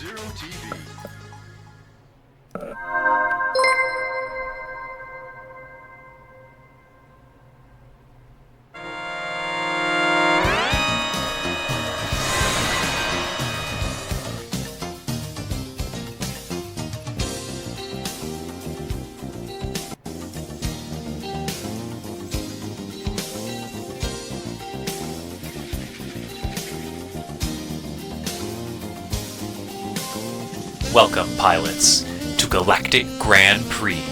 Zero TV. Welcome, pilots, to Galactic Grand Prix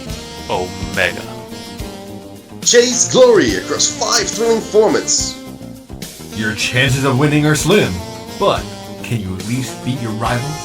Omega. Chase glory across 5 thrilling formats. Your chances of winning are slim, but can you at least beat your rivals?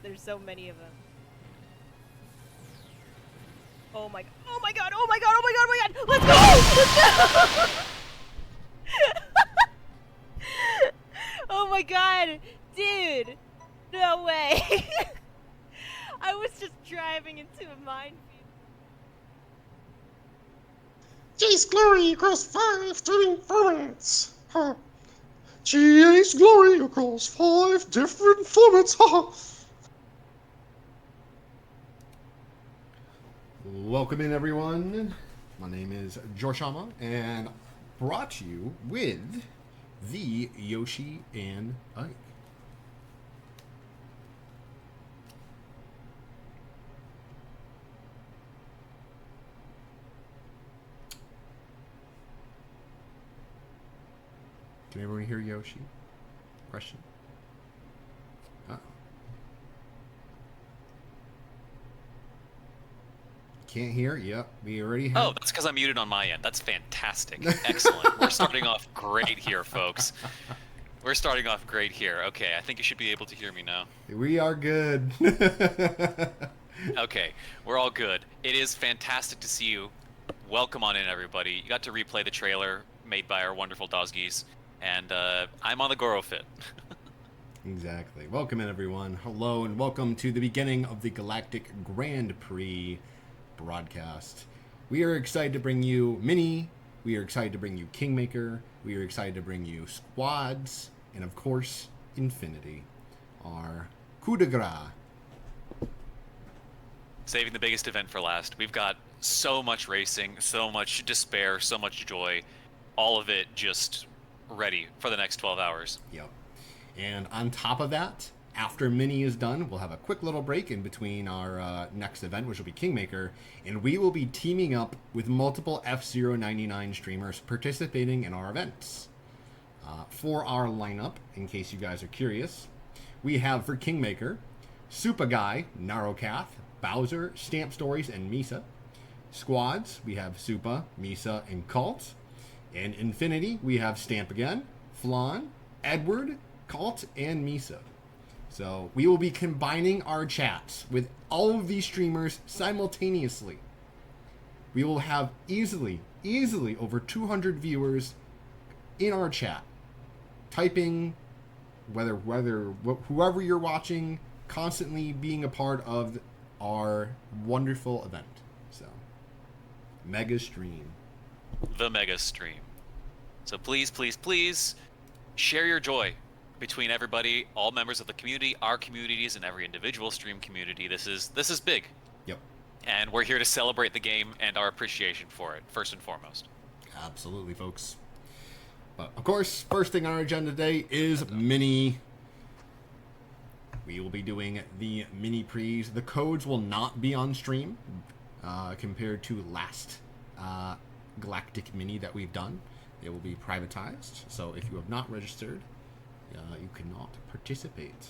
There's so many of them. Oh my god, oh my god, oh my god, oh my god, oh my god! Let's go! Let's go! Oh my god! Dude! No way! I was just driving into a minefield. Chase glory across 5 thrilling formats. Chase glory across 5 different formats. Welcome in, everyone. My name is Jorshama, and brought to you with the Yoshi and Ike. Can everyone hear Yoshi? Question. Can't hear? Yep, we already have. Oh, that's because I'm muted on my end. That's fantastic. Excellent. We're starting off great here, folks. We're starting off great here. Okay, I think you should be able to hear me now. We are good. Okay, we're all good. It is fantastic to see you. Welcome on in, everybody. You got to replay the trailer made by our wonderful Dzoggiez, and I'm on the Goro fit. Exactly. Welcome in, everyone. Hello, and welcome to the beginning of the Galactic Grand Prix broadcast. We are excited to bring you Mini. We are excited to bring you Kingmaker. We are excited to bring you Squads, and of course, Infinity, our coup de grace. Saving the biggest event for last. We've got so much racing, so much despair, so much joy. All of it just ready for the next 12 hours. Yep. And on top of that, after Mini is done, we'll have a quick little break in between our next event, which will be Kingmaker, and we will be teaming up with multiple F-099 streamers participating in our events. For our lineup, in case you guys are curious, we have for Kingmaker, Super Guy, Narokath, Bowser, Stamp Stories, and Misa. Squads, we have Supa, Misa, and Cult. And Infinity, we have Stamp again, Flan, Edward, Cult and Misa. So we will be combining our chats with all of these streamers simultaneously. We will have easily over 200 viewers in our chat, typing, whoever you're watching, constantly being a part of our wonderful event. So, mega stream. The mega stream. So please, please, please share your joy between everybody, all members of the community, our communities, and every individual stream community. This is big. Yep. And we're here to celebrate the game and our appreciation for it, first and foremost. Absolutely, folks. But, of course, first thing on our agenda today is mini. We will be doing the mini Prix. The codes will not be on stream compared to last Galactic mini that we've done. They will be privatized. So if you have not registered, you cannot participate.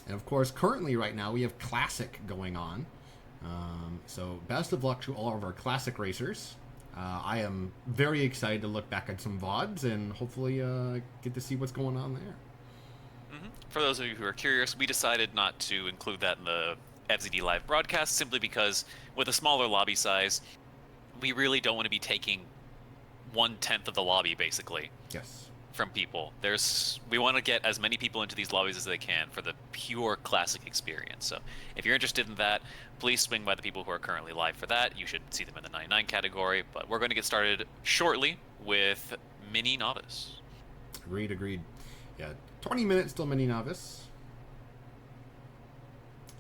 And of course, currently right now we have Classic going on. So best of luck to all of our Classic racers. I am very excited to look back at some VODs and hopefully get to see what's going on there. Mm-hmm. For those of you who are curious, we decided not to include that in the FZD live broadcast simply because with a smaller lobby size, we really don't want to be taking 1/10 of the lobby basically. Yes. From people. We want to get as many people into these lobbies as they can for the pure Classic experience. So if you're interested in that, please swing by the people who are currently live for that. You should see them in the 99 category, but we're going to get started shortly with Mini Novice. Agreed. Yeah, 20 minutes till Mini Novice.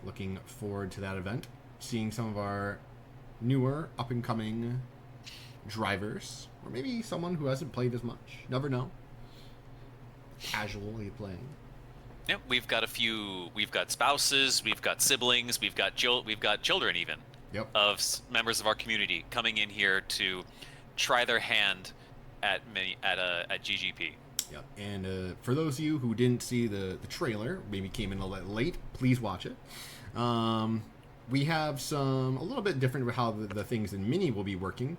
Looking forward to that event. Seeing some of our newer, up-and-coming drivers, or maybe someone who hasn't played as much. Never know. Casually playing. Yep, we've got spouses, we've got siblings, we've got children even. Yep. Of members of our community coming in here to try their hand at GGP. Yep. And for those of you who didn't see the trailer, maybe came in a little late, please watch it. We have a little bit different with how the things in Mini will be working.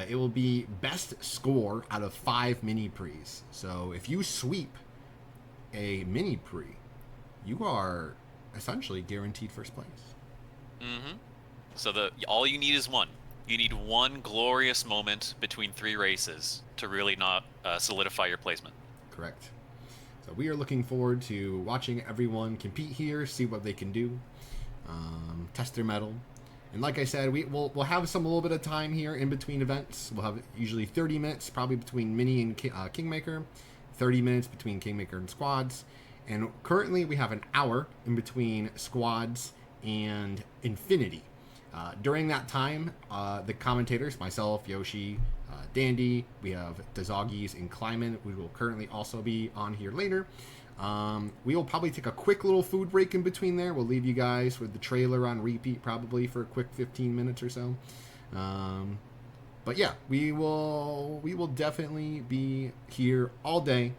It will be best score out of 5 Mini Prix. So if you sweep a Mini Prix, you are essentially guaranteed first place. Mm-hmm. So all you need is one. You need one glorious moment between 3 races to really not solidify your placement. Correct. So we are looking forward to watching everyone compete here, see what they can do, test their mettle. And like I said, we'll have a little bit of time here in between events. We'll have usually 30 minutes, probably between Mini and Kingmaker, 30 minutes between Kingmaker and Squads, and currently we have an hour in between Squads and Infinity. During that time, the commentators, myself, Yoshi, Dandy, we have Dzoggiez and Kleimann, who will currently also be on here later. We will probably take a quick little food break in between there. We'll leave you guys with the trailer on repeat probably for a quick 15 minutes or so. But yeah, we will definitely be here all day.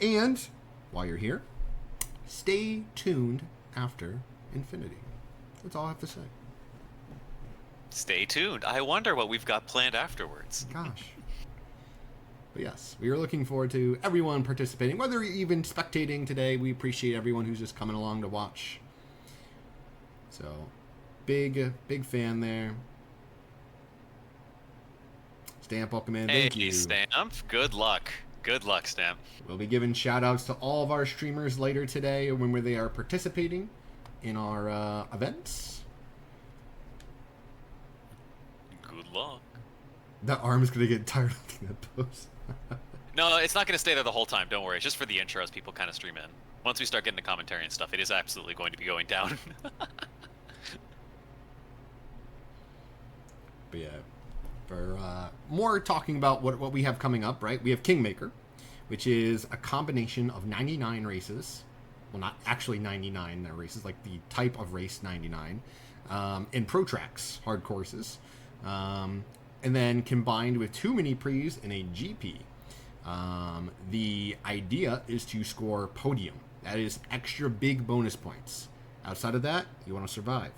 And while you're here, stay tuned after Infinity. That's all I have to say. Stay tuned. I wonder what we've got planned afterwards. Gosh. But yes, we are looking forward to everyone participating, whether you're even spectating today. We appreciate everyone who's just coming along to watch. So, big fan there. Stamp, welcome in. Thank you. Stamp. Good luck. Good luck, Stamp. We'll be giving shout-outs to all of our streamers later today when they are participating in our events. Good luck. That arm's going to get tired of looking at those. No, it's not going to stay there the whole time. Don't worry. It's just for the intro as people kind of stream in. Once we start getting the commentary and stuff, it is absolutely going to be going down. But yeah, for more talking about what we have coming up, right? We have Kingmaker, which is a combination of 99 races. Well, not actually 99 races, like the type of race 99. And Pro Tracks, hard courses. And then combined with 2 Mini Prix and a GP. The idea is to score podium. That is extra big bonus points. Outside of that, you want to survive.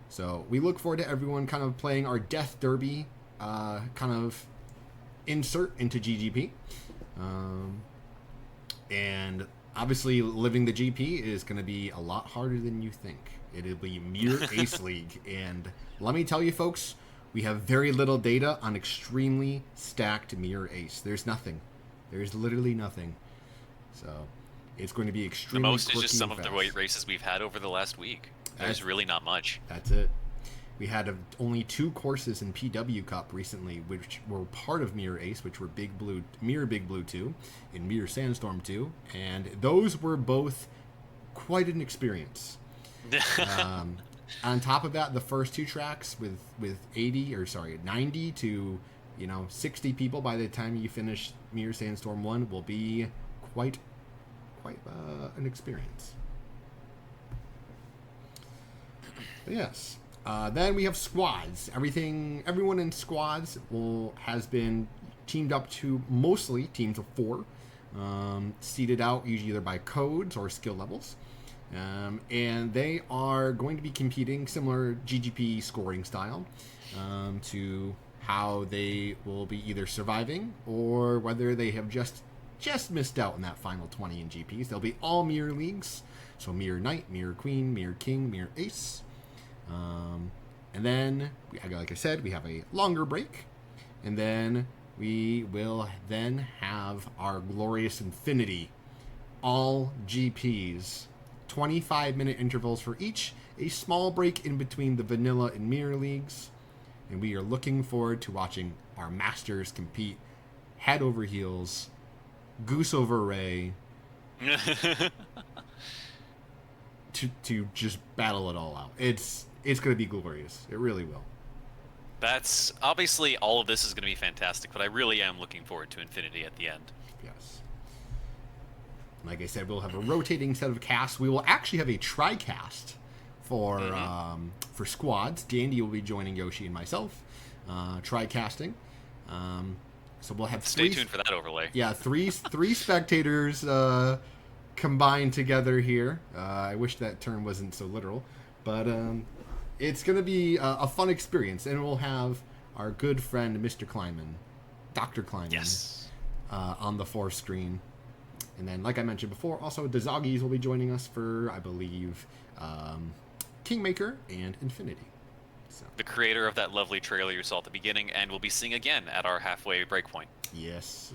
So we look forward to everyone kind of playing our Death Derby kind of insert into GGP. And obviously, living the GP is going to be a lot harder than you think. It'll be Mirror Ace League. And let me tell you, folks, we have very little data on extremely stacked Mirror Ace. There's nothing. There's literally nothing. So it's going to be The extremely most is just quirky some and of the fast. races we've had over the last week. There's really not much. That's it. We had only 2 courses in PW Cup recently, which were part of Mirror Ace, which were Mirror Big Blue 2 and Mirror Sandstorm 2, and those were both quite an experience. On top of that, the first 2 tracks with 90 to 60 people by the time you finish Mirror Sandstorm 1 will be quite an experience. But yes. Then we have squads. Everyone in squads has been teamed up to mostly teams of 4, seeded out usually either by codes or skill levels, and they are going to be competing similar GGP scoring style to how they will be either surviving or whether they have just missed out in that final 20 in GPs. They'll be all mirror leagues, so Mirror Knight, Mirror Queen, Mirror King, Mirror Ace. And then, like I said, we have a longer break, and then we will then have our glorious infinity, all GPs, 25-minute intervals for each, a small break in between the vanilla and mirror leagues, and we are looking forward to watching our masters compete head over heels, goose over Ray, to just battle it all out. It's going to be glorious. It really will. That's obviously all of this is going to be fantastic, but I really am looking forward to Infinity at the end. Yes. Like I said, we'll have a rotating set of casts. We will actually have a tri-cast for squads. Dandy will be joining Yoshi and myself, tri-casting. So we'll have Stay tuned for that overlay. Yeah, three spectators combined together here. I wish that term wasn't so literal, but it's going to be a fun experience, and we'll have our good friend Mr. Kleimann, Dr. Kleimann, Yes, on the 4th screen. And then, like I mentioned before, also the Dzoggiez will be joining us for, I believe, Kingmaker and Infinity. So. the creator of that lovely trailer you saw at the beginning, and we'll be seeing again at our halfway breakpoint. Yes.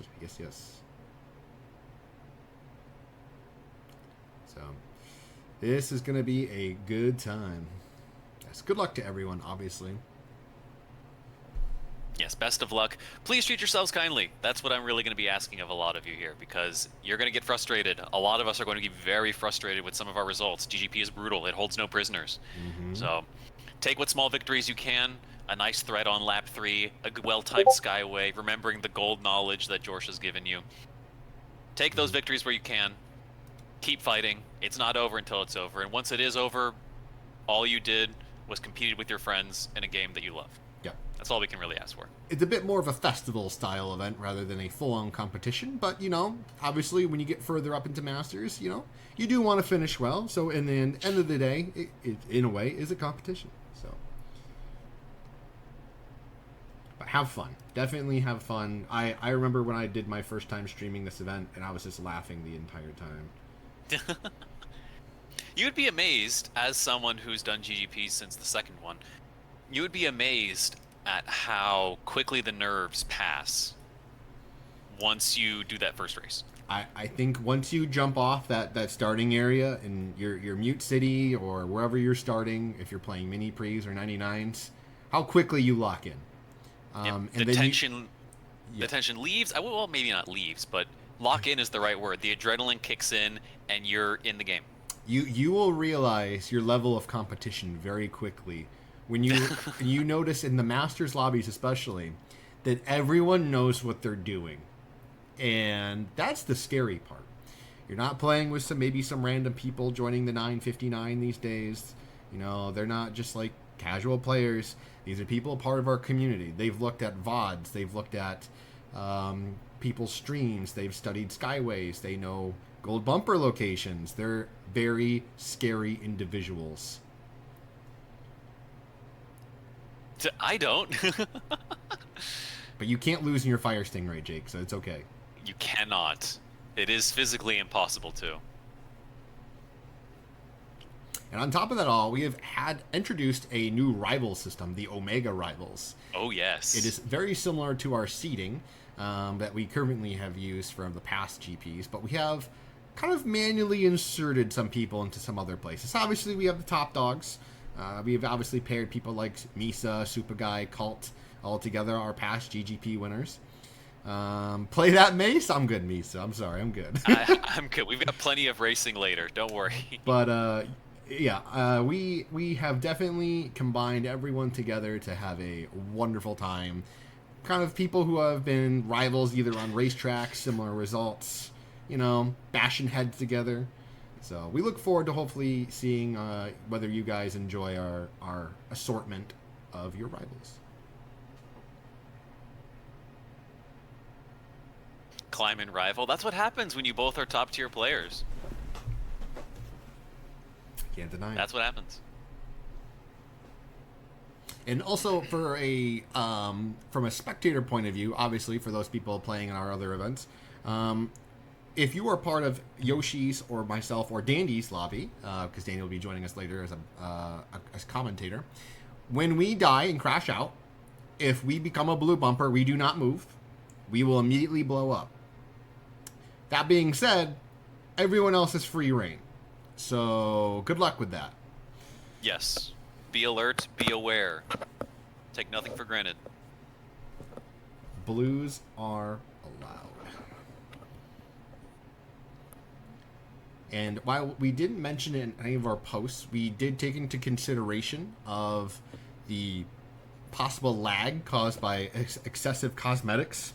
So, this is going to be a good time. Yes, good luck to everyone, obviously. Yes, best of luck. Please treat yourselves kindly. That's what I'm really going to be asking of a lot of you here, because you're going to get frustrated. A lot of us are going to be very frustrated with some of our results. GGP is brutal. It holds no prisoners. So take what small victories you can. A nice thread on lap 3, a well-timed skyway, remembering the gold knowledge that Jorsh has given you. Take those victories where you can. Keep fighting. It's not over until it's over. And once it is over, all you did was competed with your friends in a game that you love. Yeah. That's all we can really ask for. It's a bit more of a festival-style event rather than a full-on competition. But, obviously, when you get further up into Masters, you do want to finish well. So, in the end of the day, it in a way, is a competition. So, but have fun. Definitely have fun. I remember when I did my first time streaming this event, and I was just laughing the entire time. You would be amazed, as someone who's done GGP since the second one, you would be amazed at how quickly the nerves pass once you do that first race. I think once you jump off that starting area in your Mute City or wherever you're starting, if you're playing mini Prix or 99s, how quickly you lock in. And the tension leaves. Well, maybe not leaves, but lock in is the right word. The adrenaline kicks in, and you're in the game. You will realize your level of competition very quickly when you notice in the Masters lobbies especially that everyone knows what they're doing, and that's the scary part. You're not playing with maybe some random people joining the 959 these days. They're not just like casual players. These are people part of our community. They've looked at VODs. They've looked at people's streams. They've studied skyways. They know gold bumper locations. They're very scary individuals. I don't. But you can't lose in your fire stingray, Jake, so it's okay. You cannot. It is physically impossible to. And on top of that all, we have introduced a new rival system, the Omega Rivals. Oh, yes. It is very similar to our seeding that we currently have used from the past GPs, but we have kind of manually inserted some people into some other places. Obviously, we have the top dogs. We have obviously paired people like Misa, Superguy, Cult, all together, our past GGP winners. Play that Mace? I'm good, Misa. I'm sorry, I'm good. I'm good. We've got plenty of racing later. Don't worry. But, we have definitely combined everyone together to have a wonderful time. Kind of people who have been rivals either on racetracks, similar results, bashing heads together. So we look forward to hopefully seeing whether you guys enjoy our assortment of your rivals. Kleimann rival. That's what happens when you both are top tier players. Can't deny it. That's what happens. And also for from a spectator point of view, obviously for those people playing in our other events, if you are part of Yoshi's or myself or Dandy's lobby, because Dandy will be joining us later as commentator, when we die and crash out, if we become a blue bumper, we do not move. We will immediately blow up. That being said, everyone else is free reign. So good luck with that. Yes. Be alert, be aware. Take nothing for granted. Blues are allowed. And while we didn't mention it in any of our posts, we did take into consideration of the possible lag caused by excessive cosmetics.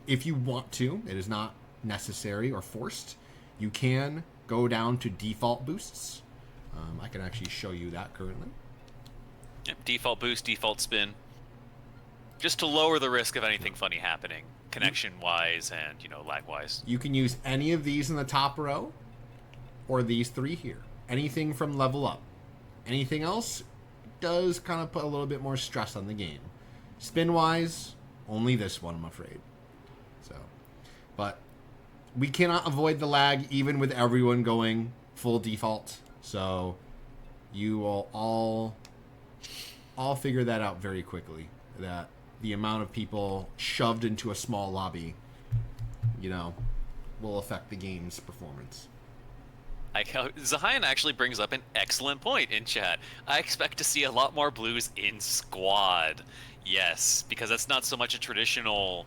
If you want to, it is not necessary or forced. You can go down to default boosts. I can actually show you that currently. Yep, default boost, default spin. Just to lower the risk of anything funny happening, connection-wise and, lag-wise. You can use any of these in the top row, or these three here. Anything from level up. Anything else does kind of put a little bit more stress on the game. Spin-wise, only this one, I'm afraid. But we cannot avoid the lag even with everyone going full default. So you will all figure that out very quickly. That the amount of people shoved into a small lobby, will affect the game's performance. Zahian actually brings up an excellent point in chat. I expect to see a lot more blues in squad. Yes, because that's not so much a traditional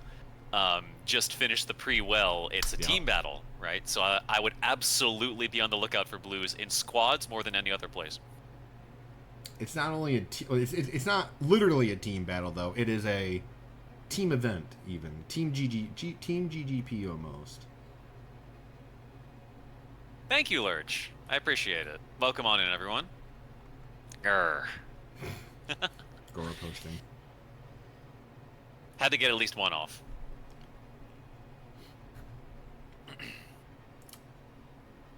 just finish the Prix well. It's a team battle, right? So I would absolutely be on the lookout for blues in squads more than any other place. It's not only it's not literally a team battle though. It is a team event, even team GGP almost. Thank you, Lurch. I appreciate it. Welcome on in, everyone. Grr. Gora posting. Had to get at least one off.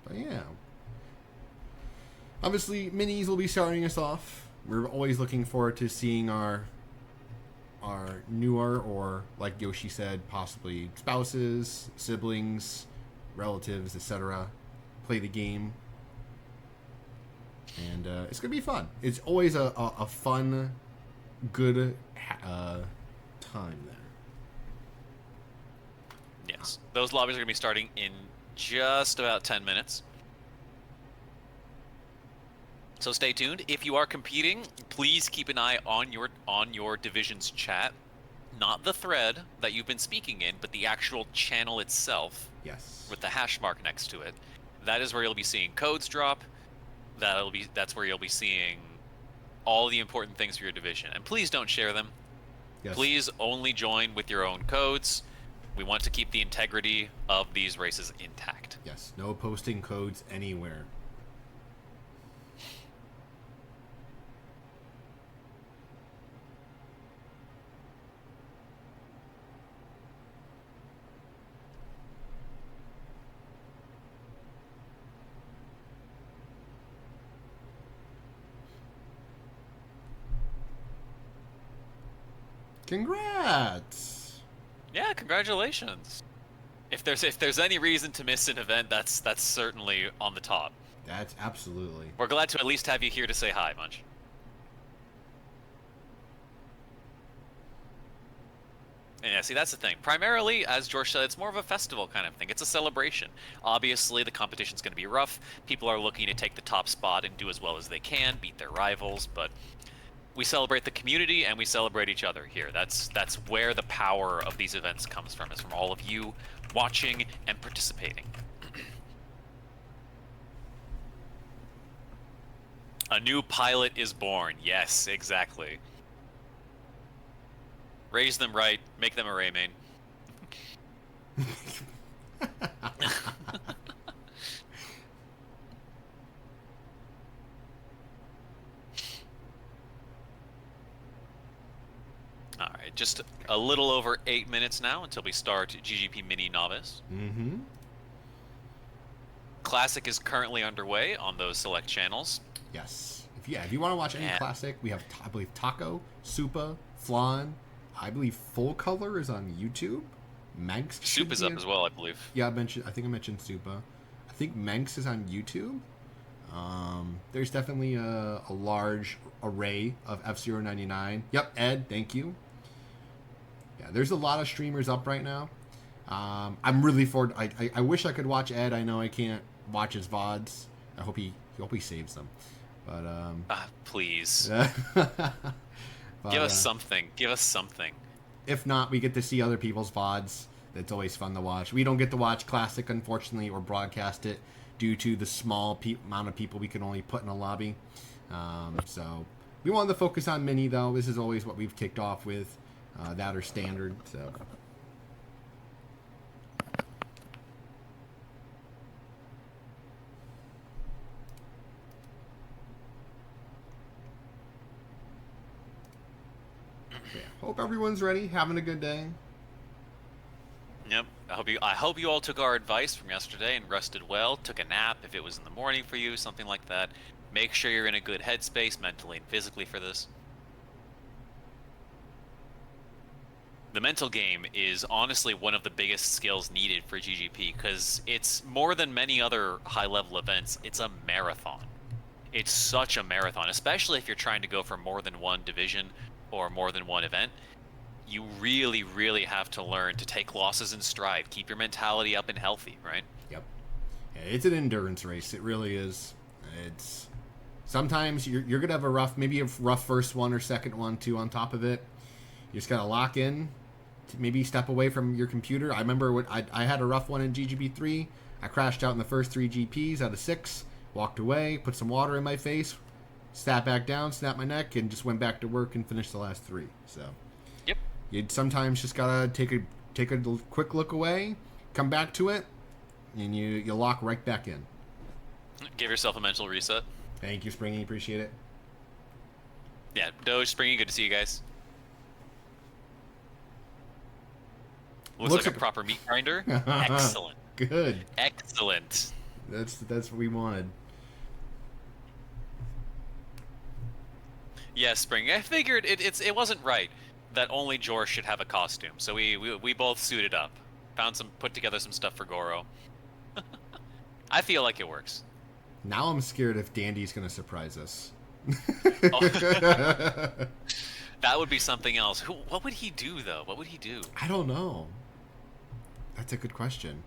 But yeah. Obviously, minis will be starting us off. We're always looking forward to seeing our newer, or like Yoshi said, possibly spouses, siblings, relatives, etc. play the game. And it's going to be fun. It's always a fun, good time there. Yes. Those lobbies are going to be starting in just about 10 minutes. So stay tuned. If you are competing, please keep an eye on your division's chat. Not the thread that you've been speaking in, but the actual channel itself. Yes. With the hash mark next to it. That is where you'll be seeing codes drop. That's where you'll be seeing all the important things for your division. And please don't share them. Yes. Please only join with your own codes. We want to keep the integrity of these races intact. Yes. No posting codes anywhere. Congrats! Yeah, congratulations. If there's any reason to miss an event, that's certainly on the top. That's absolutely. We're glad to at least have you here to say hi, Munch. And yeah, see, that's the thing. Primarily, as George said, it's more of a festival kind of thing. It's a celebration. Obviously, the competition's going to be rough. People are looking to take the top spot and do as well as they can, beat their rivals, but we celebrate the community and we celebrate each other here. That's where the power of these events comes from, is from all of you watching and participating. A new pilot is born. Yes, exactly. Raise them right, make them a Raymain. Alright, just a little over 8 minutes now until we start GGP Mini Novice. Mm-hmm. Classic is currently underway on those select channels. Yes. If you want to watch any Classic, we have, I believe, Taco, Supa, Flan. I believe Full Color is on YouTube. Manx Soup is up as well, I believe. Yeah, I think I mentioned Supa. I think Manx is on YouTube. There's definitely a large array of F-Zero 99. Yep, Ed, thank you. Yeah, there's a lot of streamers up right now. I'm really forward. I wish I could watch Ed. I know I can't watch his VODs. I hope he saves them. But please. But, give us something. Give us something. If not, we get to see other people's VODs. That's always fun to watch. We don't get to watch Classic, unfortunately, or broadcast it due to the small amount of people we can only put in a lobby. So we wanted to focus on Mini, though. This is always what we've kicked off with. That or standard. So. Yeah, hope everyone's ready, having a good day. Yep. I hope you all took our advice from yesterday and rested well. Took a nap if it was in the morning for you, something like that. Make sure you're in a good headspace mentally and physically for this. The mental game is honestly one of the biggest skills needed for GGP because it's more than many other high-level events. It's a marathon. It's such a marathon, especially if you're trying to go for more than one division or more than one event. You really, really have to learn to take losses in stride. Keep your mentality up and healthy, right? Yep. Yeah, it's an endurance race. It really is. It's sometimes you're gonna have maybe a rough first one or second one too on top of it. You just gotta lock in. Maybe step away from your computer. I remember I had a rough one in GGP 3. I crashed out in the first 3 GPs out of 6. Walked away, put some water in my face, sat back down, snapped my neck, and just went back to work and finished the last 3. So. Yep. You sometimes just gotta take a quick look away, come back to it, and you lock right back in. Give yourself a mental reset. Thank you, Springy. Appreciate it. Yeah, Doge, Springy, good to see you guys. Looks like a proper meat grinder. Excellent. Good. Excellent. That's what we wanted. Yeah, Springy. I figured it wasn't right that only Jorsh should have a costume, so we both suited up, put together some stuff for Goro. I feel like it works. Now I'm scared if Dandy's gonna surprise us. Oh. That would be something else. What would he do though? What would he do? I don't know. That's a good question.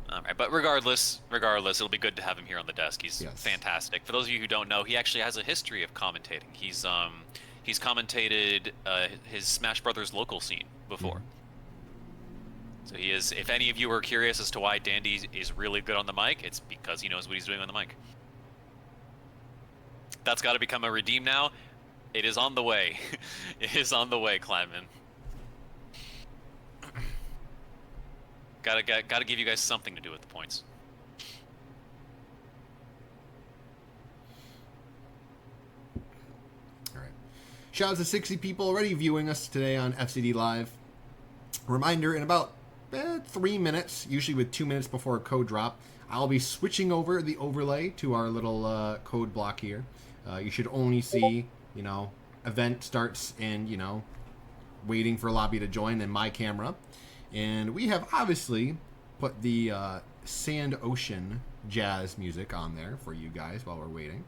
All right, but regardless, it'll be good to have him here on the desk. He's Yes. fantastic. For those of you who don't know, he actually has a history of commentating. He's commentated his Smash Brothers local scene before. So he is. If any of you are curious as to why Dandy is really good on the mic, it's because he knows what he's doing on the mic. That's got to become a redeem now. It is on the way. It is on the way, Kleimann. Gotta give you guys something to do with the points. All right. Shout out to 60 people already viewing us today on FCD Live. Reminder, in about 3 minutes, usually with 2 minutes before a code drop, I'll be switching over the overlay to our little code block here. You should only see, event starts and, waiting for a lobby to join, and my camera. And we have obviously put the Sand Ocean jazz music on there for you guys while we're waiting.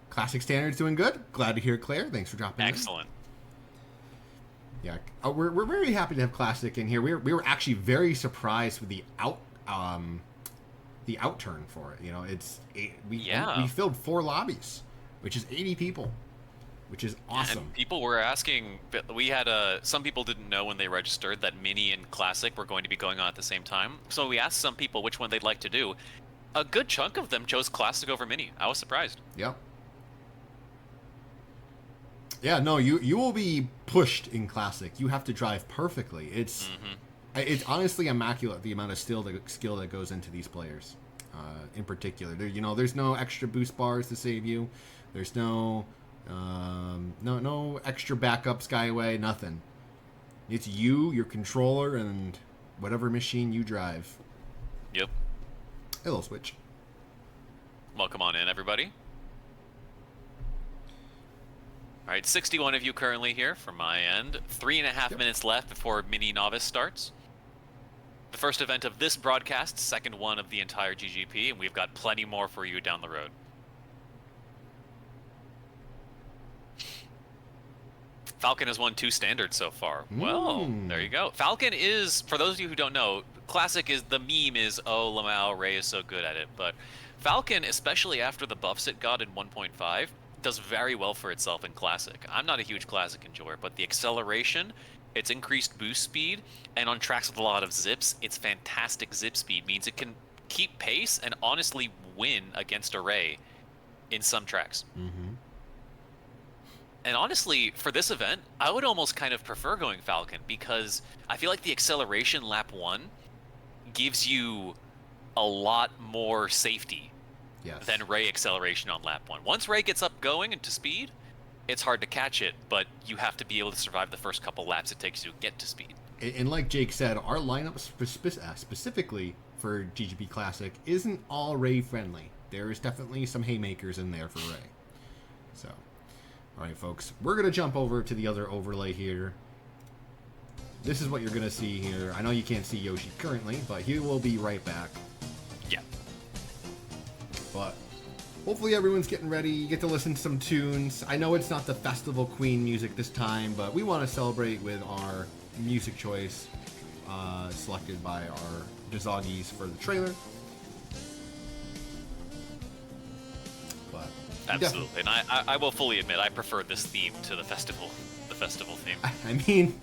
Classic Standard's doing good. Glad to hear, Claire. Thanks for dropping in. Excellent. Yeah, we're very happy to have Classic in here. We were actually very surprised with the outturn for it. We filled 4 lobbies, which is 80 people, which is awesome. And people were asking. We had some people didn't know when they registered that Mini and Classic were going to be going on at the same time. So we asked some people which one they'd like to do. A good chunk of them chose Classic over Mini. I was surprised. Yep. Yeah, no, you will be pushed in Classic. You have to drive perfectly. It's honestly immaculate, the amount of skill that goes into these players. In particular, there's no extra boost bars to save you. There's no extra backup Skyway, nothing. It's you, your controller, and whatever machine you drive. Yep. Hello, Switch. Welcome on in, everybody. All right, 61 of you currently here from my end. 3.5 minutes left before Mini Novice starts. The first event of this broadcast, second one of the entire GGP, and we've got plenty more for you down the road. Falcon has won 2 standards so far. Well, there you go. Falcon is, for those of you who don't know, Classic is, the meme is, oh, Lamau, Ray is so good at it. But Falcon, especially after the buffs it got in 1.5, does very well for itself in Classic. I'm not a huge Classic enjoyer, but the acceleration, its increased boost speed, and on tracks with a lot of zips, its fantastic zip speed means it can keep pace and honestly win against a Ray in some tracks. And honestly, for this event, I would almost kind of prefer going Falcon because I feel like the acceleration lap 1 gives you a lot more safety than Ray acceleration on lap 1. Once Ray gets up going into speed, it's hard to catch it, but you have to be able to survive the first couple laps it takes you to get to speed. And like Jake said, our lineup specifically for GGP Classic isn't all Ray friendly. There is definitely some haymakers in there for Ray. So, all right, folks, we're going to jump over to the other overlay here. This is what you're going to see here. I know you can't see Yoshi currently, but he will be right back. Yeah. But hopefully everyone's getting ready. You get to listen to some tunes. I know it's not the Festival Queen music this time, but we want to celebrate with our music choice selected by our Dzoggiez for the trailer. But absolutely, and I will fully admit I prefer this theme to the festival theme. I mean,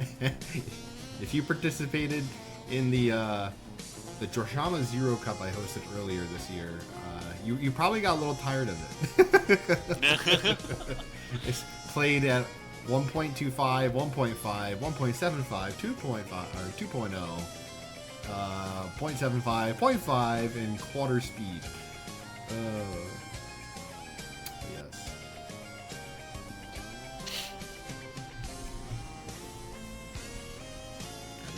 if you participated in the Jorshama Zero Cup I hosted earlier this year, you probably got a little tired of it. It's played at 1.25, 1.5, 1.75, 2.5, or 2.0, 0.75, 0.5, and quarter speed. Yes.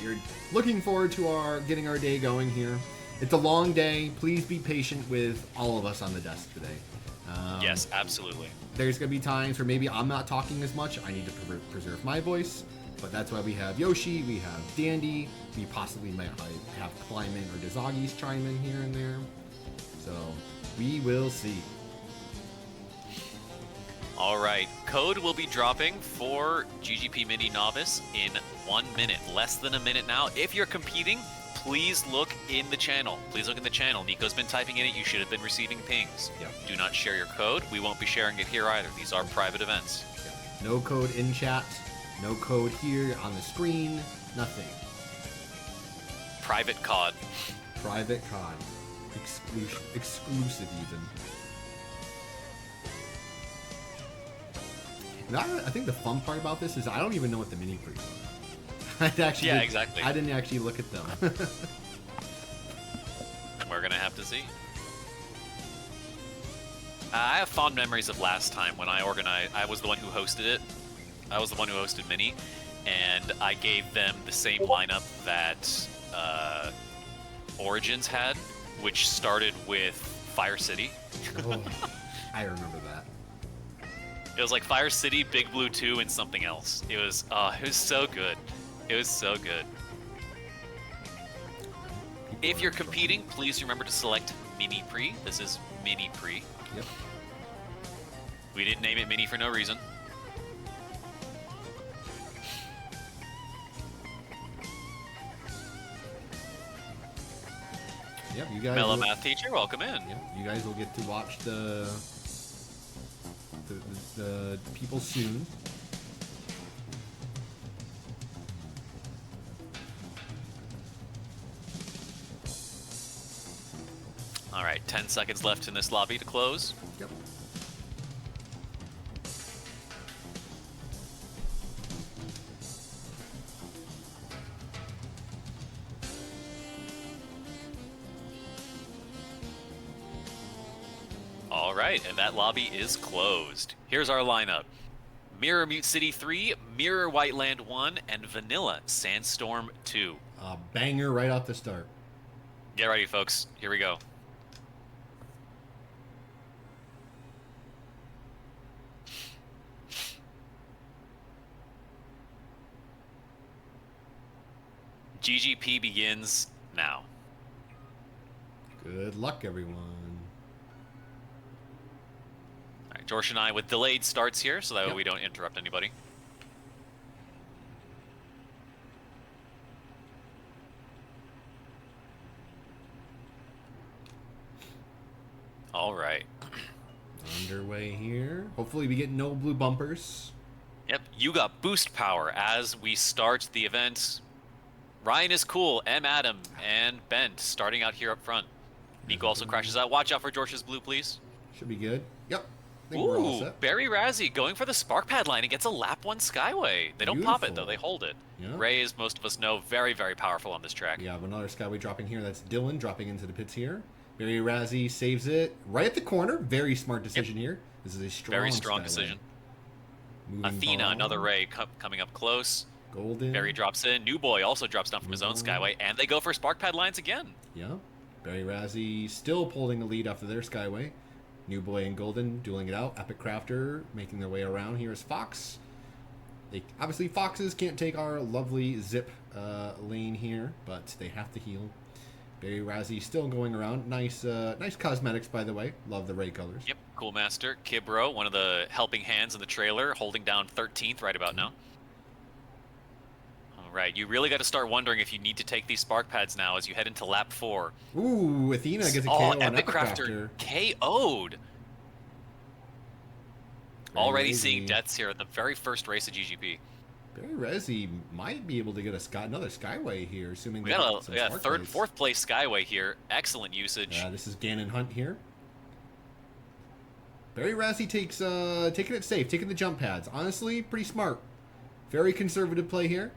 We're looking forward to getting our day going here. It's a long day. Please be patient with all of us on the desk today. Yes, absolutely. There's going to be times where maybe I'm not talking as much. I need to preserve my voice. But that's why we have Yoshi, we have Dandy, we possibly might have Kleimann or Dzoggiez chime in here and there. So, we will see. All right, code will be dropping for GGP Mini Novice in 1 minute, less than a minute now. If you're competing, please look in the channel. Please look in the channel. Nico's been typing in it. You should have been receiving pings. Yep. Do not share your code. We won't be sharing it here either. These are private events. Yep. No code in chat. No code here on the screen. Nothing. Private COD. Private COD. Exclusive even. And I think the fun part about this is I don't even know what the mini Prix are. Exactly. I didn't actually look at them. We're gonna have to see. I have fond memories of last time when I was the one who hosted it. I was the one who hosted Mini, and I gave them the same lineup that Origins had, which started with Fire City. Oh, I remember that. It was like Fire City, Big Blue 2, and something else. It was so good. It was so good. If you're competing, please remember to select Mini Prix. This is Mini Prix. Yep. We didn't name it Mini for no reason. Yep, you guys. Mellow Math Teacher, welcome in. Yep, you guys will get to watch the people soon. All right, 10 seconds left in this lobby to close. Yep. All right, and that lobby is closed. Here's our lineup. Mirror Mute City 3, Mirror Whiteland 1, and Vanilla Sandstorm 2. Banger right off the start. Get ready, folks. Here we go. GGP begins now. Good luck, everyone. All right, Jorsh and I with delayed starts here, so that way we don't interrupt anybody. All right. Underway here. Hopefully we get no blue bumpers. Yep, you got boost power as we start the event. Ryan is cool, M. Adam, and Bent starting out here up front. Nico also crashes out. Watch out for Jorsh's blue, please. Should be good. Yep. I think we're all Ooh, set. Barry Razzie going for the Spark Pad line and gets a lap 1 Skyway. They don't pop it, though. Beautiful. They hold it. Yeah. Ray, as most of us know, very, very powerful on this track. We have another Skyway dropping here. That's Dylan dropping into the pits here. Barry Razzie saves it right at the corner. Very smart decision here. This is a strong Very strong Skyway. decision. Moving Athena, ball. another Ray coming up close. Golden. Barry drops in. New Boy also drops down from his own Skyway, and they go for Spark Pad lines again. Yeah. Barry Razzie still pulling the lead after their Skyway. New Boy and Golden dueling it out. Epic Crafter making their way around. Here is Fox. Obviously, Foxes can't take our lovely zip lane here, but they have to heal. Barry Razzie still going around. Nice cosmetics, by the way. Love the Ray colors. Yep, Cool Master. Kibro, one of the helping hands in the trailer, holding down 13th right about now. All right, you really got to start wondering if you need to take these Spark Pads now as you head into lap 4. Ooh, Athena gets a KO on Epic Epic Crafter Crafter. KO'd. Already Razzie. seeing deaths here at the very first race of GGP. Barry Razzie might be able to get another Skyway here, assuming We they got get some a Spark plays. fourth place Skyway here. Excellent usage. This is Gannon Hunt here. Barry Razzie takes taking it safe, taking the jump pads. Honestly, pretty smart. Very conservative play here.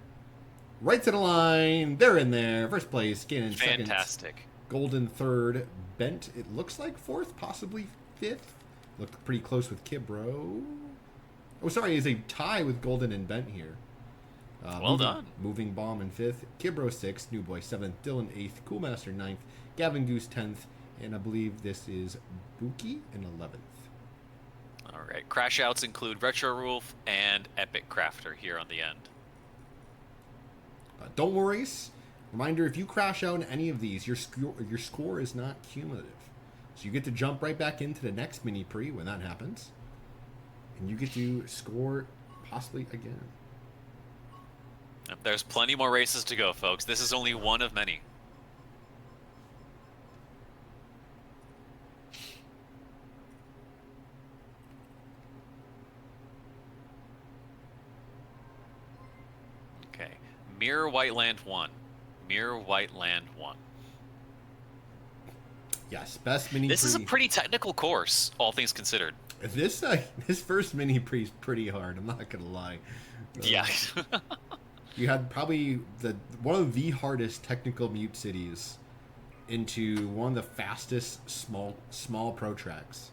Right to the line. They're in there. First place. Gannon second. Fantastic. Golden third. Bent, it looks like fourth, possibly fifth. Looked pretty close with Kibro. Oh, sorry, is a tie with Golden and Bent here. Well done. Moving Bomb in fifth. Kibro sixth. New Boy seventh. Dylan eighth. Cool Master ninth. Gavin Goose 10th. And I believe this is Buki in 11th. All right. Crash outs include Retro Roof and Epic Crafter here on the end. Don't worry. Reminder, if you crash out in any of these, your score is not cumulative. So you get to jump right back into the next mini pre when that happens. And you get to score possibly again. There's plenty more races to go, folks. This is only one of many. Okay. Mirror Whiteland 1. Mirror Whiteland 1. Yes, best mini This pre. is a pretty technical course, all things considered. This first mini pre is pretty hard. I'm not gonna lie. Yeah. You had probably one of the hardest technical mute cities into one of the fastest small pro tracks.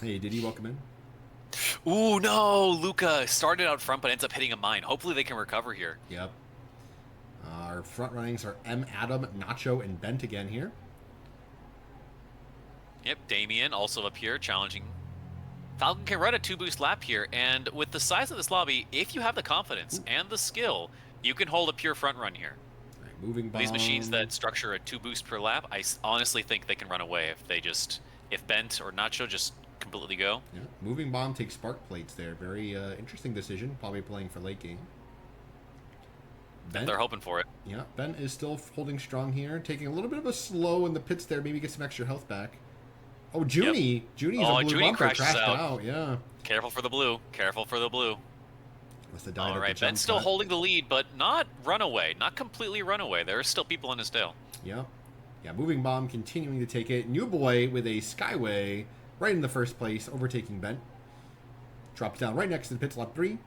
Hey, did he welcome in? Ooh, no! Luca started out front but ends up hitting a mine. Hopefully they can recover here. Yep. Our front runnings are M. Adam, Nacho, and Bent again here. Yep, Damien also up here challenging Falcon can run a 2-boost lap here, and with the size of this lobby, if you have the confidence and the skill, you can hold a pure front run here. Right, moving bomb. These machines that structure a 2-boost per lap, I honestly think they can run away if Bent or Nacho just completely go. Yeah, moving bomb takes spark plates there. Very interesting decision. Probably playing for late game. Ben, They're hoping for it. yeah, Ben is still holding strong here, taking a little bit of a slow in the pits there. Maybe get some extra health back. Oh, Junie. Junie's a blue Junie bumper crashes crashed out. out. Yeah. Careful for the blue. Careful for the blue. Must have died All at right, the jump Ben's still cut. holding the lead, but not runaway. Not completely runaway. There are still people on his tail. Yep. Yeah, moving bomb continuing to take it. New boy with a skyway right in the first place, overtaking Ben. Drops down right next to the pits, lap 3.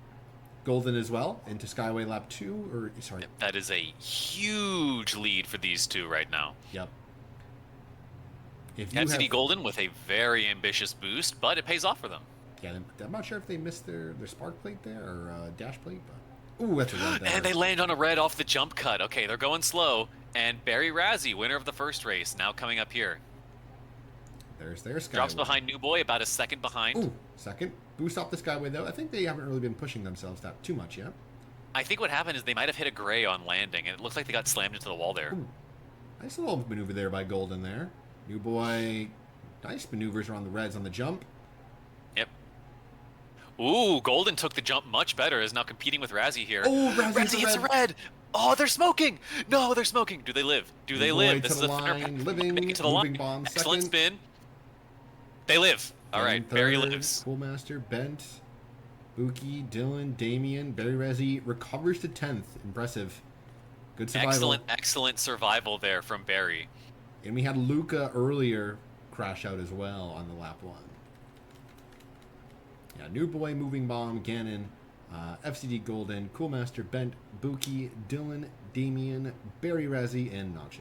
Golden as well into skyway lap 2. Or sorry. That is a huge lead for these two right now. Yep. If you FCD have, Golden with a very ambitious boost, but it pays off for them. yeah, I'm not sure if they missed their spark plate there or dash plate, but ooh, that's a red there. And they land on a red off the jump cut. Okay, they're going slow. And Barry Razzie, winner of the first race, now coming up here. There's their skyway. Drops behind New Boy, about a second behind. Ooh, second. Boost off the skyway though. I think they haven't really been pushing themselves that too much yet. I think what happened is they might have hit a gray on landing, and it looks like they got slammed into the wall there. Ooh, nice little maneuver there by Golden there. New boy, nice maneuvers around the reds on the jump. Yep. Ooh, Golden took the jump much better, is now competing with Razzie here. Oh, Razzie hits a red! Oh, they're smoking! No, they're smoking! Do they live? Do they New live? boy This to is the a line, living, Make it to the moving line. bomb Excellent second. spin. They live. All right, Third, Barry lives. Coolmaster, Bent, Buki, Dylan, Damien, Barry Rezzi recovers to 10th. Impressive. Good survival. Excellent survival there from Barry. And we had Luca earlier crash out as well on the lap 1. Yeah, New Boy, Moving Bomb, Gannon, FCD Golden, Coolmaster, Bent, Buki, Dylan, Damien, Barry Rezzi, and Nacho.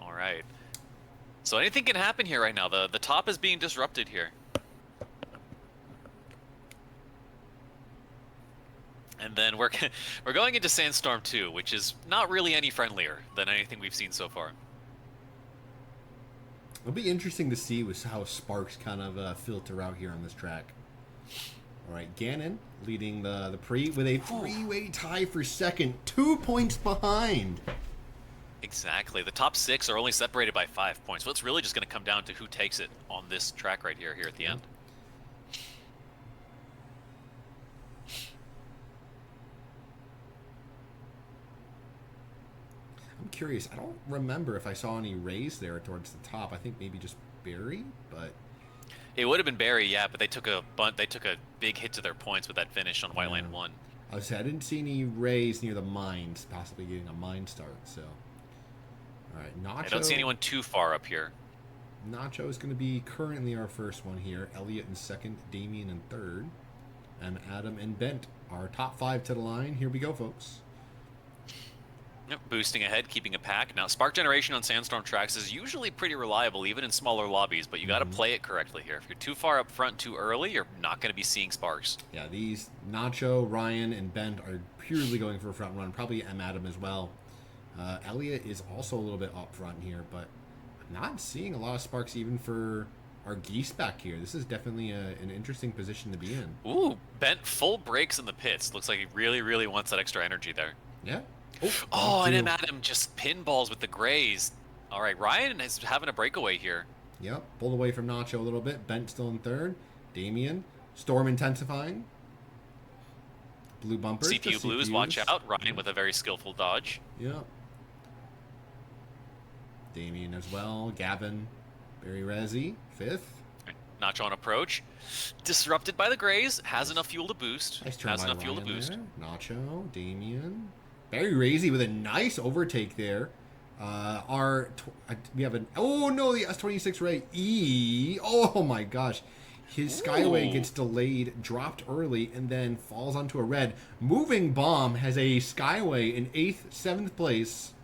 All right. So anything can happen here right now. The top is being disrupted here. And then we're going into Sandstorm 2, which is not really any friendlier than anything we've seen so far. It'll be interesting to see how sparks kind of filter out here on this track. All right, Gannon leading the Prix with a three-way tie for second, 2 points behind. Exactly. The top 6 are only separated by 5 points. So it's really just going to come down to who takes it on this track right here at the end. I'm curious. I don't remember if I saw any raise there towards the top. I think maybe just Barry, but It would have been Barry, yeah, but they took a big hit to their points with that finish on White Line 1. I didn't see any raise near the mines, possibly getting a mine start. So, all right, Nacho. I don't see anyone too far up here. Nacho is going to be currently our first one here. Elliot in second, Damien in third, and Adam and Bent our top 5 to the line. Here we go, folks. Yep, boosting ahead, keeping a pack. Now, spark generation on Sandstorm tracks is usually pretty reliable, even in smaller lobbies, but you got to play it correctly here. If you're too far up front too early, you're not going to be seeing sparks. Yeah, these Nacho, Ryan, and Bent are purely going for a front run. Probably M. Adam as well. Elliot is also a little bit up front here, but I'm not seeing a lot of sparks even for our geese back here. This is definitely an interesting position to be in. Ooh, Bent full brakes in the pits. Looks like he really, really wants that extra energy there. Yeah. Oh, and M. Adam just pinballs with the grays. All right, Ryan is having a breakaway here. Yep, pulled away from Nacho a little bit. Bent still in third. Damien, storm intensifying. Blue bumpers. to CPU Blues, watch out. Ryan with a very skillful dodge. Yep. Damien as well. Gavin, Barry Rezzi, fifth. Nacho on approach. Disrupted by the grays. Has enough fuel to boost. Nice turn Has by enough fuel to Ryan boost. there. Nacho, Damien, Barry Rezzi with a nice overtake there. We have an the S26 Ray E. Oh my gosh, his Skyway Ooh. gets delayed, dropped early, and then falls onto a red. Moving Bomb has a Skyway in 8th, 7th place,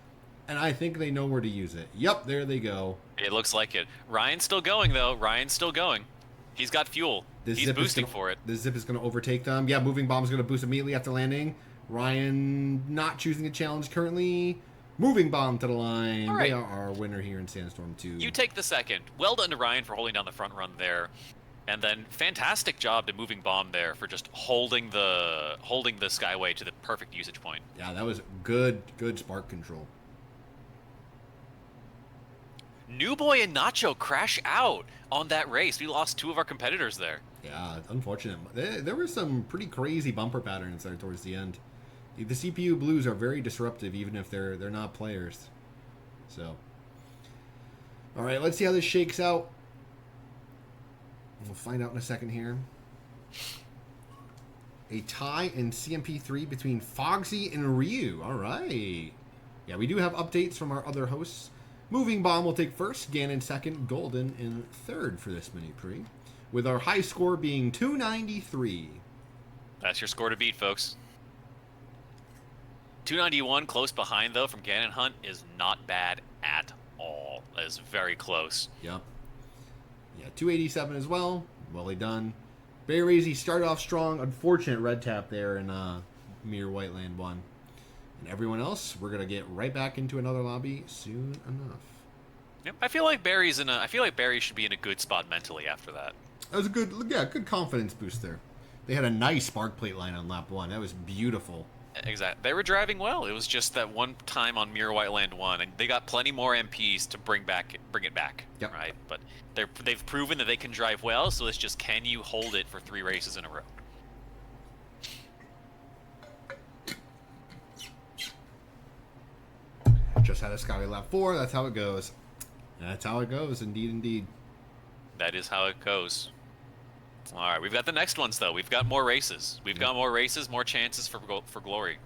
and I think they know where to use it. Yep, there they go. It looks like it. Ryan's still going, though. Ryan's still going. He's got fuel. He's boosting for it. The zip is going to overtake them. Yeah, Moving Bomb is going to boost immediately after landing. Ryan not choosing a challenge currently. Moving Bomb to the line. All right. They are our winner here in Sandstorm 2. You take the second. Well done to Ryan for holding down the front run there. And then fantastic job to Moving Bomb there for just holding the Skyway to the perfect usage point. Yeah, that was good spark control. New Boy and Nacho crash out on that race. We lost 2 of our competitors there. Yeah, unfortunate. There were some pretty crazy bumper patterns there towards the end. The CPU blues are very disruptive, even if they're not players. So, all right, let's see how this shakes out. We'll find out in a second here. A tie in CMP3 between Fogsy and Ryu. All right. Yeah, we do have updates from our other hosts. Moving Bomb will take first, Ganon second, Golden in third for this mini Prix, with our high score being 293. That's your score to beat, folks. 291 close behind, though, from Ganon Hunt is not bad at all. That is very close. Yep. Yeah, 287 as well. Well done. Bayrazy started off strong. Unfortunate red tap there in Mere Whiteland 1. And everyone else, we're going to get right back into another lobby soon enough. Yep. I feel like Barry should be in a good spot mentally after that. That was a good confidence boost there. They had a nice spark plate line on lap 1. That was beautiful. Exactly. They were driving well. It was just that one time on Mirror Whiteland 1, and they got plenty more MPs to bring it back. Yep. Right? But they've proven that they can drive well, so it's just, can you hold it for 3 races in a row? Just had a Skyway lap 4. That's how it goes. That's how it goes, indeed. That is how it goes. All right, we've got the next ones, though. We've got more races. We've got more races, more chances for glory.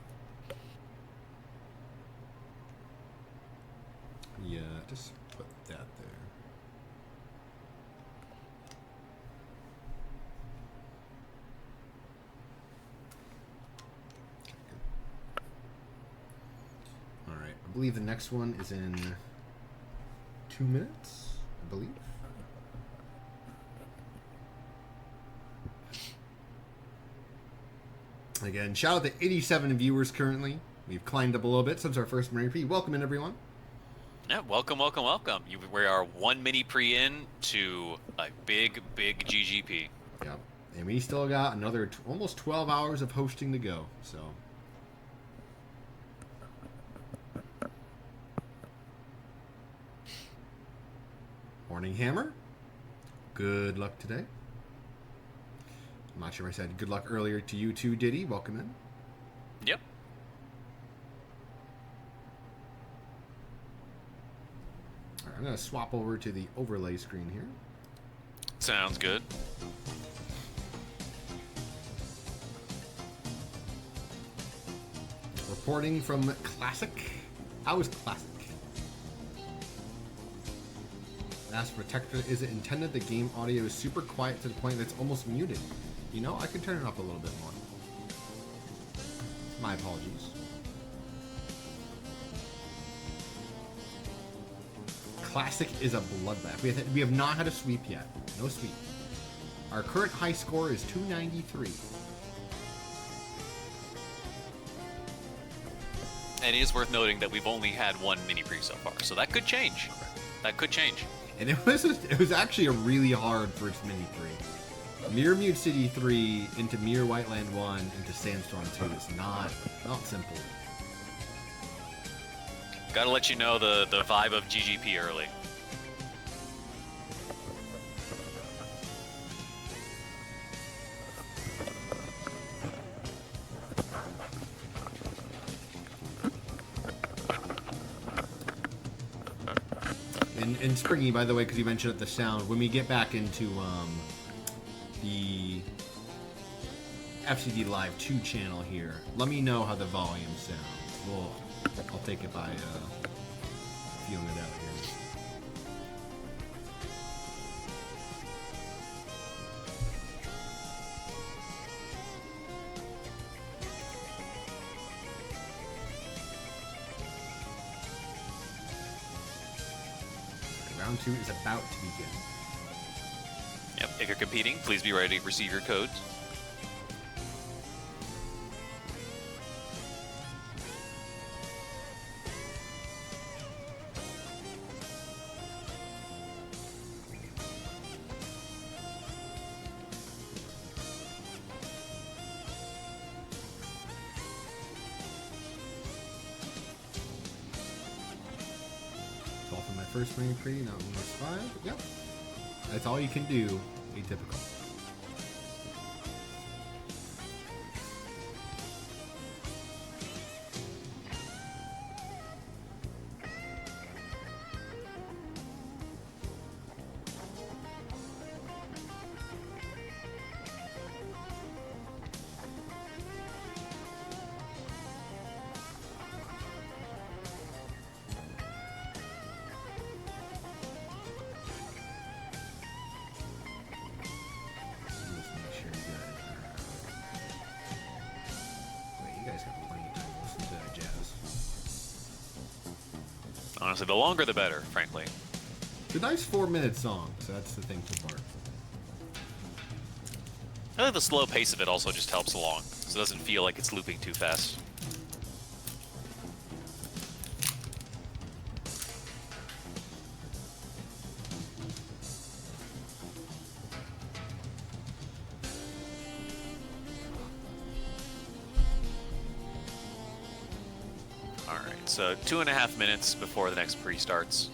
Yeah, just put that there. All right, I believe the next one is in 2 minutes, I believe. Again, shout out to 87 viewers currently. We've climbed up a little bit since our first Mini Prix. Welcome in, everyone. Yeah, welcome. We are 1 mini Prix in to a big GGP. Yep. And we still got another almost 12 hours of hosting to go, so. Morning Hammer. Good luck today. I'm not sure if I said good luck earlier to you too, Diddy. Welcome in. Yep. All right, I'm going to swap over to the overlay screen here. Sounds good. Reporting from Classic. How is Classic? Ask Protector, is it intended the game audio is super quiet to the point that it's almost muted? You know, I could turn it up a little bit more. My apologies. Classic is a bloodbath. We have not had a sweep yet. No sweep. Our current high score is 293. And it is worth noting that we've only had 1 mini Prix so far, so that could change. That could change. And it was actually a really hard first mini Prix. Mirror Mute City 3 into Mirror Whiteland 1 into Sandstorm 2 is not simple. Gotta let you know the vibe of GGP early. And Springy, by the way, because you mentioned the sound, when we get back into the FCD Live 2 channel here, let me know how the volume sounds. I'll take it by feeling it out here. Round 2 is about to begin. Yep. If you're competing, please be ready to receive your codes. first Marine Prix, not minus 5. Yep. That's all you can do. Atypical. Honestly, the longer the better, frankly. It's a nice 4-minute song, so that's the thing so far. I think the slow pace of it also just helps along, so it doesn't feel like it's looping too fast. Alright, so 2.5 minutes before the next Prix starts.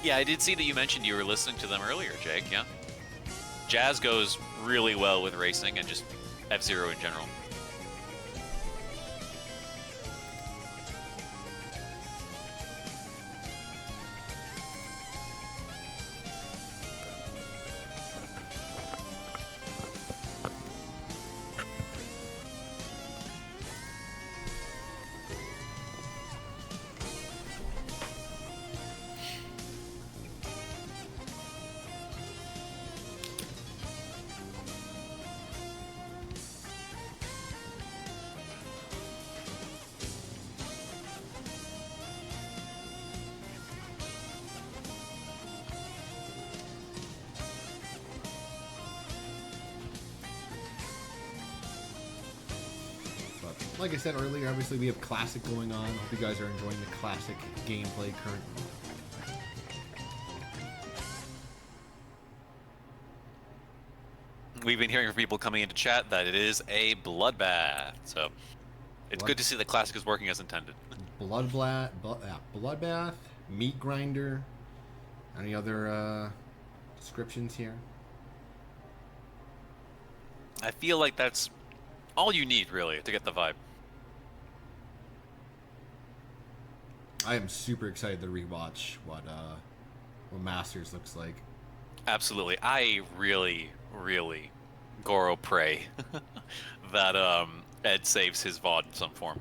Yeah, I did see that you mentioned you were listening to them earlier, Jake, yeah? Jazz goes really well with racing and just F-Zero in general. Like I said earlier, obviously we have Classic going on. Hope you guys are enjoying the Classic gameplay currently. We've been hearing from people coming into chat that it is a bloodbath, so it's good to see that Classic is working as intended. Bloodbath, meat grinder. Any other descriptions here? I feel like that's all you need, really, to get the vibe. I am super excited to rewatch what Masters looks like. Absolutely. I really Goro pray that Ed saves his VOD in some form.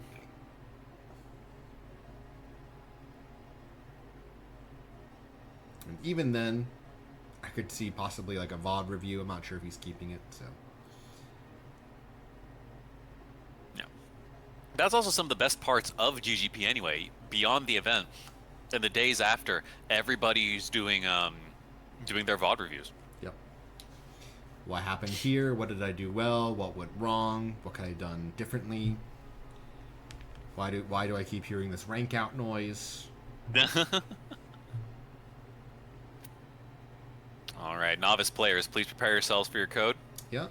And even then, I could see possibly like a VOD review. I'm not sure if he's keeping it, so. Yeah. That's also some of the best parts of GGP anyway, beyond the event. And the days after, everybody's doing their VOD reviews. Yep. What happened here? What did I do well? What went wrong? What could I have done differently? Why do I keep hearing this rank out noise? All right, novice players, please prepare yourselves for your code. Yep.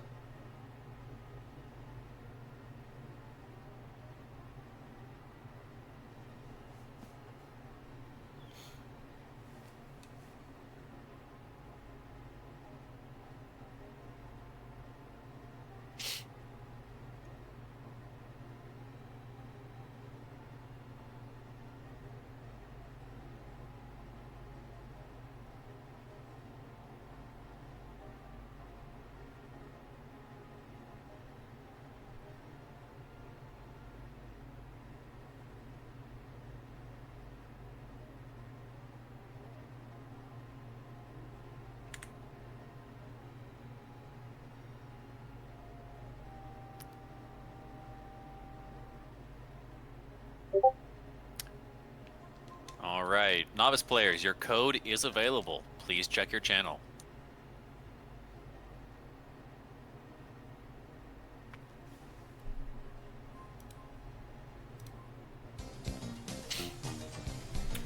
All right, novice players, your code is available. Please check your channel.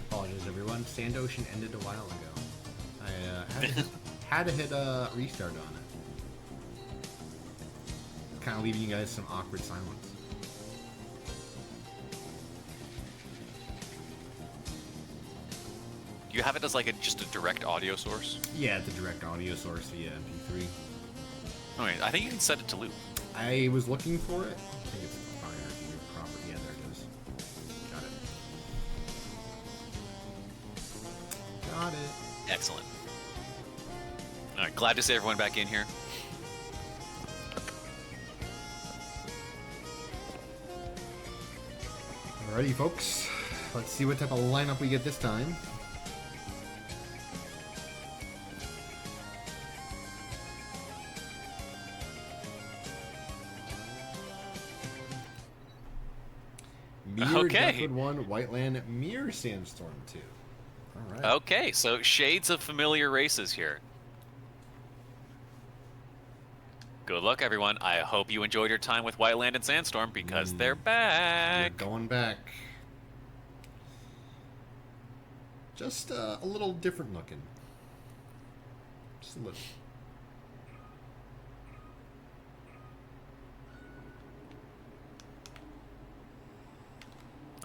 Apologies, everyone. Sand Ocean ended a while ago. I had to hit restart on it. kind of leaving you guys some awkward silence. Do you have it as like just a direct audio source? Yeah, the direct audio source via MP3. Alright, I think you can set it to loop. I was looking for it. I think it's fire property. Yeah, there it is. Got it. Excellent. Alright, glad to see everyone back in here. Alrighty, folks. Let's see what type of lineup we get this time. Mirror Okay. Deathwood 1, Whiteland, Mirror Sandstorm 2. Alright. Okay, so shades of familiar races here. Good luck, everyone. I hope you enjoyed your time with Whiteland and Sandstorm because they're back. You're going back. Just a little different looking. Just a little.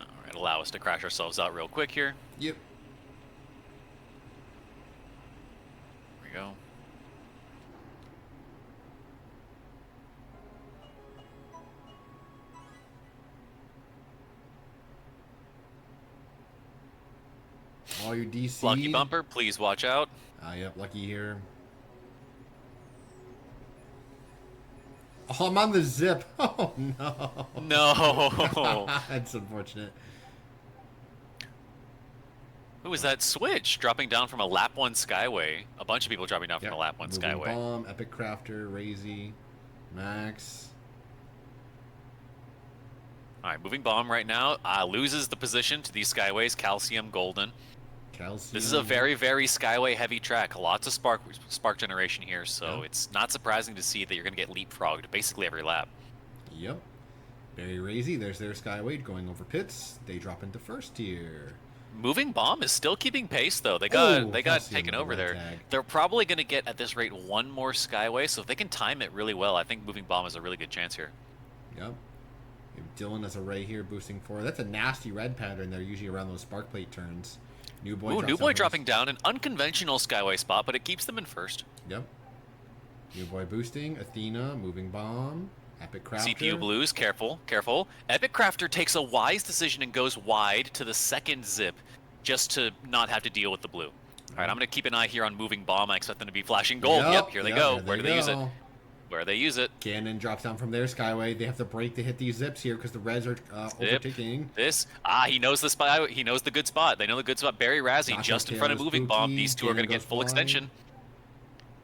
All right, allow us to crash ourselves out real quick here. Yep. Here we go. All your DC. Lucky bumper, please watch out. Yep, lucky here. Oh, I'm on the zip. Oh, no. No. That's unfortunate. Who was that switch? Dropping down from a lap 1 Skyway. A bunch of people dropping down from Yep. a lap 1 Moving Skyway. Bomb, Epic Crafter, Razy, Max. Alright, moving bomb right now. Loses the position to these Skyways, Calcium, Golden. Calcium. This is a very, very Skyway heavy track. Lots of spark generation here, so Yeah. it's not surprising to see that you're going to get leapfrogged basically every lap. Yep. Very Razy. There's their Skyway going over pits. They drop into first tier. Moving bomb is still keeping pace though. They got Calcium taken with over the red there. tag. They're probably going to get at this rate one more Skyway, so if they can time it really well, I think moving bomb is a really good chance here. Yep. We have Dylan as a Ray here boosting forward. That's a nasty red pattern there, usually around those spark plate turns. New Boy, Ooh, drops New Boy down dropping first. down an unconventional Skyway spot, but it keeps them in first. Yep. New Boy boosting. Athena, moving bomb. Epic Crafter. CPU Blues, careful, careful. Epic Crafter takes a wise decision and goes wide to the second zip just to not have to deal with the blue. All right, I'm going to keep an eye here on moving bomb. I expect them to be flashing gold. Yep, here they go. there Where do they use it? go. Where they use it? Cannon drops down from their Skyway. They have to break to hit these zips here because the Reds are overtaking. This. He knows the spot. He knows the good spot. They know the good spot. Barry Razzie Taco just in front of Tail, moving bomb. Spooky, These two are going to Cannon get full goes flying. extension.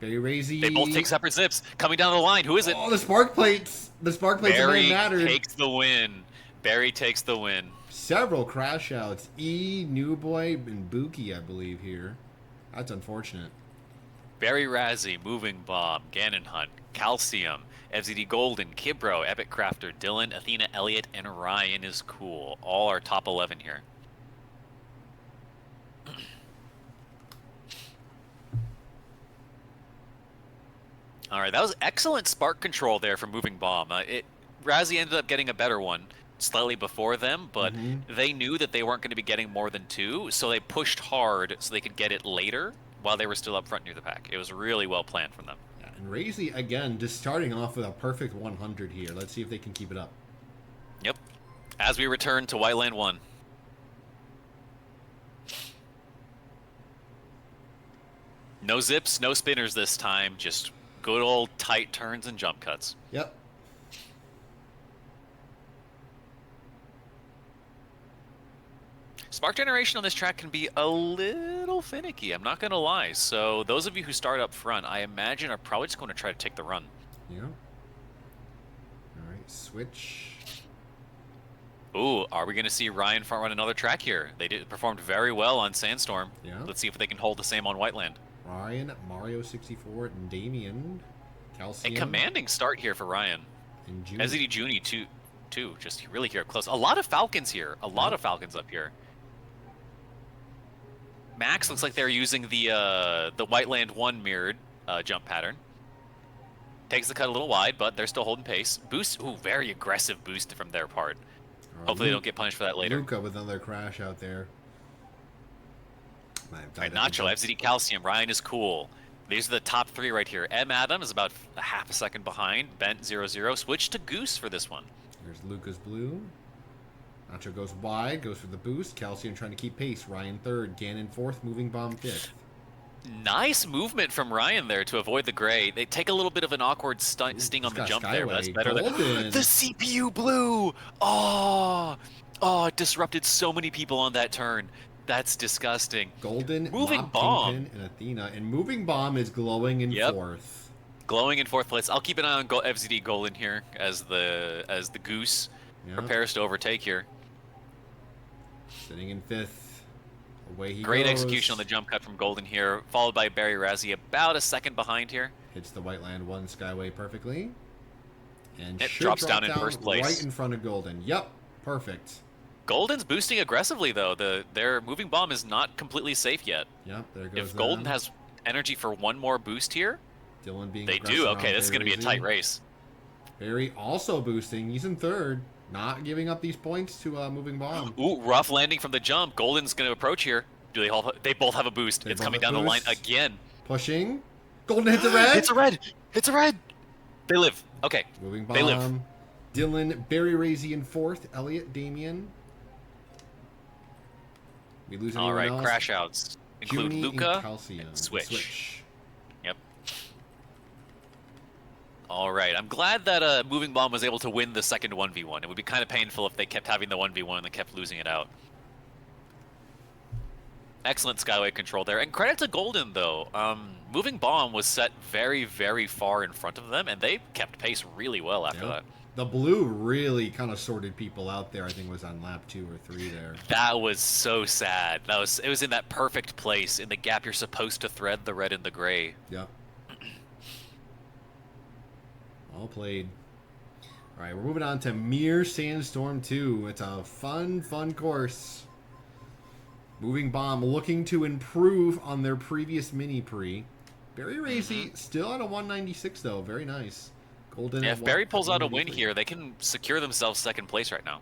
Very Razy. They both take separate zips. Coming down the line. Who is it? Oh, the spark plates. The spark plates are Barry what mattered. takes the win. Barry takes the win. Several crash outs. New Boy, and Buki, I believe, here. That's unfortunate. Barry Razzie, Moving Bomb, Ganon Hunt, Calcium, FZD Golden, Kibro, Epic Crafter, Dylan, Athena, Elliott, and Ryan is cool. All are top 11 here. All right, that was excellent spark control there for Moving Bomb. Razzie ended up getting a better one slightly before them, but they knew that they weren't going to be getting more than 2, so they pushed hard so they could get it later while they were still up front near the pack. It was really well planned from them. Yeah, and Razy, again, just starting off with a perfect 100 here. Let's see if they can keep it up. Yep. As we return to Whiteland 1. No zips, no spinners this time, just good old tight turns and jump cuts. Yep. Spark generation on this track can be a little finicky, I'm not going to lie. So those of you who start up front, I imagine are probably just going to try to take the run. Yeah. All right, switch. Ooh, are we going to see Ryan front run another track here? They performed very well on Sandstorm. Yeah. Let's see if they can hold the same on Whiteland. Ryan, Mario 64, and Damien. A Calcium. commanding start here for Ryan. And June. SZD Junie, too, just really here close. A lot of Falcons here. A lot of Falcons up here. Max looks like they're using the Whiteland 1 mirrored jump pattern. Takes the cut a little wide, but they're still holding pace. Boost, ooh, very aggressive boost from their part. Hopefully they don't get punished for that later. Luca with another crash out there. Alright, Nacho, FZD Calcium, Ryan is cool. These are the top 3 right here. M. Adam is about a half a second behind. Bent 0-0. Switch to Goose for this one. Here's Luca's blue. Nacho goes wide, goes for the boost. Calcium trying to keep pace. Ryan third, Ganon fourth, Moving Bomb fifth. Nice movement from Ryan there to avoid the gray. They take a little bit of an awkward sting on the jump there, but that's better than the CPU blue. Oh, it disrupted so many people on that turn. That's disgusting. Golden, Moving Mob, Bomb, Kingpin, and Athena, and Moving Bomb is glowing in fourth. Glowing in fourth place. I'll keep an eye on FZD Golden here as the Goose prepares to overtake here. Sitting in fifth. Away he Great goes. execution on the jump cut from Golden here, followed by Barry Razzie about a second behind here. Hits the White Land 1 Skyway perfectly. And it should drops drop down in first place. Right in front of Golden. Yep, perfect. Golden's boosting aggressively though. Their Moving Bomb is not completely safe yet. Yep, there goes. If Golden has energy for one more boost here, Dylan being they do. Okay, this is going to be a tight race. Barry also boosting. He's in third. Not giving up these points to Moving Bomb. Ooh, rough landing from the jump. Golden's going to approach here. Do they all? They both have a boost. It's coming down the line again. Pushing. Golden hits a red. It's a red. It's a red. They live. Okay. Moving Bomb. They live. Dylan, Barry Razzie in fourth. Elliot, Damien. We lose anyone all right, else? crash outs include Junie Luca and Switch. Yep. All right, I'm glad that Moving Bomb was able to win the second 1v1. It would be kind of painful if they kept having the 1v1 and they kept losing it out. Excellent Skyway control there. And credit to Golden, though. Moving Bomb was set very, very far in front of them, and they kept pace really well after that. The blue really kind of sorted people out there. I think it was on lap 2 or 3 there. That was so sad. It was in that perfect place, in the gap you're supposed to thread the red and the gray. Yep. All played. All right, we're moving on to Mere Sandstorm 2. It's a fun course. Moving Bomb looking to improve on their previous mini Prix. Barry Razzie still at a 196 though. Very nice. Golden. Yeah, if Barry pulls out a win here, they can secure themselves second place right now.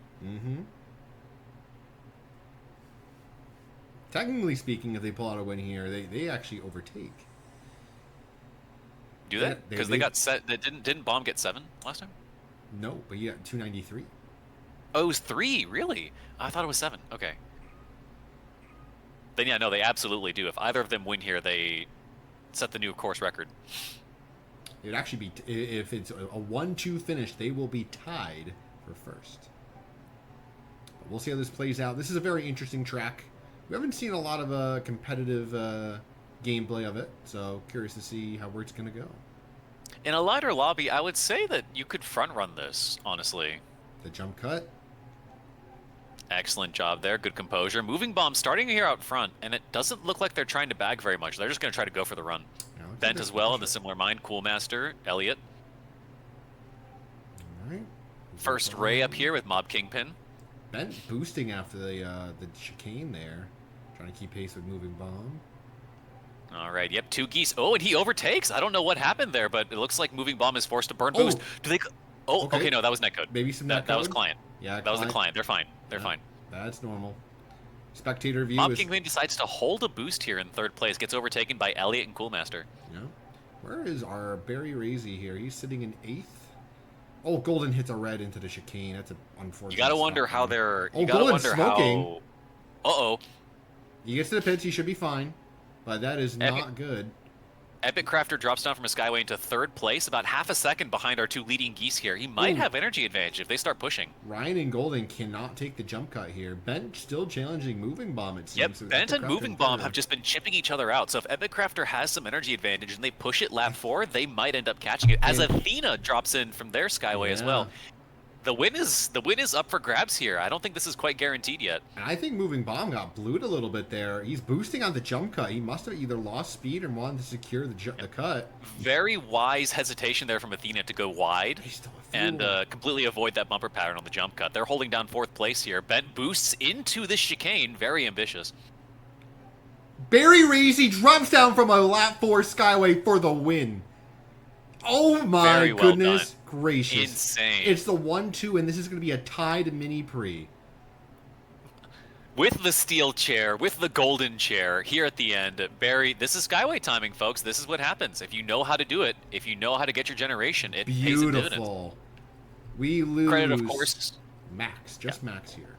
Technically speaking, if they pull out a win here, they actually overtake. Do they? Because they got set. Didn't Bomb get 7 last time? No, but you got 293. Oh, it was 3. Really? I thought it was 7. Okay. Then yeah, no, they absolutely do. If either of them win here, they set the new course record. It would actually be, if it's a 1-2 finish, they will be tied for first. But we'll see how this plays out. This is a very interesting track. We haven't seen a lot of competitive gameplay of it, so curious to see how it's going to go. In a lighter lobby, I would say that you could front run this, honestly. The jump cut. Excellent job there. Good composure. Moving Bomb starting here out front, and it doesn't look like they're trying to bag very much. They're just going to try to go for the run. Yeah, Bent as well in the similar mind. Cool Master, Elliot. All right. First Ray up here with Mob Kingpin. Bent boosting after the chicane there. Trying to keep pace with Moving Bomb. All right, yep, 2 geese. Oh, and he overtakes. I don't know what happened there, but it looks like Moving Bomb is forced to burn boost. Do they... Oh, okay, no, that was netcode. Maybe some netcode. That was client. Yeah, that was the client. They're fine. They're fine. That's normal. Spectator view Mob Kingpin decides to hold a boost here in third place. Gets overtaken by Elliot and Coolmaster. Yeah. Where is our Barry Razzie here? He's sitting in 8th. Oh, Golden hits a red into the chicane. That's an unfortunate. You gotta wonder how they're... You gotta wonder smoking. How... Uh-oh. He gets to the pits. He should be fine. But that is not good. Epic Crafter drops down from a Skyway into third place, about half a second behind our 2 leading geese here. He might have energy advantage if they start pushing. Ryan and Golden cannot take the jump cut here. Bent still challenging Moving Bomb, it seems. Yep, So Bent and Moving Bomb have just been chipping each other out. So if Epic Crafter has some energy advantage and they push it lap 4, they might end up catching it. As Athena drops in from their Skyway as well. The win is up for grabs here. I don't think this is quite guaranteed yet. And I think Moving Bomb got blued a little bit there. He's boosting on the jump cut. He must have either lost speed or wanted to secure the cut. Very wise hesitation there from Athena to go wide and completely avoid that bumper pattern on the jump cut. They're holding down 4th place here. Bent boosts into the chicane. Very ambitious. Barry Razzie drops down from a lap 4 Skyway for the win. Oh my Very well goodness done. gracious. Insane. It's the 1-2, and this is going to be a tied mini Prix. With the steel chair, with the golden chair here at the end, Barry, this is Skyway timing, folks. This is what happens. If you know how to do it, if you know how to get your generation, it pays a dividend. Beautiful. We lose. Credit, of course. Max, just Max here.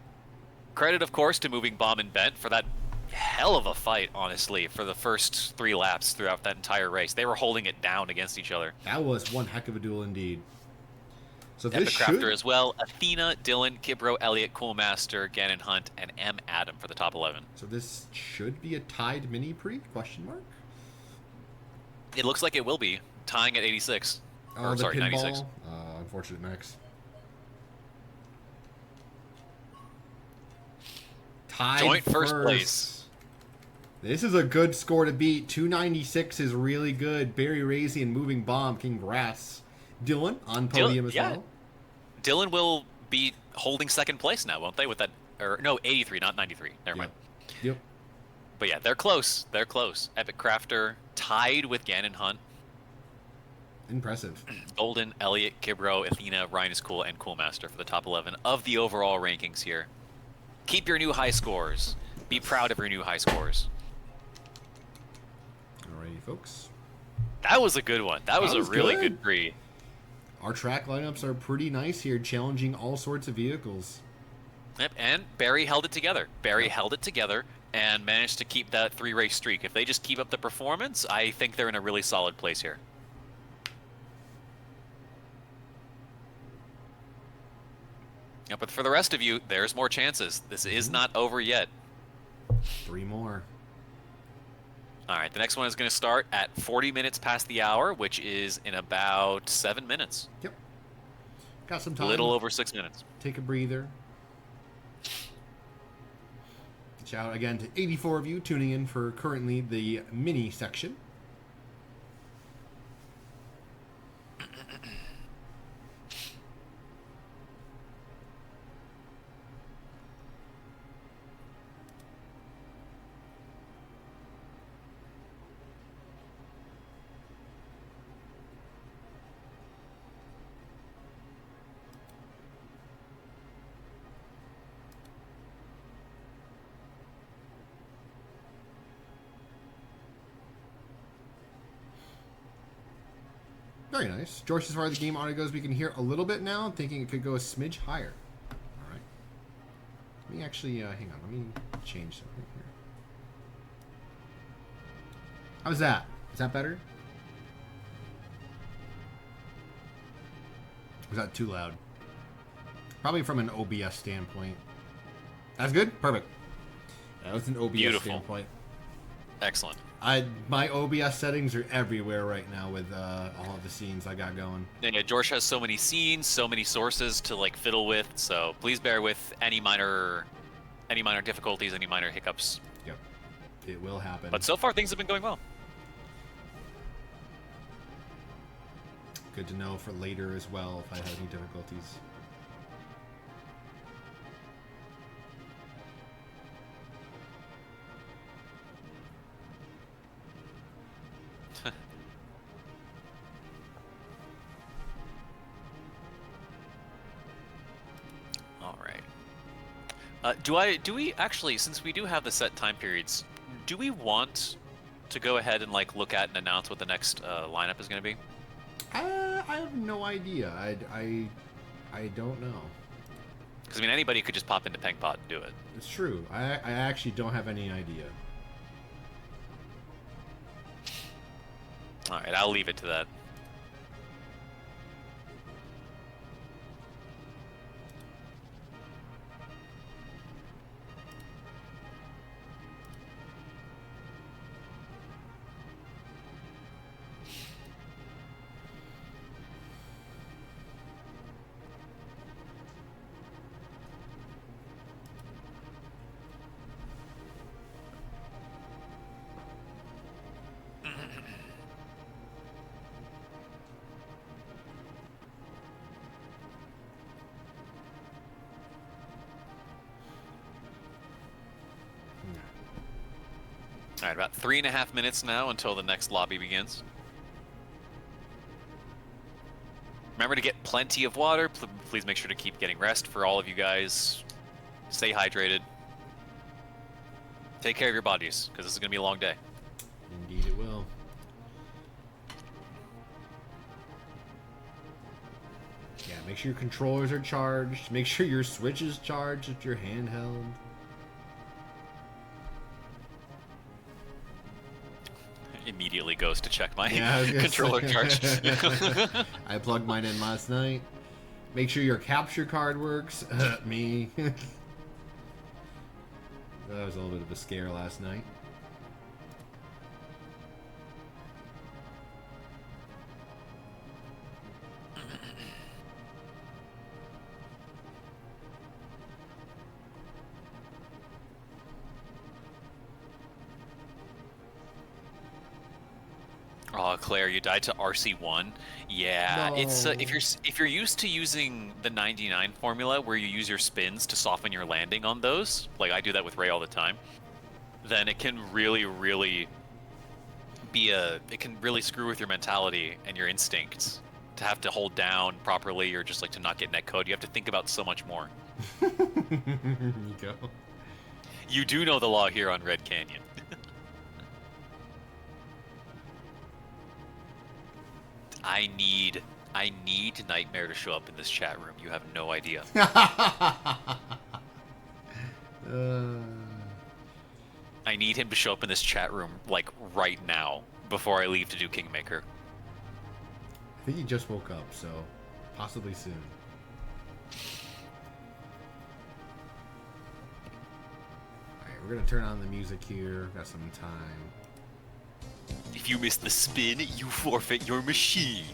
Credit, of course, to Moving Bomb and Bent for that hell of a fight, honestly, for the first 3 laps throughout that entire race. They were holding it down against each other. That was one heck of a duel indeed. So this Epic Crafter should... as well. Athena, Dylan, Kibro, Elliot, Coolmaster, Gannon Hunt, and M. Adam for the top 11. So this should be a tied mini Prix? Question mark? It looks like it will be, tying at 86. Oh, Or, the sorry, pinball. 96. Unfortunate, Max. Tied Joint first place. This is a good score to beat. 296 is really good. Barry Razy and Moving Bomb. Congrats. Dylan on podium as well. Dylan will be holding second place now, won't they? With that, or no, 83, not 93. Never mind. Yep. But yeah, they're close. They're close. Epic Crafter tied with Gannon Hunt. Impressive. Golden, Elliot, Kibro, Athena, Ryan is Cool, and Coolmaster for the top 11 of the overall rankings here. Keep your new high scores. Be proud of your new high scores. Alrighty, folks. That was a good one. That was a really good Prix. Our track lineups are pretty nice here, challenging all sorts of vehicles. Yep, and Barry held it together. Barry held it together and managed to keep that 3-race streak. If they just keep up the performance, I think they're in a really solid place here. Yeah, but for the rest of you, there's more chances. This is not over yet. 3 more. All right, the next one is going to start at 40 minutes past the hour, which is in about 7 minutes. Yep. Got some A time. little over 6 minutes. Take a breather. Shout out again to 84 of you tuning in for currently the mini section. Very nice. George, as far as the game audio goes, we can hear a little bit now. I'm thinking it could go a smidge higher. All right. Let me actually, hang on. Let me change something here. How's that? Is that better? Or is that too loud? Probably from an OBS standpoint. That's good? Perfect. That was an OBS standpoint. Excellent. My OBS settings are everywhere right now with all of the scenes I got going. Yeah, George has so many scenes, so many sources to like fiddle with. So please bear with any minor difficulties, any minor hiccups. Yep, it will happen. But so far things have been going well. Good to know for later as well if I have any difficulties. All right. Do we actually, since we do have the set time periods, do we want to go ahead and like look at and announce what the next lineup is going to be? I have no idea. I don't know. Because I mean, anybody could just pop into Pengpot and do it. It's true. I actually don't have any idea. All right, I'll leave it to that. All right, about 3.5 minutes now until the next lobby begins. Remember to get plenty of water. Please make sure to keep getting rest for all of you guys. Stay hydrated. Take care of your bodies, because this is going to be a long day. Indeed it will. Yeah, make sure your controllers are charged. Make sure your Switch is charged if you're handheld. Immediately goes to check my Yeah, I was gonna controller say. charge. I plugged mine in last night. Make sure your capture card works. Me. That was a little bit of a scare last night. Oh, Claire, you died to RC1. Yeah, No. it's if you're used to using the 99 formula where you use your spins to soften your landing on those, like I do that with Ray all the time, then it can really it can really screw with your mentality and your instincts to have to hold down properly or just like to not get netcode. You have to think about so much more. There you go. You do know the law here on Red Canyon. I need Nightmare to show up in this chat room. You have no idea. I need him to show up in this chat room like right now before I leave to do Kingmaker. I think he just woke up, so possibly soon. Alright, we're gonna turn on the music here. Got some time. If you miss the spin, you forfeit your machine.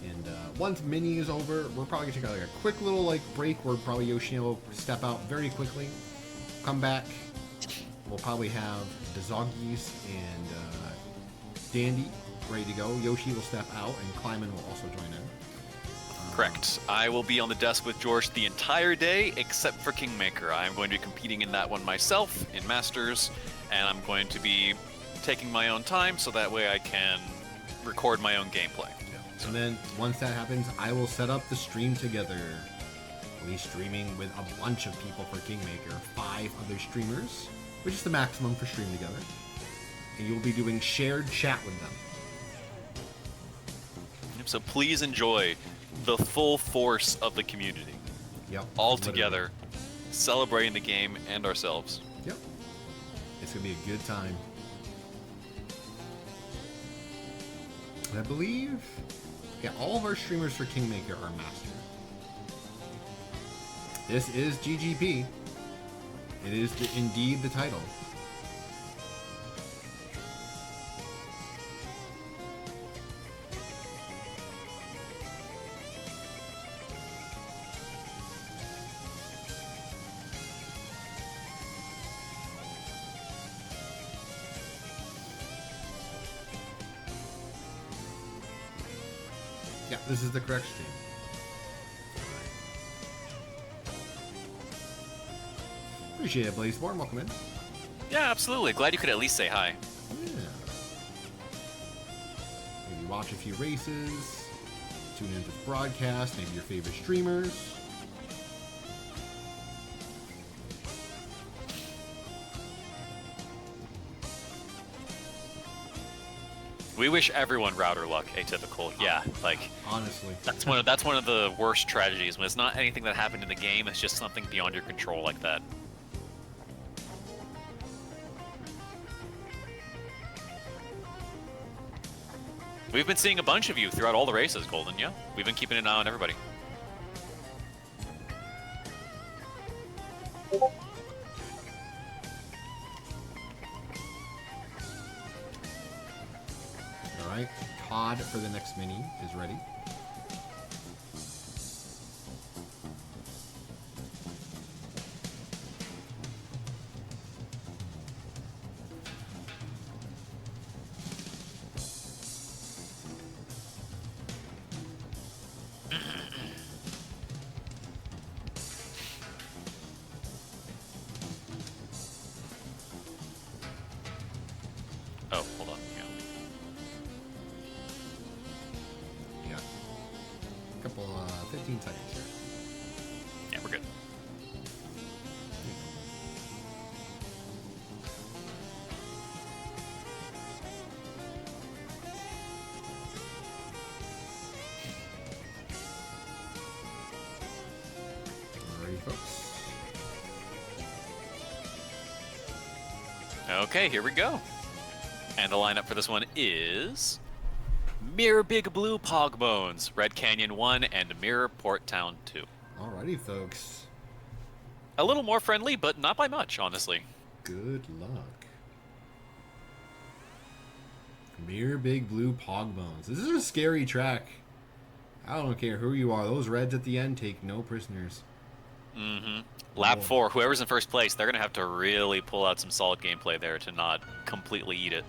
And once mini is over, we're probably gonna take like a quick little like break where probably Yoshi will step out very quickly, come back. We'll probably have the Dzoggiez and Dandy ready to go. Yoshi will step out, and Kleimann will also join in. Correct. I will be on the desk with George the entire day, except for Kingmaker. I'm going to be competing in that one myself, in Masters, and I'm going to be taking my own time, so that way I can record my own gameplay. And then, once that happens, I will set up the stream together. We'll be streaming with a bunch of people for Kingmaker, 5 other streamers, which is the maximum for stream together. And you'll be doing shared chat with them. So please enjoy the full force of the community. Yep. All literally. together, celebrating the game and ourselves. Yep. It's going to be a good time. And I believe, yeah, all of our streamers for Kingmaker are master. This is GGP. It is indeed the title. Yeah, this is the correct stream. Appreciate it, Blazeborn. Welcome in. Yeah, absolutely. Glad you could at least say hi. Yeah. Maybe watch a few races, tune into the broadcast, maybe your favorite streamers. We wish everyone router luck, atypical. Yeah, like Honestly. that's one of the worst tragedies when it's not anything that happened in the game, it's just something beyond your control like that. We've been seeing a bunch of you throughout all the races, Golden, yeah? We've been keeping an eye on everybody. Alright, Todd for the next mini is ready. 15 seconds here. Yeah, we're good. Alrighty, folks. Okay, here we go. And the lineup for this one is Mirror Big Blue Pogbones, Red Canyon 1, and Mirror Port Town 2. Alrighty, folks. A little more friendly, but not by much, honestly. Good luck. Mirror Big Blue Pogbones. This is a scary track. I don't care who you are. Those reds at the end take no prisoners. Mm-hmm. Lap 4, whoever's in first place, they're going to have to really pull out some solid gameplay there to not completely eat it.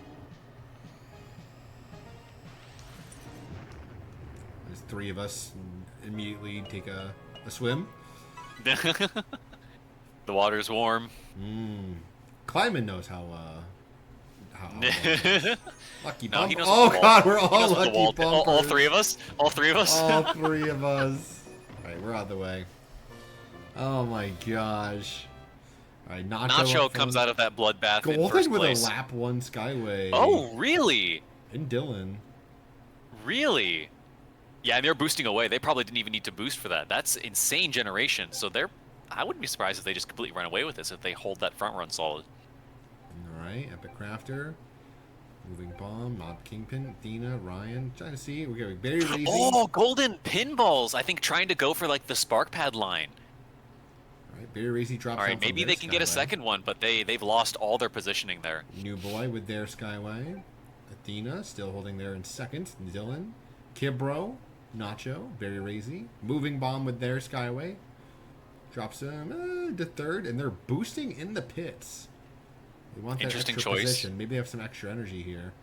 There's 3 of us immediately take a swim. The water's warm. Kleimann knows how lucky No, bump. he knows Oh what the god, wall- we're he all knows what the lucky wall- bumpers. all 3 of us? All 3 of us? All 3 of us. Alright, we're out of the way. Oh my gosh. Alright, Nacho comes out of that bloodbath in first Golden with place. a lap 1 Skyway. Oh, really? And Dylan. Really? Yeah, and they're boosting away. They probably didn't even need to boost for that. That's insane generation. So I wouldn't be surprised if they just completely run away with this if they hold that front run solid. Alright, Epic Crafter. Moving Bomb, Mob Kingpin, Athena, Ryan. Trying to see. We got very lazy. Oh, golden pinballs! I think trying to go for like the spark pad line. Alright, very lazy drops. All right, down from maybe their they can get a Skyway. second one, but they've lost all their positioning there. New Boy with their Skyway. Athena still holding there in second. Dylan. Kibro. Nacho. Very lazy. Moving Bomb with their Skyway. Drops them to third, and they're boosting in the pits. They want that Interesting extra choice. position. Maybe they have some extra energy here.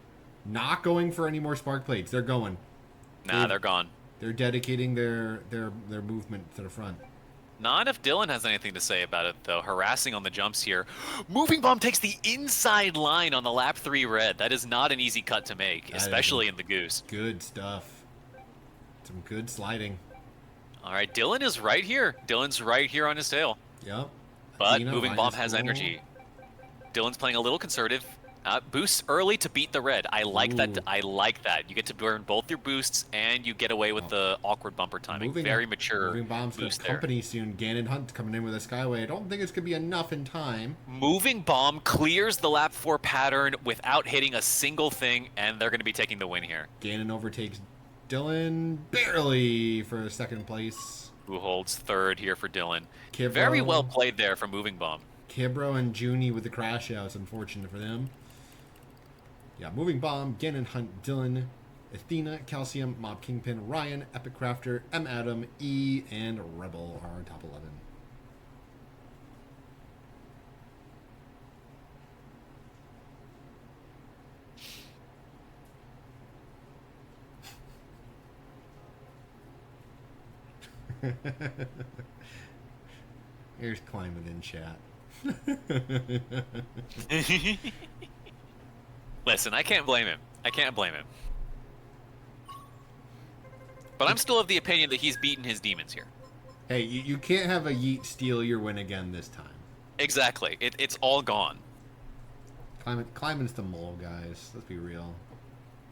Not going for any more spark plates. They're going. Nah, they're gone. They're dedicating their movement to the front. Not if Dylan has anything to say about it, though. Harassing on the jumps here. Moving Bomb takes the inside line on the lap 3 red. That is not an easy cut to make, That especially isn't. in the goose. Good stuff. Some good sliding. All right, Dylan is right here. Dylan's right here on his tail. Yep. But Athena, Moving Ryan Bomb is has cool. energy. Dylan's playing a little conservative. Boosts early to beat the red. I like that. Ooh. I like that. You get to burn both your boosts and you get away with the awkward bumper timing. Very mature Moving Bomb's got boost there. company soon. Gannon Hunt coming in with a Skyway. I don't think it's going to be enough in time. Moving Bomb clears the lap 4 pattern without hitting a single thing, and they're going to be taking the win here. Gannon overtakes Dylan barely for second place. Who holds third here for Dylan. Kibro, Very well played there from Moving Bomb. Kibro and Junie with the crash outs. Unfortunate for them. Yeah, Moving Bomb, Gannon Hunt, Dylan, Athena, Calcium, Mob Kingpin, Ryan, Epic Crafter, M. Adam, E, and Rebel are top 11. Here's Kleimann in chat. Listen, I can't blame him. I can't blame him. But I'm still of the opinion that he's beaten his demons here. Hey, you can't have a Yeet steal your win again this time. Exactly. It's all gone. Kleiman's the mole, guys. Let's be real.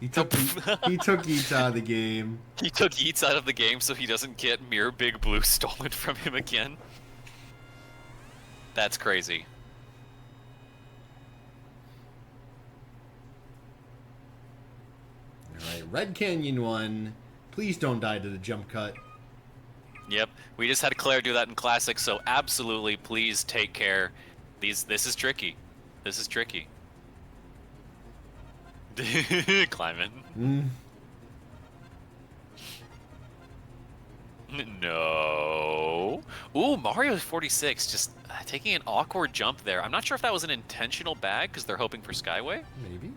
He took Yeets out of the game. He took Yeats out of the game so he doesn't get Mirror Big Blue stolen from him again. That's crazy. Alright, Red Canyon won. Please don't die to the jump cut. Yep, we just had Claire do that in Classic, so absolutely, please take care. This is tricky. This is tricky. Kleimann. No. Ooh, Mario 46 just taking an awkward jump there. I'm not sure if that was an intentional bag because they're hoping for Skyway. Maybe.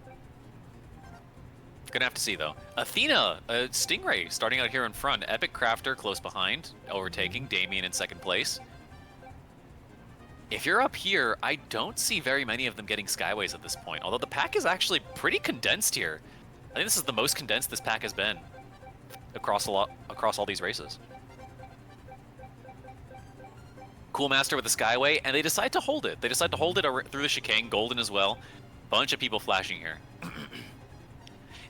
Gonna have to see though. Athena, Stingray starting out here in front. Epic Crafter close behind, overtaking Damien in second place. If you're up here, I don't see very many of them getting Skyways at this point. Although the pack is actually pretty condensed here. I think this is the most condensed this pack has been across all these races. Cool Master with the Skyway, and they decide to hold it. They decide to hold it through the chicane, Golden as well. Bunch of people flashing here.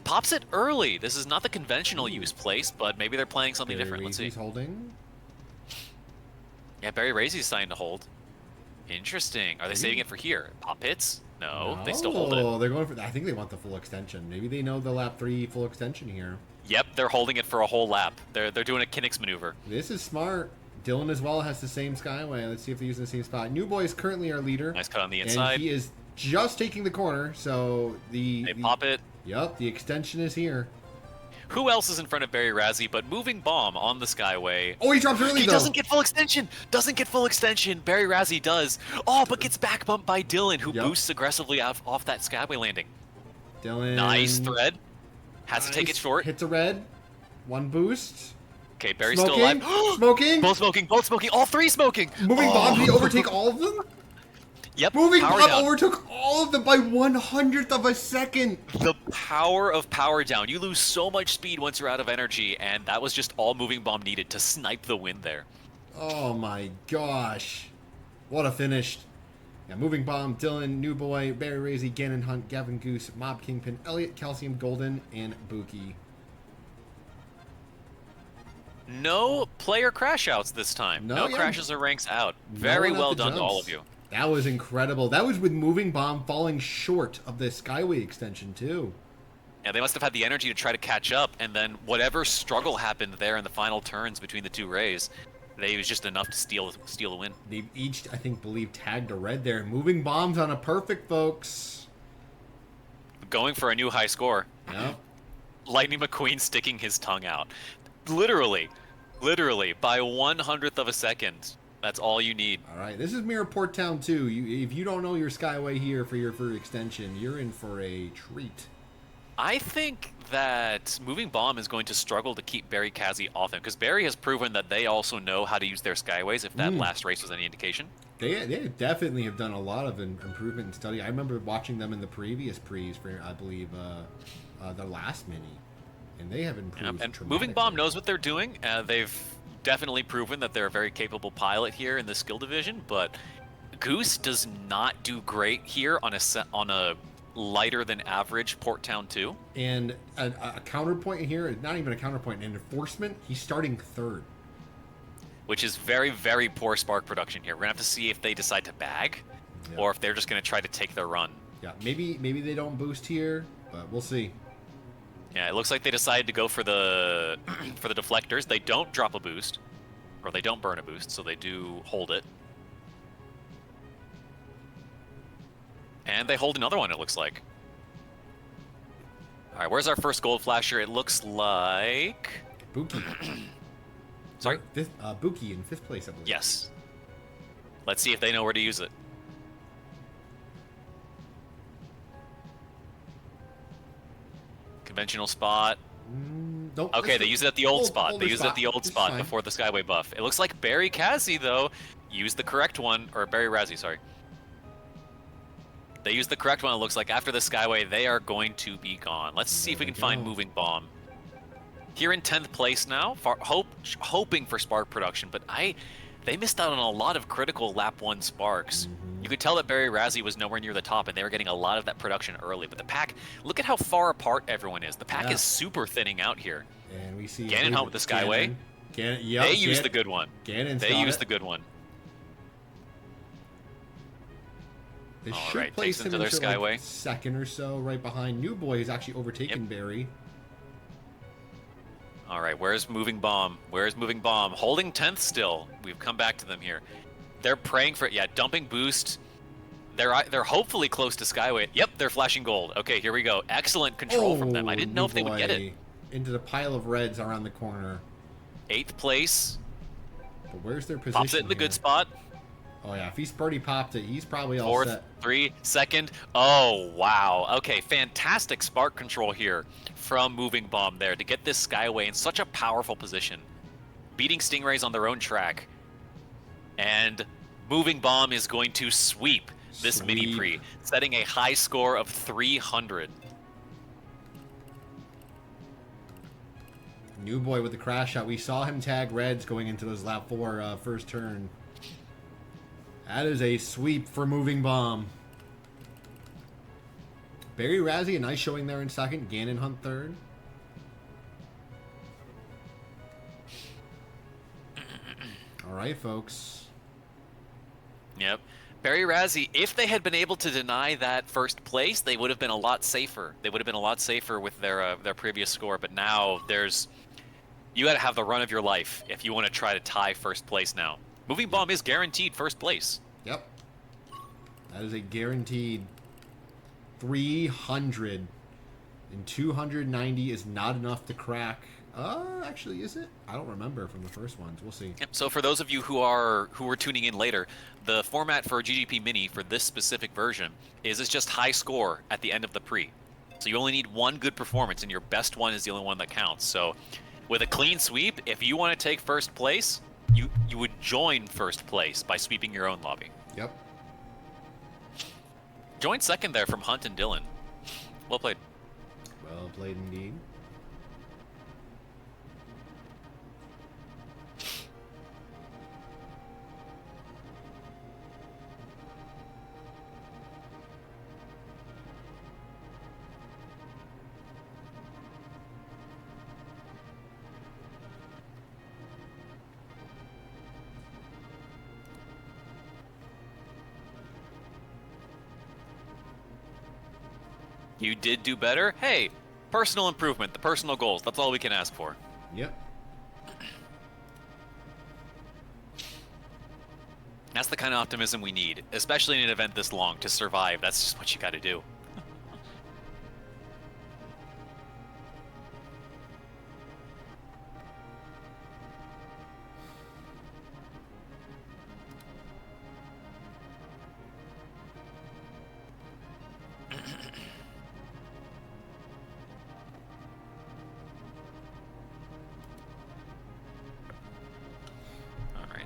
Pops it early. This is not the conventional use place, but maybe they're playing something different. Let's see. He's holding. Yeah, Barry Razy's starting to hold. Interesting. Are they saving it for here? Pop hits? No, they still hold it. They're going for. I think they want the full extension. Maybe they know the lap 3 full extension here. Yep, they're holding it for a whole lap. They're doing a Kinnick's maneuver. This is smart. Dylan as well has the same Skyway. Let's see if they're using the same spot. New Boy is currently our leader. Nice cut on the inside. And he is just taking the corner, so They pop it. Yep, the extension is here. Who else is in front of Barry Razzie but Moving Bomb on the Skyway? Oh, he drops early, He though. doesn't get full extension. Doesn't get full extension. Barry Razzie does. Oh, but gets back bumped by Dylan, who boosts aggressively off that Skyway landing. Dylan. Nice thread. Has to take it short. Hits a red. One boost. Okay, Barry's still alive. Smoking. Both smoking. Both smoking. All three smoking. Moving Bomb. Did he overtake all of them? Yep. Moving power Bomb down. overtook all of them by 1/100th of a second. The power of power down. You lose so much speed once you're out of energy, and that was just all Moving Bomb needed to snipe the win there. Oh my gosh. What a finish. Yeah, Moving Bomb, Dylan, New Boy, Barry Razy, Gannon Hunt, Gavin Goose, Mob Kingpin, Elliot, Calcium Golden, and Buki. No player crash outs this time. No crashes or ranks out. Very well done to all of you. That was incredible. That was with Moving Bomb falling short of the Skyway extension, too. Yeah, they must have had the energy to try to catch up, and then whatever struggle happened there in the final turns between the two rays, it was just enough to steal the win. They've each, I think, tagged a red there. Moving Bomb's on a perfect, folks. Going for a new high score. Yep. Lightning McQueen sticking his tongue out. Literally, by 1/100th of a second. That's all you need. All right, this is Mirrorport Town 2. If you don't know your Skyway here for your extension, you're in for a treat. I think that Moving Bomb is going to struggle to keep Barry Kazi off him, because Barry has proven that they also know how to use their Skyways, if that last race was any indication. They definitely have done a lot of improvement and study. I remember watching them in the previous Prix for, I believe, the last mini, and they have improved and dramatically. Moving Bomb knows what they're doing. They've definitely proven that they're a very capable pilot here in the skill division, but Goose does not do great here on a lighter than average Port Town 2. And a counterpoint here, not even a counterpoint, an enforcement, he's starting third. Which is very, very poor spark production here. We're going to have to see if they decide to bag, or if they're just going to try to take their run. Yeah, maybe they don't boost here, but we'll see. Yeah, it looks like they decided to go for the for the deflectors. They don't drop a boost, or they don't burn a boost, so they do hold it. And they hold another one, it looks like. All right, where's our first gold flasher? It looks like... Buki. Sorry? Buki in 5th place, I believe. Yes. Let's see if they know where to use it. Conventional spot. Nope, Okay, they use it at the old spot. They older use it at the old It's spot fine. before the Skyway buff. It looks like Barry Kazi, though, used the correct one. Or Barry Razzie, sorry. They used the correct one. It looks like after the Skyway, they are going to be gone. Let's see if we can find Moving Bomb. Here in 10th place now, hoping for spark production, but they missed out on a lot of critical lap 1 sparks. You could tell that Barry Razzie was nowhere near the top, and they were getting a lot of that production early. But the pack, look at how far apart everyone is. The pack is super thinning out here. And we see Gannon Hunt with the Skyway. They used the good one. They used the good one. They All should right, place takes him into their into, Skyway. like, second or so, right behind New Boy, who's actually overtaken Barry. All right, where's Moving Bomb? Where's Moving Bomb? Holding 10th still. We've come back to them here. They're praying for it. Yeah, dumping boost. They're hopefully close to Skyway. Yep, they're flashing gold. Okay, here we go. Excellent control from them. I didn't know if they would get it. Into the pile of reds around the corner. 8th place. But where's their position? Pops it in the good spot. Oh yeah, if he's birdie popped it, he's probably all 4th, set. 3, 2nd. Oh, wow. Okay, fantastic spark control here from Moving Bomb there to get this Skyway in such a powerful position. Beating Stingrays on their own track. And Moving Bomb is going to sweep this mini Prix, setting a high score of 300. New Boy with the crash out. We saw him tag reds going into those lap 4 first turn. That is a sweep for moving bomb. Barry Razzie, a nice showing there in second. Ganon Hunt third. All right, folks. Yep. Barry Razzie, if they had been able to deny that first place, they would have been a lot safer. They would have been a lot safer with their previous score. But now you got to have the run of your life if you want to try to tie first place now. Moving Bomb is guaranteed first place. Yep. That is a guaranteed 300. And 290 is not enough to crack. Actually, is it? I don't remember from the first ones. We'll see. Yep. So for those of you who are tuning in later, the format for GGP Mini for this specific version is it's just high score at the end of the Prix. So you only need one good performance, and your best one is the only one that counts. So with a clean sweep, if you want to take first place, you would join first place by sweeping your own lobby. Yep. Join second there from Hunt and Dylan. Well played. Well played indeed. You did do better. Hey, personal improvement, the personal goals. That's all we can ask for. Yep. That's the kind of optimism we need, especially in an event this long, to survive. That's just what you got to do.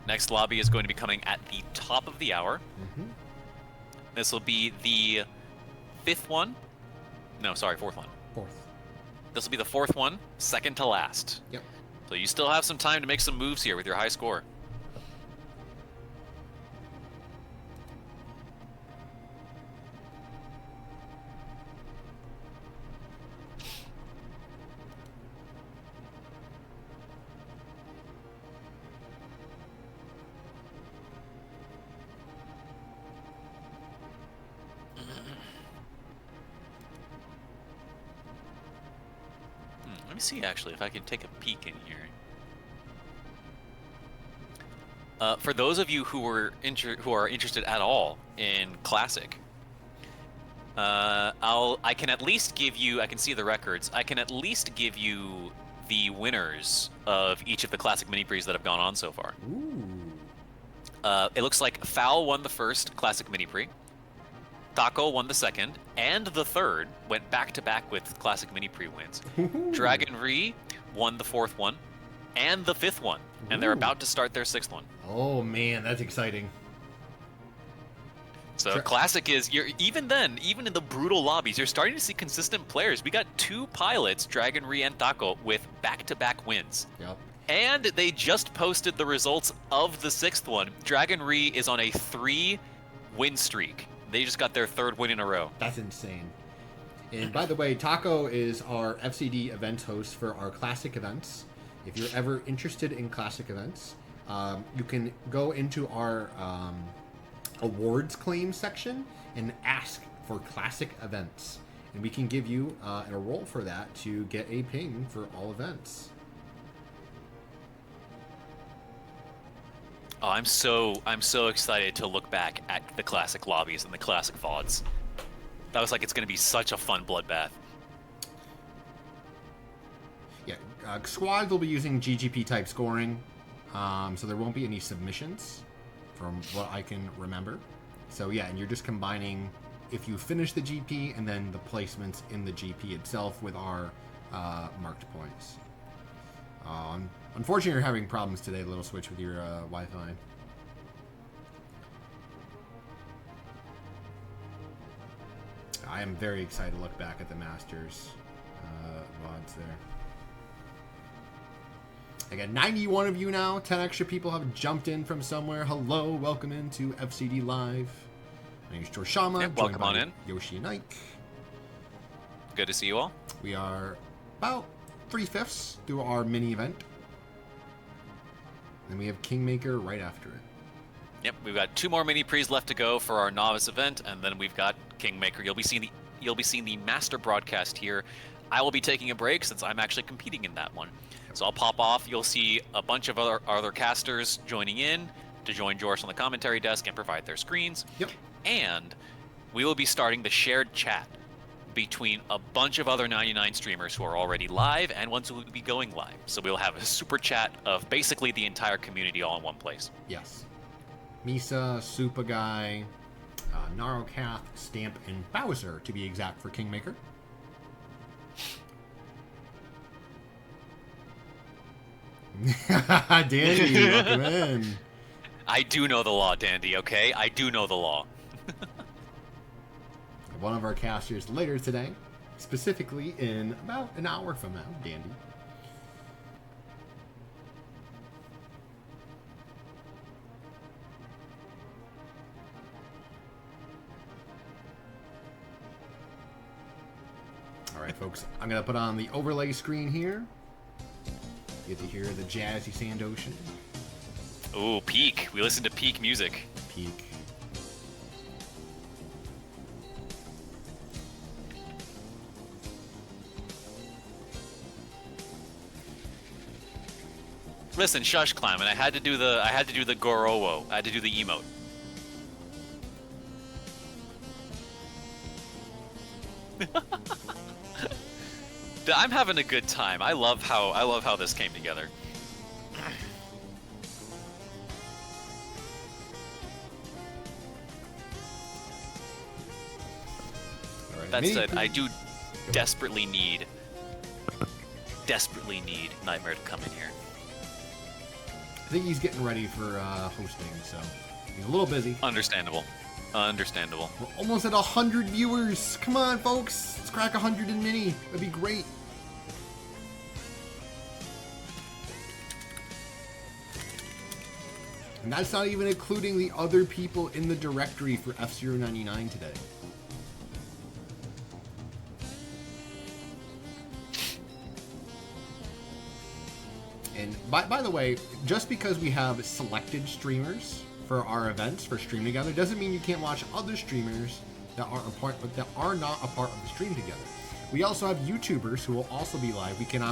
Next lobby is going to be coming at the top of the hour. Mm-hmm. This will be the fifth one. No, sorry, fourth one. Fourth. This will be the fourth one, second to last. Yep. So you still have some time to make some moves here with your high score. Let me see, actually, if I can take a peek in here. For those of you who are interested at all in Classic, I can at least give you. I can see the records. I can at least give you the winners of each of the Classic mini Prix that have gone on so far. Ooh. It looks like Foul won the first Classic mini Prix. Taco won the second, and the third went back-to-back with Classic Mini Prix wins. Dragon Ree won the fourth one, and the fifth one, and they're about to start their sixth one. Oh man, that's exciting. So Classic is, even in the brutal lobbies, you're starting to see consistent players. We got two pilots, Dragon Ree and Taco, with back-to-back wins. Yep. And they just posted the results of the sixth one. Dragon Ree is on a 3-win streak. They just got their third win in a row. That's insane. And by the way, Taco is our FCD events host for our Classic events. If you're ever interested in Classic events, you can go into our awards claim section and ask for Classic events. And we can give you a role for that to get a ping for all events. Oh, I'm so excited to look back at the Classic lobbies and the Classic VODs. That was like, it's going to be such a fun bloodbath. Yeah, squads will be using GGP type scoring, so there won't be any submissions from what I can remember. So yeah, and you're just combining if you finish the GP and then the placements in the GP itself with our marked points. Unfortunately, you're having problems today, Little Switch, with your Wi-Fi. I am very excited to look back at the Masters VODs there. I got 91 of you now. 10 extra people have jumped in from somewhere. Hello, welcome into FCD Live. My name is Jorshama. Yep, welcome on in. YoshiandIke. Good to see you all. We are about 3/5 through our mini event. And we have Kingmaker right after it. Yep, we've got 2 more mini Prix left to go for our novice event, and then we've got Kingmaker. You'll be seeing the master broadcast here. I will be taking a break since I'm actually competing in that one. So I'll pop off. You'll see a bunch of other casters joining in to join Jorsh on the commentary desk and provide their screens. Yep. And we will be starting the shared chat between a bunch of other 99 streamers who are already live and ones who will be going live. So we'll have a super chat of basically the entire community all in one place. Yes. Misa, Supa Guy, Narokath, Stamp, and Bowser, to be exact, for Kingmaker. Dandy, welcome in. I do know the law, Dandy, okay? I do know the law. One of our casters later today, specifically in about an hour from now, Dandy. All right, folks, I'm going to put on the overlay screen here. You get to hear the jazzy sand ocean. Ooh, peak. We listen to peak music. Peak. Listen, shush, Kleimann. I had to do the Gorowo. I had to do the emote. I'm having a good time. I love how this came together. All right, That said, I do desperately need Nightmare to come in here. I think he's getting ready for hosting, so he's a little busy. Understandable. Understandable. We're almost at 100 viewers. Come on, folks. Let's crack 100 in mini. That'd be great. And that's not even including the other people in the directory for F099 today. And by the way, just because we have selected streamers for our events for Stream Together doesn't mean you can't watch other streamers that are not a part of the stream together. We also have YouTubers who will also be live. We can't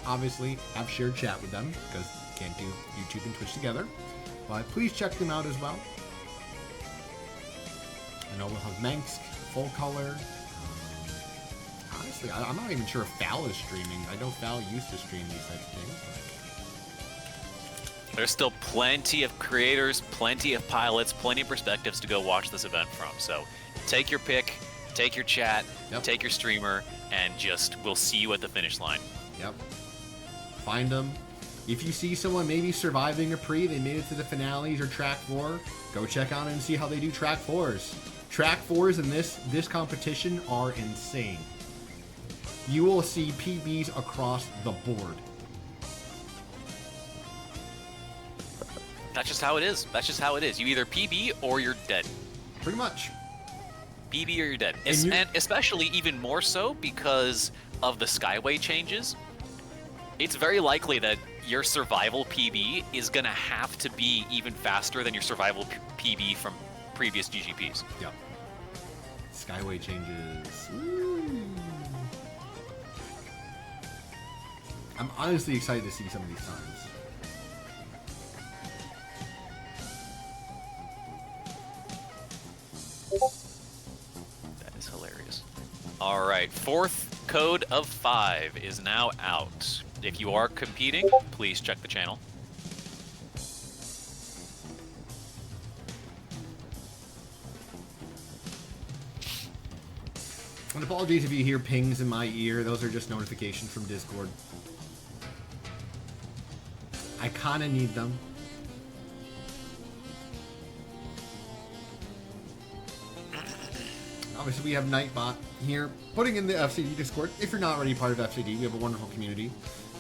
obviously have shared chat with them because we can't do YouTube and Twitch together. But please check them out as well. I know we'll have Manx, Full Color. Honestly, I'm not even sure if Val is streaming. I know Val used to stream these types of things. There's still plenty of creators, plenty of pilots, plenty of perspectives to go watch this event from. So take your pick, take your chat, take your streamer, and we'll see you at the finish line. Yep. Find them. If you see someone maybe surviving a Prix, they made it to the finales or track 4, go check out and see how they do track 4s. Track 4s in this competition are insane. You will see PBs across the board. That's just how it is. That's just how it is. You either PB or you're dead. Pretty much. PB or you're dead. And especially even more so because of the Skyway changes. It's very likely that your survival PB is going to have to be even faster than your survival PB from previous GGPs. Yep. Skyway changes. Ooh. I'm honestly excited to see some of these times. That is hilarious. All right, 4th code of 5 is now out. If you are competing, please check the channel. And apologies if you hear pings in my ear. Those are just notifications from Discord. I kind of need them. Obviously, we have Nightbot here, putting in the FCD Discord. If you're not already part of FCD, we have a wonderful community.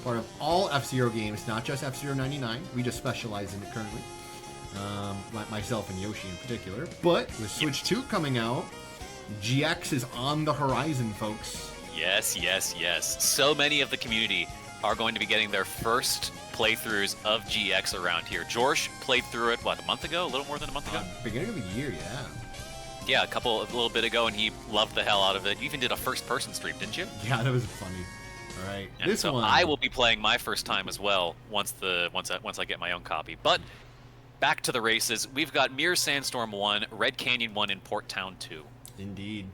part of all F-Zero games, not just F-Zero 99. We just specialize in it currently. Myself and Yoshi in particular. But with Switch 2 coming out, GX is on the horizon, folks. Yes, yes, yes. So many of the community are going to be getting their first playthroughs of GX around here. Jorsh played through it, what, a month ago? A little more than a month ago? Beginning of the year, yeah. Yeah, a little bit ago, and he loved the hell out of it. You even did a first-person stream, didn't you? Yeah, that was funny. All right, And this so one. I will be playing my first time as well once I get my own copy. But back to the races. We've got Mirror Sandstorm 1, Red Canyon 1, and Port Town 2. Indeed.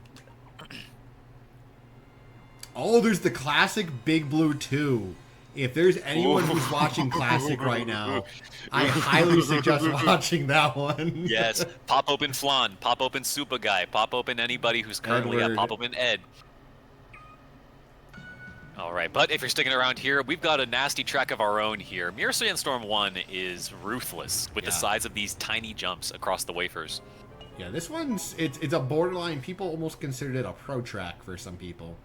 Oh, there's the classic Big Blue 2. If there's anyone who's watching Classic right now, I highly suggest watching that one. Yes, pop open Flan, pop open Super Guy, pop open anybody who's currently Edward. pop open Ed. All right, but if you're sticking around here, we've got a nasty track of our own here. Mirror Sandstorm 1 is ruthless with the size of these tiny jumps across the wafers. Yeah, this one's it's a borderline. People almost considered it a pro track for some people.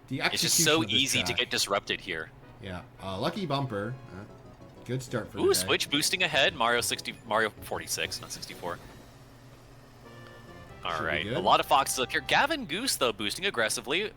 The It's just execution so of this easy to track- get disrupted here. Yeah, lucky bumper. Good start for Ooh, the day. Switch boosting ahead. Mario 46, not 64. All Should be right, good. a lot of foxes up here. Gavin Goose, though, boosting aggressively.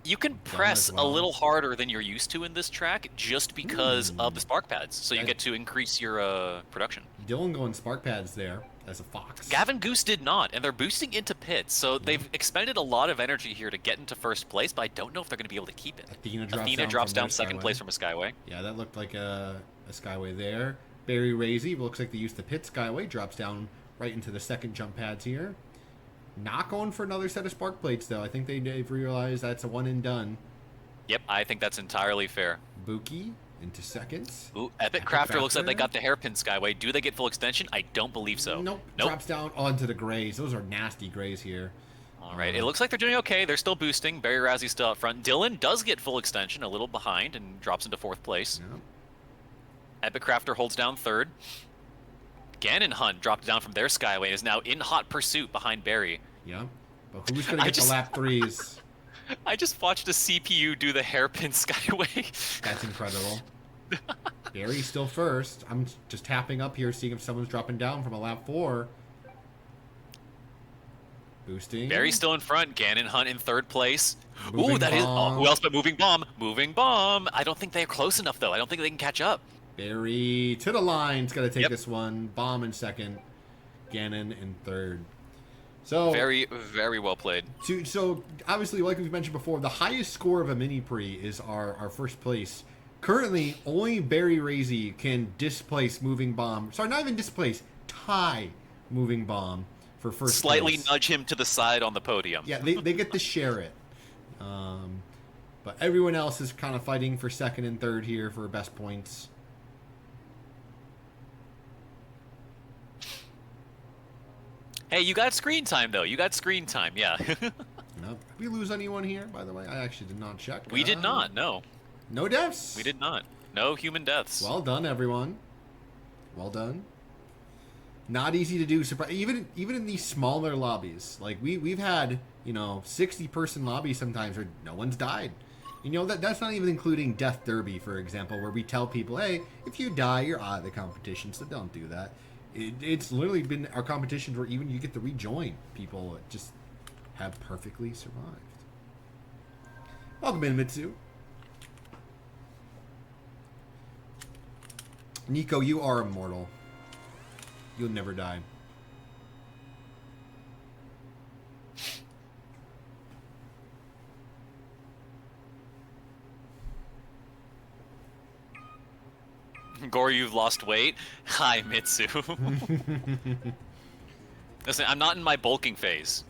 You can press as well. a little harder than you're used to in this track just because of the spark pads, so you That- get to increase your production. Dylan going spark pads there as a fox. Gavin Goose did not, and they're boosting into pits, so they've expended a lot of energy here to get into first place, but I don't know if they're going to be able to keep it. Athena drops from down their second Skyway. place from a Skyway. Yeah, that looked like a Skyway there. Barry Razy looks like they used the pit Skyway. Drops down right into the second jump pads here. Not going for another set of spark plates, though. I think they've realized that's a one and done. Yep, I think that's entirely fair. Buki into seconds. Ooh, Epic Crafter looks like they got the hairpin Skyway. Do they get full extension? I don't believe so. Nope. Drops down onto the grays. Those are nasty grays here. All right, it looks like they're doing okay. They're still boosting. Barry Razzy's still out front. Dylan does get full extension, a little behind, and drops into fourth place. Yep. Epic Crafter holds down third. Ganon Hunt dropped down from their Skyway and is now in hot pursuit behind Barry. Yep. But who's going to get the lap threes? I just watched a CPU do the hairpin Skyway. That's incredible. Barry's still first. I'm just tapping up here, seeing if someone's dropping down from a lap 4. Boosting. Barry's still in front. Ganon Hunt in third place. Moving Ooh, that is. bomb. Oh, who else but Moving Bomb? Moving Bomb. I don't think they're close enough, though. I don't think they can catch up. Barry to the line's got to take Yep. this one. Bomb in second. Ganon in third. So Very, very well played. So obviously, like we mentioned before, the highest score of a mini Prix is our first place. Currently, only Barry Razy can displace Moving Bomb. Sorry, not even displace, tie Moving Bomb for first Slightly place. nudge him to the side on the podium. Yeah, they get to share it. But everyone else is kind of fighting for second and third here for best points. Hey, you got screen time, though. You got screen time, yeah. Did we lose anyone here, by the way? I actually did not check. We did not, no. No deaths. We did not. No human deaths. Well done, everyone. Well done. Not easy to do. Even in these smaller lobbies, like we've had 60-person lobbies sometimes where no one's died. That's not even including Death Derby, for example, where we tell people, hey, if you die, you're out of the competition, so don't do that. It's literally been our competitions where even you get to rejoin people that just have perfectly survived. Welcome in, Mitsu. Nico, you are immortal. You'll never die. Gore, you've lost weight. Hi, Mitsu. Listen, I'm not in my bulking phase.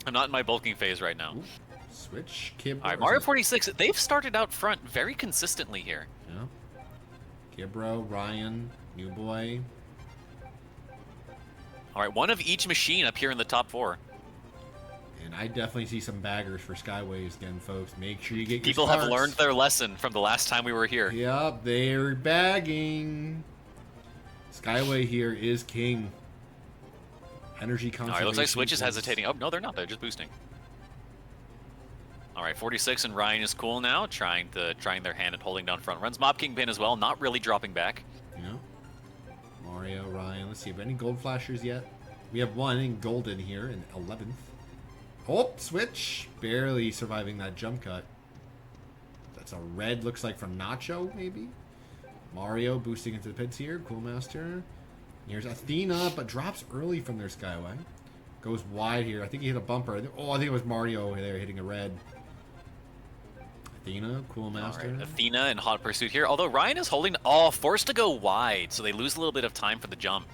I'm not in my bulking phase right now. Ooh, switch. Kib. All right, Mario 46, they've started out front very consistently here. Yeah. Kibro, Ryan, New Boy. All right, one of each machine up here in the top 4. And I definitely see some baggers for Skyways again, folks. Make sure you get your People have sparks. learned their lesson from the last time we were here. Yep, they're bagging. Skyway here is king. Energy All conservation. right, looks like Switch is is- hesitating. Oh, no, they're not. They're just boosting. All right, 46 and Ryan is cool now, trying their hand at holding down front runs. Mob Kingpin as well, not really dropping back. Yeah. Mario, Ryan. Let's see. Have any gold flashers yet? We have one in golden here in 11th. Oh, switch. Barely surviving that jump cut. That's a red, looks like from Nacho, maybe? Mario boosting into the pits here. Cool Master. Here's Athena, but drops early from their Skyway. Goes wide here. I think he hit a bumper. Oh, I think it was Mario there hitting a red. Athena, Cool Master. All right, Athena in hot pursuit here. Although Ryan is holding... Oh, forced to go wide, so they lose a little bit of time for the jump.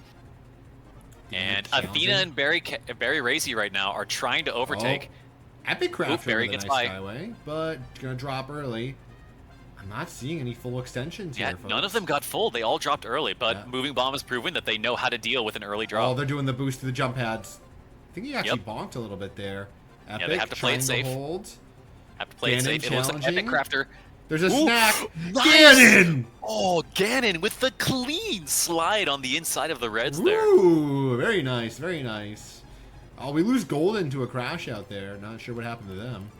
And Athena and Barry Racy right now are trying to overtake. Oh, Epic Craft Barry with a gets nice by. Skyway, but gonna drop early. I'm not seeing any full extensions Yeah, here, folks. none of them got full. They all dropped early, but Moving Bomb has proven that they know how to deal with an early drop. Oh, they're doing the boost to the jump pads. I think he actually bonked a little bit there. Epic, yeah, they have to play it safe. Hold. Have to play it safe. It looks like Epic Crafter. There's a snack. Nice. Ganon! Oh, Ganon with the clean slide on the inside of the reds there. Ooh, very nice, very nice. Oh, we lose Golden to a crash out there. Not sure what happened to them.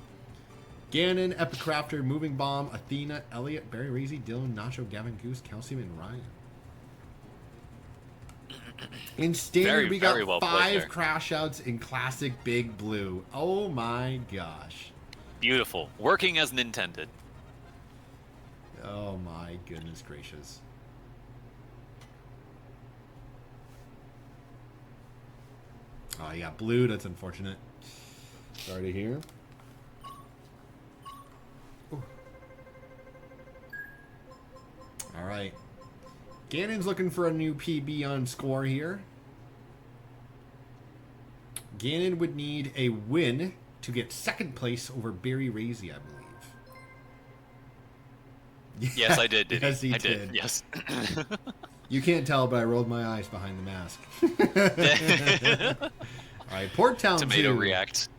Ganon, Epic Crafter, Moving Bomb, Athena, Elliot, Barry Razy, Dylan, Nacho, Gavin Goose, Calcium, and Ryan. In standard, we got well 5 crash outs in classic Big Blue. Oh my gosh. Beautiful. Working as intended. Oh my goodness gracious. Oh, you got blue. That's unfortunate. Sorry to hear. Ooh. All right. Ganon's looking for a new PB on score here. Ganon would need a win to get second place over Barry Razy, I believe. Yes, I did. Yes, he I did. Yes. You can't tell, but I rolled my eyes behind the mask. All right, Port Town Tomato 2. react.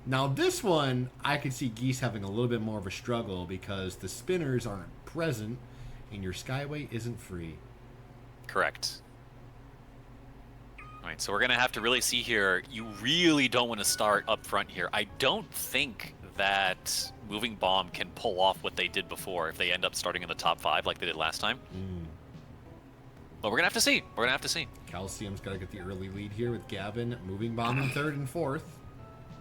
Now this one, I could see Geese having a little bit more of a struggle because the spinners aren't present and your Skyway isn't free. Correct. All right, so we're going to have to really see here. You really don't want to start up front here. I don't think that Moving Bomb can pull off what they did before if they end up starting in the top 5 like they did last time. But we're going to have to see. We're going to have to see. Calcium's got to get the early lead here with Gavin. Moving Bomb in 3rd and 4th.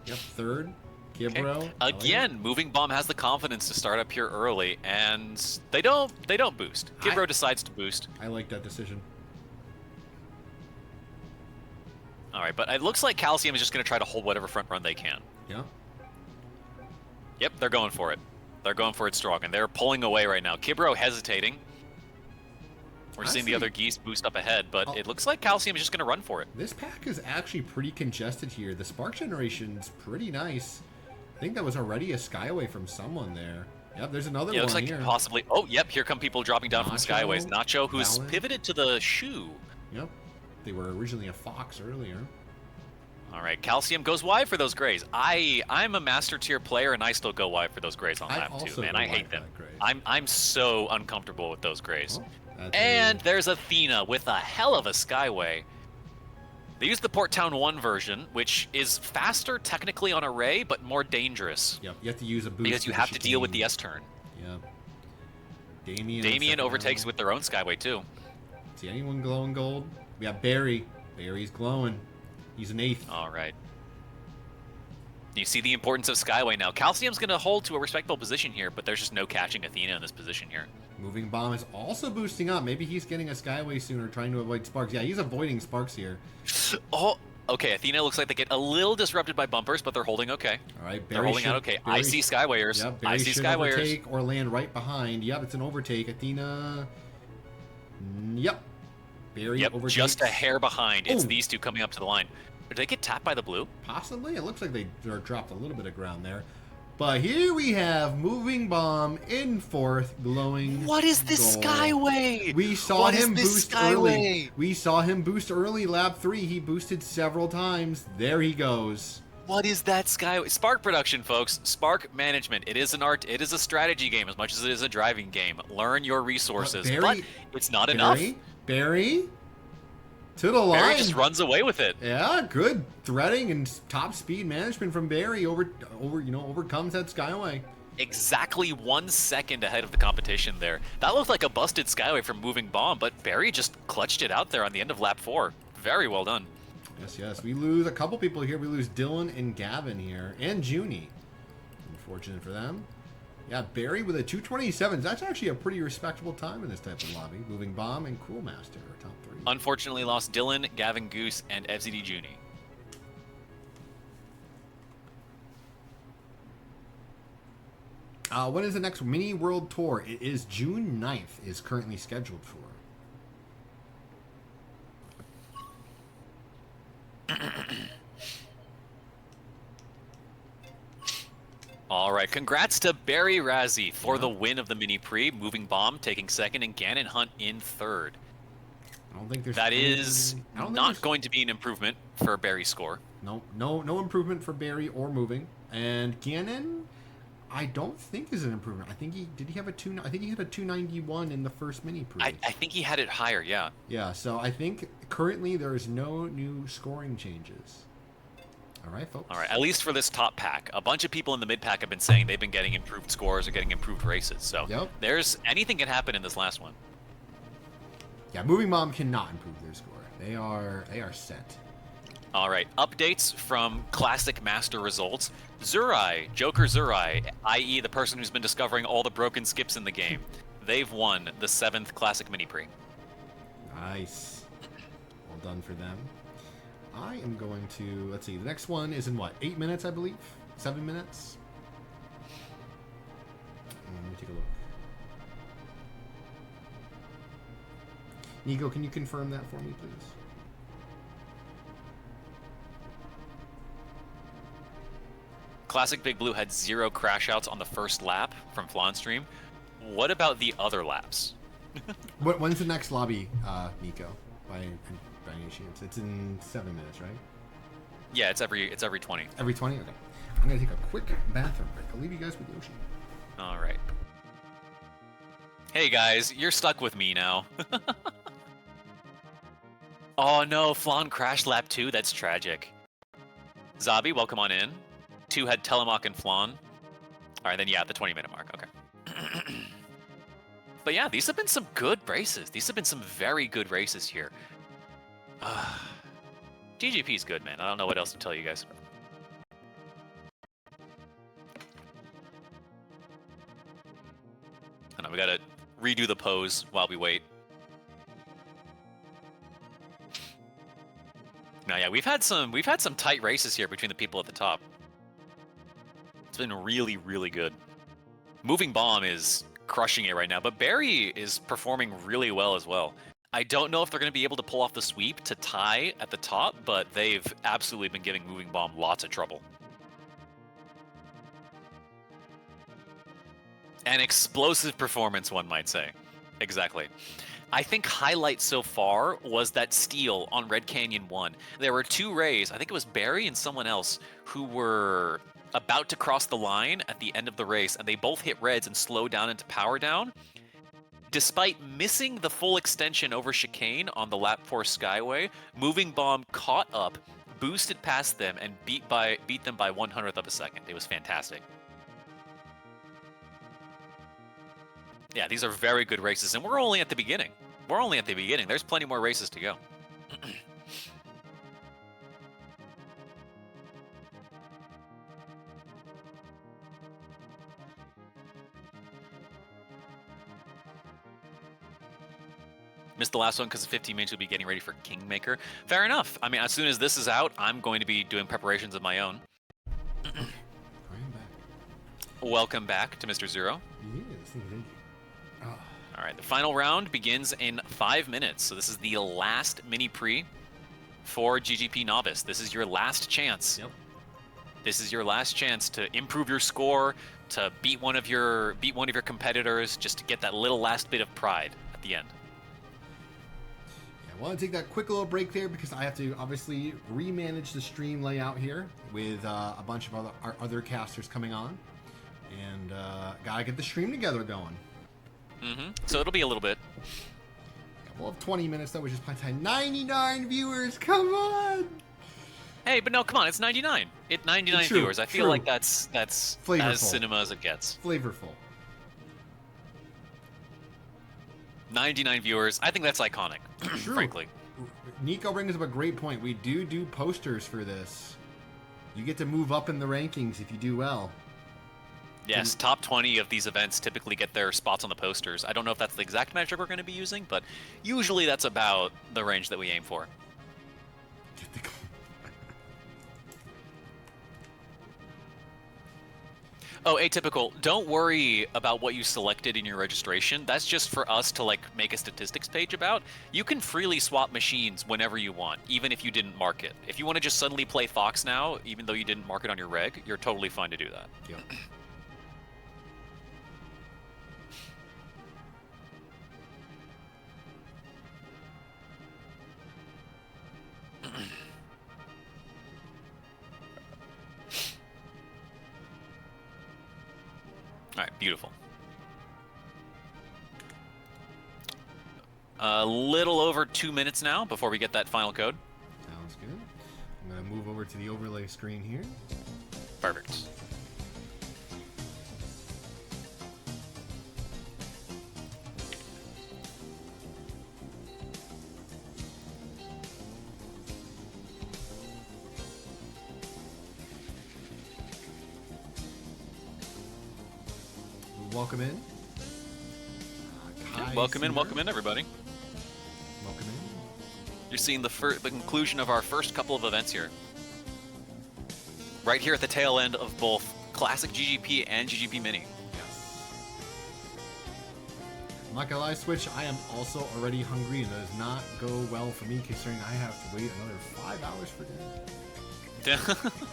Yep, 3rd. Kibro. Okay. Again, Moving Bomb has the confidence to start up here early, and they don't boost. Kibro decides to boost. I like that decision. All right, but it looks like Calcium is just going to try to hold whatever front run they can. Yeah. Yep, they're going for it. They're going for it strong, and they're pulling away right now. Kibro hesitating. We're seeing the other Geese boost up ahead, but it looks like Calcium is just going to run for it. This pack is actually pretty congested here. The Spark generation's pretty nice. I think that was already a Skyway from someone there. Yep, there's another one looks like here. possibly... Oh, yep, here come people dropping down from Skyways. Nacho, who's Valin. pivoted to the shoe. Yep. They were originally a Fox earlier. All right, Calcium goes wide for those grays. I'm a master tier player, and I still go wide for those grays on lap 2, man. I hate them. I'm so uncomfortable with those grays. And there's Athena with a hell of a Skyway. They use the Port Town 1 version, which is faster technically on array, but more dangerous. Yep, you have to use a boost. Because you have to deal with the S-turn. Yep. Damien overtakes with their own Skyway, too. See anyone glowing gold? We got Barry. Barry's glowing. He's an 8th. All right. You see the importance of Skyway now. Calcium's going to hold to a respectable position here, but there's just no catching Athena in this position here. Moving Bomb is also boosting up. Maybe he's getting a Skyway sooner, trying to avoid Sparks. Yeah, he's avoiding Sparks here. Oh, okay. Athena looks like they get a little disrupted by bumpers, but they're holding okay. All right, they're holding out okay. I see Skywayers. Yep, I see Skywayers. Overtake or land right behind. Yep, it's an overtake. Athena. Yep. Barry overtakes. Just a hair behind. It's these two coming up to the line. Did they get tapped by the blue? Possibly. It looks like they dropped a little bit of ground there. But here we have Moving Bomb in 4th, glowing. What is this gold. Skyway? We saw him boost early. We saw him boost early. Lap 3, he boosted several times. There he goes. What is that Skyway? Spark production, folks. Spark management. It is an art. It is a strategy game as much as it is a driving game. Learn your resources. But it's not enough. Barry? To the line. Barry just runs away with it. Yeah, good threading and top speed management from Barry overcomes that Skyway. Exactly 1 second ahead of the competition there. That looked like a busted Skyway from Moving Bomb, but Barry just clutched it out there on the end of lap 4. Very well done. Yes. We lose a couple people here. We lose Dylan and Gavin here, and Junie. Unfortunate for them. Yeah, Barry with a 227. That's actually a pretty respectable time in this type of lobby. Moving Bomb and Cool Master are top 3. Unfortunately lost Dylan, Gavin Goose, and FZD Junie. When is the next Mini World Tour? It is June 9th is currently scheduled for. All right, congrats to Barry Razzie for the win of the Mini Prix. Moving Bomb taking second and Gannon Hunt in third. I don't think there's That is not going to be an improvement for Barry's score. No improvement for Barry or Moving. And Gannon, I don't think is an improvement. I think he have a 2. I think he had a 291 in the first Mini Prix. I think he had it higher, yeah. Yeah, so I think currently there is no new scoring changes. All right, folks. All right, at least for this top pack. A bunch of people in the mid pack have been saying they've been getting improved scores or getting improved races. So there's anything can happen in this last one. Yeah, Moving Bomb cannot improve their score. They are set. All right, updates from Classic Master results. Zurai, Joker Zurai, i.e. the person who's been discovering all the broken skips in the game. They've won the 7th Classic Mini Prix. Nice. Well done for them. I am going to, let's see, the next one is in what, 8 minutes, I believe? 7 minutes? Let me take a look. Nico, can you confirm that for me, please? Classic Big Blue had 0 crash outs on the first lap from Flanstream. What about the other laps? When's the next lobby, Nico? By any chance? It's in 7 minutes, right? Yeah, it's every 20. Every 20? Okay. I'm going to take a quick bathroom break. I'll leave you guys with Yoshi. All right. Hey guys, you're stuck with me now. Oh no, Flan crashed lap 2. That's tragic. Zabi, welcome on in. 2 had Telemark and Flan. All right, then yeah, the 20-minute mark. Okay. But yeah, these have been some good races. These have been some very good races here. GGP's good, man. I don't know what else to tell you guys. I know we gotta redo the pose while we wait. Now, yeah, we've had some tight races here between the people at the top. It's been really, really good. Moving Bomb is crushing it right now, but Barry is performing really well as well. I don't know if they're going to be able to pull off the sweep to tie at the top, but they've absolutely been giving Moving Bomb lots of trouble. An explosive performance, one might say. Exactly. I think highlight so far was that steal on Red Canyon 1. There were 2 Rays, I think it was Barry and someone else, who were about to cross the line at the end of the race, and they both hit reds and slowed down into power down. Despite missing the full extension over chicane on the lap 4 Skyway, Moving Bomb caught up, boosted past them, and beat them by 1/100th of a second. It was fantastic. Yeah, these are very good races, and we're only at the beginning. We're only at the beginning. There's plenty more races to go. Missed the last one because of 15 minutes we'll be getting ready for Kingmaker. Fair enough. I mean, as soon as this is out, I'm going to be doing preparations of my own. I am back. Welcome back to Mr. Zero. Yes, thank you. Oh. All right, the final round begins in 5 minutes. So this is the last Mini Prix for GGP Novice. This is your last chance. Yep. This is your last chance to improve your score, to beat one of your competitors, just to get that little last bit of pride at the end. I want to take that quick little break there because I have to obviously remanage the stream layout here with a bunch of our other casters coming on, and gotta get the stream together going. So it'll be a little bit. We'll have 20 minutes though, which is plenty time. 99 viewers, come on! Hey, but no, come on, it's 99. 99 True, viewers. I feel true. like that's Flavorful. as cinema as it gets. Flavorful. 99 viewers. I think that's iconic, True. frankly. Nico brings up a great point. We do posters for this. You get to move up in the rankings if you do well. Yes, top 20 of these events typically get their spots on the posters. I don't know if that's the exact metric we're going to be using, but usually that's about the range that we aim for. Oh, atypical. Don't worry about what you selected in your registration. That's just for us to like make a statistics page about. You can freely swap machines whenever you want, even if you didn't mark it. If you want to just suddenly play Fox now, even though you didn't mark it on your reg, you're totally fine to do that. Yep. All right, beautiful. A little over 2 minutes now before we get that final code. Sounds good. I'm going to move over to the overlay screen here. Perfect. Welcome in. Kai Welcome in, Seer. welcome in, everybody. Welcome in. You're seeing the conclusion of our first couple of events here. Right here at the tail end of both Classic GGP and GGP Mini. Yes. I'm not gonna lie, Switch, I am also already hungry, and it does not go well for me considering I have to wait another 5 hours for dinner.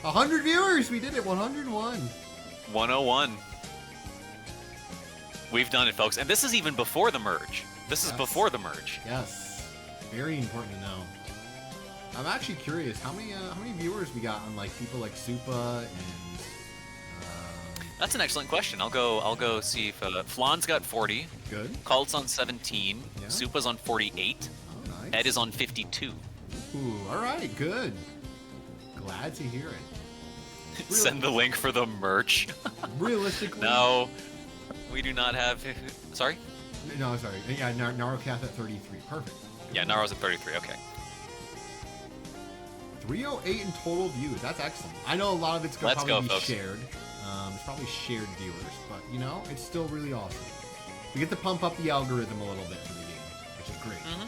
100 viewers! We did it! 101! 101. We've done it, folks. And this is even before the merge. This is Yes. before the merge. Yes. Very important to know. I'm actually curious, how many viewers we got on like people like Supa and That's an excellent question. I'll go see if Flan's got 40, good. Cult's on 17, Yeah. Supa's on 48, Oh, nice. Ed is on 52. Ooh, all right, good. Glad to hear it. Send the link for the merch. Realistically, No, we do not have. Sorry? No, sorry. Yeah, Narocast at 33. Perfect. Yeah, Naro's at 33. Okay. 308 in total views. That's excellent. I know a lot of it's gonna Let's probably go, be folks. shared. It's probably shared viewers, but you know, it's still really awesome. We get to pump up the algorithm a little bit for the game, which is great. Mm-hmm.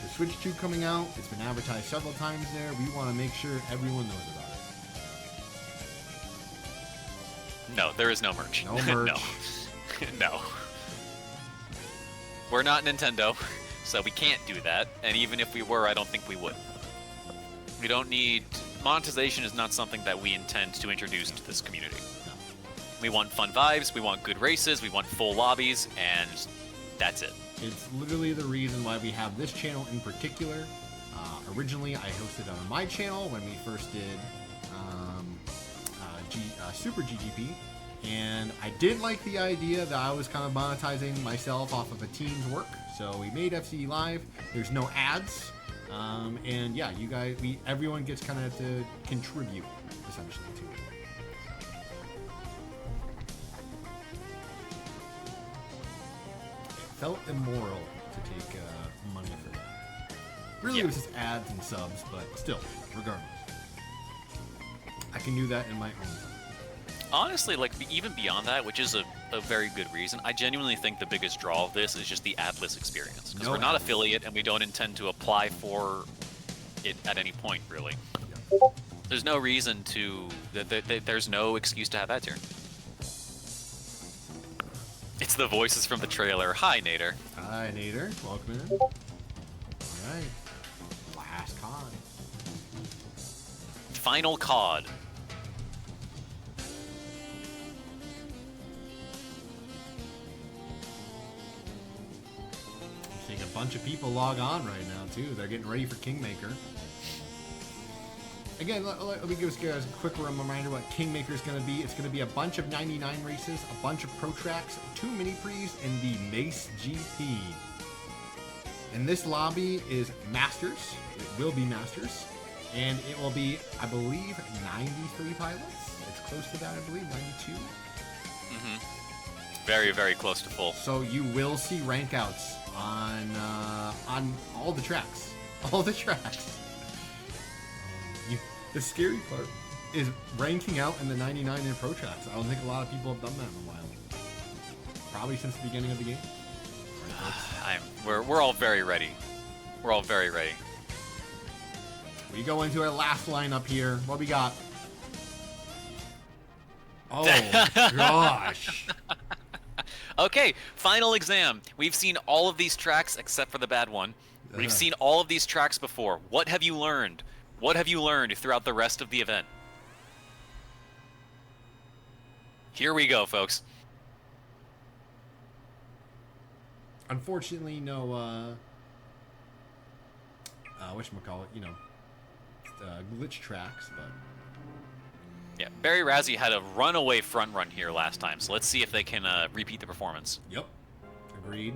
The Switch 2 coming out. It's been advertised several times there. We want to make sure everyone knows about it. No, there is no merch. No merch. No. No. We're not Nintendo, so we can't do that. And even if we were, I don't think we would. We don't need... Monetization is not something that we intend to introduce to this community. No. We want fun vibes, we want good races, we want full lobbies, and that's it. It's literally the reason why we have this channel in particular. Originally, I hosted on my channel when we first did Super GGP, and I did like the idea that I was kind of monetizing myself off of a team's work. So we made FCE Live. There's no ads, and yeah, you guys, everyone gets kind of to contribute essentially to it. It felt immoral to take money for that. Really, Yeah. it was just ads and subs, but still, regardless, I can do that in my own time. Honestly, like, even beyond that, which is a very good reason, I genuinely think the biggest draw of this is just the adless experience. Because No we're not ads. affiliate, and we don't intend to apply for it at any point, really. There's no reason to... There's no excuse to have ads here. It's the voices from the trailer. Hi, Nader. Hi, Nader. Welcome in. Alright. Last con. Final COD. Seeing a bunch of people log on right now, too. They're getting ready for Kingmaker. Again, let me give you guys a quick reminder what Kingmaker is going to be. It's going to be a bunch of 99 races, a bunch of pro tracks, 2 mini Prix, and the Mace GP. And this lobby is Masters. It will be Masters. And it will be, I believe, 93 pilots. It's close to that, I believe, 92. Very, very close to full. So you will see rank outs on all the tracks. All the tracks. The scary part is ranking out in the 99 and Pro tracks. I don't think a lot of people have done that in a while. Probably since the beginning of the game. We're all very ready. We're all very ready. We go into our last lineup here. What we got? Oh, gosh. Okay, final exam. We've seen all of these tracks except for the bad one. We've seen all of these tracks before. What have you learned? What have you learned throughout the rest of the event? Here we go, folks. Unfortunately, no, whatchamacallit, you know, glitch tracks, but... Yeah, Barry Razzie had a runaway front run here last time, so let's see if they can repeat the performance. Yep, agreed.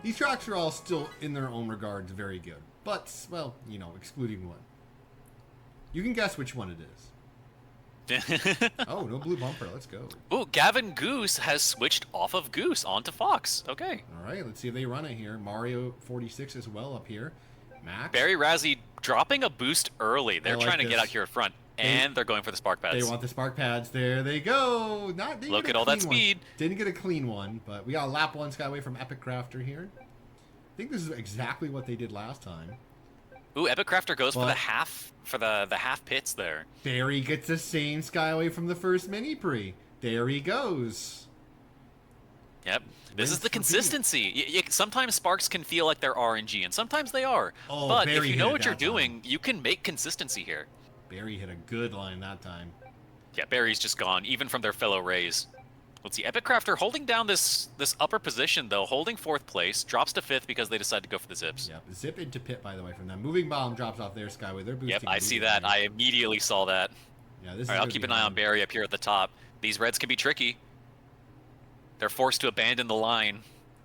These tracks are all still, in their own regards, very good. But, well, you know, excluding one. You can guess which one it is. Oh, no blue bumper. Let's go. Ooh, Gavin Goose has switched off of Goose onto Fox. Okay. All right, let's see if they run it here. Mario 46 as well up here. Max. Barry Razzie dropping a boost early. They're I like trying to get this. out here at front, and they're going for the spark pads. They want the spark pads. There they go. Look at all that speed. Didn't get a clean one, but we got a lap one Skyway from Epic Crafter here. I think this is exactly what they did last time. Ooh, Epic Crafter goes for But- the half pits there. Barry gets the same Skyway from the first mini Prix. There he goes. Yep. This is Rinse, the repeat. consistency. Sometimes sparks can feel like they're RNG, and sometimes they are. Oh, but Barry if you hit know it what you're that time. doing, you can make consistency here. Barry hit a good line that time. Yeah, Barry's just gone, even from their fellow Rays. Let's see, Epic Crafter holding down this upper position, though, holding 4th place, drops to 5th because they decided to go for the zips. Yep, zip into pit, by the way, from them. Moving Bomb drops off their Skyway. They're boosting. Yep, I see that. immediately. I immediately saw that. Yeah, this is All right, I'll gonna keep be an eye on hard. Barry up here at the top. These Reds can be tricky. They're forced to abandon the line.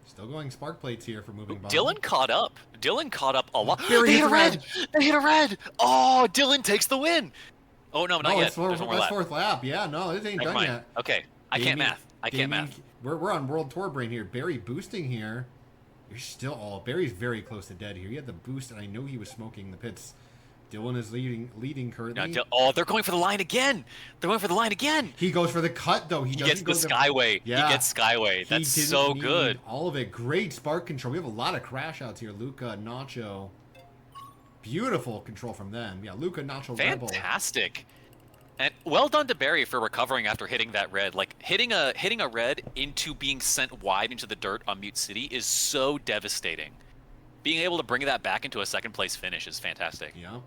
Still going spark plates here for Moving Bomb. Dylan caught up. Dylan caught up a lot. Barry They hit hit a the red! They hit a red! Oh, Dylan takes the win! Oh, no, not No, yet. it's There's one more lap. fourth lap. Yeah, no, this ain't Never done mind. yet. Okay, I can't math. I can't math. We're on World Tour brain here. Barry boosting here. You're still all. Barry's very close to dead here. He had the boost, and I know he was smoking the pits. Dylan is leading currently. No, oh, they're going for the line again! They're going for the line again! He goes for the cut though. He doesn't gets go the to- Skyway. Yeah. He gets Skyway. He That's didn't so need good. All of it. Great spark control. We have a lot of crash outs here. Luca, Nacho. Beautiful control from them. Yeah, Luca, Nacho, Rebel. Fantastic. And well done to Barry for recovering after hitting that red. Like hitting a red into being sent wide into the dirt on Mute City is so devastating. Being able to bring that back into a 2nd place finish is fantastic. Yeah.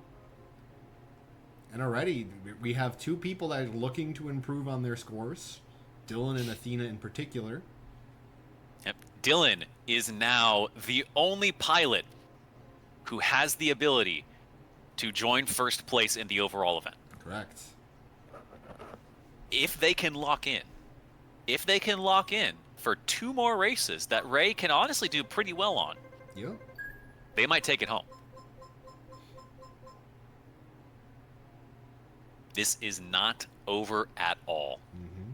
And already, we have 2 people that are looking to improve on their scores. Dylan and Athena in particular. Yep. Dylan is now the only pilot who has the ability to join 1st place in the overall event. Correct. If they can lock in for 2 more races that Ray can honestly do pretty well on, Yep. they might take it home. This is not over at all. Mm-hmm.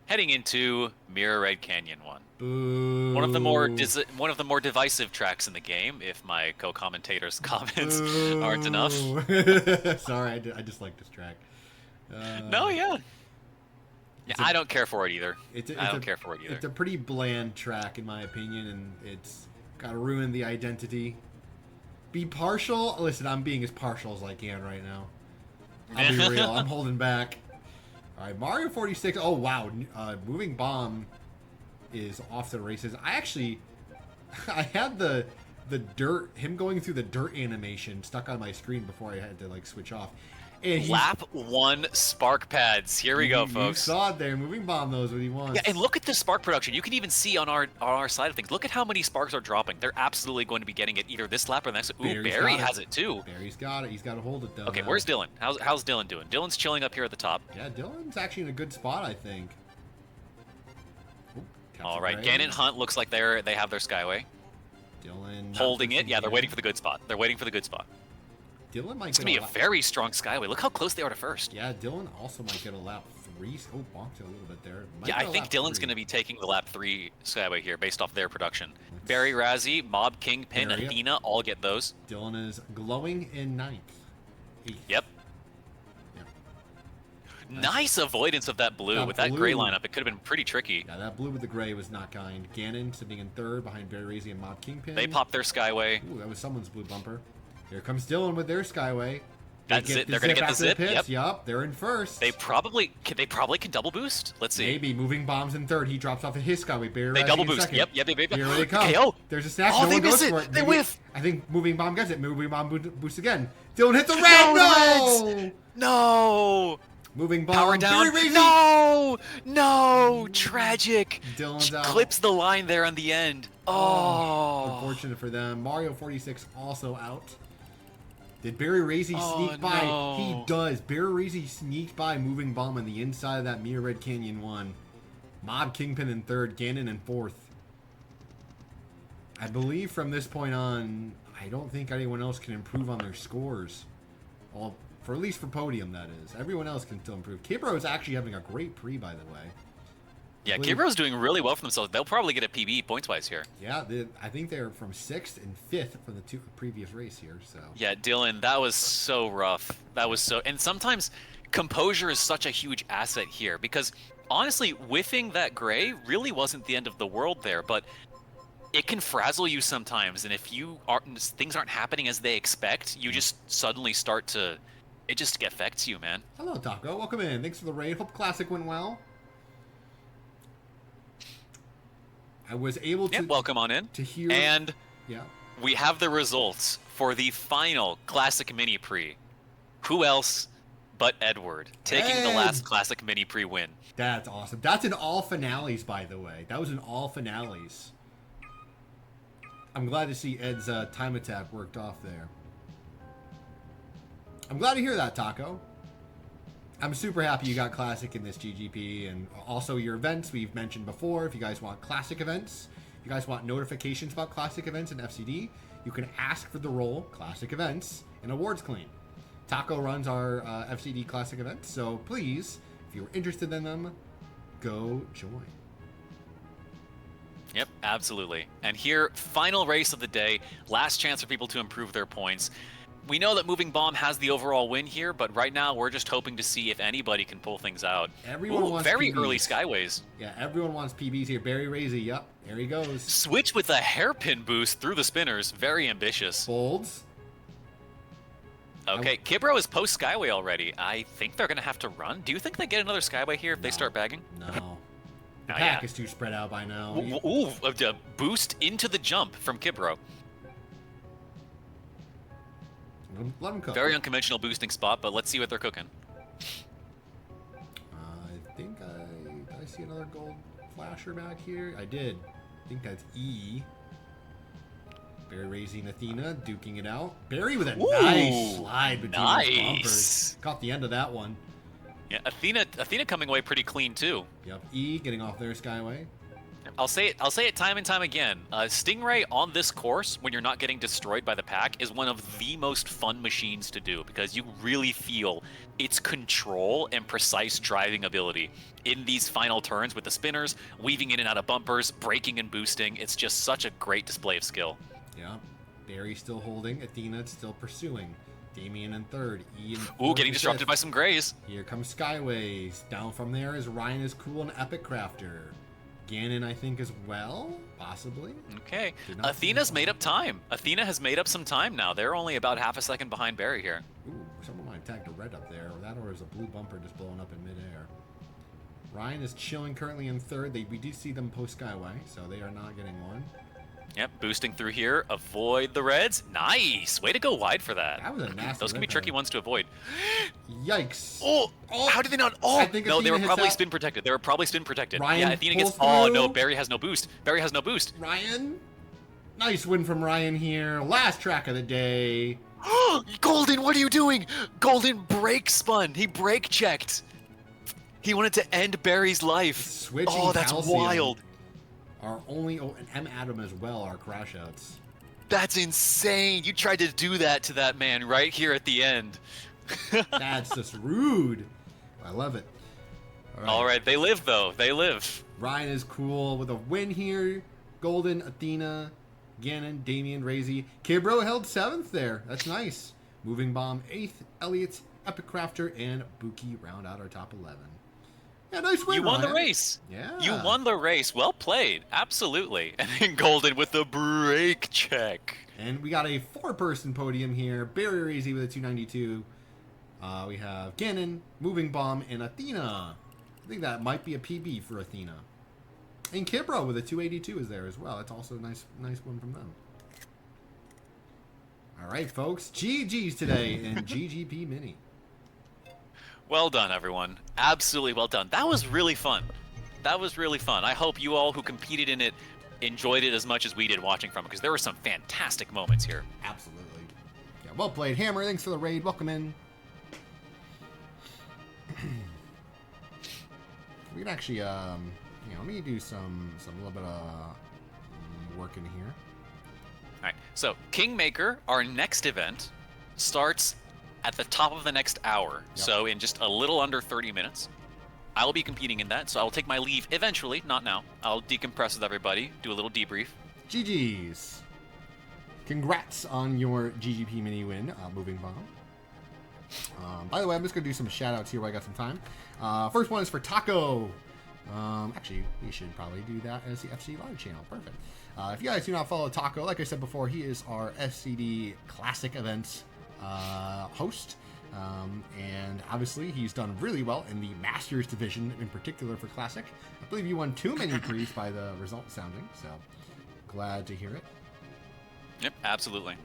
Heading into Mirror Red Canyon 1. Boo. One of the more divisive tracks in the game, if my co-commentators' comments aren't enough. Sorry, I just like this track. No, yeah. Yeah, a- I don't care for it either. I don't a- care for it either. It's a pretty bland track, in my opinion, and it's gotta ruin the identity. Be partial. Listen, I'm being as partial as I can right now. I'll be real. I'm holding back. All right, Mario 46. Oh wow, Moving Bomb is off to the races. I had the dirt, him going through the dirt animation stuck on my screen before I had to like switch off. And Lap 1 spark pads. Here we go, You folks. saw it there. Moving Bomb knows what he wants. Yeah, and look at the spark production. You can even see on our side of things. Look at how many sparks are dropping. They're absolutely going to be getting it either this lap or the next. Ooh, Barry's Barry got it. has it too. Barry's got it. He's got to hold it though. Okay, now. where's Dylan? How's Dylan doing? Dylan's chilling up here at the top. Yeah, Dylan's actually in a good spot, I think. All right, Gray. Ganon Hunt looks like they have their Skyway. Dylan Holding it. Yeah, they're Ganon. waiting for the good spot. They're waiting for the good spot. Dylan might It's get going to be a a lap. very strong Skyway. Look how close they are to first. Yeah, Dylan also might get a lap 3. Oh, bonked it a little bit there. Might Yeah, get I a think lap Dylan's 3. going to be taking the lap 3 Skyway here based off their production. Barry Razzie, Mob Kingpin, Barry, yep. Athena all get those. Dylan is glowing in 9th. 8th. Yep. Yep. Nice avoidance of that blue. That With that gray blue. lineup, it could have been pretty tricky. Yeah, that blue with the gray was not kind. Ganon sitting in 3rd behind Barry Razy and Mob Kingpin. They popped their Skyway. Ooh, that was someone's blue bumper. Here comes Dylan with their Skyway. That's it. They're going to get the after zip. pits. Yep. Yup, they're in 1st. They probably can double boost. Let's see. Maybe moving bombs in 3rd. He drops off at his Skyway. Barry They Razy double in boost. 2nd. Yep. They Here they come. KO. There's a snatch. Oh, no they one goes miss it. for it. They Maybe- whiff. I think moving bomb gets it. Moving bomb boost again. Dylan hits the red. No. No. Moving bomb. Power down. Barry Razy. No. Tragic. Dylan's out. Clips the line there on the end. Oh. Unfortunate for them. Mario 46 also out. Did Barry Razy Oh, sneak by? no. He does. Barry Razy sneaked by moving bomb on the inside of that Mirror Red Canyon 1. Mob Kingpin in 3rd, Ganon in 4th. I believe from this point on, I don't think anyone else can improve on their scores. Well, for at least for podium, that is. Everyone else can still improve. Kibro is actually having a great pre, by the way. Yeah, believe- Kibro's doing really well for themselves. They'll probably get a PB points-wise here. Yeah, I think they're from 6th and 5th from the 2 previous race here. So Yeah, Dylan, that was so rough. That was so... And sometimes composure is such a huge asset here because, honestly, whiffing that gray really wasn't the end of the world there, but it can frazzle you sometimes, and if things aren't happening as they expect, you just suddenly start to... It just affects you, man. Hello, Taco. Welcome in. Thanks for the raid. Hope Classic went well. I was able to Yeah, welcome on in. to hear. And Yeah. we have the results for the final Classic Mini Prix. Who else but Edward taking the Ed! last Classic Mini Prix win? That's awesome. That's in all finales, by the way. That was in all finales. I'm glad to see Ed's time attack worked off there. I'm glad to hear that, Taco. I'm super happy you got Classic in this GGP, and also your events we've mentioned before. If you guys want Classic events, if you guys want notifications about Classic events in FCD, you can ask for the role Classic Events in Awards Clean. Taco runs our FCD Classic events, so please, if you're interested in them, go join. Yep, absolutely. And here, final race of the day, last chance for people to improve their points. We know that Moving Bomb has the overall win here, but right now we're just hoping to see if anybody can pull things out. Everyone wants very PBs. early Skyways. Yeah, everyone wants PBs here. Barry Razy, yep, there he goes. Switch with a hairpin boost through the spinners, very ambitious. Folds. Okay, Kibro is post Skyway already. I think they're gonna have to run. Do you think they get another Skyway here if they No. start bagging? No. The Oh, pack yeah. is too spread out by now. Ooh, a boost into the jump from Kibro. Let him cook. Very unconventional boosting spot, but let's see what they're cooking. I think did I see another gold flasher back here? I did. I think that's E. Barry raising Athena, duking it out. Barry with a nice slide between his bumpers. Nice. Caught the end of that one. Yeah, Athena coming away pretty clean too. Yep, E getting off their Skyway. I'll say it time and time again. Stingray on this course, when you're not getting destroyed by the pack, is one of the most fun machines to do because you really feel its control and precise driving ability in these final turns with the spinners, weaving in and out of bumpers, braking and boosting. It's just such a great display of skill. Yeah, Barry still holding. Athena still pursuing. Damien in third. E in Ooh, fourth getting and disrupted fifth. by some grays. Here comes Skyways. Down from there is Ryan is cool and Epic Crafter. Ganon, I think, as well, possibly. Okay, Did not see Athena's him. made up time. Athena has made up some time now. They're only about half a second behind Barry here. Ooh, someone might have tagged a red up there, or that, or is a blue bumper just blowing up in midair. Ryan is chilling currently in third. We did see them post Skyway, so they are not getting one. Yep, boosting through here. Avoid the reds. Nice. Way to go wide for that. That was a nasty Those can be red tricky there. ones to avoid. Yikes. Oh, how did they not? Oh, I think no, they Athena were hits probably that. spin protected. They were probably spin protected. Ryan Yeah, Athena gets. pulls Oh no, through. Barry has no boost. Barry has no boost. Ryan. Nice win from Ryan here. Last track of the day. Golden, what are you doing? Golden brake spun. He brake checked. He wanted to end Barry's life. Switching Oh, that's calcium. wild. Our only and M Adam as well are crash outs. That's insane. You tried to do that to that man right here at the end. That's just rude. I love it. All right, they live though. They live. Ryan is cool with a win here. Golden, Athena, Ganon, Damien, Razy. Kibro held 7th there. That's nice. Moving Bomb 8th. Elliot, Epic Crafter, and Buki round out our top 11. Yeah, nice win, You won the Ryan. race. Yeah. You won the race. Well played. Absolutely. And then Golden with the break check. And we got a 4-person podium here. Barry Razy with a 292. We have Ganon, Moving Bomb, and Athena. I think that might be a PB for Athena. And Kibro with a 282 is there as well. That's also a nice one from them. All right, folks. GG's today in GGP Mini. Well done, everyone. Absolutely well done. That was really fun. That was really fun. I hope you all who competed in it enjoyed it as much as we did watching from it, because there were some fantastic moments here. Absolutely. Yeah, well played. Hammer, thanks for the raid. Welcome in. We can actually, let me do some little bit of work in here. All right, so Kingmaker, our next event, starts at the top of the next hour. Yep. So in just a little under 30 minutes. I will be competing in that, so I will take my leave eventually, not now. I'll decompress with everybody, do a little debrief. GG's. Congrats on your GGP mini win, Moving Bomb. By the way, I'm just going to do some shout-outs here while I got some time. First one is for Taco. Actually, we should probably do that as the FC Live channel. Perfect. If you guys do not follow Taco, like I said before, he is our SCD Classic Events host. And obviously, he's done really well in the Masters division, in particular for Classic. I believe you won 2 mini Prix by the result sounding, so glad to hear it. Yep, absolutely.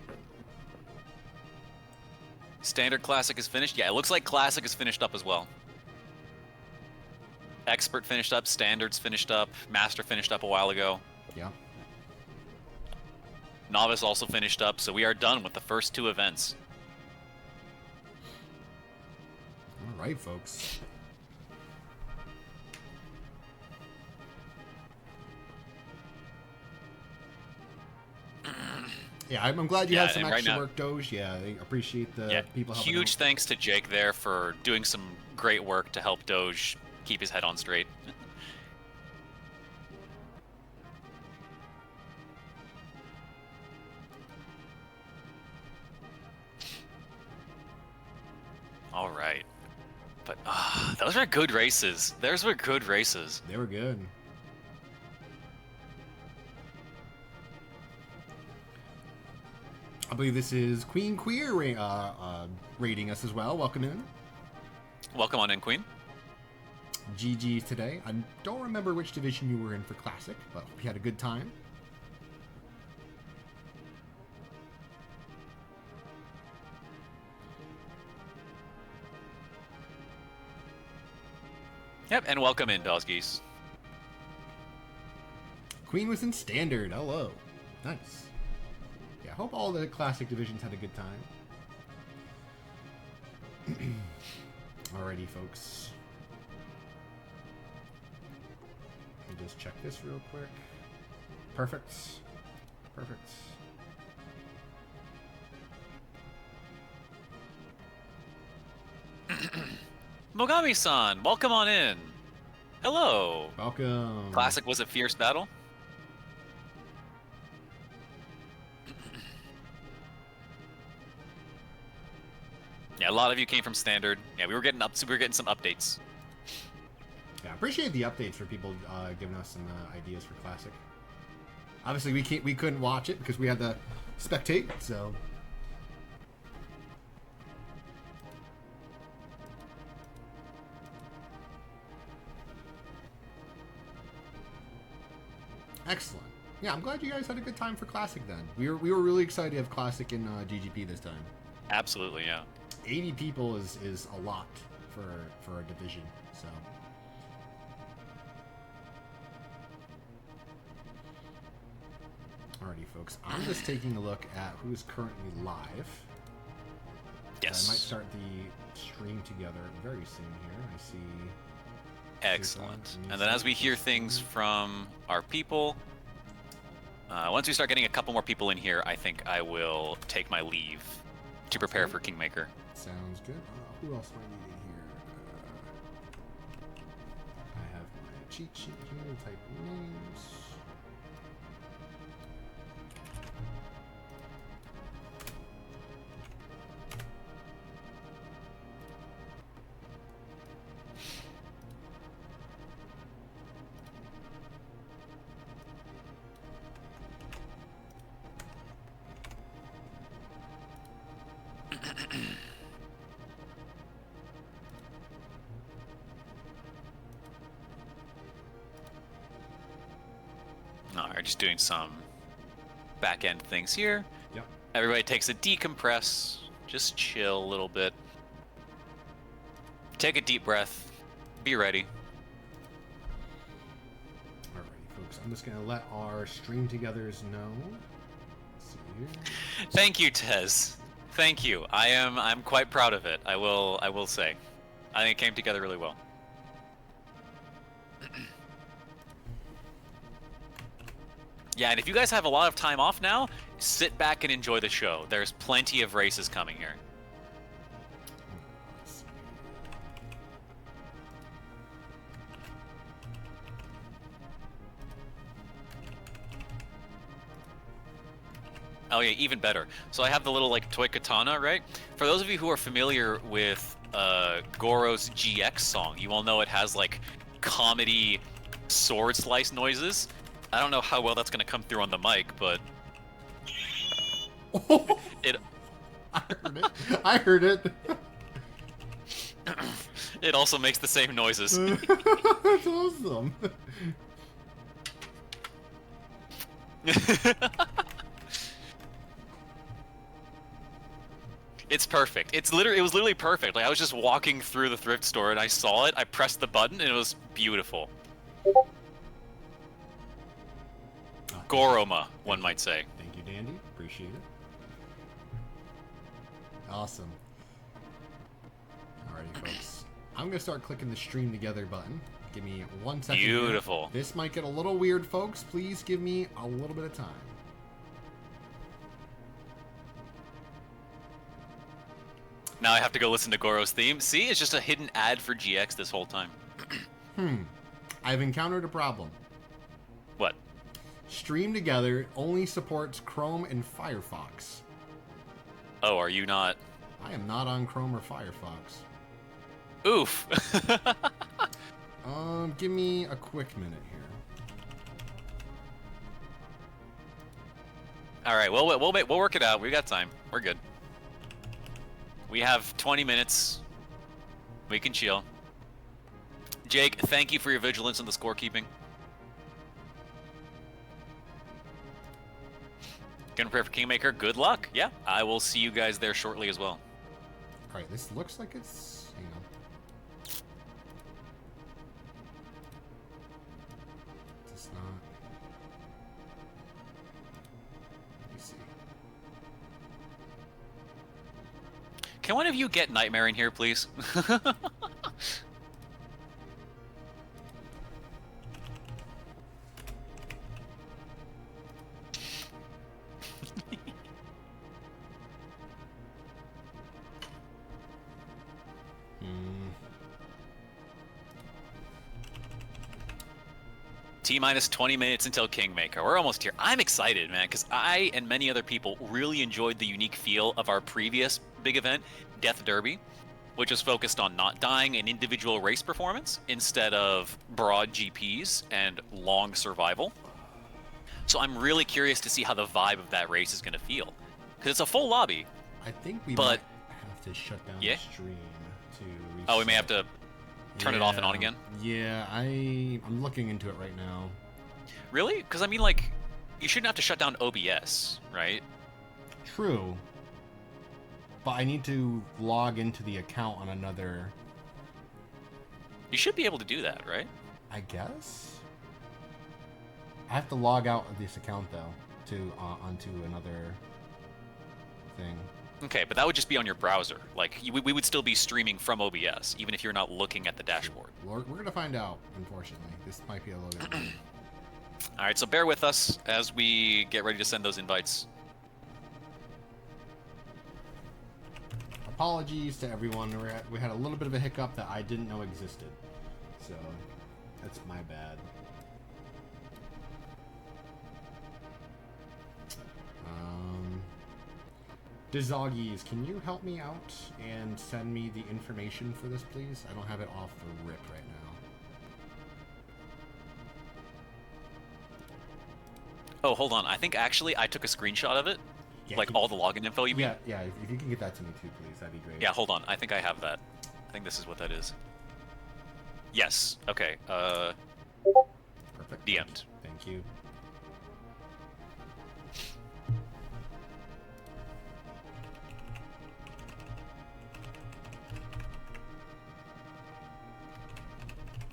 Standard Classic is finished. Yeah, it looks like Classic is finished up as well. Expert finished up, Standard's finished up, Master finished up a while ago. Yeah. Novice also finished up, so we are done with the first 2 events. All right, folks. Yeah, I'm glad you had some and right extra now- work, Doge. Yeah, I appreciate the people helping huge out. thanks to Jake there for doing some great work to help Doge keep his head on straight. All right. But those were good races. Those were good races. They were good. I believe this is Queen Queer rating us as well. Welcome in. Welcome on in, Queen. GG's today. I don't remember which division you were in for Classic, but hope you had a good time. Yep, and welcome in, Dzoggiez. Queen was in Standard. Hello. Nice. Yeah, I hope all the Classic divisions had a good time. Alrighty, folks. Let me just check this real quick. Perfect. Perfect. Mogami-san, welcome on in. Hello. Welcome. Classic was a fierce battle. Yeah, a lot of you came from Standard. Yeah, we were getting some updates. Yeah, I appreciate the updates for people giving us some ideas for Classic. Obviously, we couldn't watch it because we had to spectate, so. Excellent. Yeah, I'm glad you guys had a good time for Classic then. We were really excited to have Classic in GGP this time. Absolutely, yeah. 80 people is a lot for a division, so. Alrighty, folks. I'm just taking a look at who's currently live. Yes. I might start the stream together very soon here. I see Excellent. And then as we hear things from our people, once we start getting a couple more people in here, I think I will take my leave to prepare for Kingmaker. Sounds good. Who else am I needing here? I have my cheat sheet here. Type names. Alright, just doing some back-end things here. Yep. Everybody takes a decompress. Just chill a little bit. Take a deep breath. Be ready. Alrighty, folks. I'm just gonna let our stream togethers know. Let's see here. Thank you, Tez. Thank you. I'm quite proud of it. I will say. I think it came together really well. Yeah, and if you guys have a lot of time off now, sit back and enjoy the show. There's plenty of races coming here. Let's see. Oh yeah, even better. So I have the little like toy katana, right? For those of you who are familiar with Goro's GX song, you all know it has like comedy sword slice noises. I don't know how well that's gonna come through on the mic, but it I heard it. it also makes the same noises. That's awesome. It's perfect. It was literally perfect. Like I was just walking through the thrift store and I saw it. I pressed the button and it was beautiful. Goroma, one might say. Thank you, Dandy. Appreciate it. Awesome. Alrighty, folks. I'm gonna start clicking the stream together button. Give me 1 second. Beautiful. Here. This might get a little weird, folks. Please give me a little bit of time. Now I have to go listen to Goro's theme. See, it's just a hidden ad for GX this whole time. I've encountered a problem. What? Stream Together only supports Chrome and Firefox. Oh, are you not? I am not on Chrome or Firefox. Oof. Give me a quick minute here. All right, we'll work it out. We got time. We're good. We have 20 minutes. We can chill. Jake, thank you for your vigilance in the scorekeeping. Gonna prepare for Kingmaker. Good luck. Yeah, I will see you guys there shortly as well. All right, this looks like it's, hang on. It's not. Let me see. Can one of you get Nightmare in here, please? T-minus 20 minutes until Kingmaker. We're almost here. I'm excited, man, because I and many other people really enjoyed the unique feel of our previous big event, Death Derby, which was focused on not dying and individual race performance instead of broad GPs and long survival. So I'm really curious to see how the vibe of that race is going to feel. Because it's a full lobby. I think we might have to shut down the stream to reset. Oh, we may have to turn it off and on again? Yeah, I'm looking into it right now. Really? Because, I mean, like, you shouldn't have to shut down OBS, right? True. But I need to log into the account on another... You should be able to do that, right? I guess? I have to log out of this account, though, to onto another thing. Okay, but that would just be on your browser. Like, we would still be streaming from OBS, even if you're not looking at the dashboard. We're gonna find out. Unfortunately, this might be a little bit. Weird. All right, so bear with us as we get ready to send those invites. Apologies to everyone. We had a little bit of a hiccup that I didn't know existed, so that's my bad. Dzoggiez, can you help me out and send me the information for this, please? I don't have it off the rip right now. Oh, hold on. I think actually I took a screenshot of it. Yeah, Like all the login info, you mean? Yeah, if you can get that to me too, please, that'd be great. Yeah, hold on. I think I have that. I think this is what that is. Yes. Okay. Perfect. DM'd. Thank you.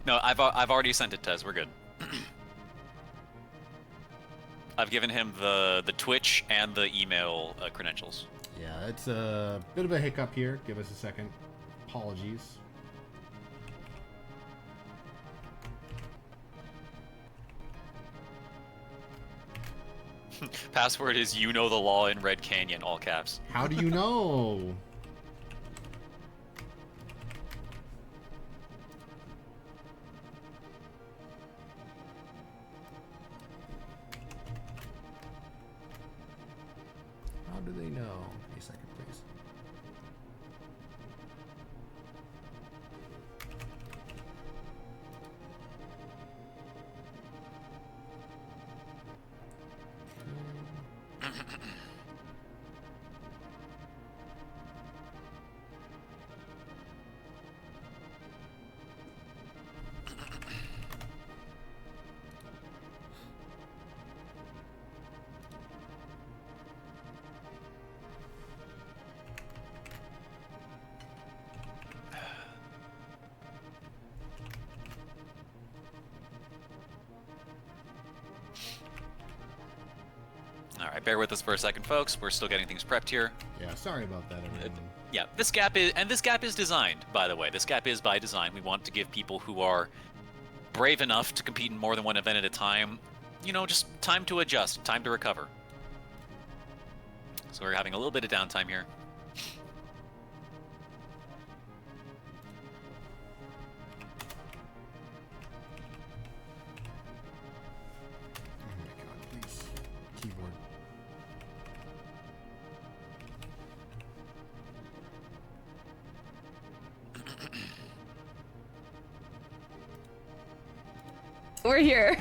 No, I've already sent it, Tez. We're good. I've given him the Twitch and the email credentials. Yeah, it's a bit of a hiccup here. Give us a second. Apologies. Password is you know the law in Red Canyon, all caps. How do you know? How do they know? A second, please. All right, bear with us for a second, folks. We're still getting things prepped here. Yeah, sorry about that, everyone. Yeah, this gap is designed, by the way. This gap is by design. We want to give people who are brave enough to compete in more than one event at a time, you know, just time to adjust, time to recover. So we're having a little bit of downtime here. Oh my god, please. Keyboard. We're here.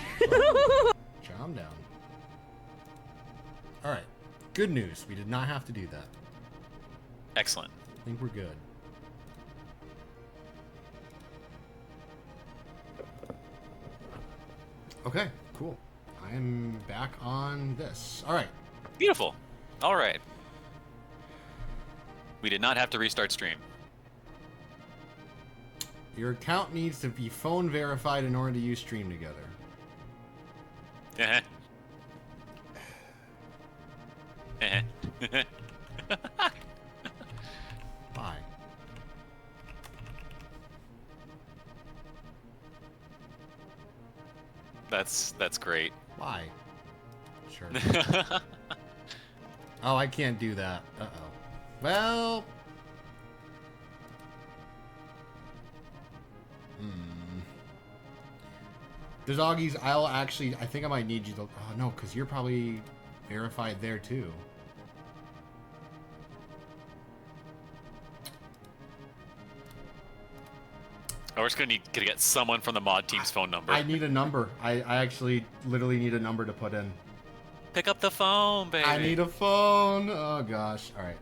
Calm down. Alright. Good news. We did not have to do that. Excellent. I think we're good. Okay, cool. I am back on this. Alright. Beautiful. All right. We did not have to restart stream. Your account needs to be phone verified in order to use Stream Together. Bye. That's great. Why? Sure. Oh, I can't do that. Uh-oh. Well... Dzoggiez, I think I might need you to... Oh, no, because you're probably verified there, too. We're just gonna get someone from the mod team's phone number. I need a number. I actually literally need a number to put in. Pick up the phone, baby. I need a phone. Oh, gosh. All right.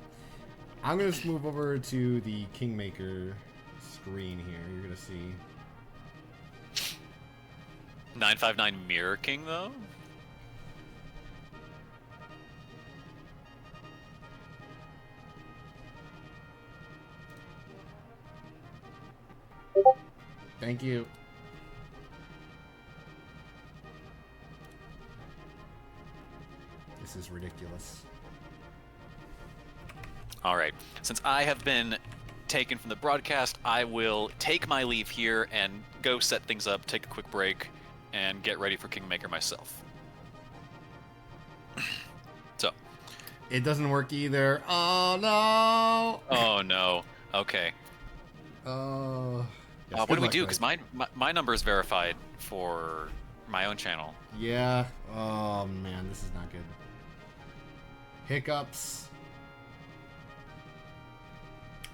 I'm going to just move over to the Kingmaker screen here. You're going to see... 959 Mirror King, though? Thank you. This is ridiculous. All right. Since I have been taken from the broadcast, I will take my leave here and go set things up, take a quick break, and get ready for Kingmaker myself. So. It doesn't work either. Oh no. Oh no. Okay. Yes, What do we luck, do? Because guys. my number is verified for my own channel. Yeah. Oh man, this is not good. Hiccups.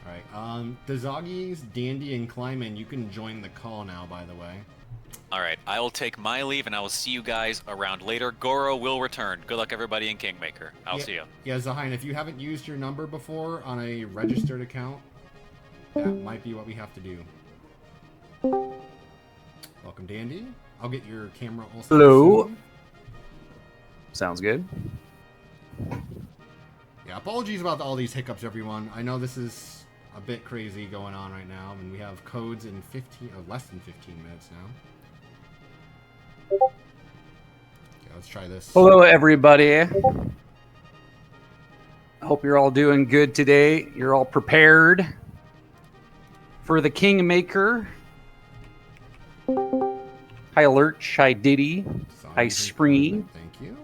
All right. The Dzoggiez, Dandy, and Kleimann, you can join the call now. By the way. All right. I will take my leave, and I will see you guys around later. Goro will return. Good luck, everybody, in Kingmaker. I'll see you. Yeah, Zahain, if you haven't used your number before on a registered account, that might be what we have to do. Welcome, Dandy. I'll get your camera also. Hello. Soon. Sounds good. Yeah, apologies about all these hiccups, everyone. I know this is a bit crazy going on right now, and we have codes in 15 or less than 15 minutes now. Okay, let's try this. Hello, everybody. I hope you're all doing good today. You're all prepared for the Kingmaker. Hi, Lurch. Hi, Diddy. Hi, Springy. Thank you.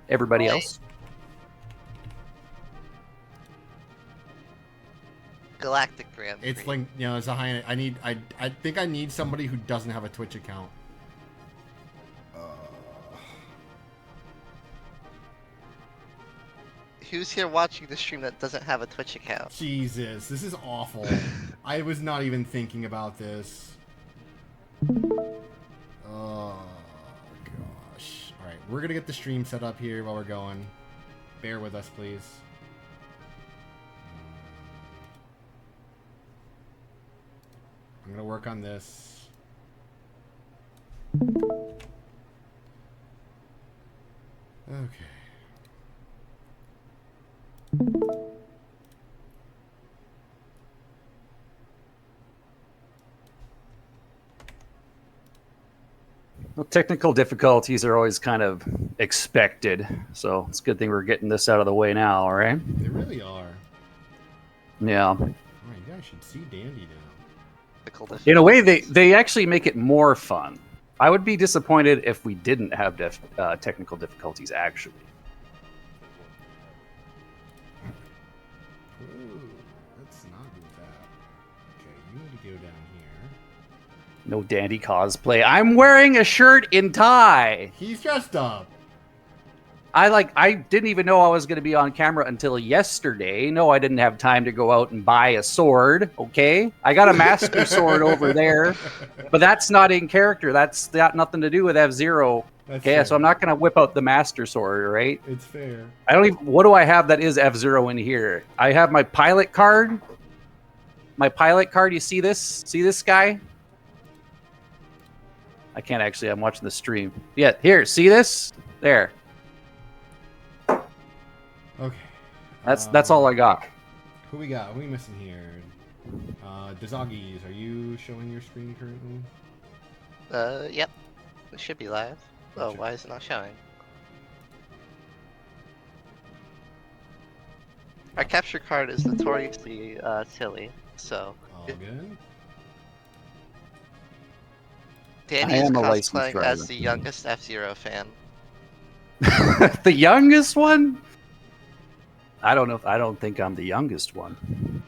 Everybody else. Galactic Grand Prix. It's like, you know, Zahain, I think I need somebody who doesn't have a Twitch account. Who's here watching the stream that doesn't have a Twitch account? Jesus, this is awful. I was not even thinking about this. Oh, gosh. Alright, we're gonna get the stream set up here while we're going. Bear with us, please. I'm gonna work on this. Okay. Well, technical difficulties are always kind of expected, so it's a good thing we're getting this out of the way now, all right? They really are. Yeah. Alright, you guys should see Dandy now. In a way, they actually make it more fun. I would be disappointed if we didn't have technical difficulties, actually. Ooh, let's not do that. Okay, you need to go down here. No dandy cosplay. I'm wearing a shirt and tie. He's dressed up. I didn't even know I was going to be on camera until yesterday. No, I didn't have time to go out and buy a sword, okay? I got a master sword over there, but that's not in character. That's got nothing to do with F-Zero. Okay, fair. so I'm not going to whip out the master sword, right? It's fair. I don't even... What do I have that is F-Zero in here? I have my pilot card. My pilot card, you see this? See this guy? I can't actually. I'm watching the stream. Yeah, here, see this? There. Okay. That's all I got. Who we got? Who we missing here? Dzoggiez, are you showing your screen currently? Yep. It should be live. Oh, Gotcha. why is it not showing? Our capture card is notoriously silly, so All good. Danny I is am a licensed cosplaying driver. as the youngest F-Zero fan. The youngest one? I don't know. I don't think I'm the youngest one.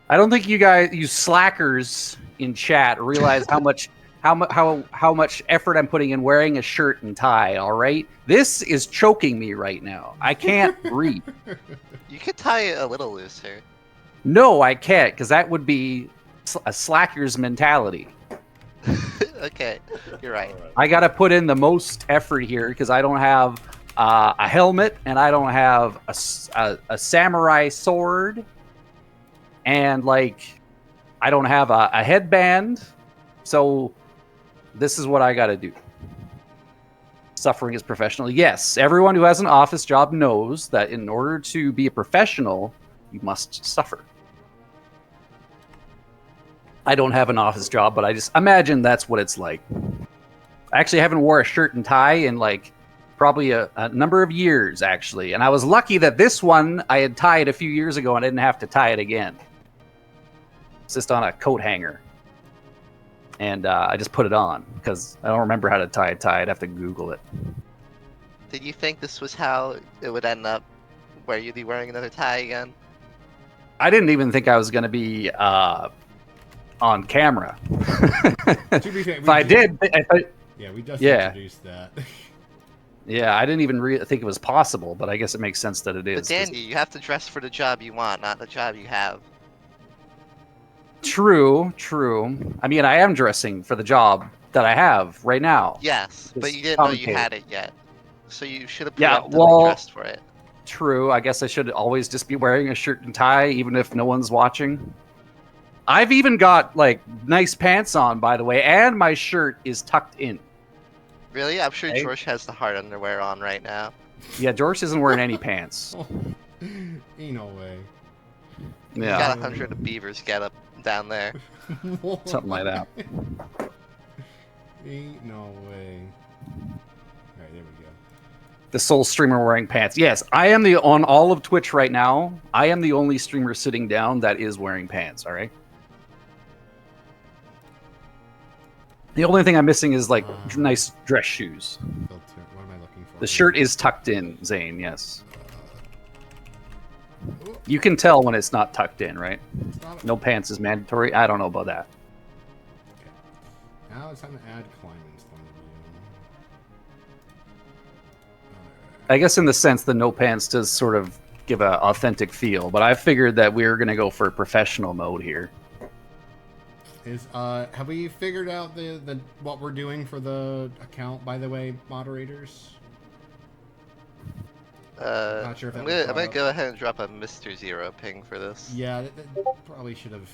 I don't think you guys, you slackers in chat, realize how much effort I'm putting in wearing a shirt and tie. All right, this is choking me right now. I can't breathe. You could tie it a little looser. No, I can't, because that would be a slacker's mentality. Okay, you're right. I got to put in the most effort here because I don't have a helmet and I don't have a samurai sword, and like I don't have a headband. So this is what I got to do. Suffering is professional. Yes, everyone who has an office job knows that in order to be a professional, you must suffer. I don't have an office job, but I just imagine that's what it's like. I actually haven't wore a shirt and tie in like probably a number of years, actually. And I was lucky that this one I had tied a few years ago and I didn't have to tie it again. It's just on a coat hanger. And I just put it on because I don't remember how to tie a tie. I'd have to Google it. Did you think this was how it would end up, where you'd be wearing another tie again? I didn't even think I was going to be on camera. To be fair, If I did, yeah, we just Yeah. introduced that. yeah, I didn't even think it was possible, but I guess it makes sense that it is. But Dandy, you have to dress for the job you want, not the job you have. True. I mean, I am dressing for the job that I have right now. Yes, but It's you didn't know you complicated. had it yet. So you should have Yeah, preemptively well- dressed for it. True. I guess I should always just be wearing a shirt and tie, even if no one's watching. I've even got like nice pants on, by the way, and my shirt is tucked in. Really? I'm sure Hey. George has the hard underwear on right now. Yeah, George isn't wearing any pants. Ain't no way. You Yeah, got 100 of Beavers get up down there. something like that. Ain't no way. Alright, there we go. The sole streamer wearing pants. Yes, I am on all of Twitch right now. I am the only streamer sitting down that is wearing pants. All right. The only thing I'm missing is like nice dress shoes. Filter. What am I looking for? The shirt is tucked in, Zane. Yes. You can tell when it's not tucked in, right? It's not- No pants is mandatory. I don't know about that. Now it's time to add Kleimann's point of view. I guess in the sense the no pants does sort of give a authentic feel, but I figured that we were going to go for professional mode here. Have we figured out the what we're doing for the account, by the way, moderators? Not sure if I'm that was gonna brought up. go ahead and drop a Mr. Zero ping for this. Yeah, that probably should have.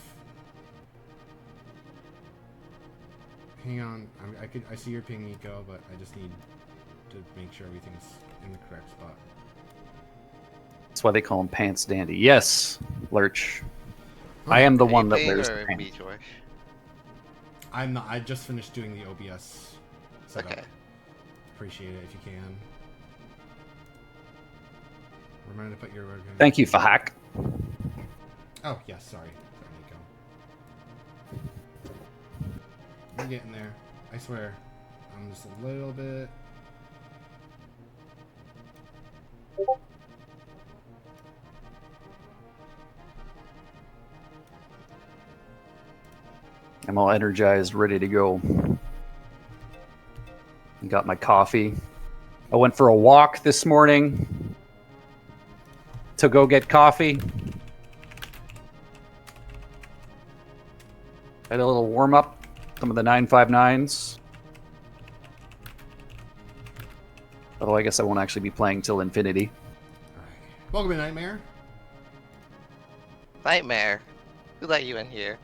Hang on, I see your ping, Nico, but I just need to make sure everything's in the correct spot. That's why they call him Pants Dandy. Yes, Lurch. I am the Are you one that ping wears or the pants. me, George? I'm not. I just finished doing the OBS setup. Okay. Appreciate it if you can. Remember to put your. Thank you, Fahak. Oh yes, sorry, Nico. I'm getting there. I swear. I'm just a little bit. I'm all energized, ready to go. Got my coffee. I went for a walk this morning to go get coffee. Had a little warm up, some of the 959s. Although I guess I won't actually be playing till infinity. Alright. Welcome to Nightmare. Nightmare. Who let you in here?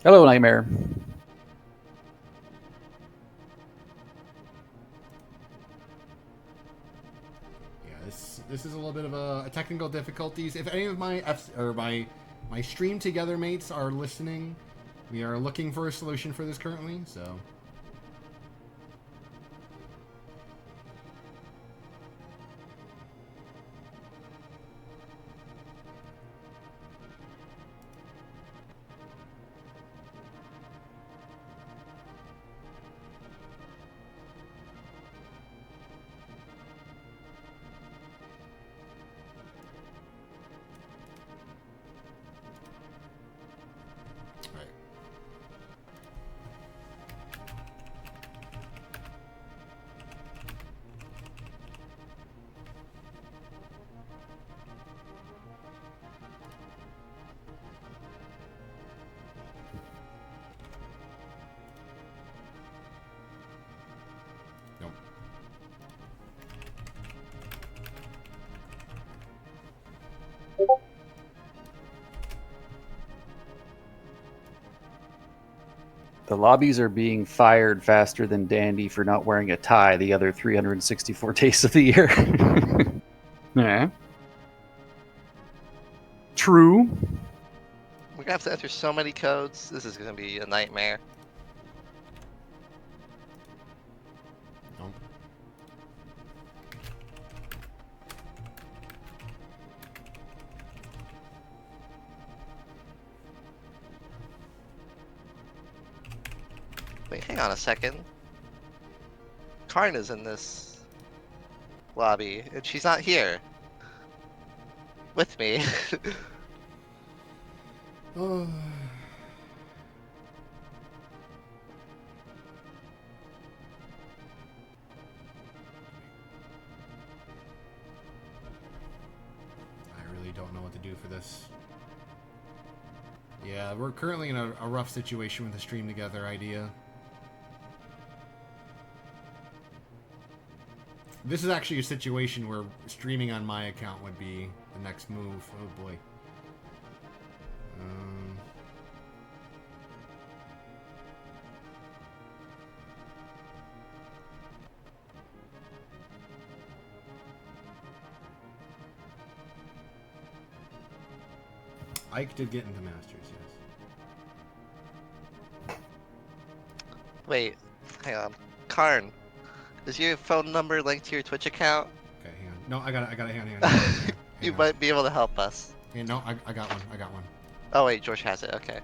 Hello, Nightmare. Yeah, this is a little bit of a technical difficulties. If any of my my stream together mates are listening, we are looking for a solution for this currently. So. The lobbies are being fired faster than Dandy for not wearing a tie the other 364 days of the year. Yeah. True. We're gonna have to enter so many codes. This is gonna be a nightmare. Wait, hang on a second. Karn is in this lobby, and she's not here. With me. Oh. I really don't know what to do for this. Yeah, we're currently in a rough situation with the stream together idea. This is actually a situation where streaming on my account would be the next move. Oh boy. Ike did get into Masters, yes. Wait, hang on. Karn, is your phone number linked to your Twitch account? Okay, hang on. No, I got it. Hang on. You might be able to help us. Yeah, no, I got one. Oh wait, George has it. Okay.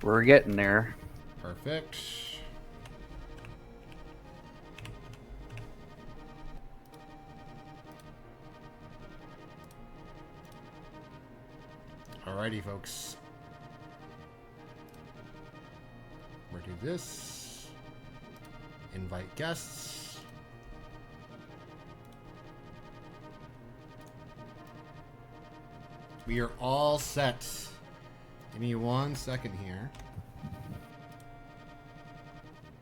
We're getting there. Perfect. Alrighty, folks. We'll do this. Invite guests. We are all set. Give me 1 second here.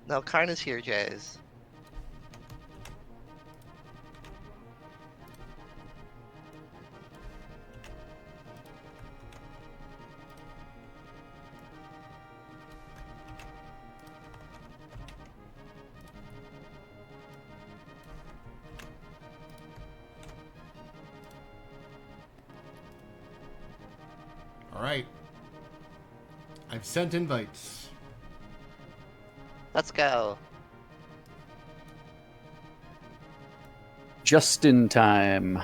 No, Karn is here, Jays. Alright. I've sent invites. Let's go. Just in time.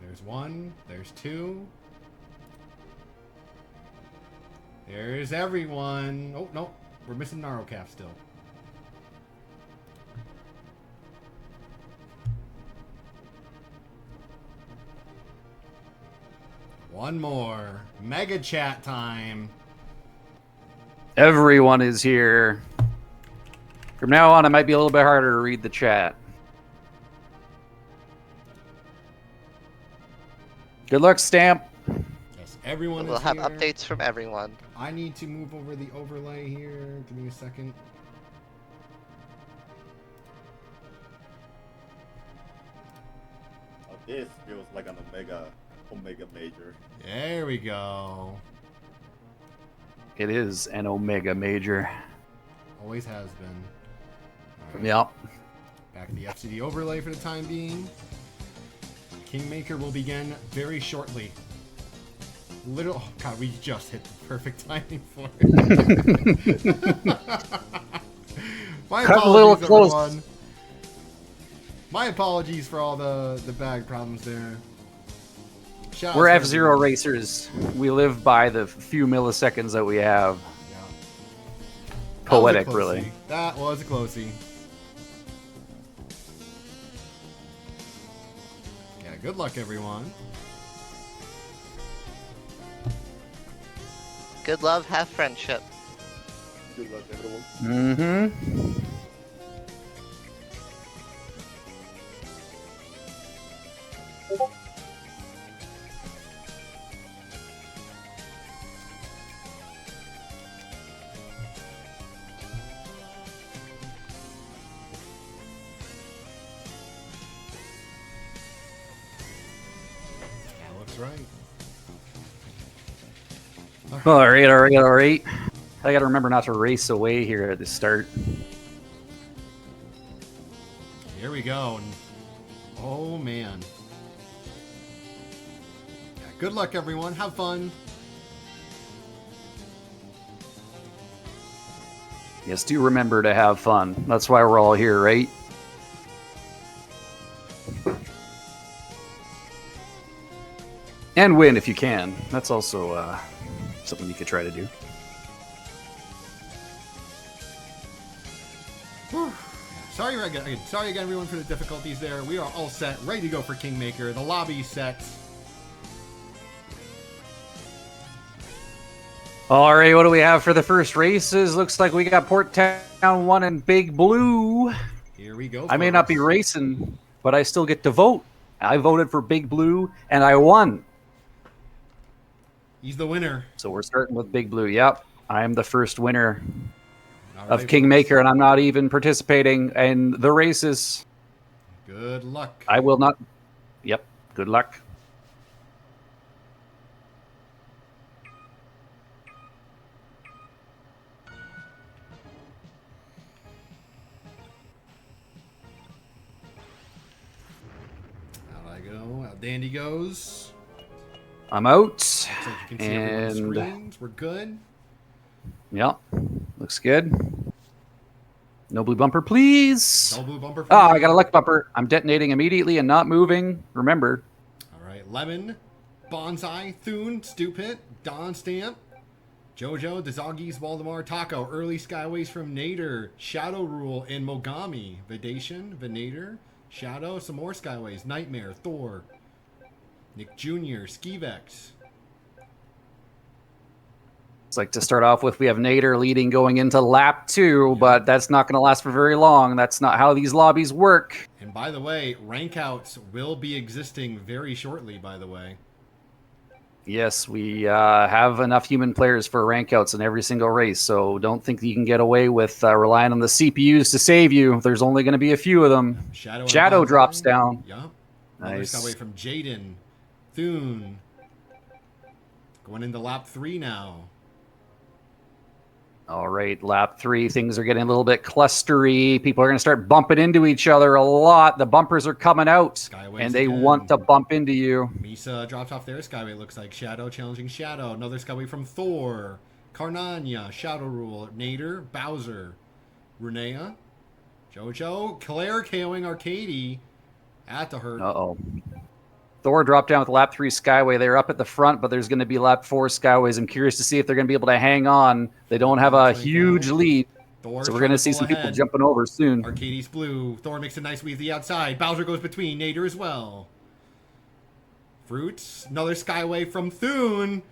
There's one. There's two. There's everyone. Oh, no. We're missing Narocaf still. One more. Mega chat time. Everyone is here. From now on, it might be a little bit harder to read the chat. Good luck, Stamp. Yes, everyone We'll is have here. updates from everyone. I need to move over the overlay here. Give me a second. This feels like an Omega Major. There we go. It is an Omega Major. Always has been. All right. Yep. Back in the FCD overlay for the time being. Kingmaker will begin very shortly. Little, oh god, we just hit the perfect timing for it. My Cut a little apologies, close. everyone. My apologies for all the bag problems there. Shout We're out to F-Zero everyone. racers. We live by the few milliseconds that we have. Yeah. Poetic, That was a really. closey. That was a closey. Yeah, good luck, everyone. Good love, have friendship. Good luck, everyone. Mm-hmm. That looks right. All right. I gotta remember not to race away here at the start. Here we go. Oh man. Good luck, everyone. Have fun. Yes, do remember to have fun. That's why we're all here, right? And win if you can. That's also something you could try to do. Sorry again, everyone, for the difficulties there. We are all set, ready to go for Kingmaker. The lobby's set. All right, what do we have for the first races? Looks like we got Port Town 1 and Big Blue. Here we go. I may not be racing, but I still get to vote. I voted for Big Blue, and I won. He's the winner. So we're starting with Big Blue. Yep, I am the first winner of right, Kingmaker, and I'm not even participating in the races. Good luck. I will not. Yep, good luck. Out I go. Out Dandy goes. I'm out. Looks like you can see everyone's And screens. We're good. yep, looks good. No blue bumper, please. No blue bumper. For Oh, you. I got a luck bumper. I'm detonating immediately and not moving. Remember. All right, Lemon, Bonsai, Thune, Stupid, Don Stamp, Jojo, Dzoggiez, Waldemar, Taco, Early Skyways from Nader, Shadow Rule, and Mogami, Vidation, Venator, Shadow, some more Skyways, Nightmare, Thor, Nick Jr., Skivex. It's like to start off with, we have Nader leading going into lap 2, but that's not going to last for very long. That's not how these lobbies work. And by the way, rank outs will be existing very shortly, by the way. Yes, we have enough human players for rank outs in every single race, so don't think that you can get away with relying on the CPUs to save you. There's only going to be a few of them. Shadow drops down. Yup. Nice. Another Skyway from Jaden. Thune. Going into lap 3 now. All right, lap 3, things are getting a little bit clustery. People are going to start bumping into each other a lot. The bumpers are coming out, Skyways and they again. want to bump into you. Misa drops off their Skyway, looks like. Shadow challenging Shadow. Another Skyway from Thor. Karnania, Shadow Rule, Nader, Bowser, Runea, Jojo, Claire KOing Arcady. At the hurt. Uh-oh. Thor dropped down with lap 3 Skyway. They're up at the front, but there's going to be lap 4 Skyways. I'm curious to see if they're going to be able to hang on. They don't have a huge lead, Thor so we're going to see some people jumping over soon. Arcades blue. Thor makes a nice weave to the outside. Bowser goes between. Nader as well. Fruits. Another Skyway from Thune.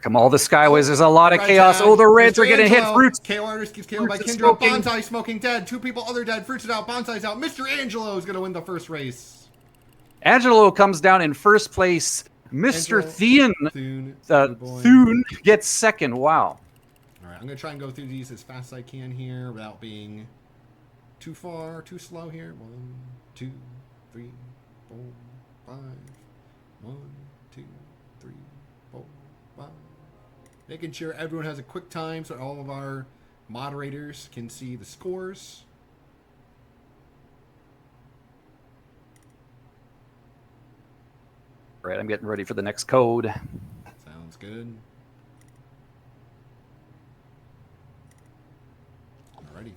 Come all the Skyways. There's a lot of Right chaos. tag. Oh, the Reds are getting hit. Angelo. Fruits. KO Artist gets KO'd by Fruits is Kindred. smoking. Bonsai smoking dead. 2 people other dead. Fruits is out. Bonsai's out. Mr. Angelo is going to win the first race. Angelo comes down in first place. Mr. Thune. Thune gets second. Wow. All right, I'm going to try and go through these as fast as I can here without being too slow here. 1, 2, 3, 4, 5. 1, 2, 3, 4, 5. Making sure everyone has a quick time so all of our moderators can see the scores. All right, I'm getting ready for the next code. Sounds good. Alrighty.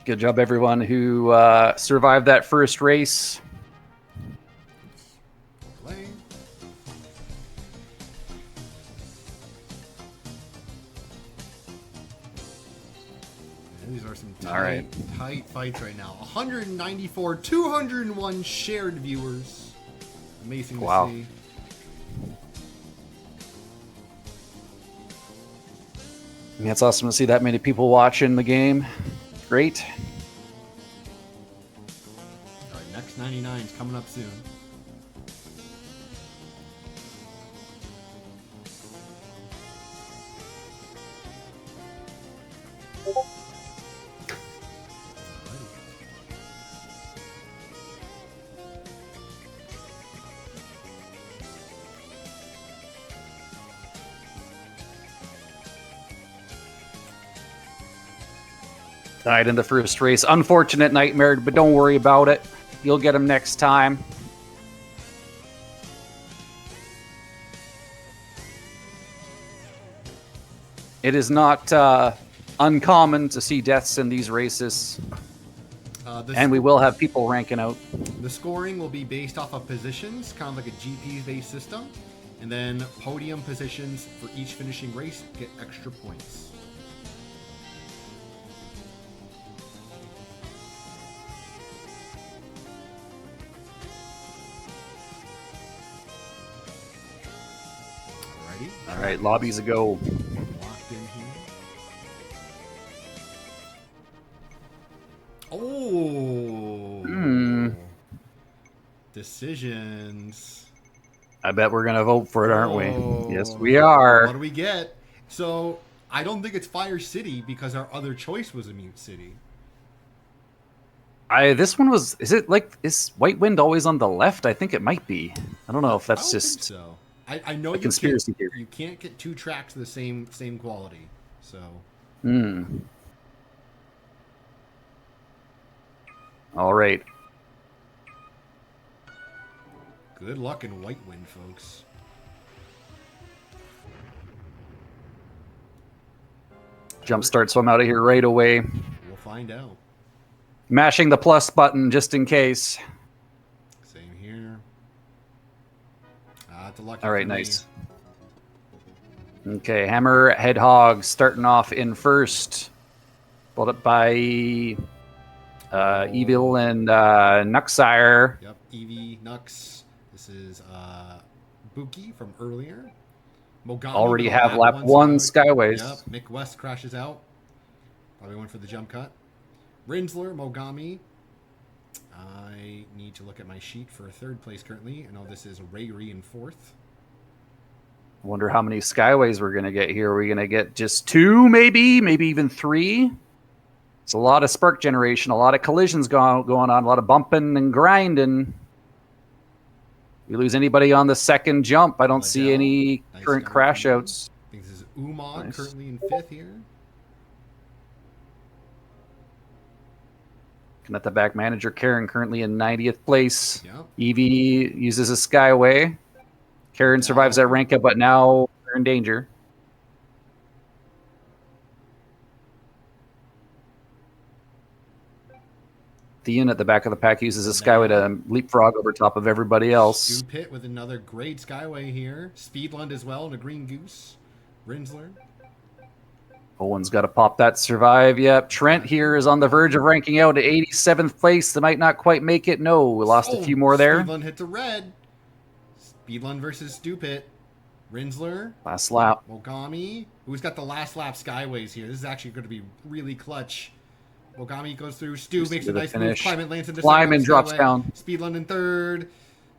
Good job, everyone who survived that first race. Play. These are some tight fights right now. 194, 201 shared viewers. Amazing to see. And it's awesome to see that many people watching the game. Great. All right, next 99 is coming up soon. Died in the first race. Unfortunate nightmare, but don't worry about it. You'll get him next time. It is not uncommon to see deaths in these races. And we will have people ranking out. The scoring will be based off of positions, kind of like a GP-based system. And then podium positions for each finishing race get extra points. Alrighty. All right, lobbies a go. Locked in here. Oh. Decisions. I bet we're gonna vote for it, aren't Oh. we? Yes, we are. What do we get? So I don't think it's Fire City because our other choice was a Mute City. This one was. Is it like is White Wind always on the left? I think it might be. I don't know if that's I don't just. think so. I know a conspiracy theory. You can't get two tracks of the same quality. So. All right. Good luck in White Wind, folks. Jump start, so I'm out of here right away. We'll find out. Mashing the plus button just in case. Same here. It's a lucky. All right, for me. nice. Okay, Hammer Hedgehog starting off in first. Followed up by Evil and Nuxire. Yep, Eevee, Nux. This is Buki from earlier. Mogami Already with have lap lap one Skyways. Yep, Mick West crashes out. Probably went for the jump cut. Rinsler, Mogami. I need to look at my sheet for third place currently. I know this is Rayri in fourth. Wonder how many Skyways we're going to get here. Are we going to get just two, maybe even three? It's a lot of spark generation, a lot of collisions going on, a lot of bumping and grinding. We lose anybody on the second jump. I don't see any Nice current start. crash outs. I think this is Umag Nice. currently in fifth here. At the back manager, Karen currently in 90th place. Yep. Evie uses a Skyway. Karen survives that rank up, but now they're in danger. The unit at the back of the pack uses a Skyway to leapfrog over top of everybody else. Stupid with another great Skyway here. Speedlund as well, and a Green Goose. Rinsler. Owen's got to pop that survive. Yep. Trent here is on the verge of ranking out to 87th place. They might not quite make it. No, we lost a few more there. Speedlund hits a red. Speedlund versus Stupid. Rinsler. Last lap. Mogami. Who's got the last lap Skyways here? This is actually going to be really clutch. Mogami goes through. Stu makes a nice move. Kleimann lands into Kleimann drops Skyway. down. Speedlund in third.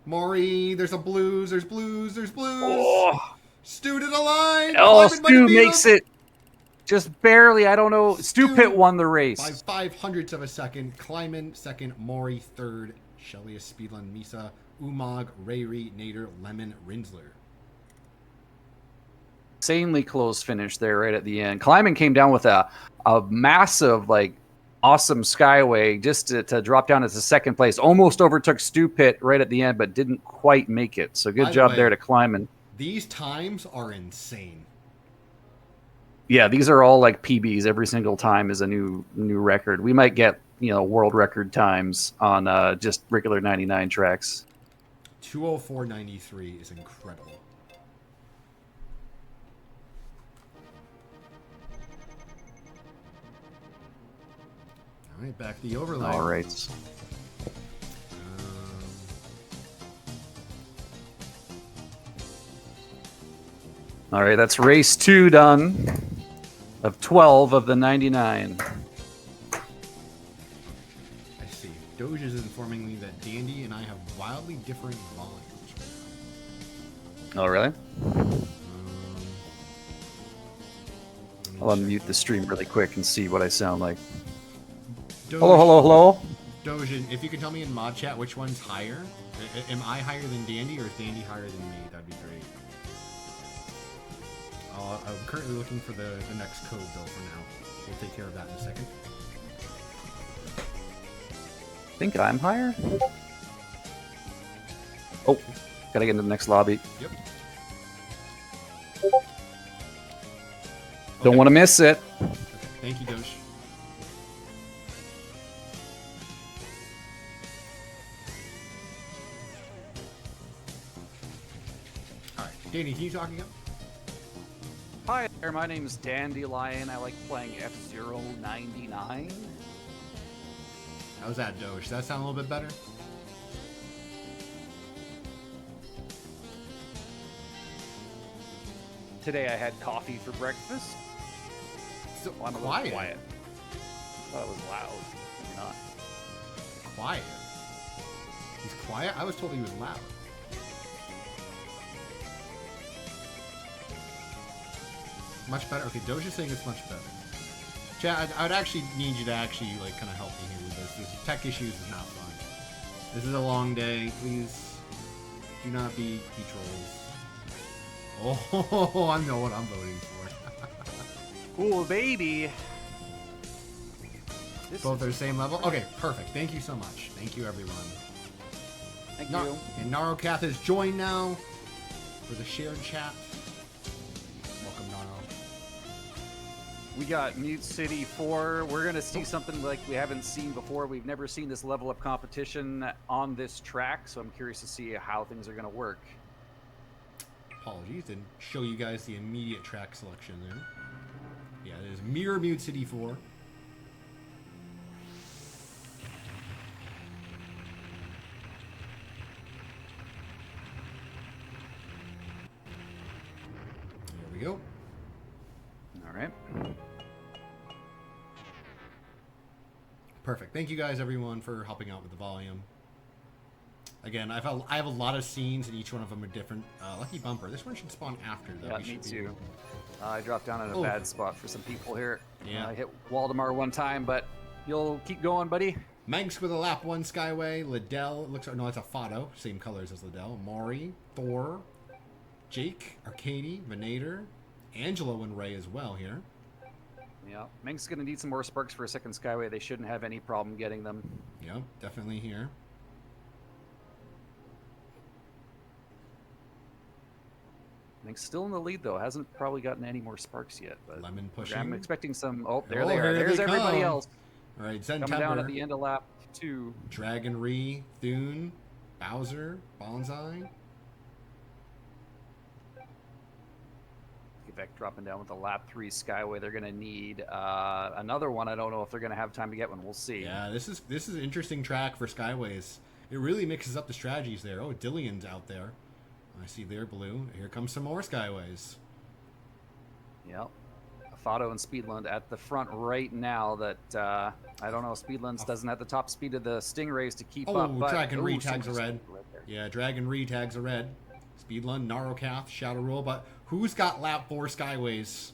Maury. There's a blues. There's blues. There's blues. Oh, Stu to the line. oh Kleimann might Stu beat makes him. it. Just barely. I don't know. Stupid won the race. By 500ths of a second. Kleimann second. Maury third. Shelley Speedlund, Misa, Umag, Rayri, Nader, Lemon, Rinsler. Insanely close finish there right at the end. Kleimann came down with a massive, like, awesome Skyway just to drop down into second place. Almost overtook Stupid right at the end, but didn't quite make it. So good job there to Kleimann. These times are insane. Yeah, these are all like PBs. Every single time is a new record. We might get, world record times on just regular 99 tracks. 204.93 is incredible. All right, back to the overlay. All right. All right, that's race 2 done of 12 of the 99. I see. Doge is informing me that Dandy and I have wildly different volumes. Oh, really? Let me I'll check. unmute the stream really quick and see what I sound like. Doge, Hello. Doge, if you can tell me in mod chat which one's higher. Am I higher than Dandy or is Dandy higher than me? That'd be great. I'm currently looking for the next code, though, for now. We'll take care of that in a second. think I'm higher. Oh, gotta get into the next lobby. Yep. Don't want to miss it. Okay. Thank you, Doge. All right, Danny, can you talk again? Hi there, my name's Dandeelion. I like playing F-099. How's that, Doge? Does that sound a little bit better? Today I had coffee for breakfast. So I'm a little quiet. quiet. I thought it was loud. Maybe not. Quiet. He's quiet? I was told he was loud. Much better? Okay, Doja's saying it's much better. Chad, I would actually need you to actually, like, kind of help me here with this. This tech issues is not fun. This is a long day. Please do not be trolls. Oh, I know what I'm voting for. Cool, baby. Both are the same level? Okay, perfect. Thank you so much. Thank you, everyone. Thank you. And Narokath has joined now for the shared chat. Welcome, Naro. We got Mute City 4. We're going to see something like we haven't seen before. We've never seen this level of competition on this track, so I'm curious to see how things are going to work. Apologies, and show you guys the immediate track selection there. Yeah, there's Mirror Mute City 4. There we go. All right. Perfect. Thank you guys, everyone, for helping out with the volume. Again, I have a lot of scenes, and each one of them are different. Lucky Bumper. This one should spawn after, though. Yeah, We me should be- too. I dropped down in a bad spot for some people here. Yeah. I hit Waldemar one time, but you'll keep going, buddy. Manx with a lap 1 Skyway. Liddell. Looks like, no, it's a Fado. Same colors as Liddell. Maury. Thor. Jake. Arcady. Venator. Angelo and Ray as well here. Yeah, Mink's gonna need some more sparks for a second Skyway. They shouldn't have any problem getting them. Yep, definitely here. Mink's still in the lead though. Hasn't probably gotten any more sparks yet. But Lemon pushing. I'm expecting some. Oh, there Oh, they are. here There's they everybody come. else All right, coming down at Zentemper. the end of lap 2. Dragon Ree. Thune. Bowser. Bonsai. Quebec dropping down with the lap 3 Skyway. They're gonna need another one. I don't know if they're gonna have time to get one. We'll see. Yeah, this is an interesting track for Skyways. It really mixes up the strategies there. Oh, Dillion's out there. I see their blue. Here comes some more Skyways. Yep. Fado and Speedland at the front right now. That I don't know. Speedlands doesn't have the top speed of the Stingrays to keep Oh, up. But, Dragon Ree ooh, tags a super red. speed right there. Yeah, Dragon Ree tags a red. Speedlund, Narokath, Shadow Rule. But who's got lap 4 Skyways?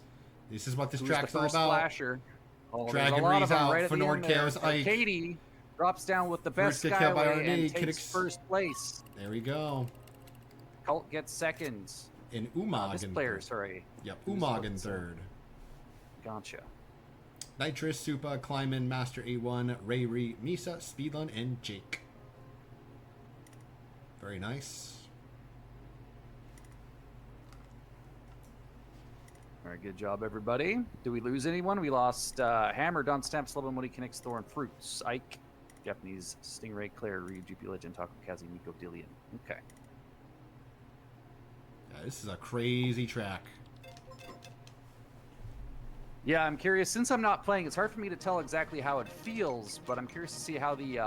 This is what this Who's track's the all first about. flasher? Oh, Dragon there's a lot Ree's of them out. right at the Fenord end there. KO's Ike. Katie drops down with the best First get killed by Skyway Arcade. and takes Kidix- first place. There we go. Cult gets second. And Umag This in player, third. sorry. Yep, Who's Umag in first? third. Gotcha. Nitrous, Supa, Kleimann, Master A1, Ray Ree, Misa, Speedlund, and Jake. Very nice. All right, good job, everybody. Did we lose anyone? We lost Hammer, Don Stamp, Slubin, Woody, Kinix, Thorn, Fruits, Ike, Japanese, Stingray, Claire, Reed, GP Legend, Taco, Kazi, Nico, Dillion. Okay. Yeah, this is a crazy track. Yeah, I'm curious. Since I'm not playing, it's hard for me to tell exactly how it feels, but I'm curious to see how the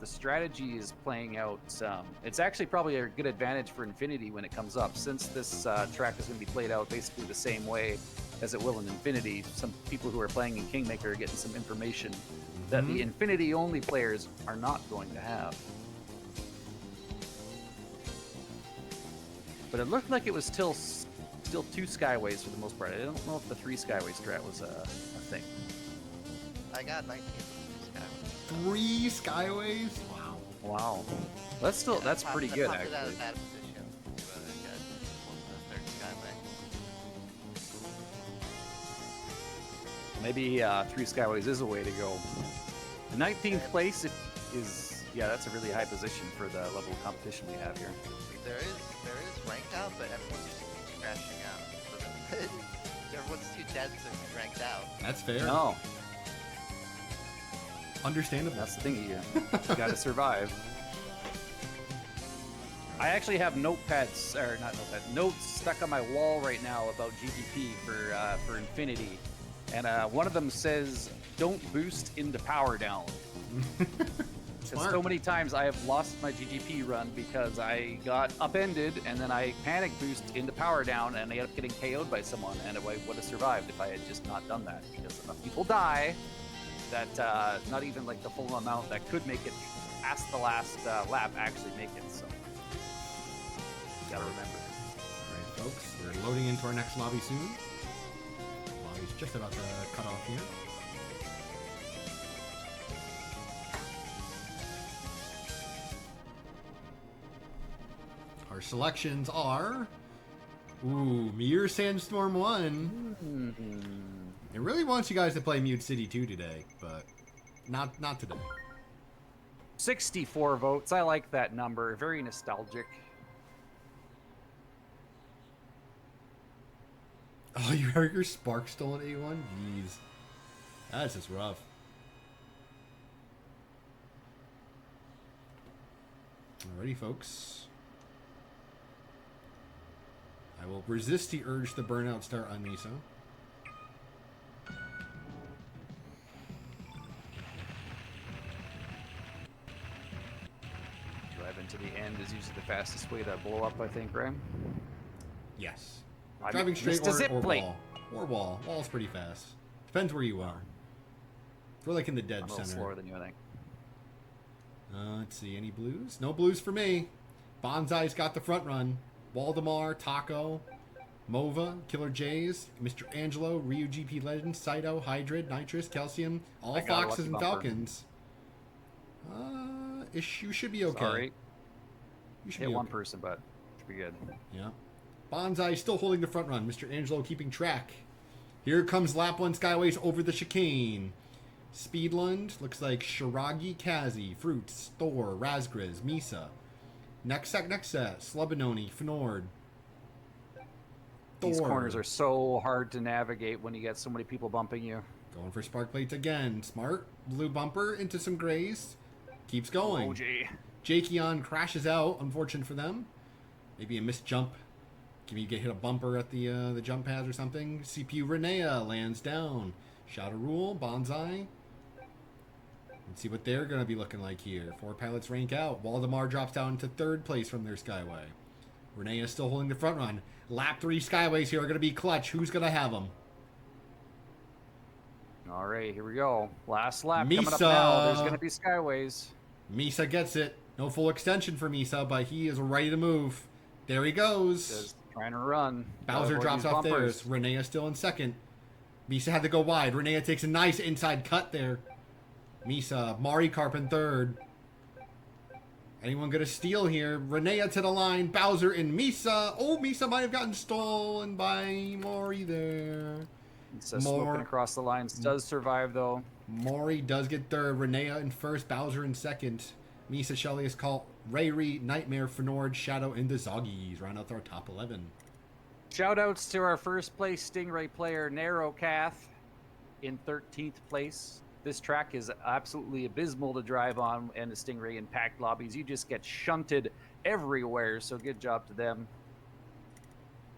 strategy is playing out. It's actually probably a good advantage for Infinity when it comes up, since this track is going to be played out basically the same way as it will in Infinity. Some people who are playing in Kingmaker are getting some information that the Infinity-only players are not going to have. But it looked like it was still 2 Skyways for the most part. I don't know if the 3 Skyway strat was a thing. I got 19 Skyway. 3 Skyways? Wow. Wow. That's pretty good, I popped it out actually. of bad position to get the third Skyway. Maybe 3 Skyways is a way to go. The 19th place is Yeah, that's a really high position for the level of competition we have here. There is ranked out, but everyone's just crashing out. So everyone's too dead to be ranked out. That's fair. No, Understandable. that's the thing here. You gotta survive. I actually have notepads, or not notepads, notes stuck on my wall right now about GGP for Infinity, and one of them says, "Don't boost into power down." Because so many times I have lost my GGP run because I got upended and then I panic boost into power down and I ended up getting KO'd by someone, and I would have survived if I had just not done that, because enough people die that not even like the full amount that could make it past the last lap actually make it. So you gotta remember. All right, folks, we're loading into our next lobby soon. Lobby's just about to cut off here. Our selections are... Ooh, Mere Sandstorm 1. It really wants you guys to play Mute City 2 today, but not today. 64 votes. I like that number. Very nostalgic. Oh, you heard your spark stolen A1? Jeez. That's just rough. Alrighty, folks. I will resist the urge to burnout start on Miso. Drive into the end is usually the fastest way to blow up, I think, right? Yes. I Driving straight missed a zip or plate. wall. Or wall. Wall's pretty fast. Depends where you are. If we're like in the dead I'm a little center. slower than you, I think. Let's see, any blues? No blues for me. Bonsai's got the front run. Waldemar, Taco, Mova, Killer Jays, Mr. Angelo, Ryu GP Legends, Saito, Hydrid, Nitrous, Calcium, all I got a Foxes and lucky bumper. Falcons. You should be okay. Sorry. You should Hit be one okay. person, but should be good. Yeah. Bonsai still holding the front run. Mr. Angelo keeping track. Here comes lap 1 Skyways over the chicane. Speedland, looks like Shiragi, Kazi, Fruits, Thor, Razgriz, Misa. Nexet, Slubinoni, Fnord. These Thor. corners are so hard to navigate when you get so many people bumping you. Going for spark plates again. Smart. Blue bumper into some grays. Keeps going. OG. Jakeon crashes out. Unfortunate for them. Maybe a missed jump. Can you get hit a bumper at the jump pads or something? CPU Renea lands down. Shadow Rule, Bonsai. Let's see what they're going to be looking like here. 4 pilots rank out. Waldemar drops down to 3rd place from their Skyway. Renea is still holding the front run. Lap 3 Skyways here are going to be clutch. Who's going to have them? All right, here we go. Last lap Misa. coming up now. There's going to be Skyways. Misa gets it. No full extension for Misa, but he is ready to move. There he goes. Just trying to run. Bowser Avoid drops these off bumpers. theirs. Renea still in 2nd. Misa had to go wide. Renea takes a nice inside cut there. Misa, Marikarp in 3rd. Anyone gonna steal here? Renea to the line. Bowser and Misa. Oh, Misa might have gotten stolen by Mori there. So smoking across the lines. Does survive, though. Mori does get 3rd. Renea in 1st. Bowser in 2nd. Misa, Shelly is called Rayri, Nightmare, Fnord, Shadow, and the Dzoggiez. Round out our top 11. Shoutouts to our first place Stingray player, Narrowcath, in 13th place. This track is absolutely abysmal to drive on, and the Stingray in packed lobbies. You just get shunted everywhere, so good job to them.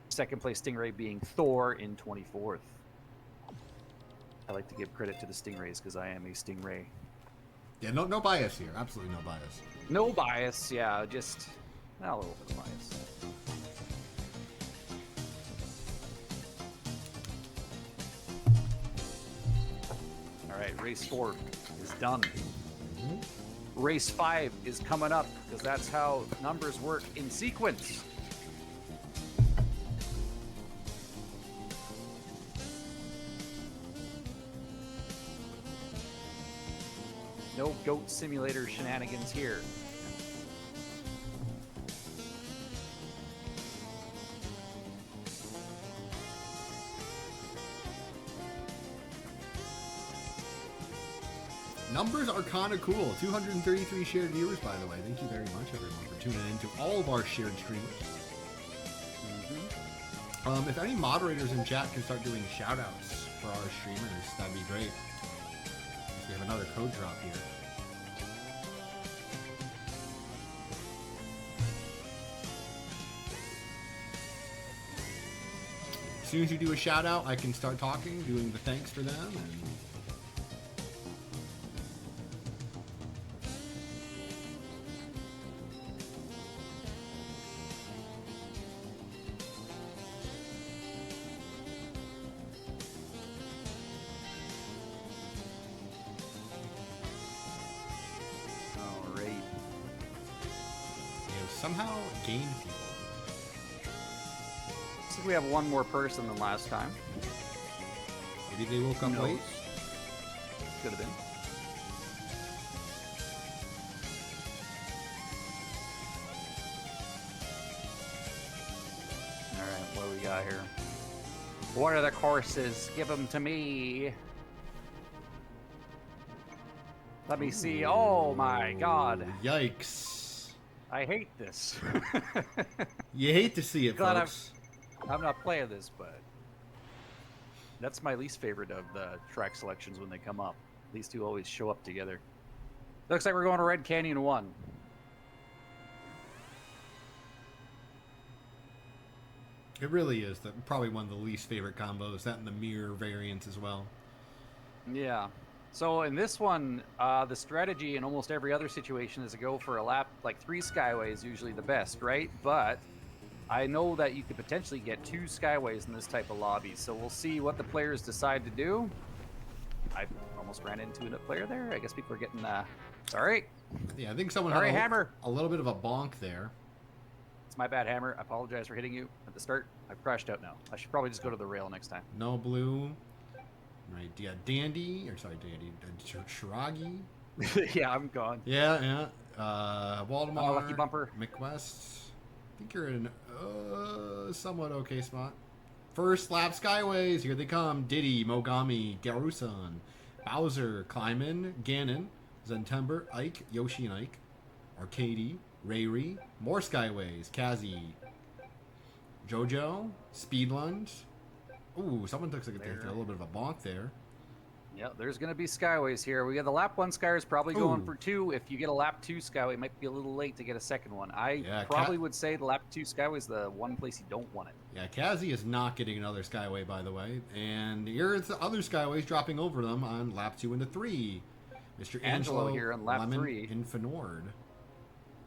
Second place Stingray being Thor in 24th. I like to give credit to the Stingrays because I am a Stingray. Yeah, no bias here. Absolutely no bias. No bias, yeah, just a little bit of bias. All right, race 4 is done. Race 5 is coming up because that's how numbers work in sequence. No Goat Simulator shenanigans here. Numbers are kind of cool. 233 shared viewers, by the way. Thank you very much, everyone, for tuning in to all of our shared streamers. If any moderators in chat can start doing shout-outs for our streamers, that'd be great. We have another code drop here. As soon as you do a shout-out, I can start talking, doing the thanks for them, and... somehow gained people. Looks like we have one more person than last time. Maybe they woke up late. Could have been. Alright, what do we got here? What are the courses? Give them to me. Let me see. Oh my god. Yikes. I hate this. You hate to see it, God, folks. I'm not playing this, but that's my least favorite of the track selections when they come up. These two always show up together. Looks like we're going to Red Canyon 1. It really is probably one of the least favorite combos. That and the mirror variants as well. Yeah. So in this one, the strategy in almost every other situation is to go for a lap, like 3 skyways, usually the best, right? But I know that you could potentially get 2 skyways in this type of lobby, so we'll see what the players decide to do. I almost ran into a player there. I guess people are getting, sorry. Yeah, I think someone Sorry, had Hammer. a little bit of a bonk there. It's my bad, Hammer. I apologize for hitting you at the start. I've crashed out now. I should probably just go to the rail next time. No blue. Right, yeah, Shiragi. Yeah, I'm gone. Yeah. Waldemar. Lucky bumper. McWest. I think you're in a somewhat okay spot. First lap skyways, here they come. Diddy, Mogami, Garusan, Bowser, Kleimann, Ganon, Zentember, Ike, Yoshi and Ike, Arcady, Rayri, more skyways, Kazi, Jojo, Speedlund. Ooh, someone looks like they took a little bit of a bonk there. Yeah, there's going to be skyways here. We got the lap 1 Skyr is probably going for 2. If you get a lap 2 skyway, it might be a little late to get a second one. I probably would say the lap 2 skyway is the one place you don't want it. Yeah, Kazi is not getting another skyway, by the way. And here's the other skyways dropping over them on lap 2 into 3. Mr. Angelo here on lap Lemon 3. Infenord.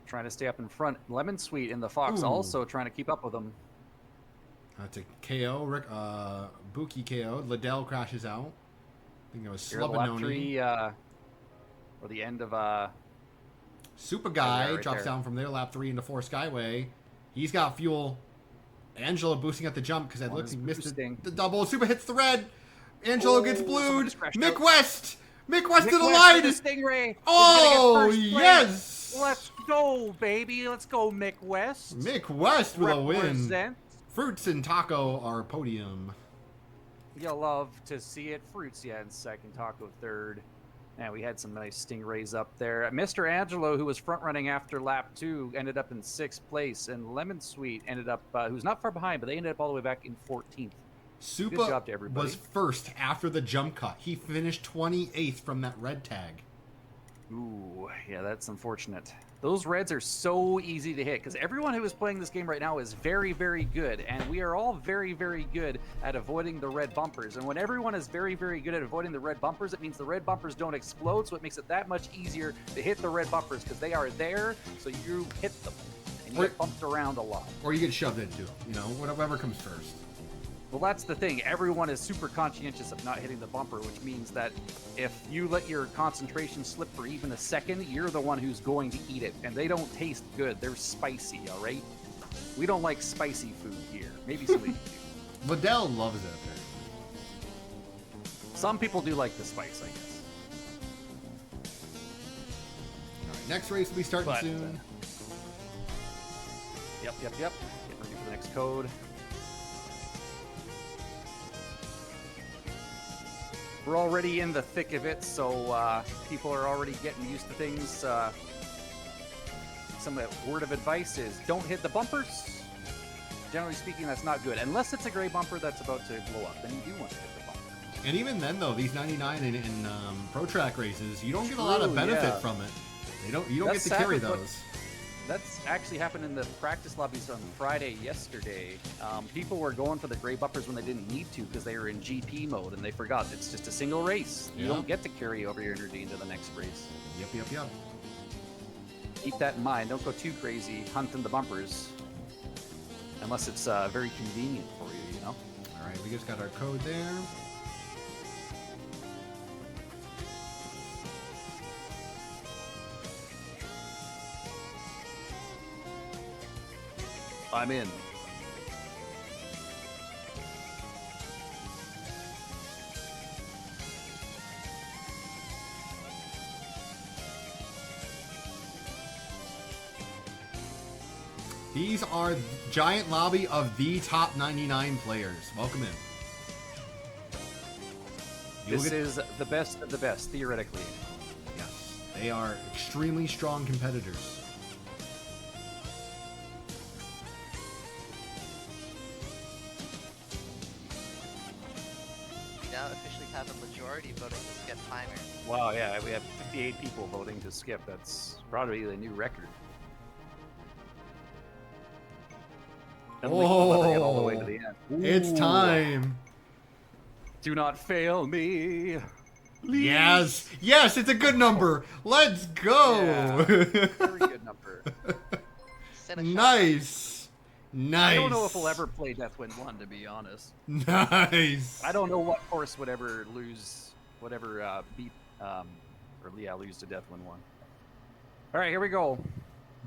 Trying to stay up in front. Lemon Sweet in the Fox also trying to keep up with them. That's a KO. Buki KO. Liddell crashes out. I think it was Slubinoni. Lap 3, or the end of... Super Guy right drops there. down from there, lap 3 into 4 skyway. He's got fuel. Angelo boosting at the jump because it looks he missed the double. Super hits the red. Angelo gets blued. Mick West! Mick West to the line! Stingray. Oh, yes! Let's go, baby. Let's go, Mick West. Mick West with a win. Represent. Fruits and Taco are podium. You'll love to see it. Fruits, yeah, in second. Taco third. And we had some nice Stingrays up there. Mr. Angelo, who was front running after lap 2, ended up in 6th place. And Lemon Sweet ended up, who's not far behind, but they ended up all the way back in 14th. Supa Good job to everybody. was first after the jump cut. He finished 28th from that red tag. Ooh, yeah, that's unfortunate. Those reds are so easy to hit because everyone who is playing this game right now is very, very good. And we are all very, very good at avoiding the red bumpers. And when everyone is very, very good at avoiding the red bumpers, it means the red bumpers don't explode. So it makes it that much easier to hit the red bumpers because they are there. So you hit them and you get bumped around a lot. Or you get shoved into them, you know, whatever comes first. Well, that's the thing. Everyone is super conscientious of not hitting the bumper, which means that if you let your concentration slip for even a second, you're the one who's going to eat it. And they don't taste good. They're spicy, all right? We don't like spicy food here. Maybe somebody do. Liddell loves it up there. Some people do like the spice, I guess. All right, next race will be starting soon. Yep. Getting ready for the next code. we're already in the thick of it, so people are already getting used to things. Some word of advice is don't hit the bumpers. Generally speaking, that's not good. Unless it's a gray bumper that's about to blow up, then you do want to hit the bumper. And even then, though, these 99 in Pro Track races, you don't get a lot of benefit from it. You don't get to carry those. That's actually happened in the practice lobbies on Friday yesterday. People were going for the gray bumpers when they didn't need to because they were in GP mode and they forgot it's just a single race. You don't get to carry over your energy into the next race. Yep. Keep that in mind. Don't go too crazy hunting the bumpers. Unless it's very convenient for you, you know? Alright, we just got our code there. I'm in. These are giant lobby of the top 99 players. Welcome in. This is the best of the best, theoretically. Yes, they are extremely strong competitors. We now officially have a majority voting to skip timer. Wow, yeah, we have 58 people voting to skip. That's probably a new record. And we can let it get all the way to the end. It's time. Do not fail me. Please. Yes, it's a good number. Let's go. Yeah, very good number. Nice. I don't know if we'll ever play Deathwind 1, to be honest. Nice. I don't know what course would ever lose, lose to Deathwind 1. All right, here we go.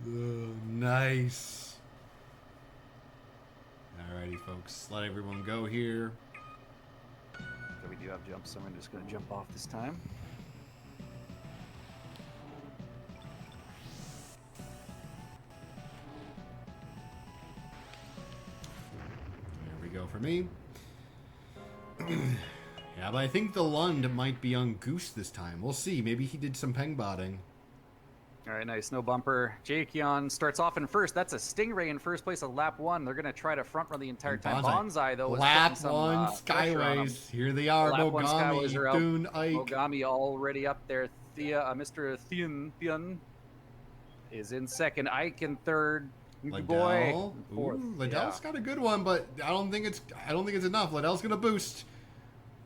Nice. Alrighty, folks. Let everyone go here. So we do have jumps, so I'm just going to jump off this time. There we go for me. Yeah, but I think the Lund might be on Goose this time. We'll see. Maybe he did some peng botting. All right, nice. No bumper. Jakion starts off in first. That's a Stingray in first place at lap 1. They're going to try to front run the entire time. Bonsai, though, is lap some, 1 Skyways. Here they are. Lap 1 Skyways are out. Thun, Ike. Mogami already up there. Mr. Thien is in second. Ike in third. Liddell. Fourth. Ooh, Liddell's got a good one, but I don't think it's enough. Liddell's gonna boost.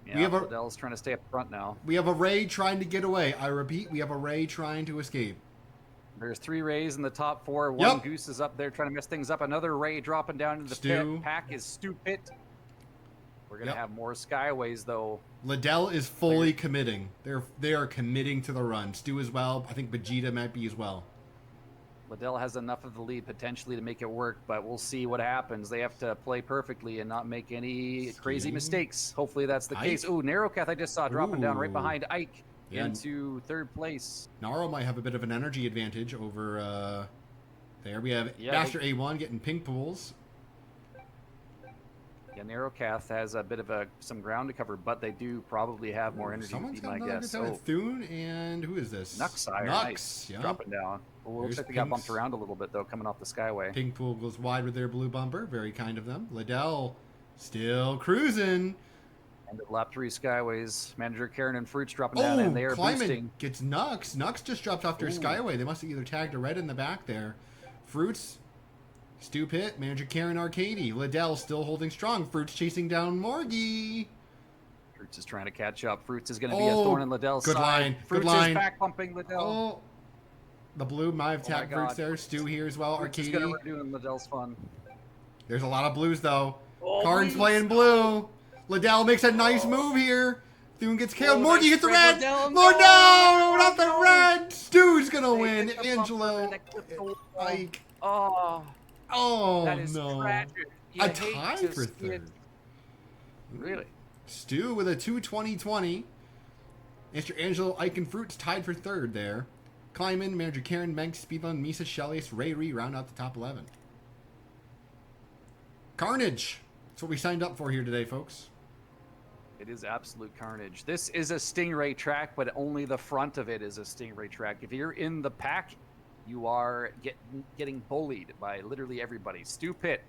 Yeah, Liddell's trying to stay up front now. We have a Ray trying to get away. I repeat, we have a Ray trying to escape. There's 3 Rays in the top 4. One Goose is up there trying to mess things up. Another Ray dropping down into the pit. Pack is Stu Pit. We're gonna have more Skyways though. Liddell is fully committing. They are committing to the run. Stu as well. I think Vegeta might be as well. Liddell has enough of the lead potentially to make it work, but we'll see what happens. They have to play perfectly and not make any crazy mistakes. Hopefully that's the case. Ooh, Narrowcath I just saw dropping down right behind Ike into third place. Naro might have a bit of an energy advantage over there. We have Master A1 getting pink pools. Yeah, Narrowcath has a bit of some ground to cover, but they do probably have more energy. Someone's got my another guess. good time. Thune and who is this? Nuxire. Nice. Dropping down. Well, looks like they got bumped around a little bit though, coming off the Skyway. Pink pool goes wide with their blue bumper. Very kind of them. Liddell still cruising. And at lap 3 Skyways, manager Karen and Fruits dropping down, and they are Kleimann boosting. Gets Nux. Nux just dropped off their Skyway. They must have either tagged a red in the back there. Fruits, Stu Pitt, manager Karen Arcady. Liddell still holding strong. Fruits chasing down Morgie. Fruits is trying to catch up. Fruits is going to be a thorn in Liddell's good side. Line. Fruits good line. is back bumping Liddell. The blue might have tagged Fruits there. Stu here as well. Fruits Arcady. is going to ruin Liddell's fun. There's a lot of blues though. Karn's playing blue. Liddell makes a nice move here. Thune gets killed. Morgie hits the red. Liddell, no, not the red. Stu's gonna win. Angelo. Ike. That is tragic. A tie for third. Really? Stu with a 2:20.20. Mr. Angelo, Ike, and Fruits tied for third there. Kleimann, manager Karen, Menk, Speedlund, Misa, Shelius, Ray Ree round out the top 11. Carnage. That's what we signed up for here today, folks. It is absolute carnage. This is a Stingray track, but only the front of it is a Stingray track. If you're in the pack, you are getting bullied by literally everybody. Stu Pitt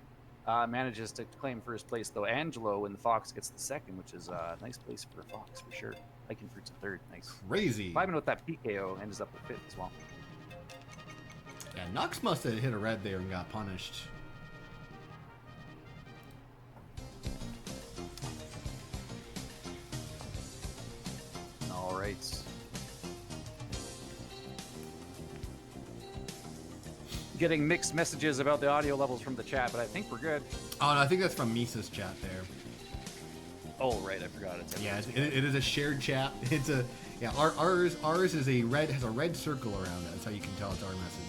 manages to claim first place, though. Angelo and the Fox gets the second, which is a nice place for a Fox, for sure. Hiking Fruit's a third. Nice. Crazy. Vibing with that PKO ends up with fifth as well. Yeah, Nux must have hit a red there and got punished. All right. Getting mixed messages about the audio levels from the chat, but I think we're good. Oh, no, I think that's from Misa's chat there. Oh, right, I forgot. Yeah, it is a shared chat. It's a ours is a red has a red circle around it. That's how you can tell it's our message.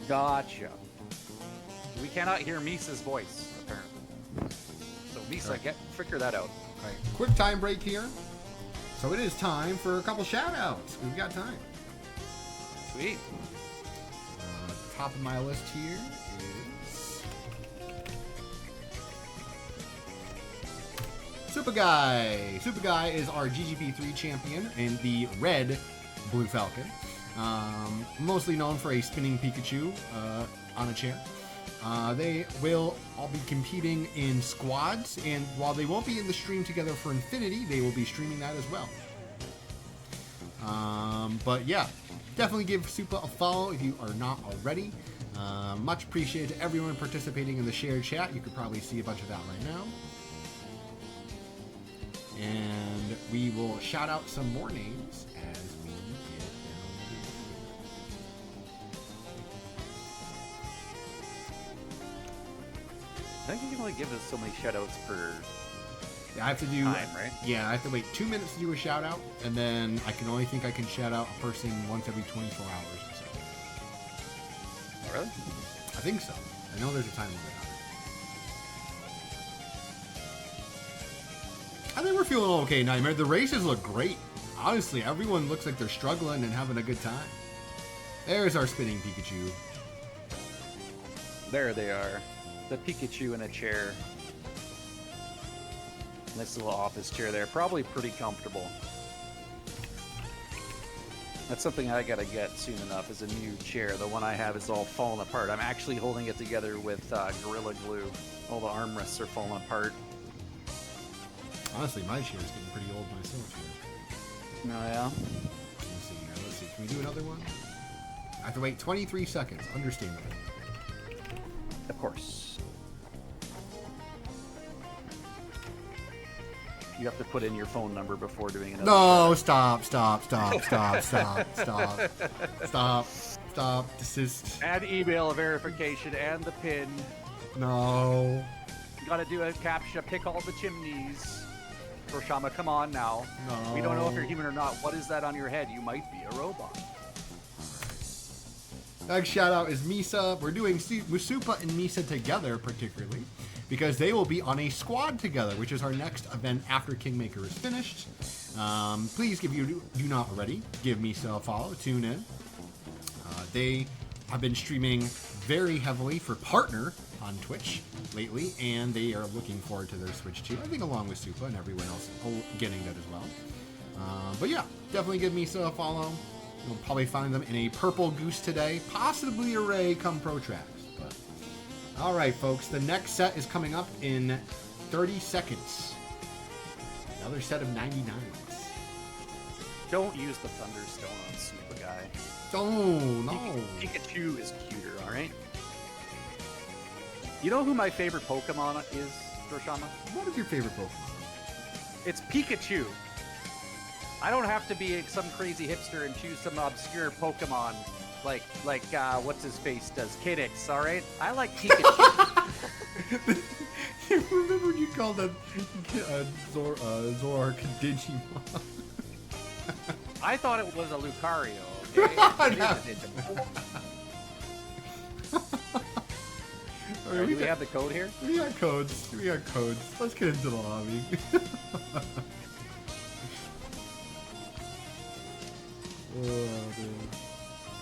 Gotcha. We cannot hear Misa's voice apparently. So Misa, Right. figure that out. All right, quick time break here. So it is time for a couple shout outs. We've got time. Sweet. Top of my list here is Super Guy. Super Guy is our GGP 3 champion in the red Blue Falcon. Mostly known for a spinning Pikachu on a chair. They will all be competing in squads, and while they won't be in the stream together for Infinity, they will be streaming that as well. But yeah, definitely give Super a follow if you are not already. Much appreciated to everyone participating in the shared chat. You could probably see a bunch of that right now. And we will shout out some more names as we get down. I think you can only give us so many shoutouts per Yeah, I have to do time, right? Yeah, I have to wait 2 minutes to do a shout out, and then I can only think I can shout out a person once every 24 hours or so. Oh, really? I think so. I know there's a time limit on it. I think we're feeling okay, Nightmare. The races look great. Honestly, everyone looks like they're struggling and having a good time. There's our spinning Pikachu. There they are. The Pikachu in a chair. Nice little office chair there. Probably pretty comfortable. That's something I gotta get soon enough, is a new chair. The one I have is all falling apart. I'm actually holding it together with Gorilla Glue. All the armrests are falling apart. Honestly, my chair is getting pretty old myself here. Oh, yeah? Let's see here. Let's see. Can we do another one? I have to wait 23 seconds. Understandable. Of course. You have to put in your phone number before doing another. No, stop. Desist. Add email verification and the PIN. No. You gotta do a CAPTCHA, pick all the chimneys. Jorshama, come on now. No. We don't know if you're human or not. What is that on your head? You might be a robot. Next shout out is Misa. We're doing Musupa and Misa together, particularly, because they will be on a squad together, which is our next event after Kingmaker is finished. Please, if you do not already, give Misa a follow. Tune in. They have been streaming very heavily for Partner on Twitch lately, and they are looking forward to their Switch too. I think along with Supa and everyone else getting that as well. But yeah, definitely give Misa a follow. You'll probably find them in a purple goose today, possibly a Ray come Pro Tracks. But all right, folks, the next set is coming up in 30 seconds. Another set of 99s. Don't use the Thunderstone on Super Guy. Oh no! Pikachu is cuter, alright? You know who my favorite Pokemon is, Jorshama? What is your favorite Pokemon? It's Pikachu. I don't have to be some crazy hipster and choose some obscure Pokemon like what's his face does, Kidix, alright? I like Pikachu. You remember when you called that Zoroark Digimon? I thought it was a Lucario, okay? It is a Digimon. Alright, do we have the code here? We got codes. Let's get into the lobby. Oh, dude.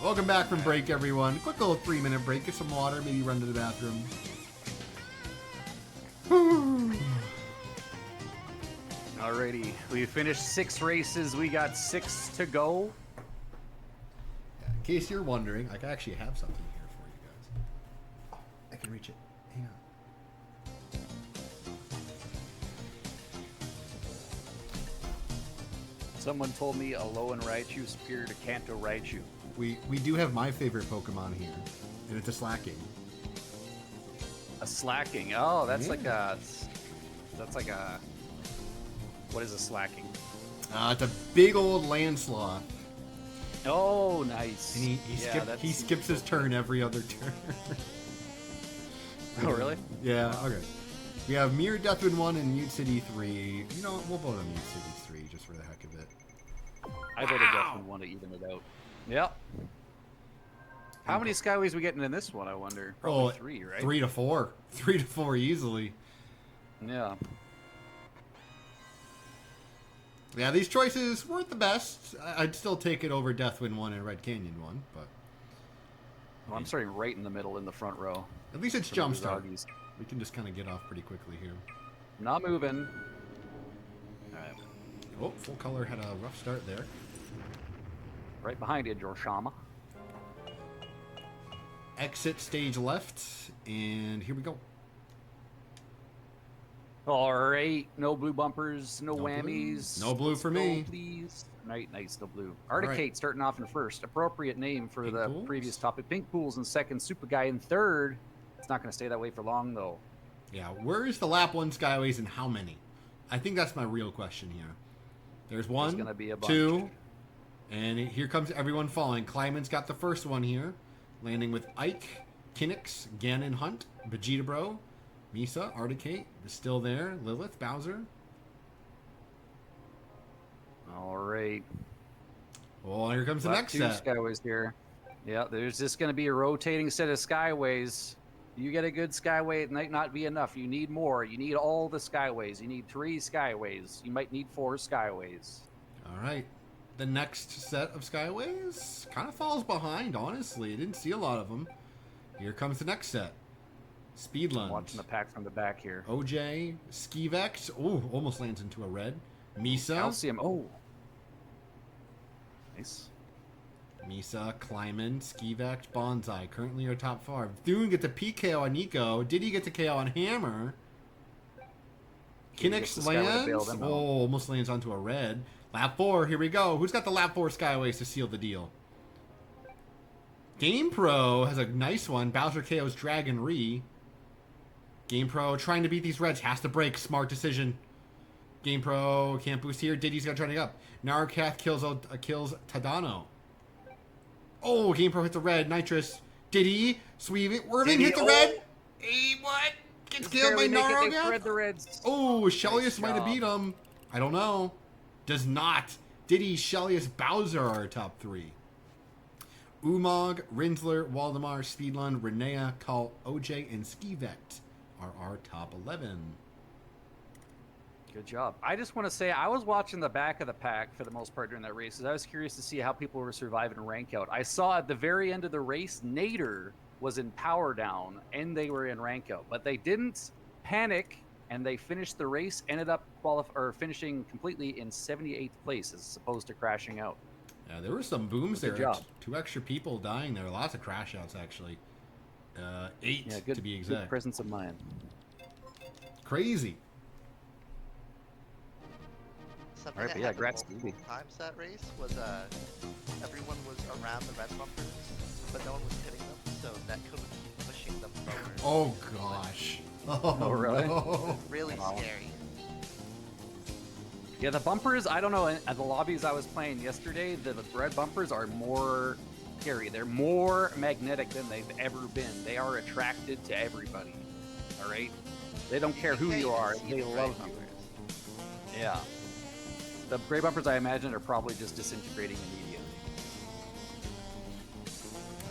Welcome back from break, everyone. Quick little 3-minute break. Get some water, maybe run to the bathroom. Alrighty, we finished 6 races. We got 6 to go. Yeah, in case you're wondering, I actually have something here for you guys. Oh, I can reach it. Hang on. Someone told me Alolan Raichu superior to Kanto Raichu. We do have my favorite Pokemon here, and it's a Slacking. A Slacking. Oh, that's Yeah. like a. That's like a. What is a Slacking? It's a big old Landsloth. Oh, nice. And he skips his turn every other turn. Oh, really? Yeah, okay. We have Mirror Deathwind 1 and Mute City 3. You know what? We'll vote on Mute City 3 just for the heck of it. I voted Deathwind 1 to even it out. Yep. How many Skyways we getting in this one, I wonder? Probably 3, right? 3 to 4. 3 to 4 easily. Yeah. Yeah, these choices weren't the best. I'd still take it over Deathwind 1 and Red Canyon 1, but... Well, I'm starting right in the middle in the front row. At least it's For the Jumpstart. Dzoggiez. We can just kind of get off pretty quickly here. Not moving. Alright. Oh, Full Color had a rough start there. Right behind you, Jorshama. Exit stage left, and here we go. Alright. No blue bumpers, no No blue. whammies. No blue for Let's go, me. Please. Nice, no blue. Alright. Articate starting off in first. Appropriate name for Pink the Pools? previous topic. Pink Pools in second. Super Guy in third. It's not going to stay that way for long, though. Yeah, where's the lap 1 Skyways and how many? I think that's my real question here. There's one, gonna be a bunch. 2, and here comes everyone falling. Kleimann's got the first one here, landing with Ike, Kinnix, Ganon, Hunt, Vegeta Bro, Misa, Articate is still there, Lilith, Bowser. Alright. Oh, here comes the Lap next 2 set. Skyways here. Yeah, there's just going to be a rotating set of Skyways. You get a good Skyway, it might not be enough. You need more. You need all the Skyways. You need 3 Skyways. You might need 4 Skyways. All right. The next set of Skyways kind of falls behind, honestly. I didn't see a lot of them. Here comes the next set. Speedland. Watching the pack from the back here. OJ, Skivex. Oh, almost lands into a red. Misa. Calcium. Oh. Nice. Misa, Kleimann, Skivex, Bonsai. Currently our top 5. Thune gets a PKO on Nico. Did he get the KO on Hammer? Gets the Kinnix Skyway to lands. bail them out. Oh, almost lands onto a red. Lap 4, here we go. Who's got the lap 4 Skyways to seal the deal? Game Pro has a nice one. Bowser KO's Dragon Re. Game Pro trying to beat these reds. Has to break. Smart decision. Game Pro can't boost here. Diddy's got to try to up. Narcath kills Tadano. Oh, Game Pro hits a red. Nitrous. Diddy. Sweep. Irving hits a red. Hey, what? Gets killed by Narcath. The reds. Oh, Shelius Nice might have job. beat him. I don't know. Does not. Diddy, Shelius, Bowser are our top 3. Umog, Rinsler, Waldemar, Speedlund, Renea, Call, OJ, and Skivet are our top 11. Good job. I just want to say I was watching the back of the pack for the most part during that race because I was curious to see how people were surviving rank out. I saw at the very end of the race, Nader was in power down and they were in rank out, but they didn't panic and they finished the race, ended up finishing completely in 78th place as opposed to crashing out. Yeah, there were some booms Good there. job. 2 extra people dying there. Lots of crash outs, actually. 8 Yeah, good, to be good exact. presence of mind. Crazy. Something Alright, that but yeah, happened congrats, multiple Stevie. times that race was everyone was around the red bumpers, but no one was hitting them, so Netcode would keep pushing them forward. Oh, gosh. Oh, really? no. Really Wow. scary. Yeah, the bumpers, I don't know, at the lobbies I was playing yesterday, the red bumpers are more scary. They're more magnetic than they've ever been. They are attracted to everybody. All right? They don't care who can't you even are. see They the love red them. bumpers. Yeah. The gray bumpers, I imagine, are probably just disintegrating immediately.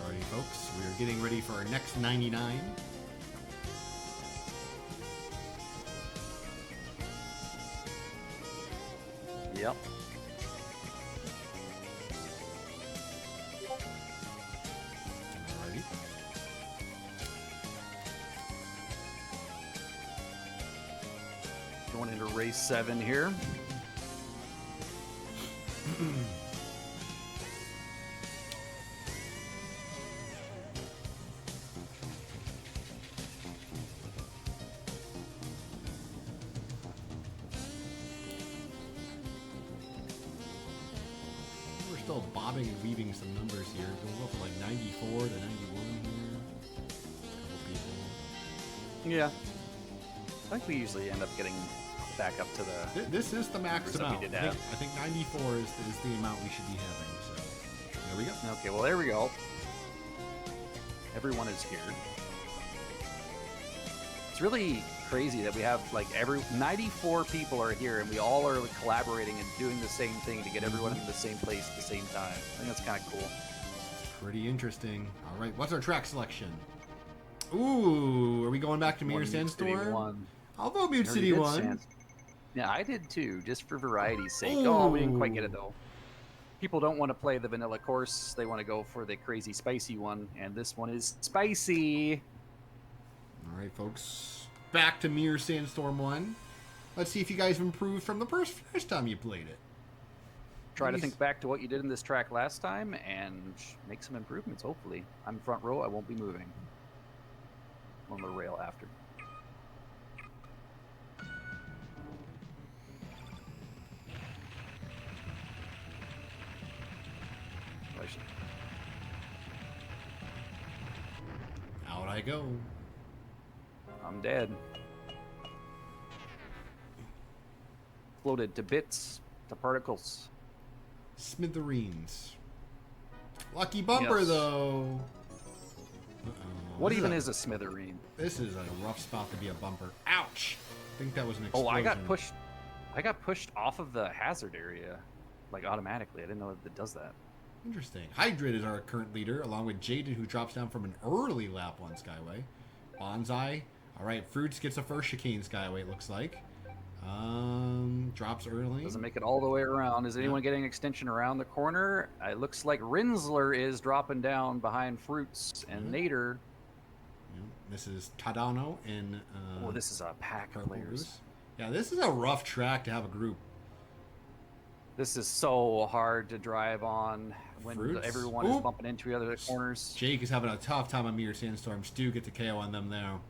Alrighty, folks. We are getting ready for our next 99. Yep. Alrighty. Going into race 7 here. We're still bobbing and weaving some numbers here. Going up from like 94 to 91 here. Couple people. Yeah. I think we usually end up getting back up to the... This is the max numbers that we amount. did I have. think 94 is the amount we should be having. So there we go. Okay, well, there we go. Everyone is here. It's really crazy that we have, like, 94 people are here, and we all are collaborating and doing the same thing to get everyone in the same place at the same time. I think that's kind of cool. Pretty interesting. All right, what's our track selection? Ooh, are we going back to Mirror Sandstorm? I'll vote Mute City 1. Yeah, I did too, just for variety's sake. Oh, we didn't quite get it though. People don't want to play the vanilla course; they want to go for the crazy spicy one, and this one is spicy. All right, folks, back to Mirror Sandstorm 1. Let's see if you guys improved from the first time you played it. Try to think back to what you did in this track last time and make some improvements. Hopefully, I'm front row. I won't be moving. I'm on the rail after. Out I go. I'm dead. Floated to bits, to particles. Smithereens. Lucky bumper, Yes. though. What even is a smithereen? This is a rough spot to be a bumper. Ouch! I think that was an Oh, explosion. I got pushed off of the hazard area, like automatically. I didn't know that it does that. Interesting. Hydrate is our current leader, along with Jaden, who drops down from an early lap on Skyway. Bonsai. All right, Fruits gets a first chicane Skyway, it looks like. Drops early. Doesn't make it all the way around. Is anyone getting extension around the corner? It looks like Rinsler is dropping down behind Fruits and Nader. Yeah, this is Tadano and... Oh, this is a pack of players. Yeah, this is a rough track to have a group. This is so hard to drive on when Fruits? everyone is bumping into other corners. Jake is having a tough time on Mirror Sandstorm. Stu gets a KO on them now.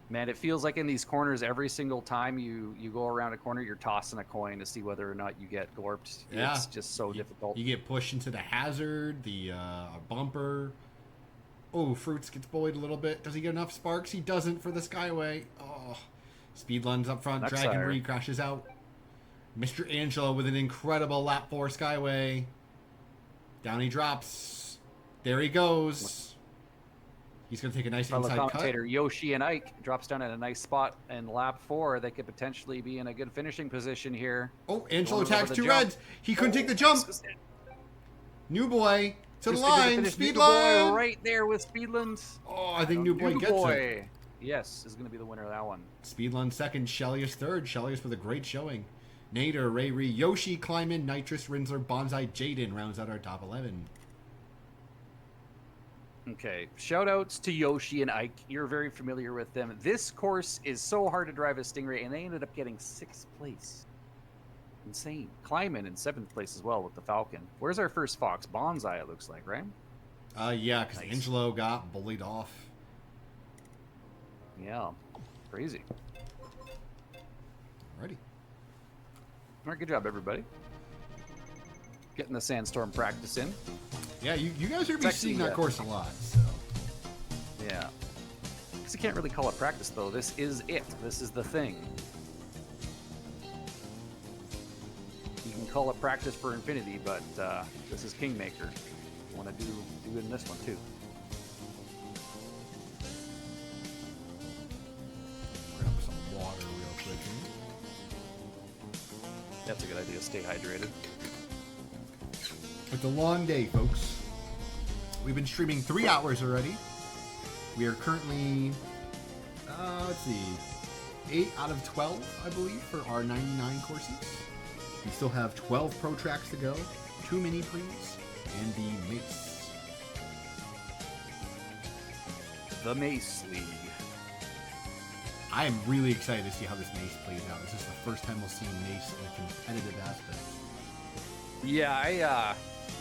Man, it feels like in these corners, every single time you go around a corner, you're tossing a coin to see whether or not you get gorped. Yeah. It's just so difficult. You get pushed into the hazard, the bumper. Oh, Fruits gets bullied a little bit. Does he get enough sparks? He doesn't for the Skyway. Oh, Speedlun's up front. That's Dragon higher. Re crashes out. Mr. Angelo with an incredible lap 4 Skyway. Down he drops. There he goes. He's going to take a nice Fellow inside commentator YoshiandIke drops down at a nice spot in lap 4. They could potentially be in a good finishing position here. Oh, Angelo Going over tags the 2 jump. reds. He couldn't take the jump. New Boy to the Who's gonna line. finish? New Speedlun. Boy right there with Speedland. Oh, I think New Boy gets it. Yes, is going to be the winner of that one. Speedlun second, Shelius third. Shelius with a great showing. Nader, Ray Ree, Yoshi, Kleimann, Nitrous, Rinsler, Bonsai, Jaden rounds out our top 11. Okay, shout-outs to YoshiandIke. You're very familiar with them. This course is so hard to drive as Stingray, and they ended up getting 6th place. Insane. Kleimann in 7th place as well with the Falcon. Where's our first Fox? Bonsai, it looks like, right? Yeah, because Nice. Angelo got bullied off. Yeah, crazy. Alrighty. All right, good job, everybody. Getting the Sandstorm practice in. Yeah, you guys are going to be It's seeing actually, that course a lot, so. Yeah. Because you can't really call it practice, though. This is it. This is the thing. You can call it practice for Infinity, but this is Kingmaker. You want to do good in this one, too. Grab some water real quick. That's a good idea. Stay hydrated. It's a long day, folks. We've been streaming 3 hours already. We are currently, let's see, 8 out of 12, I believe, for our 99 courses. We still have 12 Pro Tracks to go, 2 Mini Prix, and the Mace. The Mace League. I am really excited to see how this Mace plays out. This is the first time we'll see Mace in a competitive aspect. Yeah,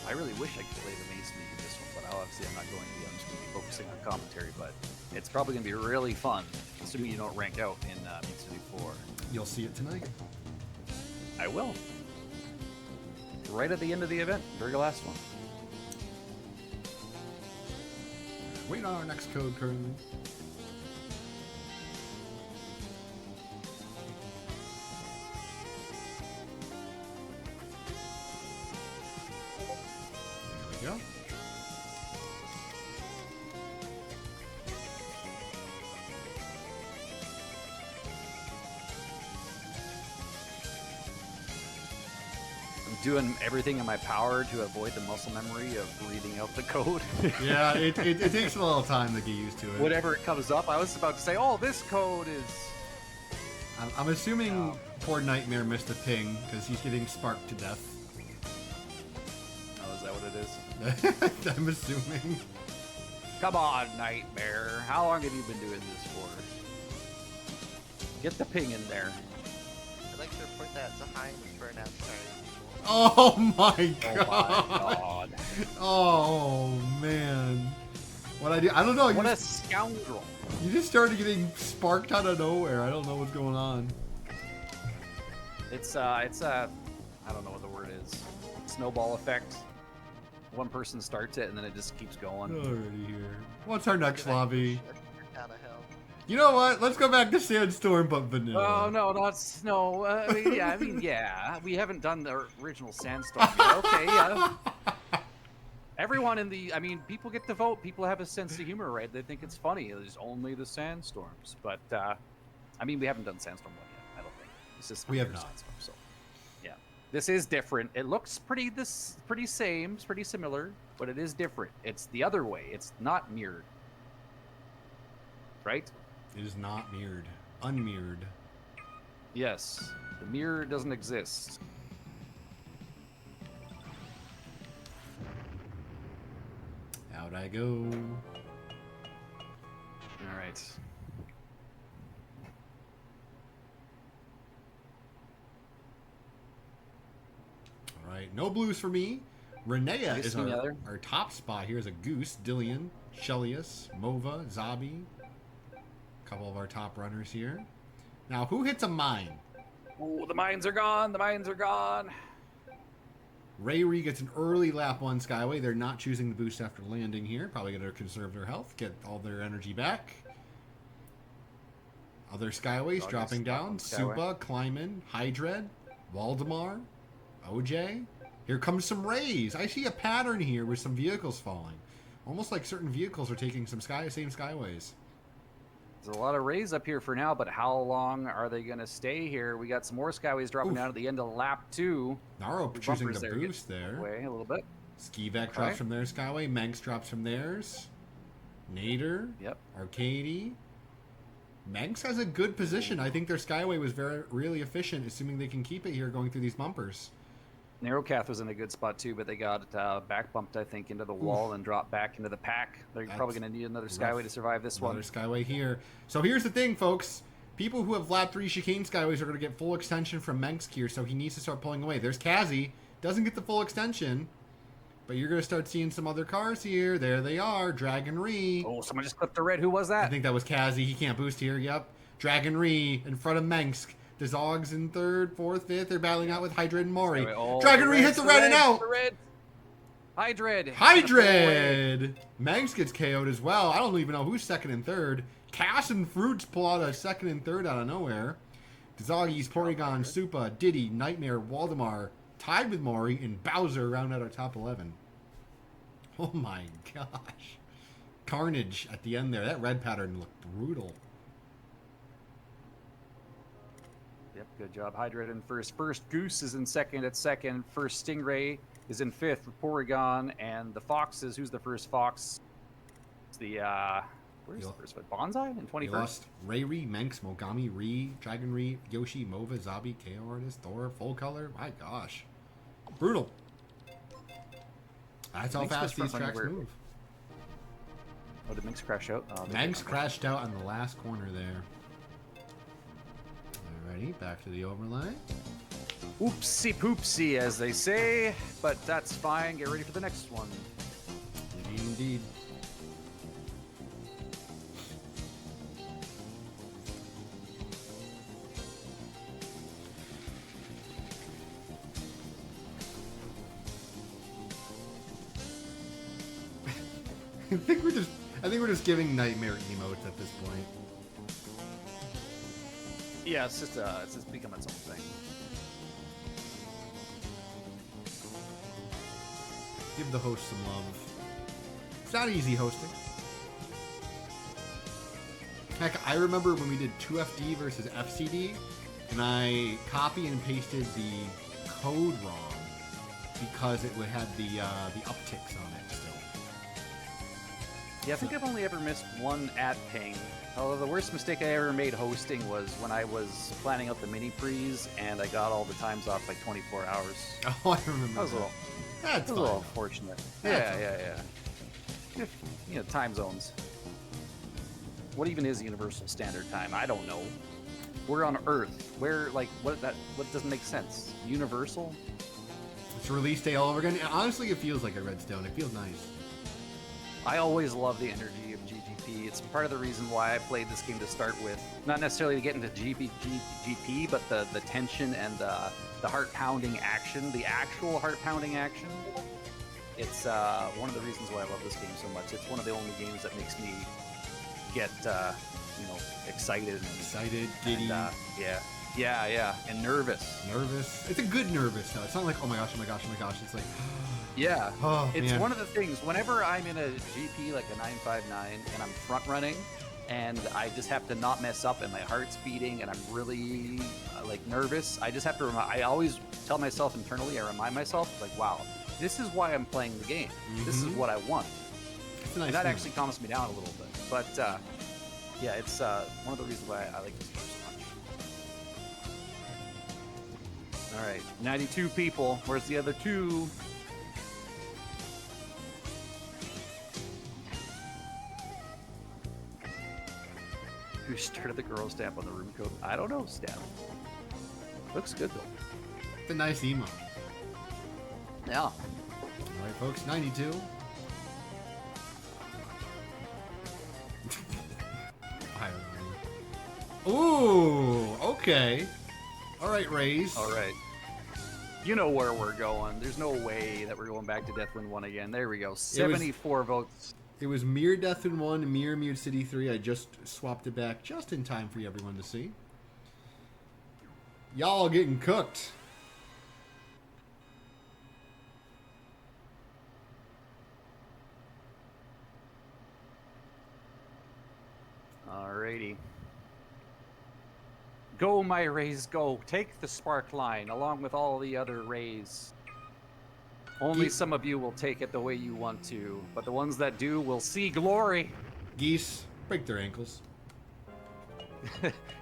I really wish I could play the Mace League in this one, but obviously I'm not going to be. I'm just going to be focusing on commentary, but it's probably going to be really fun, assuming you don't rank out in Meat City 4. You'll see it tonight. I will. Right at the end of the event, very last one. Wait on our next code currently. There we go. I'm doing everything in my power to avoid the muscle memory of reading out the code. Yeah, it takes a little time to get used to it. Whatever it comes up, I was about to say, oh, this code is... I'm assuming poor Nightmare missed a ping because he's getting sparked to death. Oh, is that what it is? I'm assuming. Come on, Nightmare. How long have you been doing this for? Get the ping in there. I'd like to report that Dzoggiez burnout started. Oh my Oh god. my god. Oh man. What I do? I don't know. What a scoundrel. You just started getting sparked out of nowhere. I don't know what's going on. It's I don't know what the word is. Snowball effect. One person starts it and then it just keeps going. Alrighty here. What's our next lobby? Down a hill. You know what? Let's go back to Sandstorm, but vanilla. Oh no, not snow. I mean, yeah, we haven't done the original Sandstorm yet. Okay, yeah. Everyone in the, I mean, people get to vote. People have a sense of humor, right? They think it's funny. There's only the Sandstorms, but I mean, we haven't done Sandstorm 1 yet. I don't think. It's just We have not. Sandstorm, so yeah, this is different. It looks pretty same, it's pretty similar, but it is different. It's the other way. It's not mirrored, right? It is not mirrored. Unmirrored. Yes, the mirror doesn't exist. Out I go. All right. Alright, no blues for me. Renea is the other? our top spot here is a Goose, Dillion, Shellius, Mova, Zabi. A couple of our top runners here. Now, who hits a mine? Oh, the mines are gone. The mines are gone. Rayri gets an early lap 1 Skyway. They're not choosing the boost after landing here. Probably going to conserve their health, get all their energy back. Other Skyways dropping down. Supa, Kleimann, Hydred, Waldemar, OJ. Here comes some rays. I see a pattern here with some vehicles falling. Almost like certain vehicles are taking some same Skyways. There's a lot of rays up here for now, but how long are they going to stay here? We got some more Skyways dropping down at the end of lap 2. Naro choosing the boost there. Away a little bit. Skivek drops from their Skyway. Manx drops from theirs. Nader. Yep. Arcady. Manx has a good position. I think their Skyway was really efficient, assuming they can keep it here going through these bumpers. Narrowcath was in a good spot too, but they got back bumped, I think, into the wall and dropped back into the pack. They're probably going to need another Skyway to survive this one. Another Skyway here. So here's the thing, folks. People who have lap 3 chicane Skyways are going to get full extension from Manx here, so he needs to start pulling away. There's Kazi. Doesn't get the full extension, but you're going to start seeing some other cars here. There they are. Dragon Ree. Oh, someone just clipped the red. Who was that? I think that was Kazi. He can't boost here. Yep. Dragon Ree in front of Manx. The Dzoggiez in 3rd, 4th, 5th. They're battling out with Hydred and Mori. Dragon Ree hits the red and out. Hydred. Hydred. Manx gets KO'd as well. I don't even know who's 2nd and 3rd. Cass and Fruits pull out a 2nd and 3rd out of nowhere. Dzoggiez, Porygon, Supa, Diddy, Nightmare, Waldemar, tied with Mori, and Bowser round out our top 11. Oh my gosh. Carnage at the end there. That red pattern looked brutal. Yep, good job. Hydred in first. First Goose is in second at second. First Stingray is in 5th with Porygon. And the Foxes, who's the first Fox? It's the, where's the first one? Bonsai in 21st? Lost Rayri, Manx, Mogami, Ree, Dragon Ree, Yoshi, Mova, Zabi, KO Artist, Thor, Full Color. My gosh. Brutal. That's how fast these tracks move. Oh, did Minx crash out? Oh, Manx crashed out on the last corner there. Alrighty, back to the overlay. Oopsie poopsie, as they say, but that's fine. Get ready for the next one. Indeed. I think we're just giving nightmare emotes at this point. Yeah, it's just become its own thing. Give the host some love. It's not easy hosting. Heck, I remember when we did 2FD versus FCD, and I copy and pasted the code wrong because it had the upticks on it still. Yeah, I think I've only ever missed one ad ping. Although the worst mistake I ever made hosting was when I was planning out the mini Prix and I got all the times off like 24 hours. Oh, I remember That was a little, That's a fine. little unfortunate. Yeah, Yeah. You know, time zones. What even is Universal Standard Time? I don't know. We're on Earth. Where, like, what doesn't make sense? Universal? It's release day all over again. And honestly, it feels like a Redstone. It feels nice. I always love the energy of GGP. It's part of the reason why I played this game to start with. Not necessarily to get into GGP, but the tension and the heart-pounding action, the actual heart-pounding action. It's one of the reasons why I love this game so much. It's one of the only games that makes me get, excited. Excited, giddy. And, yeah, and nervous. Nervous. It's a good nervous, though. It's not like, oh my gosh. It's like, Yeah, oh, it's man. one of the things. Whenever I'm in a GP like a 959 and I'm front running, and I just have to not mess up, and my heart's beating, and I'm really nervous. I just have to. I always tell myself internally. I remind myself, like, wow, this is why I'm playing the game. This is what I want. It's a nice And that feeling. actually calms me down a little bit. But yeah, it's one of the reasons why I like this game so much. All right, 92 people. Where's the other two? Who started the girl stamp on the room code? I don't know, stamp. Looks good though. It's a nice emo. Yeah. All right, folks, 92. I don't know. Ooh, okay. All right, Rays. All right. You know where we're going. There's no way that we're going back to Deathwind 1 again. There we go. 74 votes. It was Mere Deathwind 1, Mere Mute City 3. I just swapped it back just in time for everyone to see. Y'all getting cooked. Alrighty. Go, my Rays, go. Take the spark line along with all the other Rays. Only some of you will take it the way you want to, but the ones that do will see glory. Geese, break their ankles.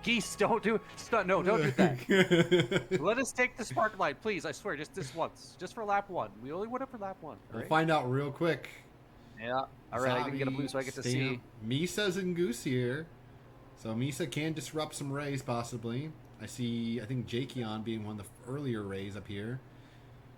Geese, don't do don't do that. Let us take the spark line, please. I swear, just this once, just for lap 1. We only went up for lap 1. We'll Right? find out real quick. Yeah. All right. I didn't get a blue, so I get to see. Misa's and Goose here. So Misa can disrupt some Rays, possibly. I think Jakeon being one of the earlier Rays up here.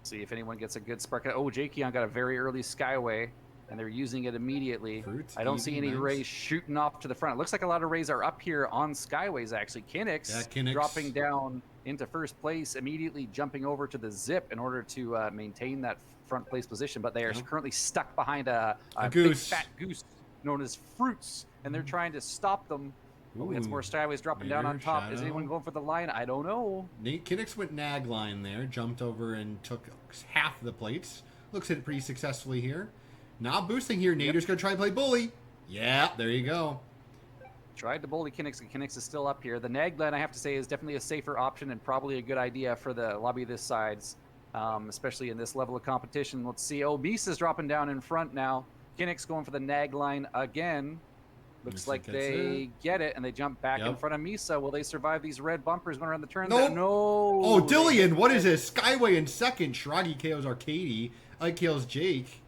See if anyone gets a good spark. Oh, Jakeon got a very early Skyway, and they're using it immediately. Fruits, I don't see any nice. Rays shooting off to the front. It looks like a lot of Rays are up here on Skyways, actually. Kinix, Yeah, Kinix. dropping down into first place, immediately jumping over to the zip in order to maintain that front place position. But they are Yeah. currently stuck behind a big goose. fat goose known as Fruits, and they're trying to stop them. Oh, we got some Ooh. more Skyways dropping down on Mirror, top. Is Shadow. anyone going for the line? I don't know. Nate Kinix went nag line there, jumped over and took half the plates. Looks at it pretty successfully here. Not boosting here. Nader's going to try and play bully. Yeah, there you go. Tried to bully Kinix, and Kinix is still up here. The nag line, I have to say, is definitely a safer option and probably a good idea for the lobby this sides, especially in this level of competition. Let's see. Oh, Misa's dropping down in front now. Kinix going for the nag line again. Looks Misa like gets they it. get it, and they jump back in Yep. front of Misa. Will they survive these red bumpers going around the turn? Nope. No. Oh, Dillion, what is this? Skyway in second. Shraggy KOs Arcady. Ike KOs Jake.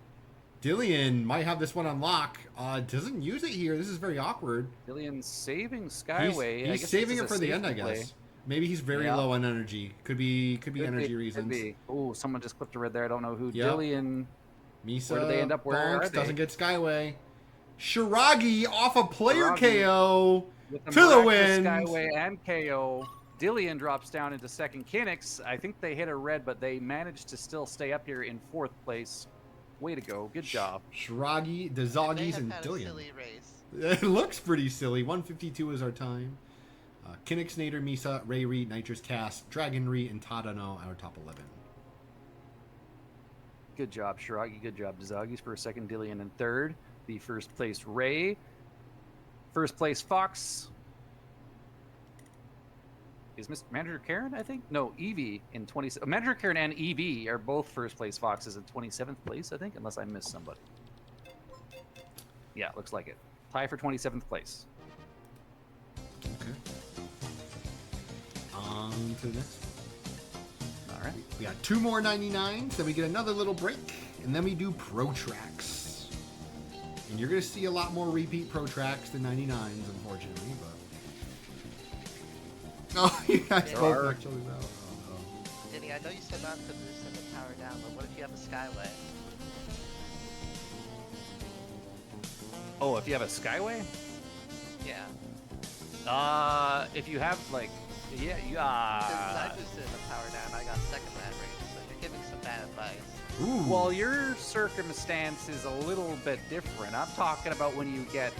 Dillion might have this one on lock. Doesn't use it here. This is very awkward. Dillion saving Skyway. I He's guess saving this it is for a the end, I safety play. guess. Maybe he's very low on energy. Could be energy reasons. Oh, someone just clipped a red there. I don't know who. Yep. Dillion. Misa Where do they end up? Where are bonks, they? doesn't get Skyway. Shiragi off a player Shiragi KO With the to the miraculous win. Skyway and KO. Dillion drops down into second. Kinix, I think they hit a red, but they managed to still stay up here in fourth place. Way to go. Good job. Shiragi, They Dzoggiez, have and had a Dillion. silly race. It looks pretty silly. 152 is our time. Kinix, Nader, Misa, Rayri, Nitrous Cast, Dragonry, and Tadano our top 11. Good job, Shiragi. Good job, Dzoggiez for second. Dillion in third. The first place, Ray. First place, Fox. Is Mr. Manager Karen, I think? No, Evie in 20. Manager Karen and Evie are both first place Foxes in 27th place, I think, unless I missed somebody. Yeah, looks like it. Tie for 27th place. Okay. On to the next one. All right. We got 2 more 99s, then we get another little break, and then we do Pro Tracks. And you're going to see a lot more repeat Pro Tracks than 99s, unfortunately, but... Oh, you guys There both are- actually well. Oh, no. Denny, I know you said not to send the power down, but what if you have a Skyway? Oh, if you have a Skyway? Yeah. If you have, like... Yeah, you... Because I boosted the power down, I got second that race, so you're giving some bad advice. Ooh. Well, your circumstance is a little bit different. I'm talking about when you get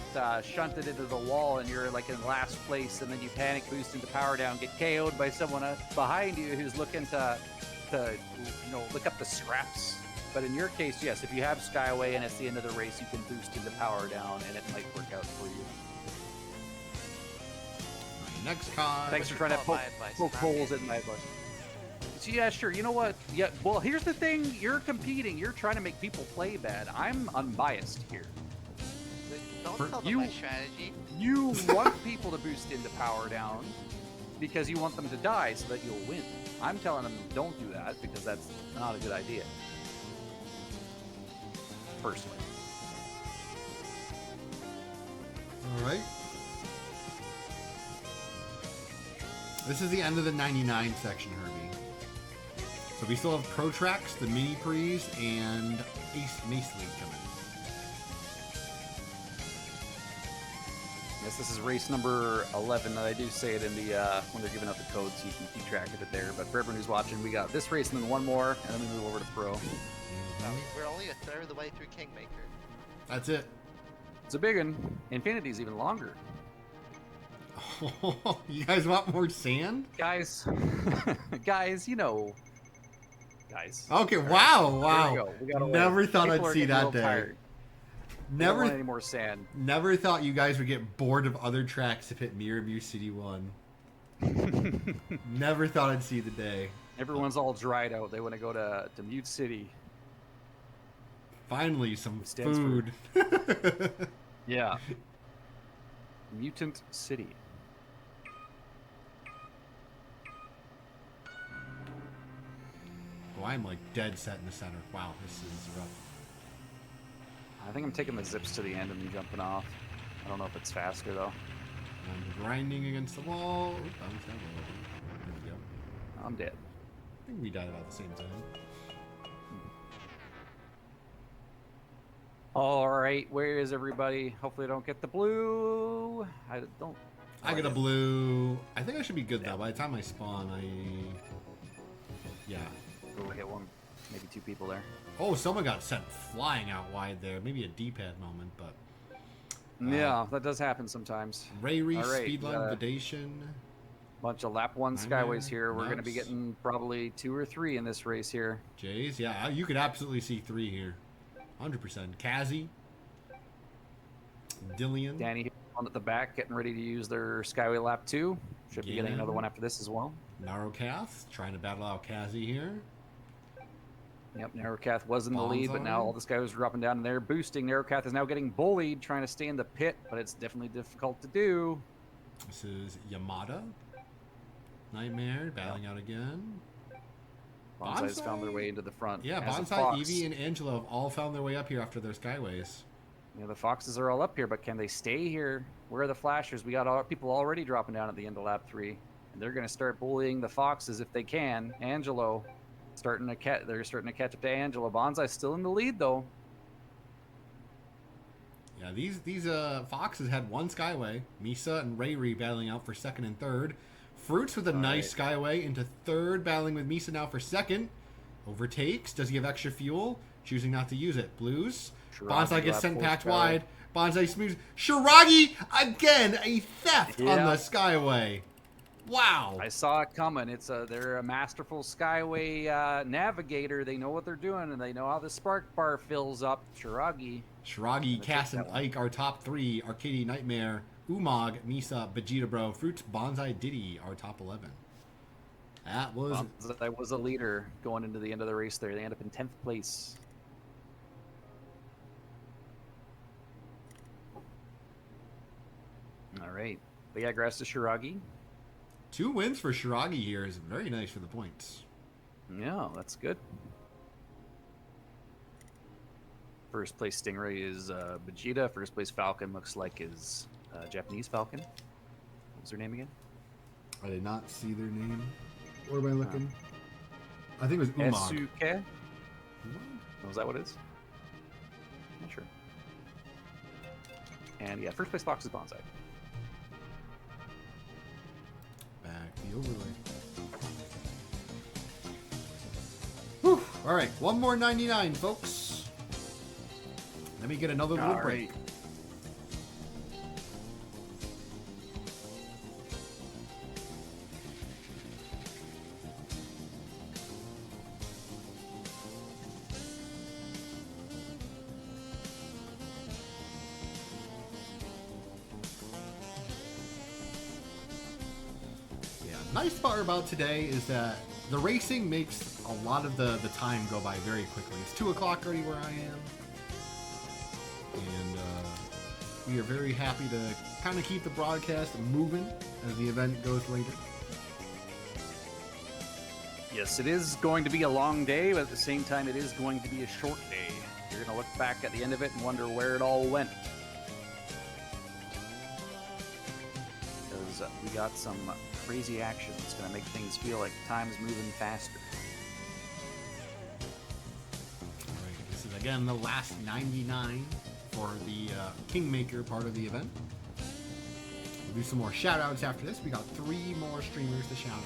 shunted into the wall and you're like in last place, and then you panic boost into power down, get KO'd by someone behind you who's looking to look up the scraps. But in your case, yes, if you have Skyway and it's the end of the race, you can boost into power down, and it might work out for you. Next card. Thanks for you trying to call poke, my advice, poke not holes me. in my advice. So yeah, sure. You know what? Yeah. Well, here's the thing. You're competing. You're trying to make people play bad. I'm unbiased here. Don't For tell them you- my strategy. You want people to boost into power down because you want them to die so that you'll win. I'm telling them don't do that because that's not a good idea. Personally. All right. This is the end of the 99 section, Herbie. So we still have Pro Tracks, the Mini Prix, and Ace Mace League coming. Yes, this is race number 11. I do say it in the when they're giving out the code so you can keep track of it there. But for everyone who's watching, we got this race and then one more, and then we move over to Pro. We're only a third of the way through Kingmaker. That's it. It's a big one. Infinity's even longer. You guys want more sand? Guys, guys, you know. Guys. Okay, wow, Here wow. we go. We gotta Never wait. thought People I'd are see getting a that little day. tired. We don't want any Never, more sand. never thought you guys would get bored of other tracks if hit Mirror City 1. Never thought I'd see the day. Everyone's all dried out. They want to go to Mute City. Finally, some Stands for- food. Yeah. Mutant City. Oh, I'm like dead set in the center. Wow, this is rough. I think I'm taking the zips to the end and then jumping off. I don't know if it's faster though. I'm grinding against the wall. Oops, I almost got a little bit. There we go. I'm dead. I think we died about the same time. All right, where is everybody? Hopefully, I don't get the blue. I don't. I get a blue. I think I should be good though. By the time I spawn, yeah. Oh, hit one, maybe two people there. Oh, someone got sent flying out wide there. Maybe a D-pad moment, but Yeah, that does happen sometimes. Ray Reese, All right, Speedline, Vidation. Bunch of lap one Nightmare, Skyways here. We're going to be Nuts. getting probably 2 or 3 in this race here. Jays, yeah, you could absolutely see 3 here. 100%. Kazi. Dillion. Danny on at the back, getting ready to use their Skyway lap 2. Should be getting Gannon. another one after this as well. Narrowcath, trying to battle out Kazi here. Yep, Narrowcath was in the lead, but now Bonzai. all the Skyways are dropping down and they're boosting. Narrowcath is now getting bullied, trying to stay in the pit, but it's definitely difficult to do. This is Yamada. Nightmare, battling out again. Bonsai's Bonsai? found their way into the front. Yeah, as a Bonsai, Fox. Eevee, and Angelo have all found their way up here after their Skyways. You know, the Foxes are all up here, but can they stay here? Where are the Flashers? We got all, people already dropping down at the end of lap 3. They're going to start bullying the Foxes if they can. Angelo they're starting to catch up to Angelo. Bonsai's still in the lead though. Yeah, these Foxes had one Skyway. Misa and Ray battling out for second and third. Fruits with a nice Skyway into third, battling with Misa now for second. Overtakes. Does he have extra fuel? Choosing not to use it. Blues. Bonsai gets sent packed wide. Bonsai smooths. Shiragi again, a theft on the Skyway. Wow. I saw it coming. They're a masterful Skyway navigator. They know what they're doing, and they know how the spark bar fills up. Shiragi, Cass, and Ike are top 3. Arcady Nightmare, Umag, Misa, Vegeta Bro, Fruits, Bonsai, Diddy are top 11. That was a leader going into the end of the race there. They end up in 10th place. All right. They got grass to Shiragi. 2 wins for Shiragi here is very nice for the points. Yeah, that's good. First place Stingray is Vegeta. First place Falcon looks like is Japanese Falcon. What was her name again? I did not see their name. Where am I looking? I think it was Umag. Esuke? Was that what it is? Not sure. And yeah, first place Fox is Bonsai. Back the overlay. Whew. All right, one more 99, folks. Let me get another little break. Nice part about today is that the racing makes a lot of the time go by very quickly. It's 2 o'clock already where I am. And we are very happy to kind of keep the broadcast moving as the event goes later. Yes, it is going to be a long day, but at the same time it is going to be a short day. You're going to look back at the end of it and wonder where it all went. Because we got some crazy action that's going to make things feel like time's moving faster. All right, this is again the last 99 for the Kingmaker part of the event. We'll do some more shout outs after this. We got 3 more streamers to shout out.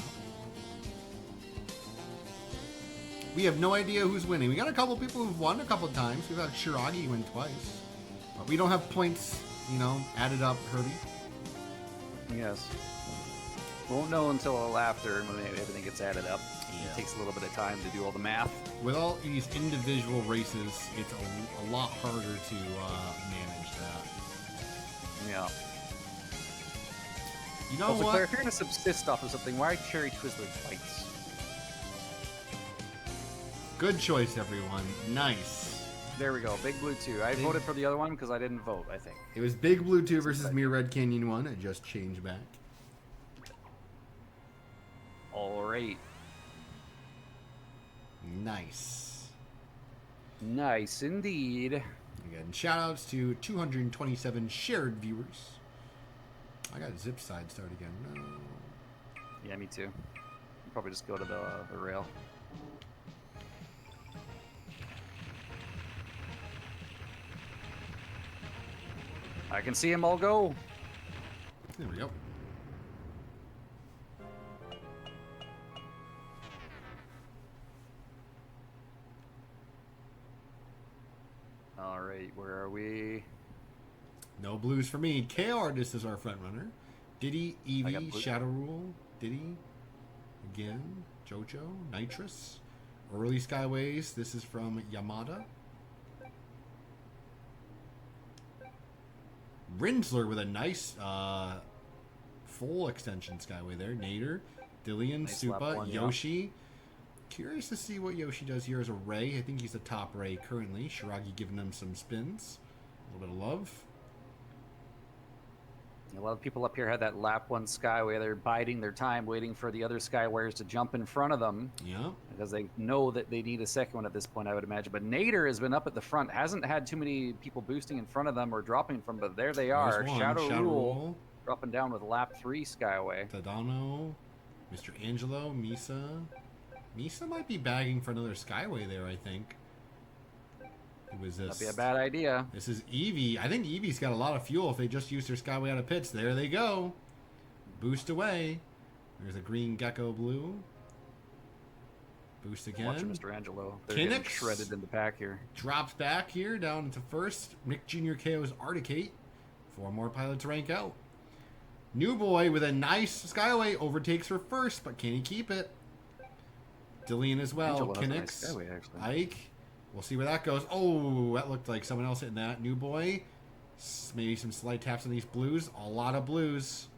We have no idea who's winning. We got a couple people who've won a couple times. We've had Shiragi win twice. But we don't have points, added up, Herbie. Yes. Won't know until after when everything gets added up. Yeah. It takes a little bit of time to do all the math. With all these individual races, it's a lot harder to manage that. Yeah. You know what? Claire, if you're going to subsist off of something, why Cherry Twizzler fights? Good choice, everyone. Nice. There we go. Big Blue 2. I voted for the other one because I didn't vote, I think. It was Big Blue 2 versus Mere Red Canyon 1. It just changed back. All right. Nice. Nice indeed. Again, shout outs to 227 shared viewers. I got zip side start again. No. Yeah, me too. Probably just go to the rail. I can see them all go. There we go. All right, where are we? No blues for me. K-Artist is our front runner. Diddy, Eevee, Shadow Rule, Diddy, again, Jojo, Nitrous, Early Skyways. This is from Yamada. Rinsler with a nice full extension Skyway there. Nader, Dillion, Nice Supa, one, Yoshi. Curious to see what Yoshi does here as a Ray. I think he's the top Ray currently. Shiragi giving him some spins. A little bit of love. A lot of people up here had that lap 1 Skyway. They're biding their time, waiting for the other Skywayers to jump in front of them. Yeah. Because they know that they need a second one at this point, I would imagine. But Nader has been up at the front. Hasn't had too many people boosting in front of them or dropping from, but there they are. There's one. Shadow Rule dropping down with lap 3 Skyway. Tadano. Mr. Angelo, Misa. Misa might be bagging for another Skyway there, I think. Who was this? That'd be a bad idea. This is Eevee. I think Eevee's got a lot of fuel if they just use their Skyway out of pits. There they go. Boost away. There's a green Gecko Blue. Boost again. Watch Mr. Angelo. They're getting shredded in the pack here. Drops back here down to first. Nick Jr. KO's Articate. 4 more pilots rank out. New Boy with a nice Skyway overtakes for first, but can he keep it? Dillian as well. Angelo has a Kinix, nice Skyway, actually. Ike. We'll see where that goes. Oh, that looked like someone else hitting that. New Boy. Maybe some slight taps on these blues. A lot of blues.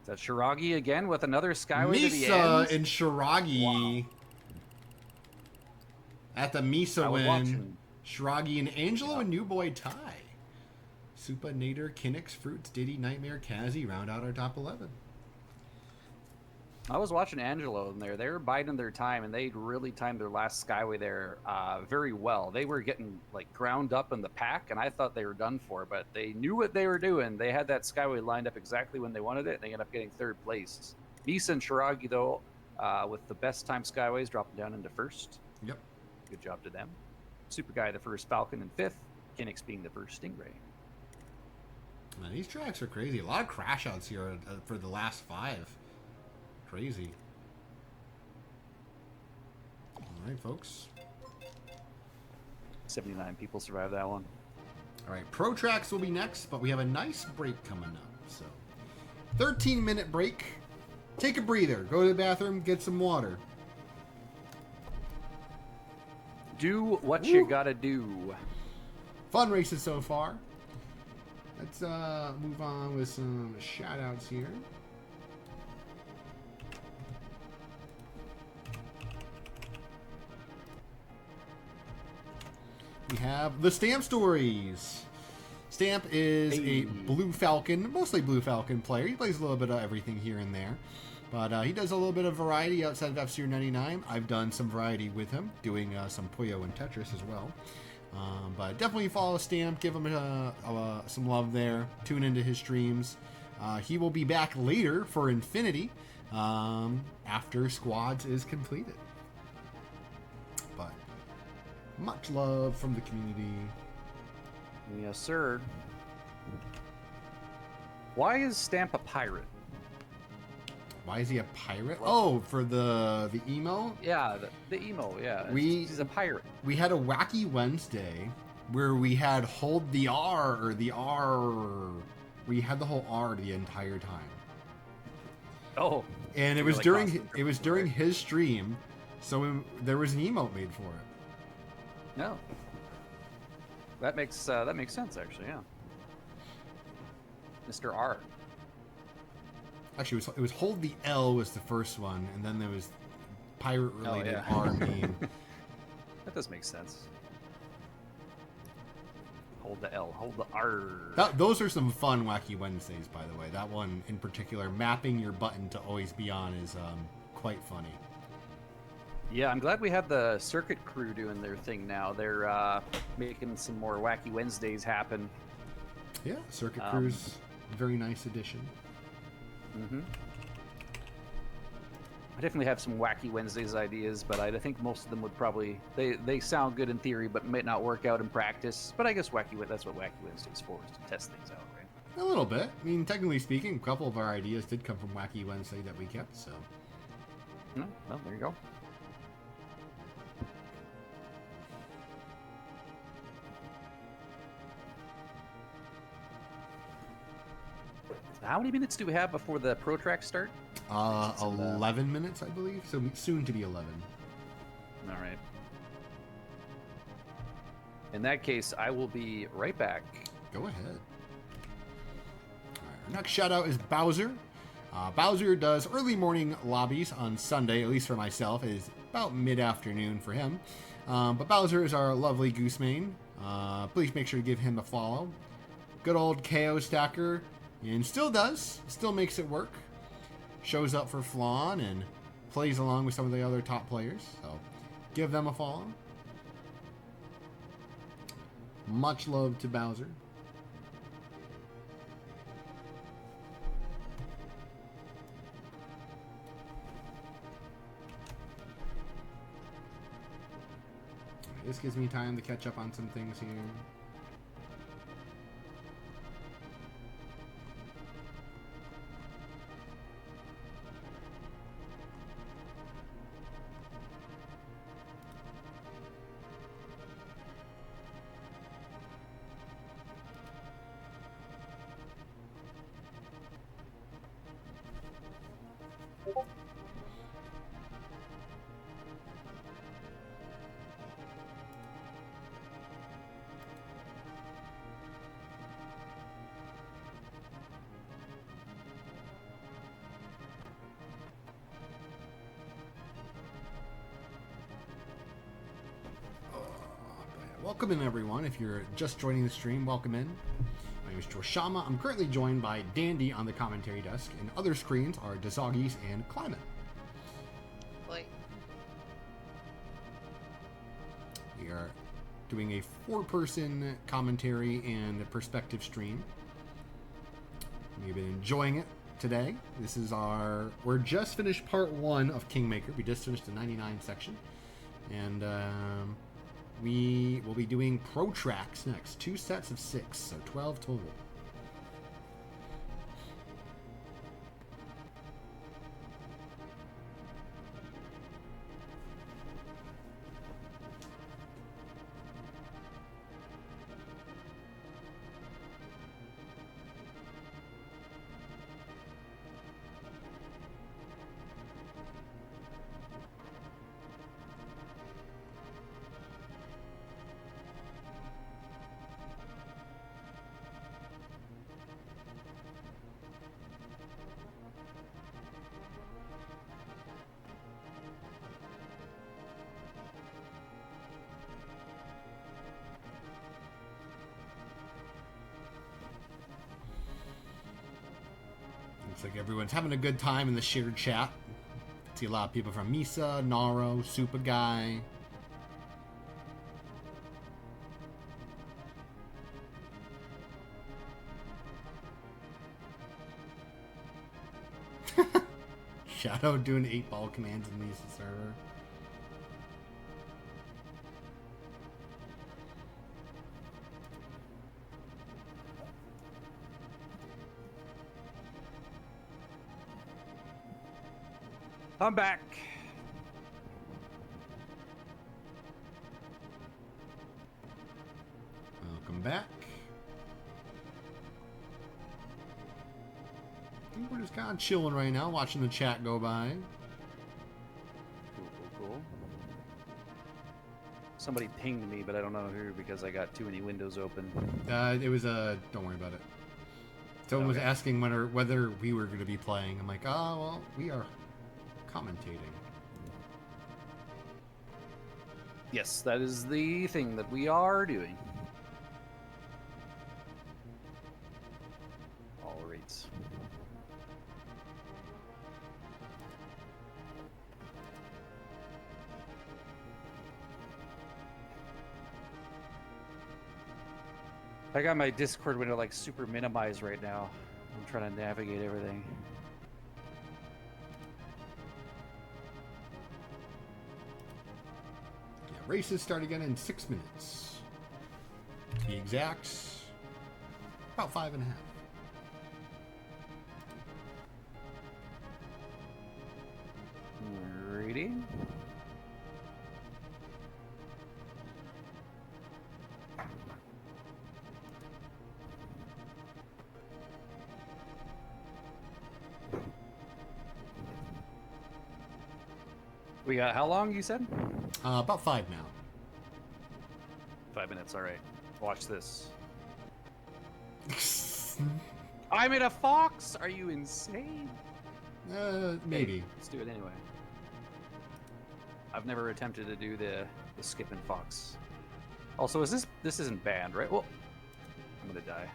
Is that Shiragi again with another Skyway to the Misa end? and Shiragi. Wow. At the Misa I was win. watching. Shiragi and Angelo and New Boy tie. Supa, Nader, Kinix, Fruits, Diddy, Nightmare, Kazi round out our top 11. I was watching Angelo in there. They were biding their time, and they really timed their last Skyway there very well. They were getting like ground up in the pack, and I thought they were done for, but they knew what they were doing. They had that Skyway lined up exactly when they wanted it, and they ended up getting third place. Misa and Shiragi, though, with the best time Skyways, dropping down into first. Yep. Good job to them. Super Guy, the first Falcon, in fifth. Kinix being the first Stingray. Man, these tracks are crazy. A lot of crash outs here for the last 5. Crazy. All right, folks. 79 people survived that one. All right, Pro Tracks will be next, but we have a nice break coming up. So, 13-minute break. Take a breather. Go to the bathroom. Get some water. Do what you gotta do. Fun races so far. Let's move on with some shout-outs here. We have the Stamp Stories. Stamp is a Blue Falcon, mostly Blue Falcon player. He plays a little bit of everything here and there. But he does a little bit of variety outside of F-Zero 99. I've done some variety with him, doing some Puyo and Tetris as well. But definitely follow Stamp, give him some love there. Tune into his streams. He will be back later for Infinity after Squads is completed. But much love from the community. Yes, sir. Why is Stamp a pirate? Why is he a pirate? Oh, for the emo? Yeah, the emo, yeah. He's a pirate. We had a Wacky Wednesday where we had hold the R or the R. We had the whole R the entire time. Oh. And it was during his stream, so there was an emote made for it. No. That makes sense, actually, yeah. Mr. R. Actually, it was hold the L was the first one, and then there was pirate-related R meme. That does make sense. Hold the L, hold the R. Those are some fun Wacky Wednesdays, by the way. That one in particular, mapping your button to always be on, is quite funny. Yeah, I'm glad we have the circuit crew doing their thing now. They're making some more Wacky Wednesdays happen. Yeah, Circuit Crew's very nice addition. Mm-hmm. I definitely have some Wacky Wednesdays ideas, but I think most of them would probably they sound good in theory, but might not work out in practice. But I guess that's what Wacky Wednesday's for, is to test things out, right? A little bit. I mean, technically speaking, a couple of our ideas did come from Wacky Wednesday that we kept. So, well, there you go. How many minutes do we have before the Pro Track start? 11 minutes, I believe. So soon to be 11. All right. In that case, I will be right back. Go ahead. All right, our next shout out is Bowser. Bowser does early morning lobbies on Sunday, at least for myself. It is about mid-afternoon for him. But Bowser is our lovely Goosemane. Please make sure to give him a follow. Good old KO stacker. And still makes it work. Shows up for Flan and plays along with some of the other top players. So give them a follow. Much love to Bowser. This gives me time to catch up on some things here. Welcome in, everyone. If you're just joining the stream, welcome in. My name is Jorshama. I'm currently joined by Dandy on the commentary desk, and other screens are Dzoggiez and Kleimann. Like, We are doing a 4-person commentary and perspective stream. We've been enjoying it today. This is we're just finished part 1 of Kingmaker. We just finished the 99 section. And we will be doing pro tracks next. 2 sets of 6, so 12 total. Looks like everyone's having a good time in the shared chat. See a lot of people from Misa, Naro, Super Guy. Shadow doing 8-ball commands in Misa server. I'm back. Welcome back. I think we're just kind of chilling right now, watching the chat go by. Cool. Somebody pinged me, but I don't know who because I got too many windows open. It was don't worry about it. Someone was asking whether we were going to be playing. I'm like, oh, well, we are commentating. Yes, that is the thing that we are doing. All rates. I got my Discord window like super minimized right now. I'm trying to navigate everything. Races start again in 6 minutes. To be exact, about 5.5. Ready? We got how long, you said? About 5 now. 5 minutes, alright. Watch this. I'm in a fox? Are you insane? Maybe. Hey, let's do it anyway. I've never attempted to do the skip and fox. Also, this isn't banned, right? Well, I'm gonna die.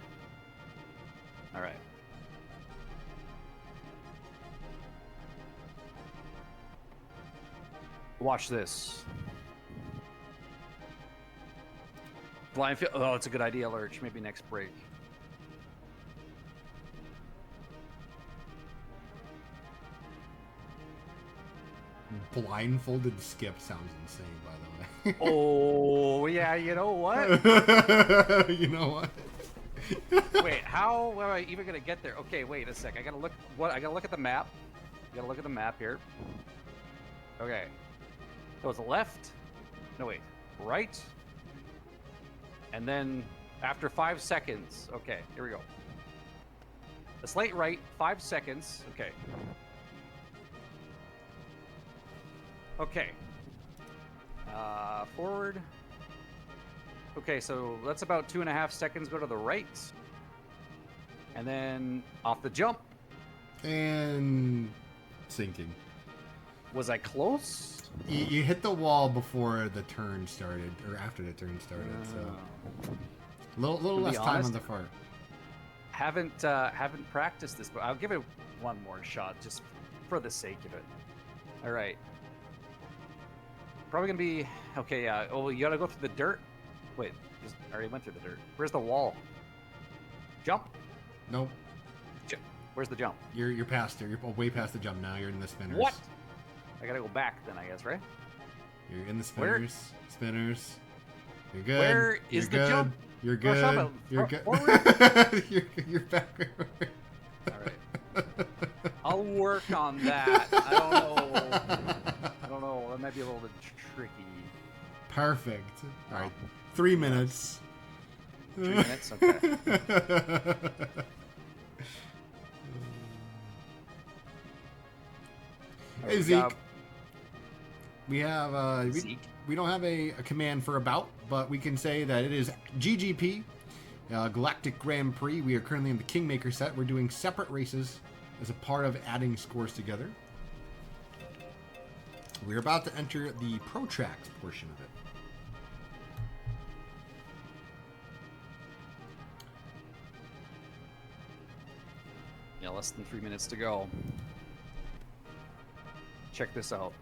Alright. Watch this. Blind field. Oh, it's a good idea, Lurch. Maybe next break. Blindfolded skip sounds insane, by the way. Oh yeah, you know what? You know what? Wait, how am I even gonna get there? Okay, wait a sec. I gotta look. What? I gotta look at the map. You gotta look at the map here. Okay. So it's left. No wait, right. And then after 5 seconds. Okay, here we go. The slate right. 5 seconds. Okay. Okay. Forward. Okay, so that's about 2.5 seconds. Go to the right. And then off the jump. And sinking. Was I close? You hit the wall before the turn started, or after the turn started. So a little less time honest, on the fart. Haven't practiced this, but I'll give it one more shot just for the sake of it. All right. Probably gonna be okay. Yeah. Oh, you gotta go through the dirt. Wait, I already went through the dirt. Where's the wall? Jump. Nope. Where's the jump? You're past there. You're way past the jump now. You're in the spinners. What? I gotta go back then, I guess, right? You're in the spinners. Spinners. You're good. Where you're is good. the jump? You're good. Jorshama, You're good. you're back. All right. I'll work on that. I don't know. That might be a little bit tricky. Perfect. All right. 3 minutes. 3 minutes. Okay. Hey Zeke. We have Zeke. we don't have a command for about, but we can say that it is GGP, Galactic Grand Prix. We are currently in the Kingmaker set. We're doing separate races as a part of adding scores together. We're about to enter the Pro Tracks portion of it. Yeah, less than 3 minutes to go. Check this out.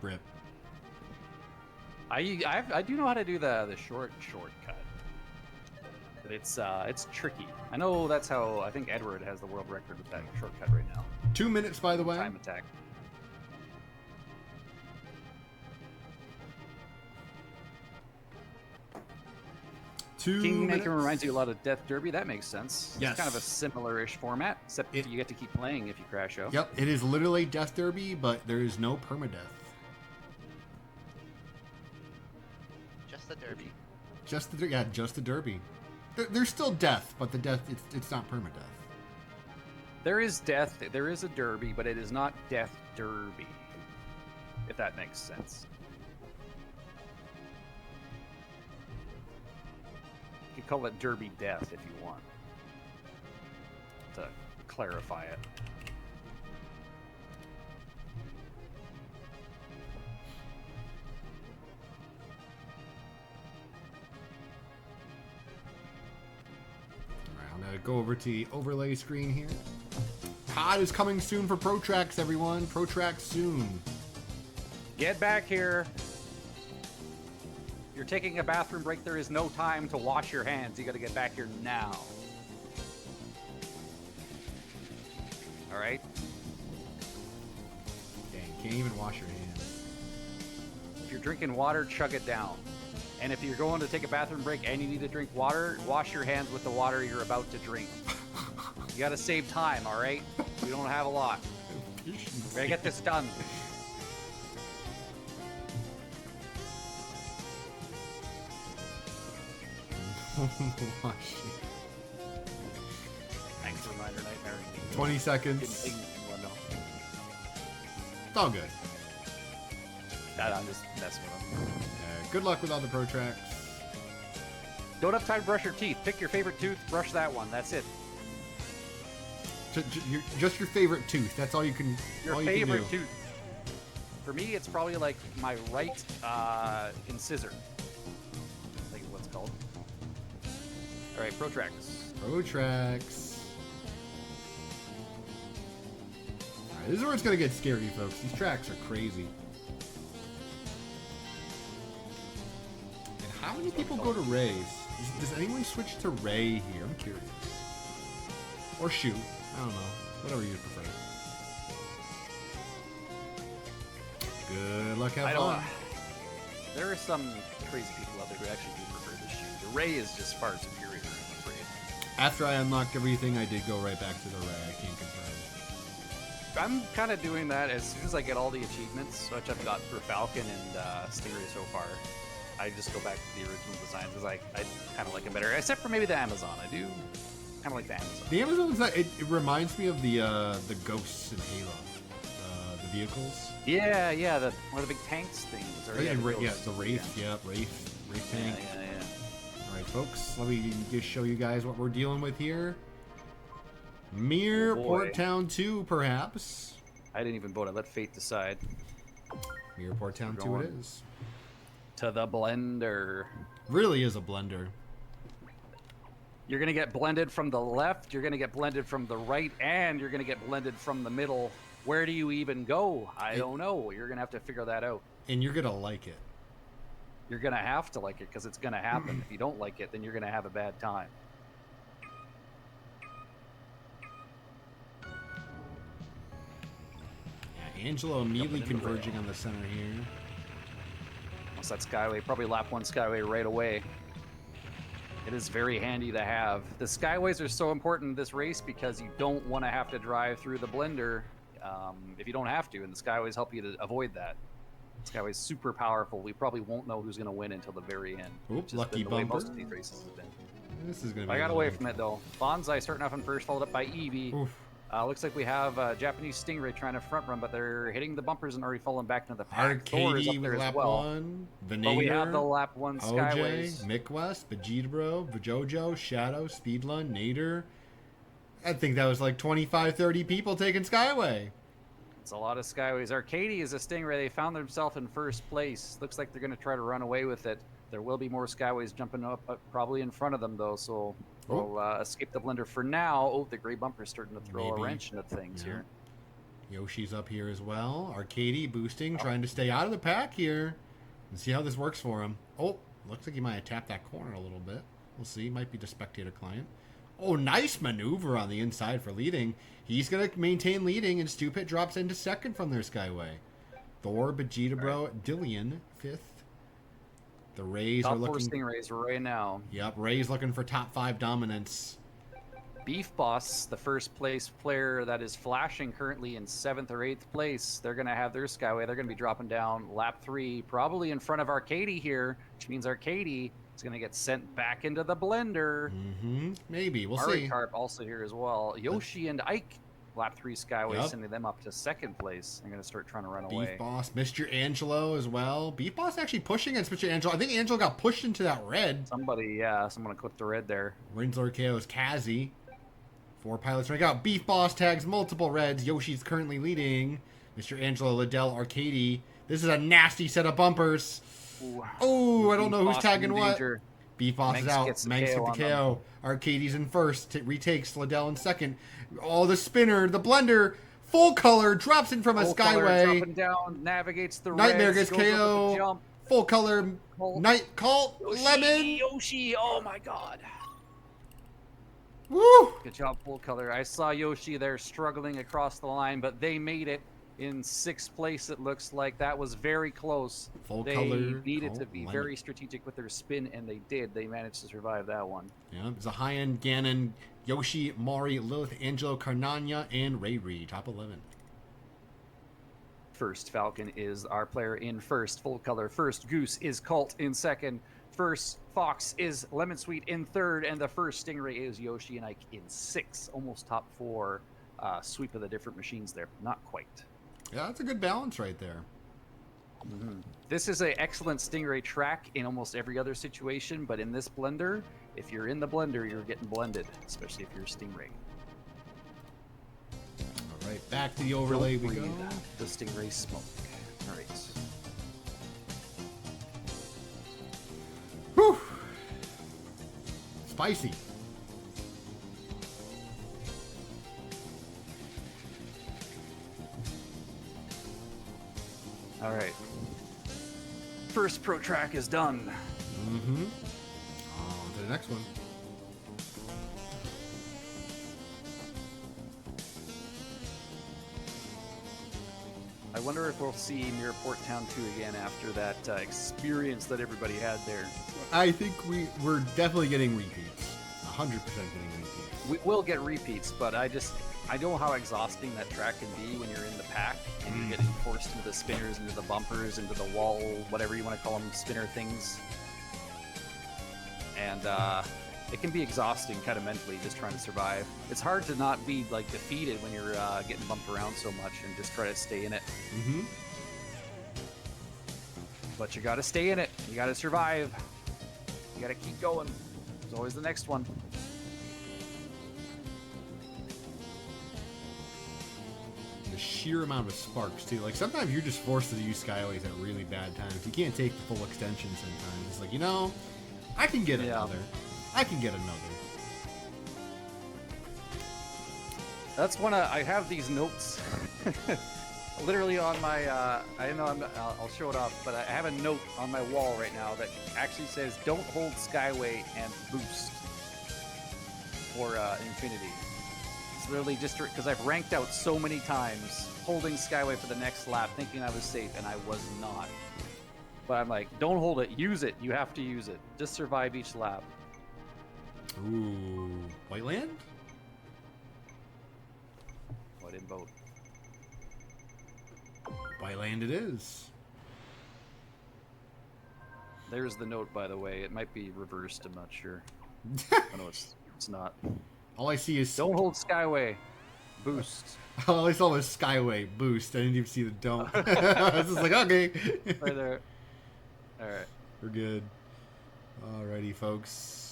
Rip. I do know how to do the shortcut. But it's tricky. I know that's how I think Edward has the world record with that shortcut right now. 2 minutes, by the way. Time attack. Kingmaker reminds you a lot of Death Derby. That makes sense. Yes. It's kind of a similar-ish format, except you get to keep playing if you crash out. Yep, it is literally Death Derby, but there is no permadeath. Just the derby. Just the Derby. There's still death, but the death it's not permadeath. There is death. There is a derby, but it is not Death Derby. If that makes sense. You can call it Derby Death if you want to clarify it. Alright, I'm gonna go over to the overlay screen here. COD is coming soon for Pro Tracks, everyone. Pro Tracks soon. Get back here. You're taking a bathroom break. There is no time to wash your hands. You got to get back here now. All right. Dang, can't even wash your hands. If you're drinking water, chug it down. And if you're going to take a bathroom break and you need to drink water, wash your hands with the water you're about to drink. You got to save time, all right? We don't have a lot. We got to get this done. Wash it. Thanks for reminder, Nightmare. 20 seconds. It's all good. I'm just messing with them. Good luck with all the Pro Tracks. Don't have time to brush your teeth. Pick your favorite tooth, brush that one. That's it. Just your favorite tooth. That's all you can. Your all you favorite can do. tooth. For me, it's probably like my right incisor. I think is what it's called. All right, Pro Tracks. Pro Tracks. All right, this is where it's gonna get scary, folks. These tracks are crazy. And how many people go to Rays? Does anyone switch to Ray here? I'm curious. Or shoot. I don't know. Whatever you prefer. Good luck, have I fun. don't. There are some crazy people out there who actually do prefer the shoe. The Ray is just far superior, I'm afraid. After I unlocked everything, I did go right back to the Ray. I can't confirm. I'm kind of doing that as soon as I get all the achievements, which I've got for Falcon and Stingray so far. I just go back to the original designs because I kind of like it better, except for maybe the Amazon. I do kind of like the Amazon. The Amazon design, it reminds me of the ghosts in Halo, the vehicles. Yeah, the one of the big tanks things. Or, Oh, yeah, the yeah, ghosts. the Wraith, Wraith tank. Yeah. All right, folks, let me just show you guys what we're dealing with here. Mere Oh, boy. Port Town 2, perhaps. I didn't even vote. I let fate decide. Mere Port Town We're 2 it going. is. To the blender. Really is a blender. You're gonna get blended from the left. You're gonna get blended from the right, and you're gonna get blended from the middle. Where do you even go? I don't know. You're gonna have to figure that out. And you're gonna like it. You're gonna have to like it because it's gonna happen. If you don't like it, then you're gonna have a bad time. Yeah, Angelo immediately Jumping into the converging on the center here. Once that Skyway, probably lap one Skyway right away. It is very handy to have. The Skyways are so important in this race because you don't want to have to drive through the blender if you don't have to, and the Skyways help you to avoid that. Skyway's super powerful. We probably won't know who's going to win until the very end. Oop, which has lucky been the way bumper. most of these races have been. This is gonna be. I got a away little- from it though. Bonsai starting off in first, followed up by Eevee. Oof. Looks like we have Japanese Stingray trying to front run, but they're hitting the bumpers and already falling back into the pack. Thor is up Arcady there with as lap well. 1. But we have the Venator. lap one OJ, Skyways. Mikwest, Vegeta Jojo, Shadow, Speedlun, Nader. I think that was like 25, 30 people taking Skyway. It's a lot of Skyways. Arcady is a Stingray. They found themselves in first place. Looks like they're going to try to run away with it. There will be more Skyways jumping up, probably in front of them though, so we'll escape the blender for now. Oh, the gray bumper's starting to throw Maybe. a wrench into things Yeah. here. Yoshi's up here as well. Arcady boosting, trying to stay out of the pack here. And see how this works for him. Oh, looks like he might have tapped that corner a little bit. We'll see. Might be the spectator client. Oh, nice maneuver on the inside for leading. He's going to maintain leading, and Stupid drops into second from their Skyway. Thor, Vegeta Dillion, fifth. The Rays Top are four looking... Stingrays right now. Yep, Rays looking for top 5 dominance. Beef Boss, the first place player that is flashing currently in 7th or 8th place. They're going to have their Skyway. They're going to be dropping down lap 3, probably in front of Arcady here, which means Arcady is going to get sent back into the blender. Mm-hmm. Maybe. We'll see. Marikarp also here as well. Yoshi and Ike, lap 3 Skyway, Yep. sending them up to 2nd place. They're going to start trying to run Beef away. Boss, Mr. Angelo as well. Beef Boss actually pushing against Mr. Angelo. I think Angelo got pushed into that red. Someone clipped the red there. Rinsler KO's Kazi. 4 pilots rank out. Beef Boss tags multiple reds. Yoshi's currently leading. Mr. Angelo, Liddell, Arcady. This is a nasty set of bumpers. Ooh. Oh, I don't know Beef who's Boss tagging in what. danger. Beef Boss is Manx out. gets the Manx KO with the on them. KO. Arcady's in first. Retakes Liddell in second. Oh, the spinner. The blender. Full color. Drops in from a Full color, Skyway. dropping down, navigates the Nightmare reds, gets goes up with KO. the jump. Full color. Colt. Night Colt. Yoshi, Lemon. Yoshi, oh my god. Woo! Good job, full color. I saw Yoshi there struggling across the line, but they made it in 6th place. It looks like that was very close. Full They color. needed to Colt be Lemon. very strategic with their spin, and they did. They managed to survive that one. Yeah, it's a high-end Ganon, Yoshi, Mari, Lilith, Angelo, Carnania, and Ray. Top 11. First Falcon is our player in first, full color. First Goose is Colt in second. First Fox is Lemon Sweet in third, and the first Stingray is Yoshi and Ike in 6th. Almost top 4 sweep of the different machines there. Not quite. Yeah, that's a good balance right there. This is an excellent Stingray track in almost every other situation, but in this blender, if you're in the blender, you're getting blended, especially if you're a Stingray. All right, back to the overlay Don't we go. breathe the Stingray smoke. All right. Whew. Spicy. All right. First pro track is done. Mm-hmm. On to the next one. I wonder if we'll see Mirrorport Town 2 again after that experience that everybody had there. I think we're definitely getting repeats. 100% getting repeats. We will get repeats, but I know how exhausting that track can be when you're in the pack and you're getting forced into the spinners, into the bumpers, into the wall, whatever you want to call them, spinner things. And it can be exhausting kind of mentally just trying to survive. It's hard to not be like defeated when you're getting bumped around so much and just try to stay in it. Mm-hmm. But you gotta stay in it. You gotta survive. You gotta keep going. There's always the next one. The sheer amount of sparks too. Like sometimes you're just forced to use skyways at really bad times. You can't take the full extension sometimes. It's like, you know, I can get another. I can get another. That's when I have these notes literally on my, I know I'll show it off, but I have a note on my wall right now that actually says, don't hold Skyway and boost for Infinity. It's literally just because I've ranked out so many times holding Skyway for the next lap thinking I was safe, and I was not. But I'm like, don't hold it, use it, you have to use it. Just survive each lap. Ooh, White Land? What in both? White Land it is. There's the note, by the way. It might be reversed, I'm not sure. Oh, no, it's not. All I see is... Don't hold Skyway. Boost. All I saw was Skyway, boost. I didn't even see the don't. I was just like, okay. Right there. Alright. We're good. Alrighty, folks.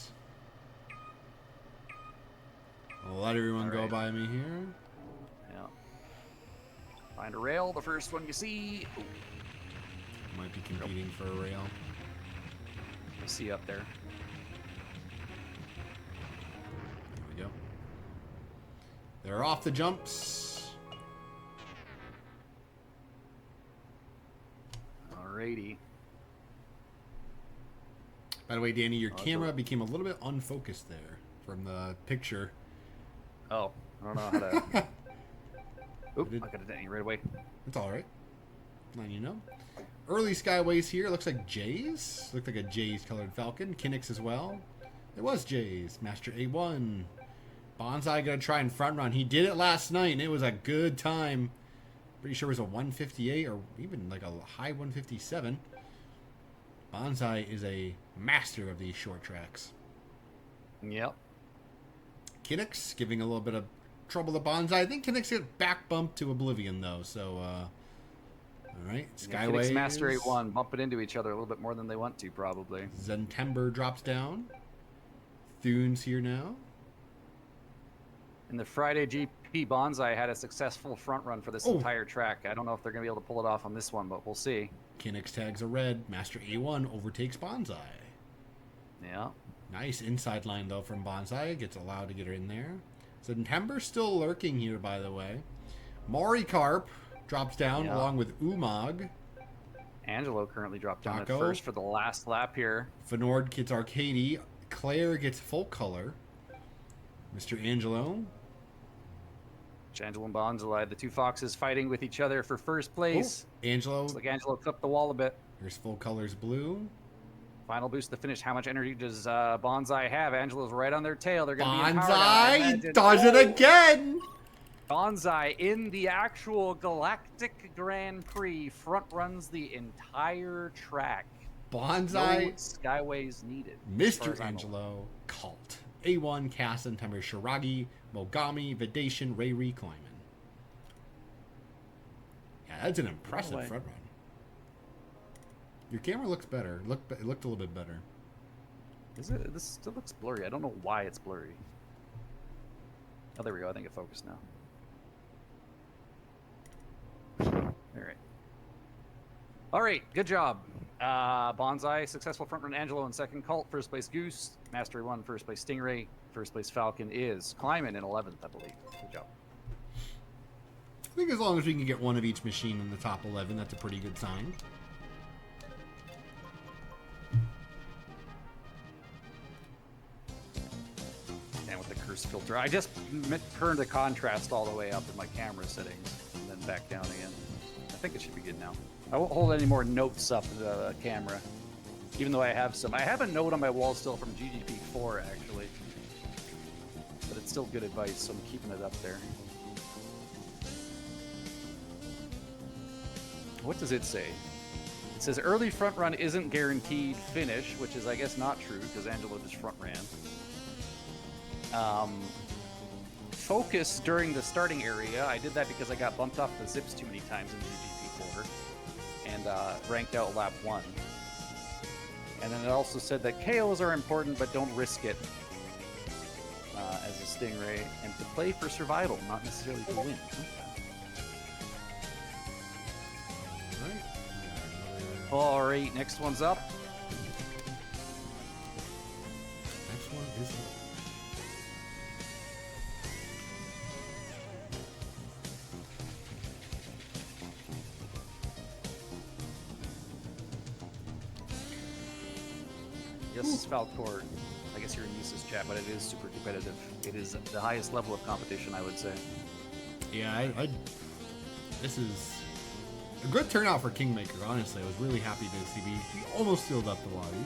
I'll let everyone go by me here. Yeah. Find a rail, the first one you see. Ooh. Might be competing for a rail. You see up there. There we go. They're off the jumps. Alrighty. By the way, Danny, your camera became a little bit unfocused there from the picture. Oh, I don't know how to... Oop, I got it Danny right away. It's alright. Letting you know. Early Skyways here. Looks like Jays. Looked like a Jays colored Falcon. Kinnix as well. It was Jays. Master A1. Bonsai gonna try and front run. He did it last night and it was a good time. Pretty sure it was a 158 or even like a high 157. Bonsai is a master of these short tracks. Yep. Kinnix giving a little bit of trouble to Bonsai. I think Kinnix got back bumped to oblivion though, so alright. Skyway. Master 8-1 bumping into each other a little bit more than they want to, probably. Zentember drops down. Thune's here now. In the Friday GP, Bonsai had a successful front run for this entire track. I don't know if they're going to be able to pull it off on this one, but we'll see. Kinnix tags a red. Master A1 overtakes Bonsai. Yeah. Nice inside line, though, from Bonsai. Gets allowed to get her in there. Zentember still lurking here, by the way. Marikarp drops down along with Umag. Angelo currently dropped down at first for the last lap here. Fenord gets Arcady. Claire gets full color. Mr. Angelo. Angelo and Bonsai, the two foxes fighting with each other for first place. Angelo. Looks like Angelo clipped the wall a bit. Here's full colors blue. Final boost to finish. How much energy does Bonsai have? Angelo's right on their tail. They're going to be Bonsai does it again. Bonsai in the actual Galactic Grand Prix front runs the entire track. Bonsai. No Skyways needed. Mr. Angelo. Cult. A1, Cass, and Temer Shiragi, Mogami, Vidation, Rayri, Kleimann. Yeah, that's an impressive front run. Your camera looks better. It looked a little bit better. Is it? This still looks blurry. I don't know why it's blurry. Oh, there we go. I think it focused now. All right. Good job. Bonsai, successful front run. Angelo in second. Cult, first place Goose. Mastery 1, first place Stingray. First place Falcon is Kleimann in 11th, I believe. Good job. I think as long as we can get one of each machine in the top 11, that's a pretty good sign. And with the curse filter, I just turned the contrast all the way up in my camera settings and then back down again. think it should be good now. I won't hold any more notes up the camera, even though I have some. I have a note on my wall still from GGP 4 actually, but it's still good advice, so I'm keeping it up there. What does it say? It says early front run isn't guaranteed finish, which is I guess not true because Angelo just front ran. Focus during the starting area. I did that because I got bumped off the zips too many times in GGP 4 and ranked out lap 1. And then it also said that KOs are important, but don't risk it as a Stingray, and to play for survival, not necessarily to win. All right, next one's up. Next one is up. Yes, Falcor. I guess you're in Misa's chat, but it is super competitive. It is the highest level of competition, I would say. Yeah, this is a good turnout for Kingmaker, honestly. I was really happy to see we almost filled up the lobby.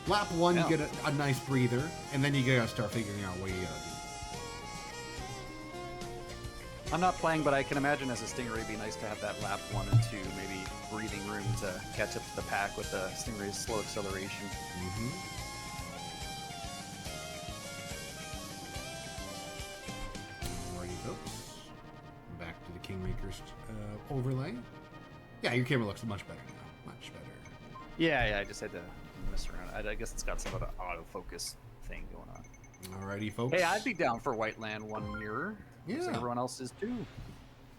Lap 1, Yeah. you get a nice breather, and then you gotta start figuring out where you gotta be. I'm not playing, but I can imagine as a Stingray it'd be nice to have that lap 1 and 2, maybe breathing room to catch up to the pack with the Stingray's slow acceleration. Alrighty, folks. Back to the Kingmaker's overlay. Yeah, your camera looks much better now. Much better. Yeah, I just had to mess around. I guess it's got some of the autofocus thing going on. Alrighty, folks. Hey, I'd be down for White Land 1 mirror. Yeah. Looks like everyone else is too.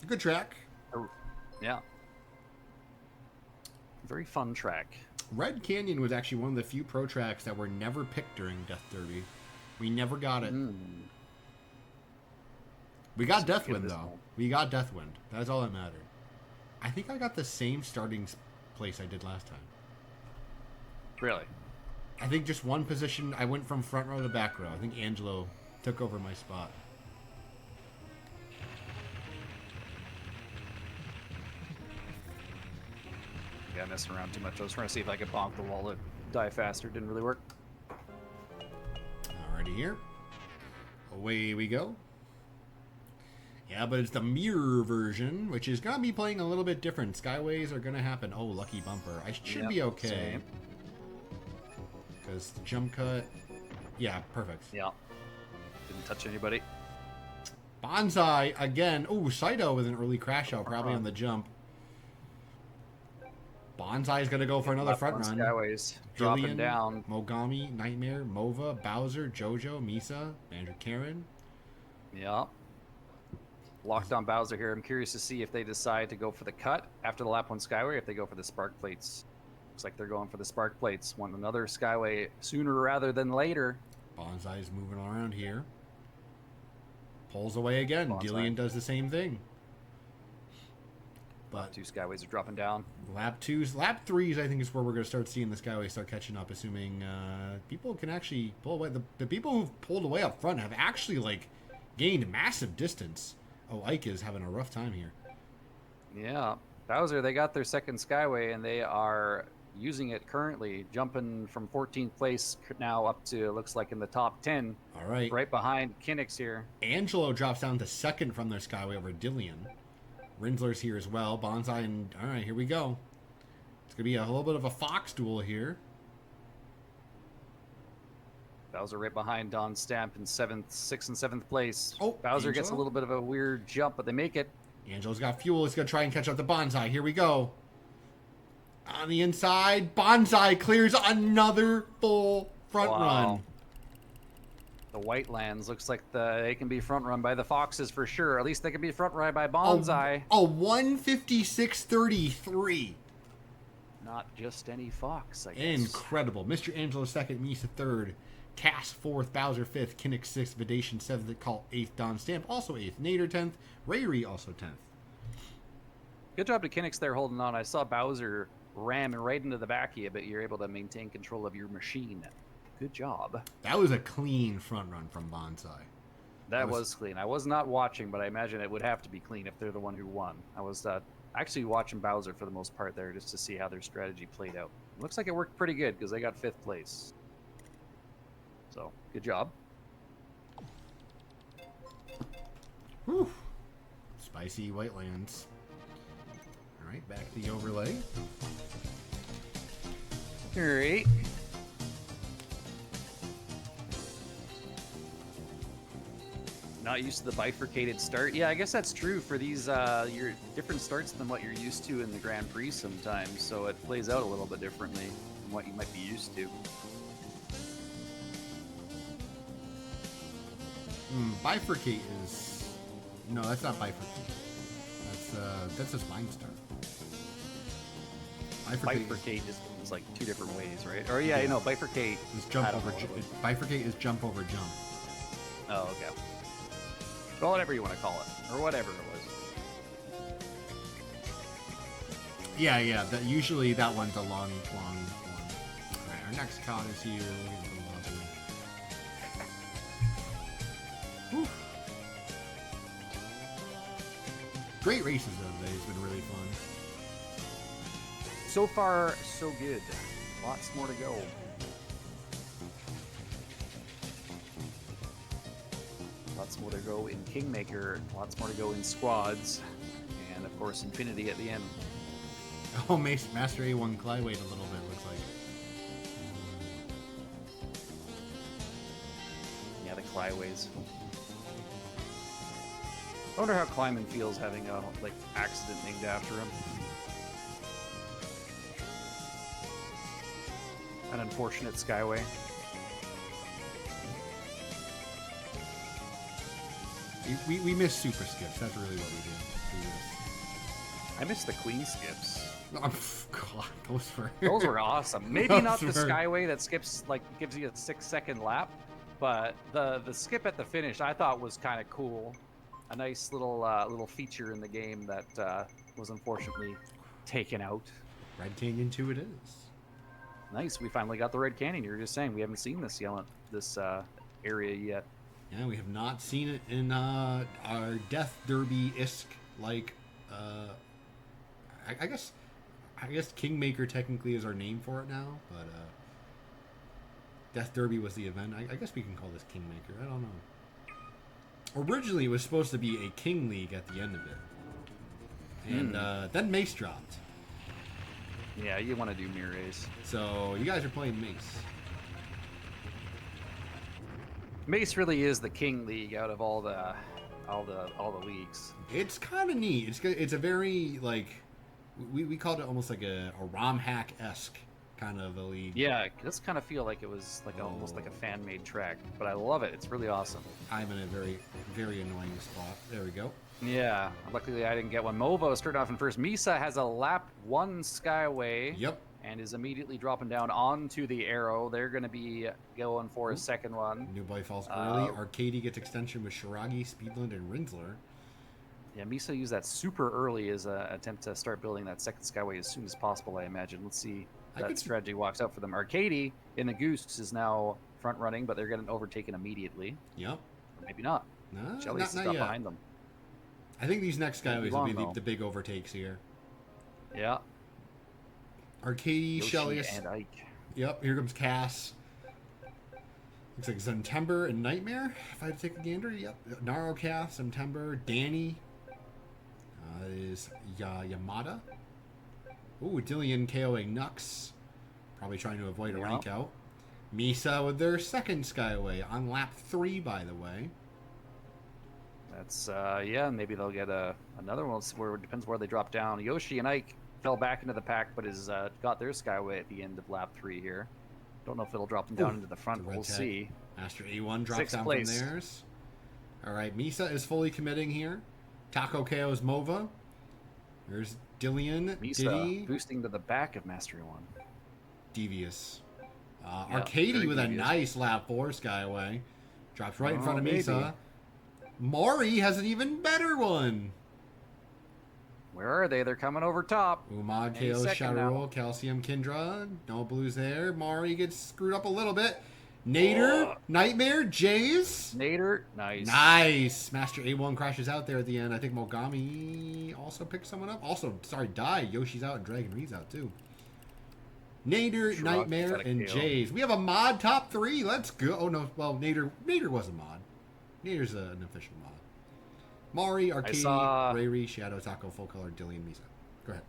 Good track. Yeah. Very fun track. Red Canyon was actually one of the few pro tracks that were never picked during Death Derby. We never got it. We got Deathwind, though. We got Deathwind. That's all that mattered. I think I got the same starting place I did last time. Really? I think just one position. I went from front row to back row. I think Angelo took over my spot. Yeah, messing around too much. I was trying to see if I could bonk the wall to die faster. Didn't really work. Alrighty, here. Away we go. Yeah, but it's the mirror version, which is going to be playing a little bit different. Skyways are going to happen. Oh, lucky bumper. I should be okay. Because the jump cut... Yeah, perfect. Yeah. Didn't touch anybody. Bonsai, again. Oh, Saito with an early crash out, probably on the jump. Bonsai is going to go for another front run. Skyways. Dropping down. Mogami, Nightmare, Mova, Bowser, Jojo, Misa, Manager Karen. Yeah. Locked on Bowser here. I'm curious to see if they decide to go for the cut after the lap 1 Skyway, or if they go for the spark plates. Looks like they're going for the spark plates. Want another Skyway sooner rather than later. Bonsai is moving around here. Pulls away again. Bonsai. Dillion does the same thing. But 2 Skyways are dropping down. Lap 2s, lap 3s, I think is where we're going to start seeing the Skyway start catching up, assuming people can actually pull away. The people who've pulled away up front have actually like gained massive distance. Oh, Ike is having a rough time here. Yeah. Bowser, they got their second Skyway, and they are using it currently, jumping from 14th place now up to, looks like, in the top 10. All right. Right behind Kinnick's here. Angelo drops down to second from their Skyway over Dillion. Rinsler's here as well. Bonsai, and all right, here we go. It's going to be a little bit of a fox duel here. Bowser right behind Don Stamp in 6th and 7th place. Oh, Bowser gets a Angelo? little bit of a weird jump, but they make it. Angelo's got fuel. He's going to try and catch up to Bonsai. Here we go. On the inside, Bonsai clears another full front run. The White Lands looks like they can be front run by the Foxes for sure. At least they can be front run by Bonsai. A 156.33. Not just any Fox, I guess. Incredible. Mr. Angelo second, Misa third, Cass fourth, Bowser fifth, Kinnick sixth, Vidation seventh, Cult eighth, Don Stamp also eighth, Nader 10th, Rayri also 10th. Good job to Kinnick's there holding on. I saw Bowser ram right into the back of you, but you're able to maintain control of your machine. Good job. That was a clean front run from Bonsai. That was clean. I was not watching, but I imagine it would have to be clean if they're the one who won. I was actually watching Bowser for the most part there just to see how their strategy played out. It looks like it worked pretty good because they got 5th place. So, good job. Whew. Spicy Whitelands. All right, back to the overlay. All right. Not used to the bifurcated start. Yeah, I guess that's true for these your different starts than what you're used to in the Grand Prix sometimes. So it plays out a little bit differently from what you might be used to. Bifurcate is no, that's not bifurcate. That's just line start. Bifurcate is like 2 different ways, right? Or yeah, you know, bifurcate is jump I don't over. know. Bifurcate is jump over jump. Oh, okay. Well, whatever you want to call it, or whatever it was. Yeah. Usually that one's a long one. All right, our next card is here. Look at the lobby. Whew. Great races though today. It's been really fun. So far, so good. Lots more to go. Lots more to go in Kingmaker. Lots more to go in squads. And, of course, Infinity at the end. Oh, Master A1 Clyweight a little bit, looks like. Yeah, the Clyways. I wonder how Kleimann feels having a, like, accident named after him. An unfortunate Skyway. We miss super skips. That's really what we do. I miss the Queen skips. Oh, God, Those were awesome. Maybe not the Those were- Skyway that skips, like, gives you a 6-second lap, but the skip at the finish I thought was kind of cool. A nice little feature in the game that was unfortunately taken out. Red Canyon 2 it is. Nice, we finally got the Red Canyon. You were just saying we haven't seen this area yet. Yeah, we have not seen it in our Death Derby-esque, like, I guess Kingmaker technically is our name for it now, but Death Derby was the event. I guess we can call this Kingmaker. I don't know. Originally, it was supposed to be a King League at the end of it, and then Mace dropped. Yeah, you want to do Mires. So you guys are playing Mace. Mace really is the King League out of all the leagues. It's kind of neat. It's a very, like, we called it almost like a ROM hack-esque kind of a league. Yeah, it does kind of feel like it was like almost like a fan-made track, but I love it. It's really awesome. I'm in a very, very annoying spot. There we go. Yeah, luckily I didn't get one. Movo started off in first. Misa has a lap 1 Skyway. Yep. And is immediately dropping down onto the arrow. They're going to be going for a second one. New Boy falls early. Arcady gets extension with Shiragi, Speedland, and Rinsler. Yeah, Misa used that super early as an attempt to start building that second Skyway as soon as possible, I imagine. Let's see if that strategy walks out for them. Arcady in the Goose is now front running, but they're getting overtaken immediately. Yep. Or maybe not. No, Jelly's not stuff yet. behind them. I think these next Skyways will be long, the big overtakes here. Yeah. Arcady, Shelly, and Ike. Yep, here comes Cass. Looks like Zentember and Nightmare, if I had to take a gander. Yep. Naro, Cass, Zentember, Danny. Is Yamada. Ooh, Dillion KOing Nux. Probably trying to avoid a rank out. Misa with their second Skyway on lap 3, by the way. That's, yeah, maybe they'll get another one. Where it depends where they drop down. Yoshi and Ike fell back into the pack, but has got their Skyway at the end of lap 3 here. Don't know if it'll drop them down into the front, but we'll see. Master A1 drops down place. from theirs. All right, Misa is fully committing here. Taco KO's Mova. There's Dillion, Misa Diddy. boosting to the back of Mastery 1. Devious. Arcady with devious. a nice lap 4 Skyway. Drops right in front of maybe. Misa. Mori has an even better one. Where are they? They're coming over top. Umad Any KO's second now. Shadowroll, Calcium Kindra. No blues there. Mari gets screwed up a little bit. Nader, Nightmare, Jays. Nader, nice. Nice. Master A1 crashes out there at the end. I think Mogami also picked someone up. Also, sorry, Dai. Yoshi's out and Dragon Reed's out too. Nader, Shrug, Nightmare, got a and KO. Jays. We have a mod top 3. Let's go. Oh, no. Well, Nader was a mod. Nader's an official mod. Mari, Arcade, saw- Rayri, Shadow, Taco, Full Color, Dillion, Misa. Go ahead.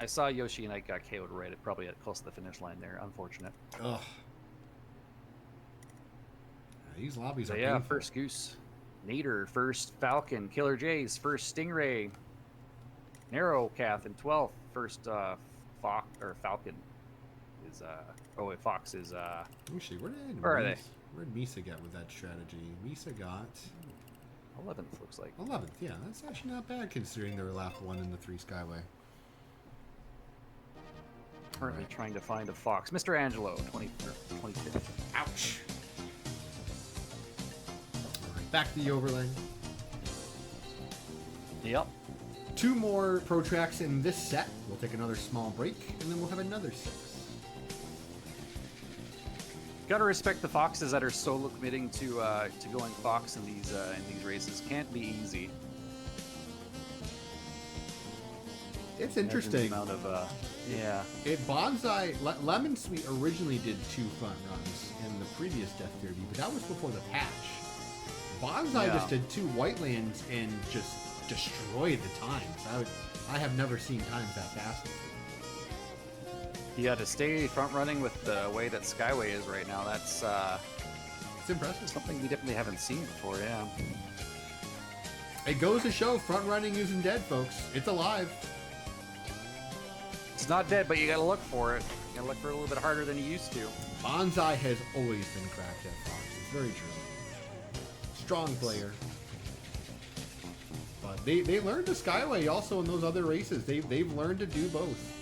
I saw Yoshi and Ike got KO'd right at probably close to the finish line there. Unfortunate. Ugh. These lobbies So are yeah, painful. first Goose. Nader, first Falcon. Killer Jays, first Stingray. Narrow Cath in 12th. First Fox or Falcon is Fox is Actually, Where are they? Where did Misa get with that strategy? Misa got 11th looks like. 11th. Yeah, that's actually not bad considering they were lap 1 in the 3 Skyway. Currently trying to find a Fox. Mr. Angelo, 25th. Ouch. All right, back to the overlay. Yep. 2 more pro tracks in this set. We'll take another small break, and then we'll have another 6. Gotta respect the Foxes that are solo committing to going Fox in these races. Can't be easy. It's Imagine interesting. the amount of yeah. Bonsai, Lemon Sweet originally did 2 front runs in the previous Death Derby, but that was before the patch. Bonsai Yeah. just did 2 Whitelands and just destroyed the times. I have never seen times that fast before. Yeah, to stay front running with the way that Skyway is right now, that's It's impressive. something we definitely haven't seen before. Yeah. It goes to show front running isn't dead, folks. It's alive. It's not dead, but you gotta look for it. You gotta look for it a little bit harder than you used to. Bonsai has always been cracked at Fox. It's very true. Strong player. But they learned the Skyway also in those other races. They've learned to do both.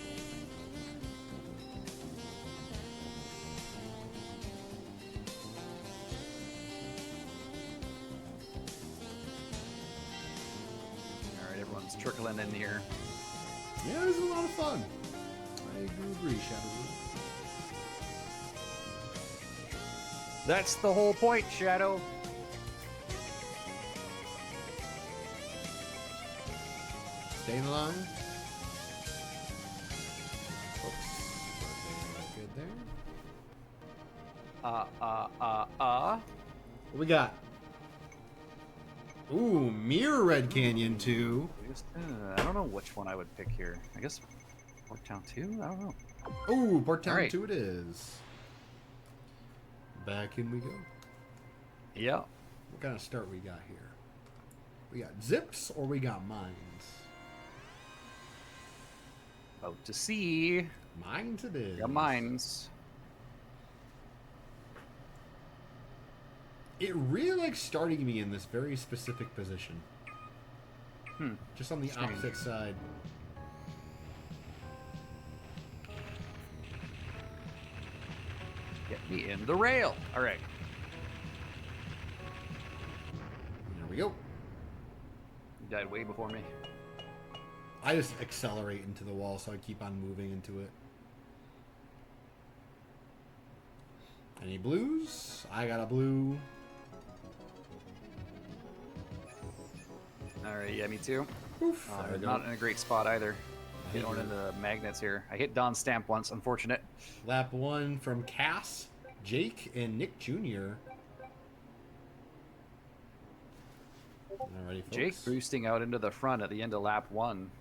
All right, everyone's trickling in here. Yeah, this is a lot of fun. I do agree, Shadow. That's the whole point, Shadow. Staying alive. Oops. Good there. What we got? Ooh, Mirror Red Canyon 2. I don't know which one I would pick here. I guess Port Town 2? I don't know. Ooh, Port Town Alright. 2 it is. Back in we go. Yeah. What kind of start we got here? We got zips or we got mines? About to see. Mines it is. Yeah, mines. It really likes starting me in this very specific position. Just on the Strange. opposite side. Get me in the rail. All right. There we go. You died way before me. I just accelerate into the wall so I keep on moving into it. Any blues? I got a blue. All right, yeah, me too. Oof. There we go. Not in a great spot either. Going into the magnets here. I hit Don's stamp once, unfortunate. Lap 1 from Cass, Jake, and Nick Jr. Alrighty, folks. Jake boosting out into the front at the end of lap 1.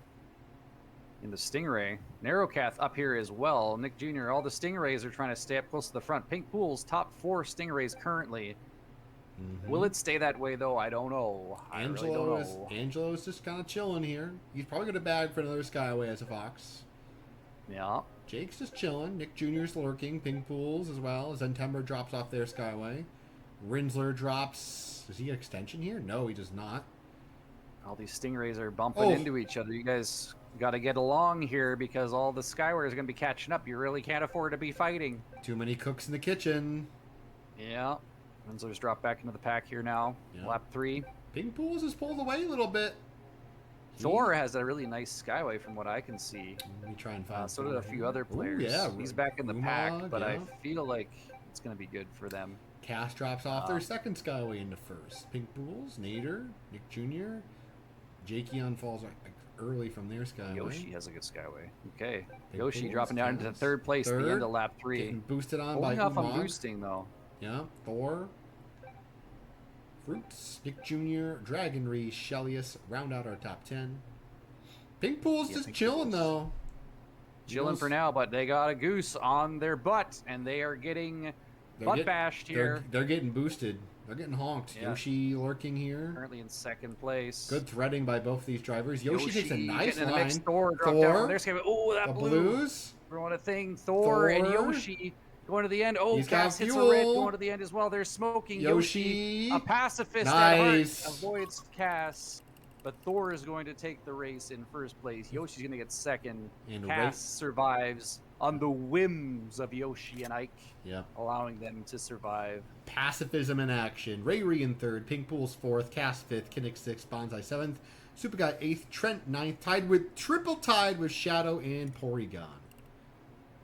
In the Stingray. Narrowcath up here as well. Nick Jr., all the Stingrays are trying to stay up close to the front. Pink Pool's top 4 Stingrays currently. Will it stay that way, though? I don't know. I really don't know. Angelo's just kind of chilling here. He's probably going to bag for another Skyway as a Fox. Yeah. Jake's just chilling. Nick Jr.'s lurking. Pink Pools as well. Zentember drops off their Skyway. Rinsler drops... Does he get extension here? No, he does not. All these Stingrays are bumping into each other. You guys got to get along here because all the Skyway is going to be catching up. You really can't afford to be fighting. Too many cooks in the kitchen. Yeah. Rinsler's dropped back into the pack here now. Yeah. Lap 3. Pink Pools is pulled away a little bit. Thor has a really nice Skyway from what I can see. Let me try and find So did a few other players. Ooh, yeah. He's back in the Umag, pack, but I yeah. feel like it's going to be good for them. Cass drops off their second Skyway into first. Pink Bulls, Nader, Nick Jr., Jakeon falls early from their Skyway. Yoshi has a good Skyway. Okay. Pink Yoshi Bulls, dropping down into Cass. third place at the end of lap 3. Getting boosted on Holding by off on Umag. boosting, though. Yeah, Thor. Fruits, Nick Jr., Dragon Reese, Shellius round out our top 10. Pink Pool's just chilling, though. Chilling for now, but they got a goose on their butt, and they are getting bashed here. They're getting boosted. They're getting honked. Yeah. Yoshi lurking here. Currently in second place. Good threading by both these drivers. Yoshi takes a nice getting in the line. mix. Thor dropped down. There's that the blue. Blues. Throwing a thing. Thor and Yoshi going to the end. Oh, Cass hits a red going to the end as well. They're smoking. Yoshi a pacifist at heart, avoids Cass. But Thor is going to take the race in first place. Yoshi's going to get second. And Cass survives on the whims of Yoshi and Ike, allowing them to survive. Pacifism in action. Ray in third, Pink Pool's fourth, Cass fifth, Kinnick sixth, Bonsai seventh, Super Guy eighth, Trent ninth, triple tied with Shadow and Porygon.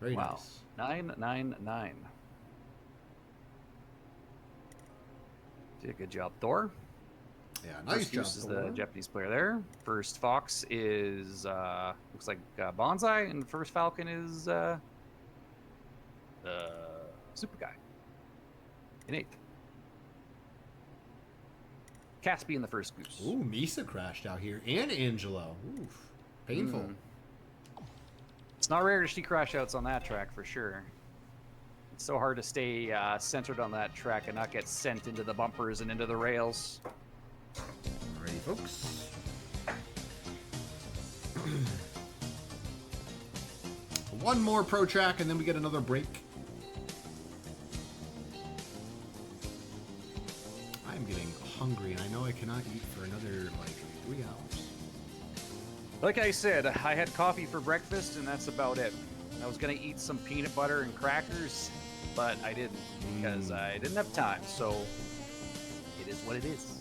Very nice. 999. Did a good job, Thor. Yeah, nice job. Is the Japanese player there. First Fox is looks like Bonsai, and the first Falcon is Super Guy in 8th. Caspi in the first goose. Ooh, Misa crashed out here, and Angelo. Oof, painful. It's not rare to see crash outs on that track for sure. It's so hard to stay centered on that track and not get sent into the bumpers and into the rails. Ready, folks? One more pro track, and then we get another break. I'm getting hungry, and I know I cannot eat for another, 3 hours. Like I said, I had coffee for breakfast, and that's about it. I was going to eat some peanut butter and crackers, but I didn't, because I didn't have time, so it is what it is.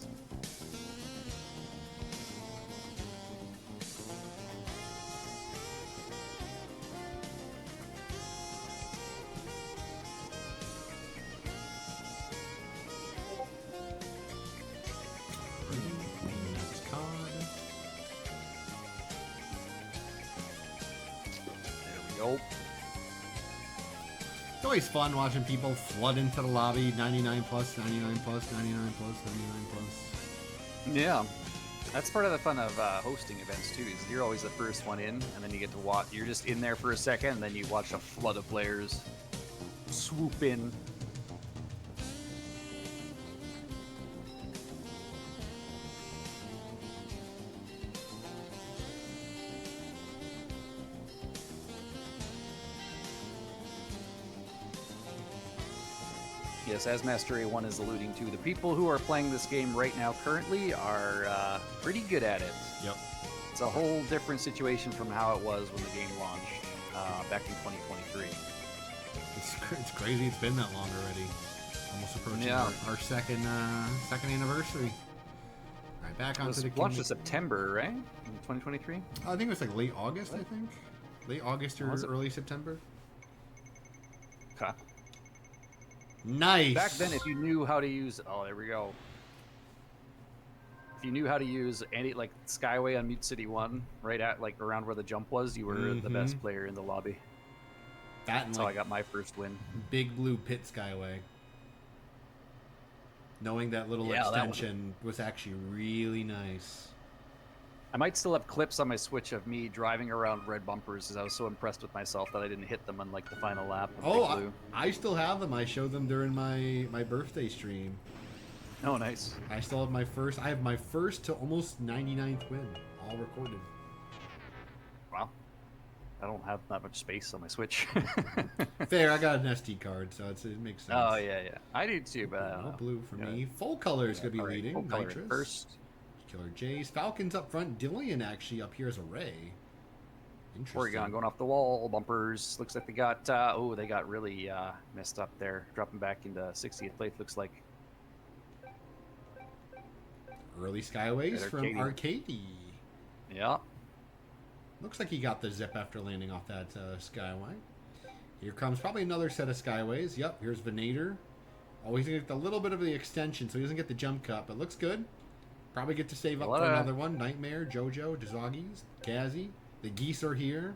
It's always fun watching people flood into the lobby. 99 plus, 99 plus, 99 plus, 99 plus. Yeah. That's part of the fun of hosting events, too, is you're always the first one in, and then you get to watch. You're just in there for a second, and then you watch a flood of players swoop in. Yes, as Master A1 is alluding to, the people who are playing this game right now currently are pretty good at it. Yep. It's a whole different situation from how it was when the game launched back in 2023. It's crazy it's been that long already. Almost approaching our second anniversary. All right, back onto the launched in September, right? In 2023? I think it was late August, I think. Late August or early September. Okay. Nice. Back then, if you knew how to use... Oh, there we go. If you knew how to use any, Skyway on Mute City 1, right at, around where the jump was, you were the best player in the lobby. That's how I got my first win. Big Blue Pit Skyway. Knowing that little extension was actually really nice. I might still have clips on my Switch of me driving around red bumpers because I was so impressed with myself that I didn't hit them on the final lap. Oh, I still have them. I showed them during my birthday stream. Oh, nice. I still have my first. I have my first to almost 99th win, all recorded. Wow. I don't have that much space on my Switch. Fair, I got an SD card, so it makes sense. Oh, yeah. I do too, but I don't know. Blue for me. Full color is going to be leading. Full color Nitrous. First. Killer Jays. Falcons up front. Dillion actually up here as a Ray. Interesting. Porygon going off the wall. Bumpers. Looks like they got... they got really messed up there. Dropping back into 60th place, looks like. Early Skyways from Arcady. Yeah. Looks like he got the zip after landing off that Skyway. Here comes probably another set of Skyways. Yep, here's Venator. Oh, he's going to get a little bit of the extension, so he doesn't get the jump cut, but looks good. Probably get to save up for another one. Nightmare, Jojo, Dzoggiez, Gazzy. The geese are here.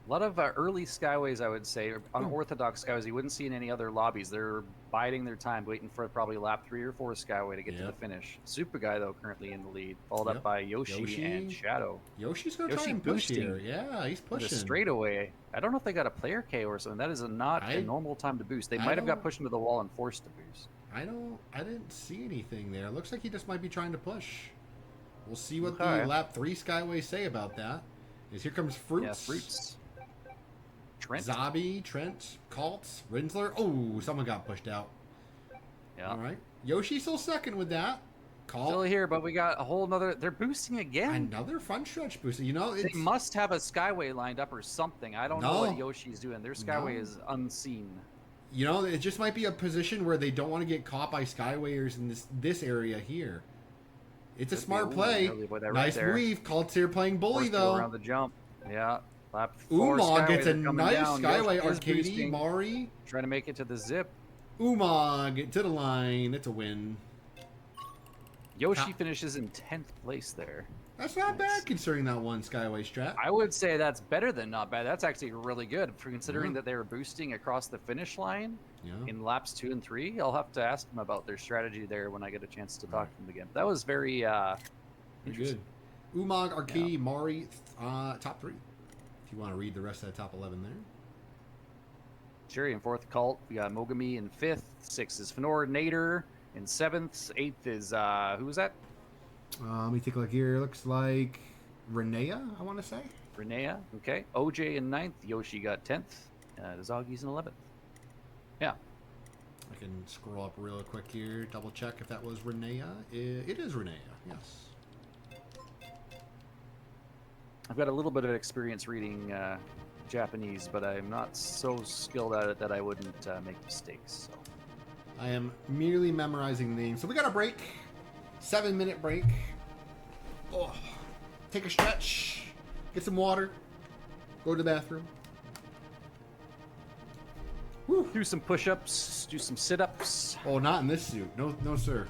A lot of early Skyways, I would say, unorthodox Skyways, you wouldn't see in any other lobbies. They're biding their time, waiting for probably lap 3 or 4 Skyway to get to the finish. Super Guy, though, currently in the lead, followed up by Yoshi and Shadow. Yoshi's going to try and push here. Yeah, he's pushing. The straightaway. I don't know if they got a player KO or something. That is not a normal time to boost. They might have got pushed into the wall and forced to boost. I didn't see anything there. Looks like he just might be trying to push. We'll see what the lap 3 Skyways say about that. Here comes Fruits. Yeah, Fruits. Trent. Zobby, Trent, Kaltz, Rinsler. Oh, someone got pushed out. Yeah. All right. Yoshi still second with that. Still here, but we got a whole nother. They're boosting again. Another front stretch booster. You know, they must have a Skyway lined up or something. I don't know what Yoshi's doing. Their Skyway is unseen. You know, it just might be a position where they don't want to get caught by Skywayers in this area here. It's a smart play. Nice weave. Kaltz here playing bully, though. Around the jump. Yeah. Lap 4 Umag gets a nice down. Skyway. Arcady, Mari. Trying to make it to the zip. Umag to the line. It's a win. Yoshi finishes in 10th place there. That's not bad considering that one Skyway strat. I would say that's better than not bad. That's actually really good for considering that they were boosting across the finish line in laps 2 and 3. I'll have to ask them about their strategy there when I get a chance to talk to them again. That was very good. Umag, Arcady, Mari, top 3. If you want to read the rest of the top 11 there. Sherry in 4th, Cult. We got Mogami in 5th. 6th is Fenor. Nader in 7th. 8th is, who was that? Let me take a look here. Looks like Renea, I want to say. Renea, okay. OJ in 9th. Yoshi got 10th. Dzoggiez in 11th. Yeah. I can scroll up real quick here, double check if that was Renea. It is Renea, yes. I've got a little bit of experience reading Japanese, but I'm not so skilled at it that I wouldn't make mistakes. So. I am merely memorizing names. So we got a break. 7-minute break. Oh, take a stretch. Get some water. Go to the bathroom. Woo. Do some push-ups. Do some sit-ups. Oh, not in this suit. No, sir.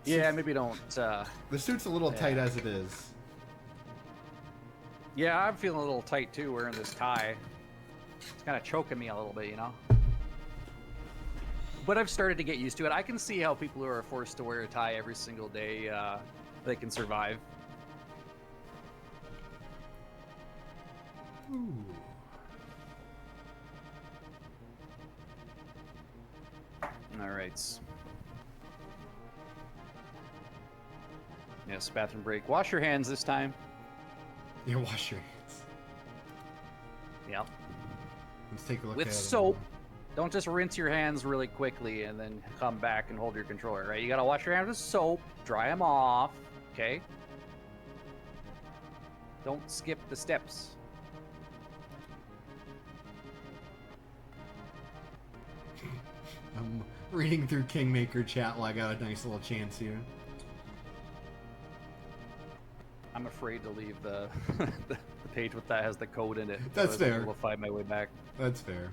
Yeah, maybe don't. The suit's a little tight as it is. Yeah, I'm feeling a little tight too wearing this tie. It's kind of choking me a little bit, you know? But I've started to get used to it. I can see how people who are forced to wear a tie every single day, they can survive. Ooh. All right. Yes, bathroom break. Wash your hands this time. Yeah, wash your hands. Yep. Let's take a look with soap. Don't just rinse your hands really quickly and then come back and hold your controller, right? You gotta wash your hands with soap, dry them off, okay? Don't skip the steps. I'm reading through Kingmaker chat while I got a nice little chance here. I'm afraid to leave the the page with that has the code in it. That's fair. I'll find my way back. That's fair.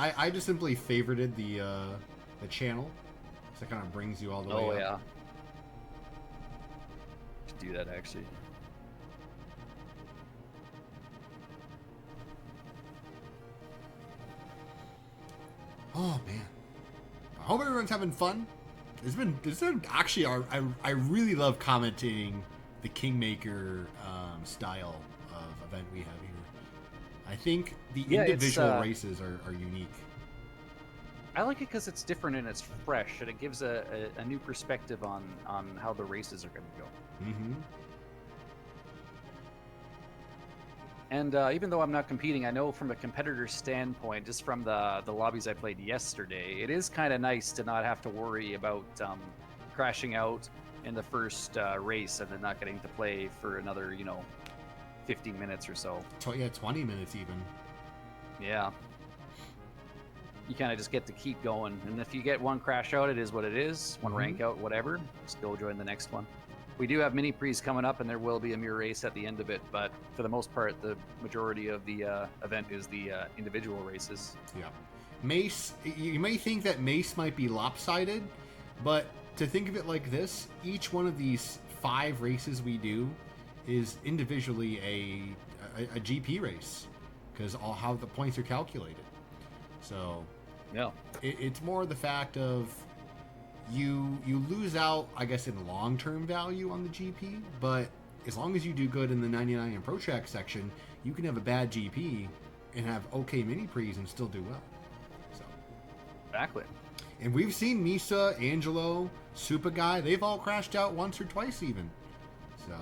I just simply favorited the channel, so it kind of brings you all the way up. Oh yeah. Should do that actually. Oh man. I hope everyone's having fun. It's been actually I really love commenting the Kingmaker style of event we have here. I think the individual races are unique. I like it because it's different and it's fresh, and it gives a new perspective on how the races are going to go. Mm-hmm. And even though I'm not competing, I know from a competitor standpoint, just from the lobbies I played yesterday, it is kind of nice to not have to worry about crashing out in the first race and then not getting to play for another, 15 minutes or so. Yeah, 20 minutes even. Yeah. You kind of just get to keep going. And if you get one crash out, it is what it is. One rank out, whatever. Just go join the next one. We do have mini Prix coming up, and there will be a mirror race at the end of it. But for the most part, the majority of the event is the individual races. Yeah. Mace, you may think that Mace might be lopsided, but to think of it like this, each one of these 5 races we do is individually a GP race, because how the points are calculated. So Yeah. it's more the fact of you lose out, I guess, in long-term value on the GP, but as long as you do good in the 99 and Pro Track section, you can have a bad GP and have okay mini Prix and still do well. So Exactly. and we've seen Misa, Angelo, Super Guy, they've all crashed out once or twice even. So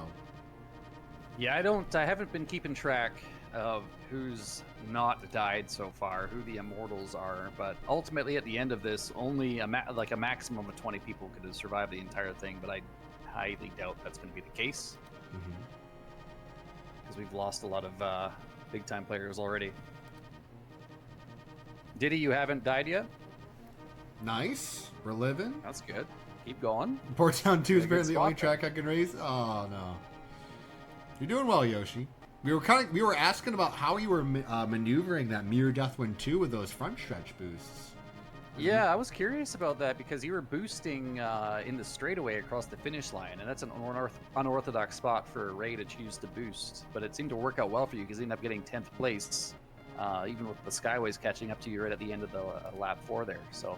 Yeah, I haven't been keeping track of who's not died so far, who the immortals are, but ultimately at the end of this, only a maximum of 20 people could have survived the entire thing, but I highly doubt that's going to be the case. Because we've lost a lot of big-time players already. Diddy, you haven't died yet? nice, we're living. That's good. Keep going. Port Town 2 is Very good apparently the only spot track I can race. Oh no, you're doing well, Yoshi. We were asking about how you were maneuvering that Mirror Death Wind 2 with those front stretch boosts. Yeah, I was curious about that because you were boosting in the straightaway across the finish line, and that's an unorthodox spot for a Ray to choose to boost. But it seemed to work out well for you because you ended up getting 10th place, even with the Skyways catching up to you right at the end of the lap 4 there. So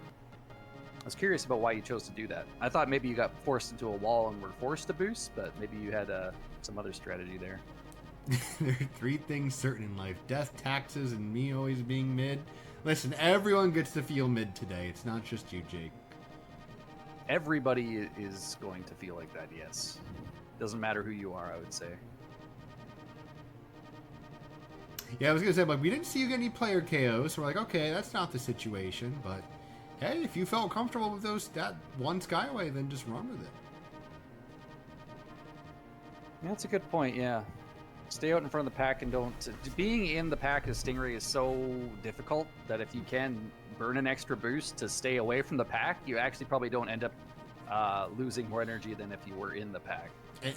I was curious about why you chose to do that. I thought maybe you got forced into a wall and were forced to boost, but maybe you had some other strategy there. There are 3 things certain in life: death, taxes, and me always being mid. Listen, everyone gets to feel mid today. It's not just you, Jake. Everybody is going to feel like that, yes. Doesn't matter who you are, I would say. Yeah, I was gonna say, like, we didn't see you get any player KOs, so we're like, okay, that's not the situation. But hey, if you felt comfortable with that one Skyway, then just run with it. Yeah, that's a good point, yeah. Stay out in front of the pack and don't... Being in the pack as Stingray is so difficult that if you can burn an extra boost to stay away from the pack, you actually probably don't end up losing more energy than if you were in the pack.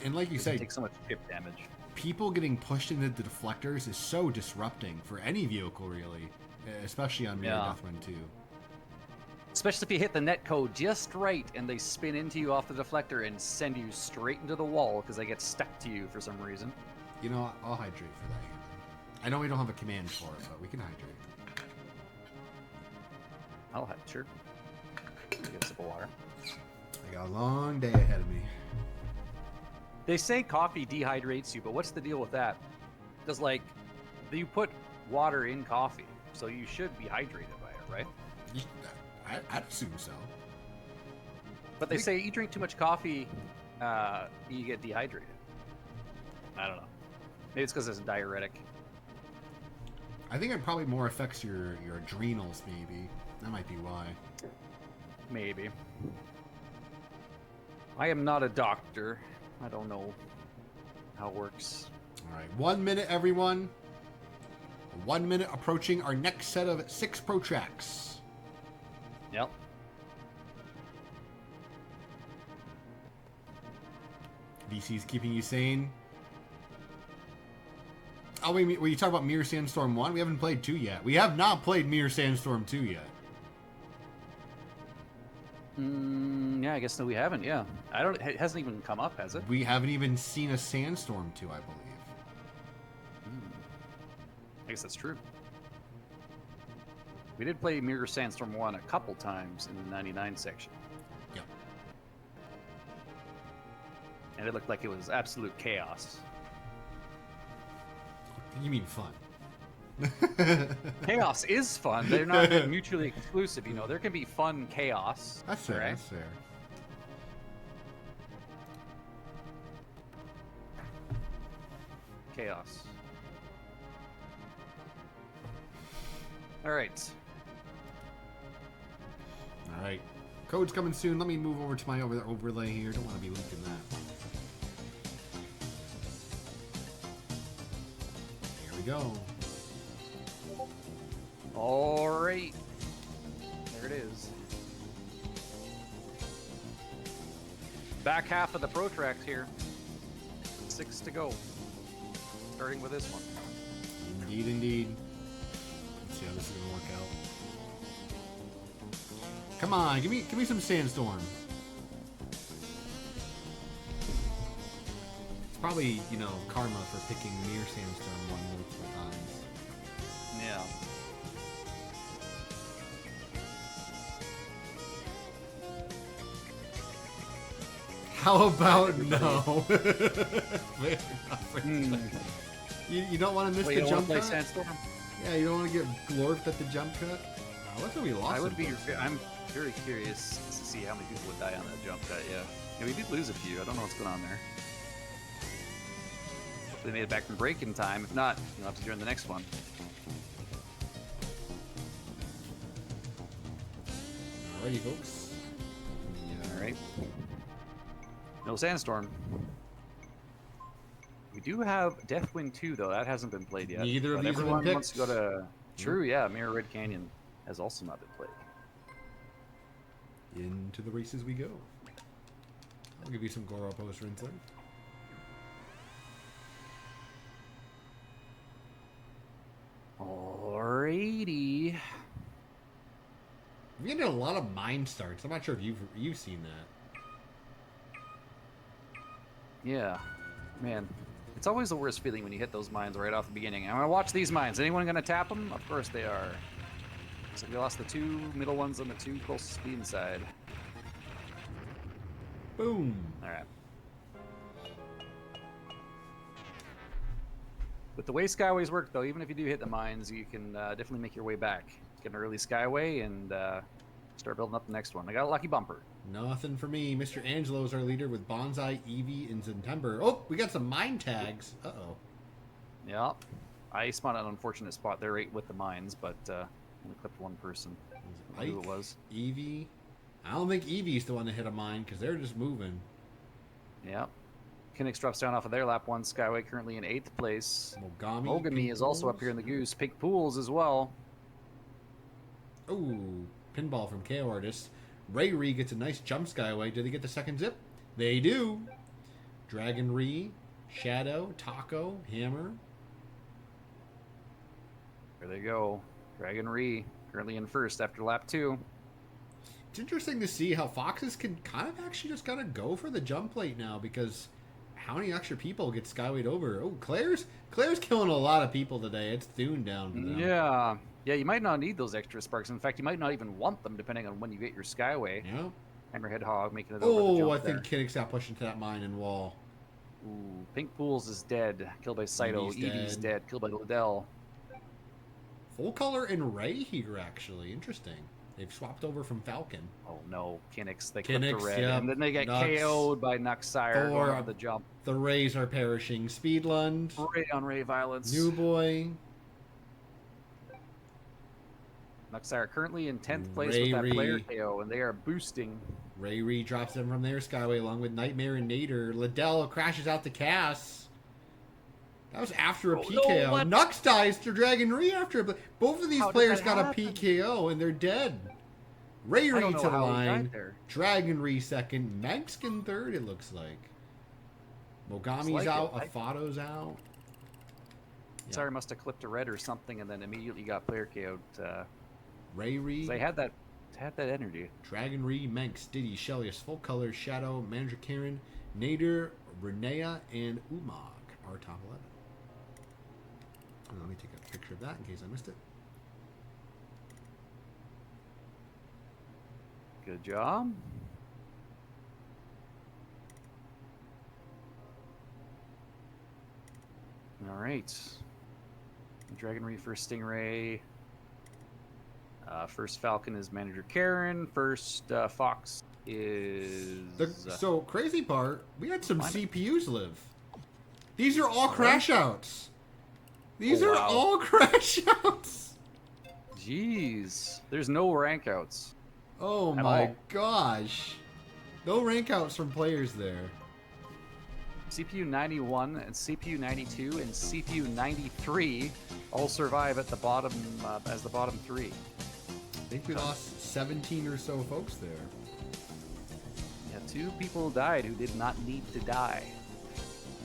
And like you You say, take so much chip damage. people getting pushed into the deflectors is so disrupting for any vehicle, really, especially on Mirror Yeah. Deathwind 2. Especially if you hit the net code just right and they spin into you off the deflector and send you straight into the wall because they get stuck to you for some reason. You know what? I'll hydrate for that here. I know we don't have a command for it, but we can hydrate. I'll have sure. Get a sip of water. I got a long day ahead of me. They say coffee dehydrates you, but what's the deal with that? Because, like, you put water in coffee, so you should be hydrated by it, right? I'd assume so. But they say you drink too much coffee, you get dehydrated. I don't know. Maybe it's because it's a diuretic. I think it probably more affects your adrenals, maybe. That might be why. Maybe. I am not a doctor. I don't know how it works. All right, 1 minute, everyone. 1 minute approaching our next set of 6 pro tracks. Yep. VC's keeping you sane. Oh, wait, were you talking about Mirror Sandstorm 1? We haven't played 2 yet. We have not played Mirror Sandstorm 2 yet. Yeah, I guess no, we haven't. Yeah, it hasn't even come up, has it? We haven't even seen a Sandstorm 2, I believe. I guess that's true. We did play Mirror Sandstorm 1 a couple times in the 99 section. Yep. And it looked like it was absolute chaos. You mean fun? Chaos is fun. They're not mutually exclusive, you know. There can be fun chaos. That's fair. right? That's fair. Chaos. All right. All right. Code's coming soon. Let me move over to my overlay here. Don't want to be leaking that. Here we go. All right. There it is. Back half of the pro tracks here. 6 to go. Starting with this one. Indeed, indeed. Let's see how this is going to work out. Come on, give me some sandstorm. It's probably, you know, karma for picking near sandstorm one multiple times. Yeah. How about no? You don't want to miss Wait, the you don't jump wanna play cut? Sandstorm? Yeah, you don't want to get glorfed at the jump cut? Oh, looks like we lost I would it. be. I'm very curious to see how many people would die on that jump cut. Yeah. Yeah, we did lose a few. I don't know what's going on there. Hopefully they made it back from break in time. If not, you'll have to join the next one. Alrighty, folks. All right. No Sandstorm. We do have Deathwind 2, though. That hasn't been played yet. Neither of But these have been everyone wants to picked. go to... True, yeah. Mirror Red Canyon has also not been played. Into the races we go. I'll give you some Goro post rinser. Alrighty. We're getting a lot of mine starts. I'm not sure if you've seen that. Yeah. Man. It's always the worst feeling when you hit those mines right off the beginning. I'm going to watch these mines. Anyone going to tap them? Of course they are. So we lost the two middle ones and the two closest to the inside. Boom. Alright. With the way Skyways work, though, even if you do hit the mines, you can definitely make your way back. Get an early Skyway and start building up the next one. I got a lucky bumper. Nothing for me. Mr. Angelo is our leader with Bonsai, Eevee, and September. Oh, we got some mine tags. Uh-oh. Yeah. I spawned an unfortunate spot there right with the mines, but only clipped one person. I knew who it was. Eevee. I don't think Eevee's the one that hit a mine because they're just moving. Yep. Kinix drops down off of their lap 1 Skyway, currently in 8th place. Mogami is also up here in the goose. Pink Pools as well. Ooh, pinball from KO Artist. Ray gets a nice jump Skyway. Do they get the second zip? They do. Dragon Ree, Shadow, Taco, Hammer. There they go. Dragon Ree, currently in first after lap 2. It's interesting to see how Foxes can kind of actually just kind of go for the jump plate now because how many extra people get Skywayed over? Oh, Claire's killing a lot of people today. It's Thune down for them. Yeah. Yeah, you might not need those extra sparks. In fact, you might not even want them depending on when you get your Skyway. Yeah. Hammerhead Hog making it over the jump Oh, I there. think Kinnick's got pushed into that mine and wall. Ooh, Pink Pools is dead. Killed by Saito. Eevee's Eevee's dead. Killed by Liddell. Full color and Ray here, actually. Interesting. They've swapped over from Falcon. Oh no, Kinix. They clipped the Kinnick's, red. yep. And then they get Nux. KO'd by Nuxire Thor. going over the jump. The Rays are perishing. Speedlund. Ray on Ray violence. New Boy. Nuxire currently in 10th place with that player KO, and they are boosting. Ray drops them from their Skyway along with Nightmare and Nader. Liddell crashes out to Cass. That was after a PKO. what? Nux dies to Dragon Ree after a... Both of these How did players that got happen? a PKO and they're dead. Ray I don't to know the how he line. died there. Dragon Ree second. Mexican third, it looks like. Mogami's like out. it. Afato's out. Yeah. Sorry, must have clipped a red or something, and then immediately got player KO'd. Ree. They had that energy. Dragon Ree, Manx, Diddy, Shellius, Full Color, Shadow, Manager Karen, Nader, Renea, and Umag are top 11. Let me take a picture of that in case I missed it. Good job. All right. Dragon Ree first Stingray. First Falcon is Manager Karen. First Fox is... So, crazy part, we had some Climate. CPUs live. These are all crash outs. These Oh, are wow. all crash outs. Jeez. There's no rank outs. Oh At my all. gosh. No rank outs from players there. CPU 91 and CPU 92 and CPU 93 all survive at the bottom as the bottom 3. I think we lost 17 or so folks there. Yeah, 2 people died who did not need to die.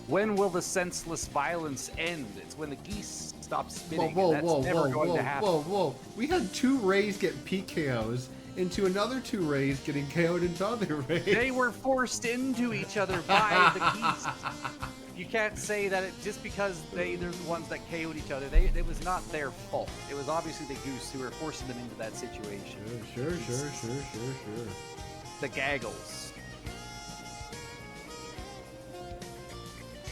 When will the senseless violence end? It's when the geese stop spinning. Whoa, and that's never going to happen. whoa. We had 2 Rays get PKOs into another 2 rays getting KO'd into other rays. They were forced into each other by the geese. You can't say that just because they're the ones that KO'd each other. It was not their fault. It was obviously the goose who were forcing them into that situation. Sure. The gaggles.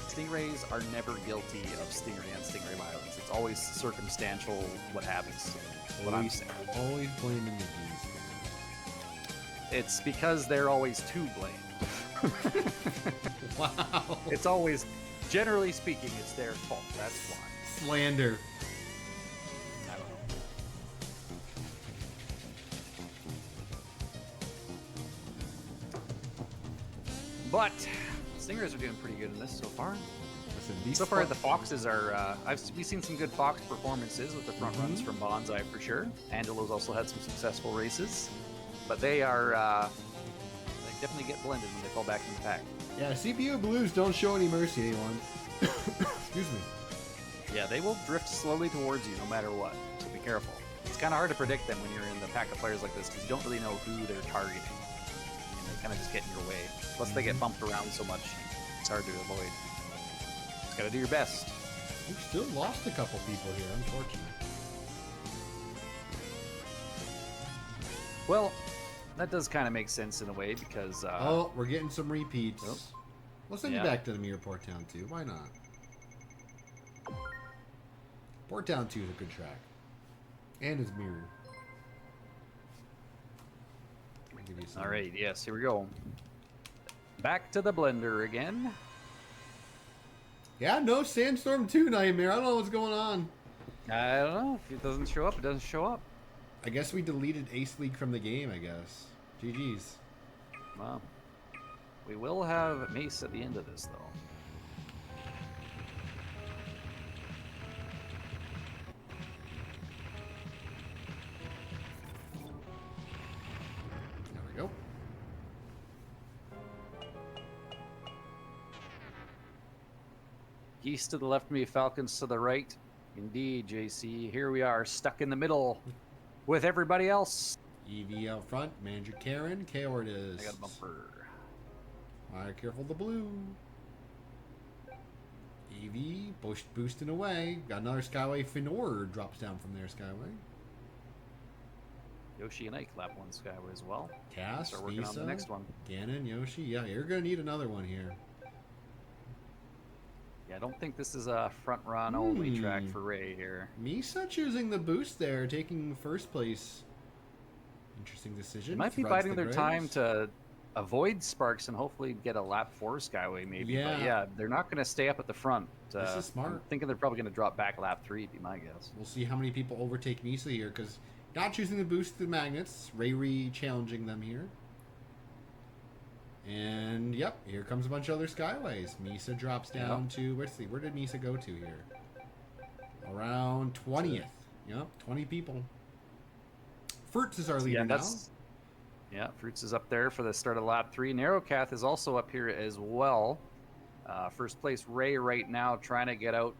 Stingrays are never guilty of stingray on stingray violence. It's always circumstantial what happens to them. What I'm saying. Always blaming the geese. It's because they're always to blame. Wow. It's always, generally speaking, it's their fault. That's why. Slander. I don't know. But stingrays are doing pretty good in this so far. Listen, these So far, the foxes are. We've seen some good fox performances with the front runs from Bonsai for sure. Angelo's also had some successful races, but they are. They definitely get blended when they fall back in the pack. Yeah, CPU blues don't show any mercy, anyone. Excuse me. Yeah, they will drift slowly towards you no matter what. So be careful. It's kind of hard to predict them when you're in the pack of players like this because you don't really know who they're targeting, and they kind of just get in your way. Plus, they get bumped around so much, it's hard to avoid. Just gotta do your best. We've still lost a couple people here, unfortunately. Well, that does kind of make sense in a way because. Oh, we're getting some repeats. Oh. We'll send you back to the Mirror Port Town 2. Why not? Port Town 2 is a good track. And his mirror. Give you some. All right, yes, here we go. Back to the blender again. Yeah, no Sandstorm 2 Nightmare. I don't know what's going on. I don't know. If it doesn't show up, it doesn't show up. I guess we deleted Ace League from the game, I guess. GG's. Well, we will have Mace at the end of this, though. There we go. Geese to the left of me, Falcons to the right. Indeed, JC. Here we are, stuck in the middle with everybody else. EV out front, Manager Karen, K-Ordis. I got a bumper. Alright, careful the blue. EV, boosting away. Got another Skyway. Finor drops down from there, Skyway. Yoshi and Ike lap one Skyway as well. Cass, Start working on the Misa, next one. Ganon, Yoshi. Yeah, you're going to need another one here. Yeah, I don't think this is a front run only track for Ray here. Misa choosing the boost there, taking first place. Interesting decision. They might be Threads biding the their Graves. time to avoid Sparks and hopefully get a lap 4 Skyway maybe. Yeah. But yeah, they're not going to stay up at the front. This is smart. I'm thinking they're probably going to drop back lap 3, be my guess. We'll see how many people overtake Misa here, because not choosing the boost the magnets. Ray challenging them here. And yep, here comes a bunch of other Skyways. Misa drops down to, let's see, where did Misa go to here? Around 20th. Yep, 20 people. Fruits is our leader now. Yeah, Fruits is up there for the start of lap 3. Narrowcath is also up here as well. First place Ray right now trying to get out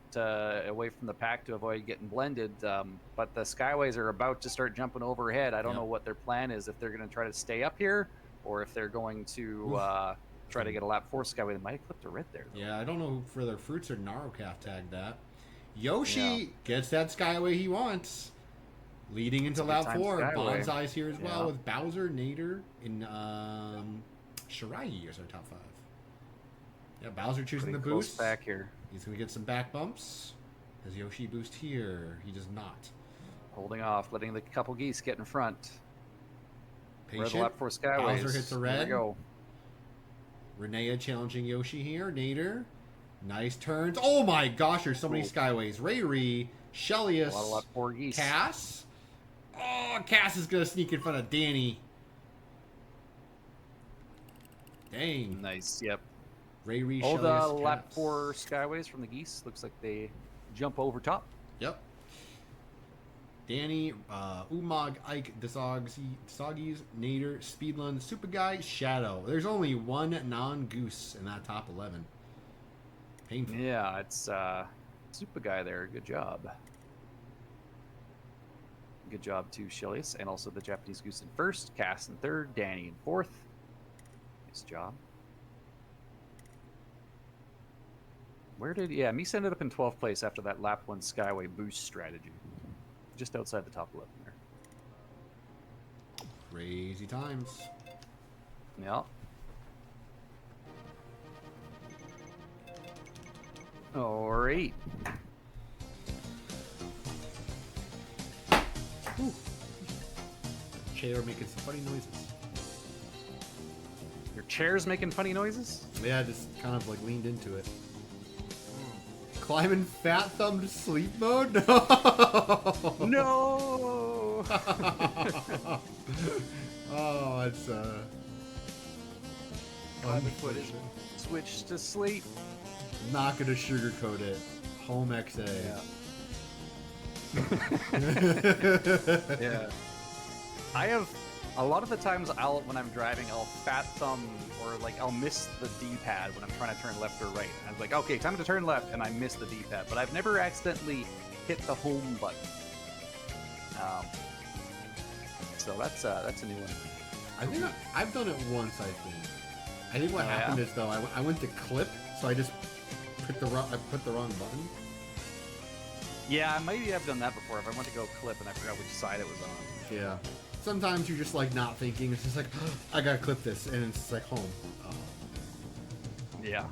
away from the pack to avoid getting blended. But the Skyways are about to start jumping overhead. I don't know what their plan is, if they're going to try to stay up here or if they're going to try to get a lap 4 Skyway. They might have clipped a red there, though. Yeah, I don't know who for their Fruits or Narrowcalf tagged that. Yoshi gets that Skyway he wants. Leading into lap 4. Bonsai's here as well with Bowser, Nader, and Shirai as our top 5. Yeah, Bowser choosing the boost. Back here. He's going to get some back bumps. Has Yoshi boost here? He does not. Holding off, letting the couple geese get in front. Patient. Red lap 4 Skyways. Bowser hits a red. There we go. Renea challenging Yoshi here. Nader. Nice turns. Oh my gosh, there's so many Skyways. Rayri, Shellius, A lot of lap 4 geese. Cass. Oh, Cass is going to sneak in front of Danny. Dang. Nice, yep. Rayri, All the Shellius, lap Cass. 4 Skyways from the geese. Looks like they jump over top. Yep. Danny, Umag, Ike, Dzoggiez, Nader, Speedlun, Super Guy, Shadow. There's only one non-goose in that top 11. Painful. Yeah, it's Super Guy there. Good job. Good job to Shilius, and also the Japanese Goose in first, Cass in third, Danny in fourth. Nice job. Where did... Yeah, Misa ended up in 12th place after that lap 1 Skyway boost strategy. Just outside the top 11 there. Crazy times. Yeah. Alright. Chair making some funny noises. Your chair's making funny noises? Yeah, just kind of like leaned into it. Kleimann fat thumbed sleep mode? No! No! Oh, it's Footage. Switch to sleep. Not gonna sugarcoat it. Home XA. Yeah. Yeah. I have a lot of the times when I'm driving, I'll fat thumb or like I'll miss the D-pad when I'm trying to turn left or right. I'm like, okay, time to turn left, and I miss the D-pad. But I've never accidentally hit the home button. So that's a new one. I think I've done it once. I think what happened is though I went to clip, so I just put the wrong button. Yeah, maybe I've done that before. If I went to go clip and I forgot which side it was on. Yeah. Sometimes you're just like not thinking. It's just like, oh, I gotta clip this, and it's like home. Oh. Yeah.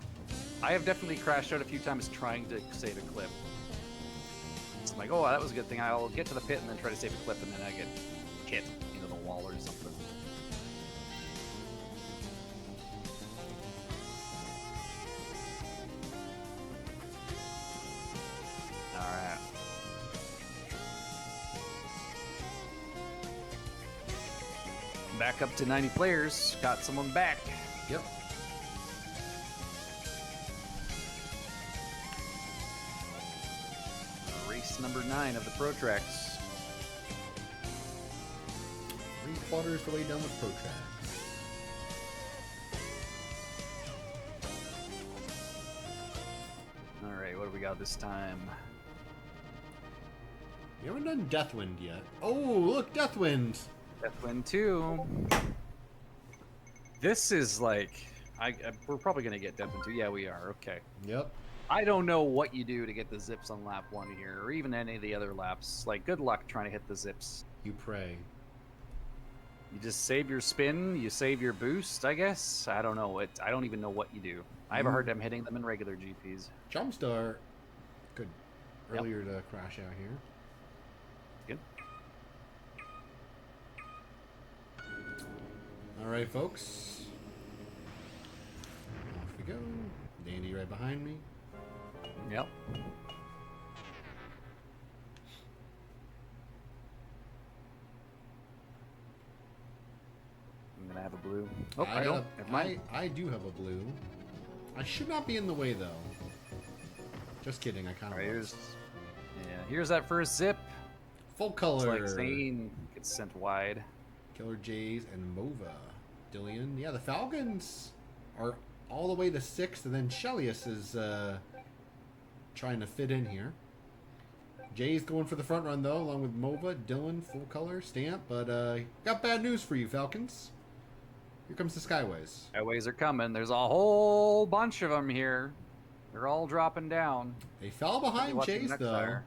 I have definitely crashed out a few times trying to save a clip. So I'm like, oh, that was a good thing. I'll get to the pit and then try to save a clip, and then I get hit into the wall or something. Alright. Back up to 90 players. Got someone back. Yep. Race number 9 of the Pro Tracks. 3/4 the way done with Pro Tracks. Alright, what do we got this time? We haven't done Deathwind yet. Oh, look, Deathwind! Deathwind 2. This is like... we're probably going to get Deathwind 2. Yeah, we are. Okay. Yep. I don't know what you do to get the zips on lap 1 here, or even any of the other laps. Like, good luck trying to hit the zips. You pray. You just save your spin, you save your boost, I guess? I don't know. I don't even know what you do. I have a hard time hitting them in regular GPs. Jump start. Good. Earlier to crash out here. Good. Alright, folks. Off we go. Dandy right behind me. Yep. I'm gonna have a blue. Oh, I don't. I do have a blue. I should not be in the way though. Just kidding. I kind of. Here's that first zip. Full color. It's like Zane gets sent wide. Killer Jays and Mova. Dandeelion. Yeah, the Falcons are all the way to 6th, and then Shilius is trying to fit in here. Jay's going for the front run though, along with Mova, Dylan, full color, Stamp, but got bad news for you, Falcons. Here comes the Skyways. Skyways are coming. There's a whole bunch of them here. They're all dropping down. They fell behind Chase though. Tire.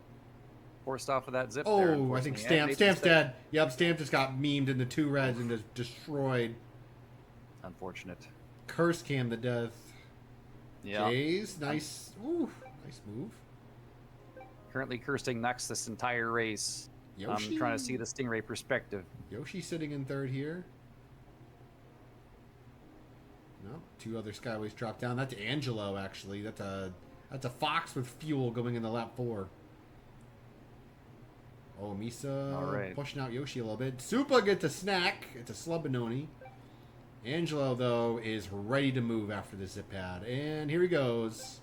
Forced off of that zip. Oh, I think Stamp's dead. Yep, Stamp just got memed in the 2 reds and just destroyed. Unfortunate. Curse cam to death. Yeah. Jays, nice. Ooh, nice move. Currently cursing next this entire race. Yoshi? I'm trying to see the Stingray perspective. Yoshi sitting in 3rd here. No, 2 other Skyways drop down. That's Angelo, actually. That's a Fox with fuel going into lap 4. Oh, Misa pushing out Yoshi a little bit. Supa gets a snack. It's a Slubbanoni. Angelo, though, is ready to move after the zip pad. And here he goes.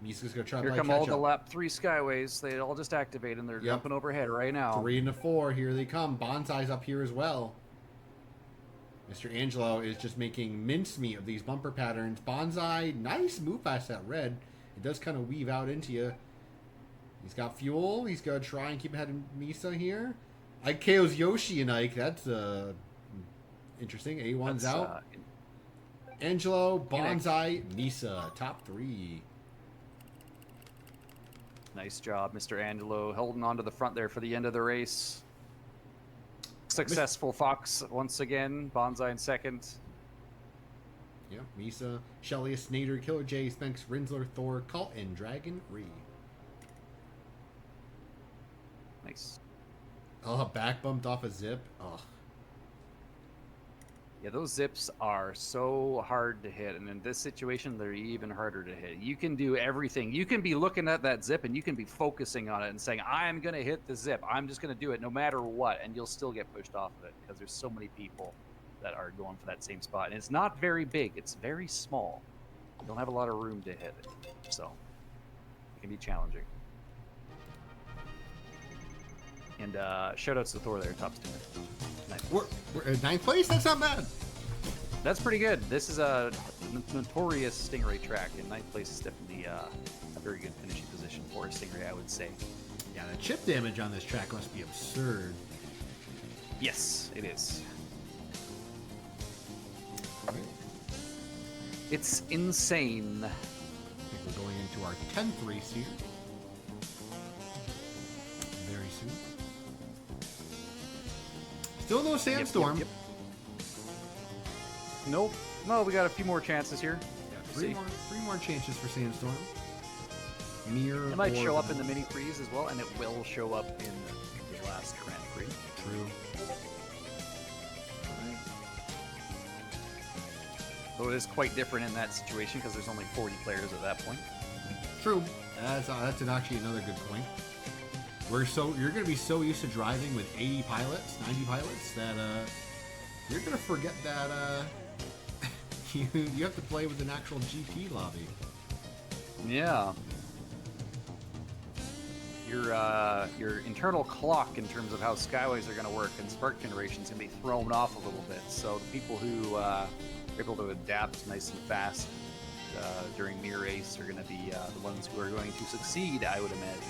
Misa's going to try to Here come all the lap 3 Skyways. They all just activate and they're jumping overhead right now. 3 and 4. Here they come. Bonsai's up here as well. Mr. Angelo is just making mincemeat of these bumper patterns. Bonsai, nice move past that red. It does kind of weave out into you. He's got fuel. He's going to try and keep ahead of Misa here. IKO's YoshiandIke. That's interesting. A1's That's, out. Angelo, Bonsai, Misa, top 3. Nice job, Mr. Angelo, holding on to the front there for the end of the race. Successful Fox once again. Bonsai in second. Yeah, Misa, Shelly, Snader, Killer J, Spenx, Rinsler, Thor, Cult, and Dragon Ree. Nice. Oh, back bumped off a zip. Oh. Yeah, those zips are so hard to hit, and in this situation, they're even harder to hit. You can do everything. You can be looking at that zip, and you can be focusing on it and saying, I'm going to hit the zip. I'm just going to do it no matter what, and you'll still get pushed off of it because there's so many people that are going for that same spot. And it's not very big. It's very small. You don't have a lot of room to hit it, so it can be challenging. And shout-outs to Thor there, top 2. Nice. We're at 9th place? That's not bad. That's pretty good. This is a notorious Stingray track, and 9th place is definitely a very good finishing position for a Stingray, I would say. Yeah, the chip damage on this track must be absurd. Yes, it is. It's insane. I think we're going into our 10th race here. Very soon. Still no sandstorm. Yep. Nope. No, we got a few more chances here. Yeah, three more chances for sandstorm. Mirror. It might show up in the mini Prix as well, and it will show up in the last Grand Prix. True. So it is quite different in that situation because there's only 40 players at that point. True. That's actually another good point. You're going to be so used to driving with 80 pilots, 90 pilots that you're going to forget that you have to play with an actual GP lobby. Yeah. Your internal clock in terms of how skyways are going to work and spark generation is going to be thrown off a little bit. So the people who are able to adapt nice and fast during near race are going to be the ones who are going to succeed, I would imagine.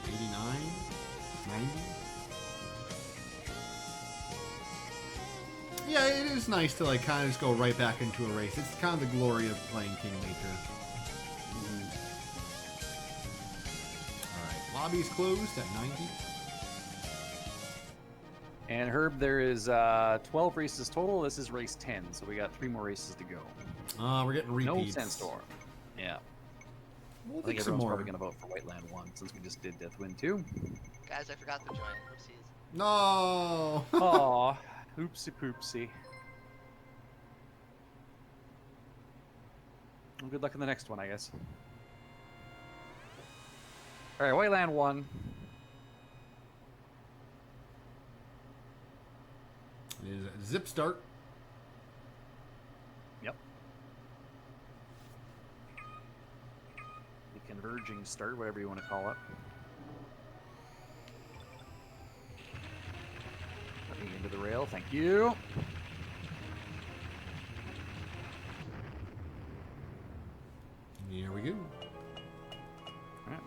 89, 90. Yeah, it is nice to kind of just go right back into a race. It's kind of the glory of playing Kingmaker. Alright, lobby's closed at 90. And Herb, there is 12 races total. This is race 10, so we got 3 more races to go. We're getting repeats. No sandstorm. Yeah. We'll I think some everyone's more. probably going to vote for Whiteland 1 since we just did Deathwind 2. Guys, I forgot to join. Oopsies. No! Aw, oopsie poopsie. Well, good luck in the next one, I guess. All right, Whiteland 1. It is a zip start. Yep. The converging start, whatever you want to call it. Let me into the rail, thank you. Here we go. All right.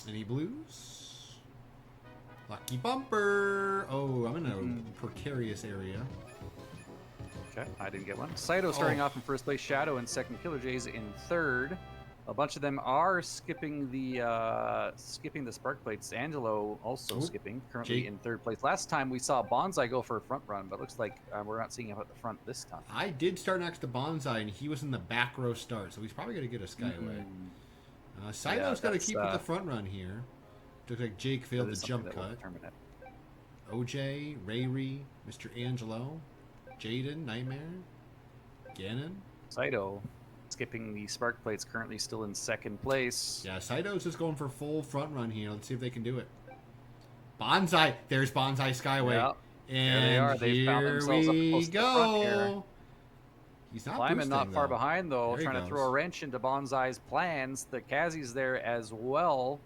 Any blues? Lucky bumper. Oh, I'm in a precarious area. Okay, I didn't get one. Saito starting off in first place, Shadow in second, Killer Jays in third. A bunch of them are skipping the spark plates. Angelo also skipping, currently in third place. Last time we saw Bonsai go for a front run, but looks like we're not seeing him at the front this time. I did start next to Bonsai, and he was in the back row start, so he's probably going to get a Skyway. Saito's got to keep with the front run here. Looks like Jake failed the jump cut. OJ, Rayri, Mr. Angelo, Jaden, Nightmare, Gannon. Saito skipping the spark plates, currently still in second place. Yeah, Saito's just going for full front run here. Let's see if they can do it. Bonsai, there's Bonsai Skyway. Yeah, and there they are. They found themselves up close to the front here. He's not Kleimann boosting, not far though. behind, though, There he trying to goes. throw a wrench into Bonsai's plans. The Kazi's there as well.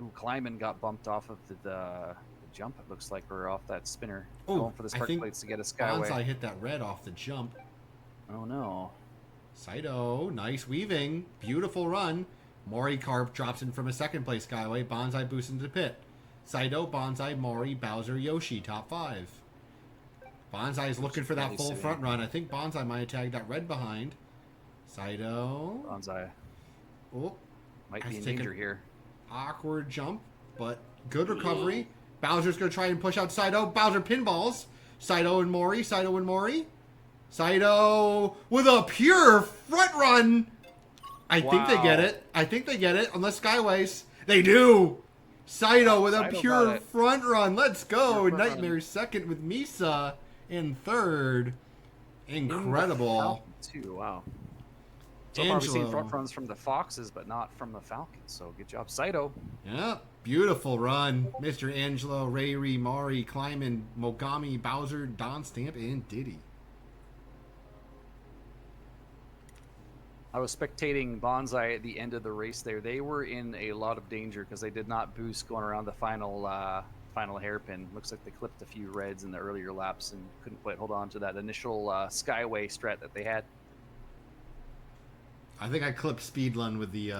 Ooh, Kleimann got bumped off of the jump, it looks like, or off that spinner. Oh, Going for the I spark think plates to get a Skyway. Bonsai hit that red off the jump. Oh, no. Saito, nice weaving. Beautiful run. Mori Carp drops in from a second place Skyway. Bonsai boosts into the pit. Saito, Bonsai, Mori, Bowser, Yoshi, top 5. Bonsai is looking for that full front run. I think Bonsai might have tagged that red behind. Saito. Bonsai Oh, might be in danger here. Awkward jump, but good recovery. Bowser's going to try and push out Saito. Bowser pinballs. Saito and Mori. Saito and Mori. Saito with a pure front run. I think they get it. I think they get it. Unless Skyways. They do. Saito with a pure front run. Let's go. Nightmare second with Misa in third. Incredible. Too. Wow. So far we've seen front runs from the Foxes, but not from the Falcons. So good job, Saito. Yeah, beautiful run. Mr. Angelo, Rayri, Mari, Kleimann, Mogami, Bowser, Don Stamp, and Diddy. I was spectating Bonsai at the end of the race there. They were in a lot of danger because they did not boost going around the final hairpin. Looks like they clipped a few reds in the earlier laps and couldn't quite hold on to that initial Skyway strat that they had. I think I clipped Speedlun with the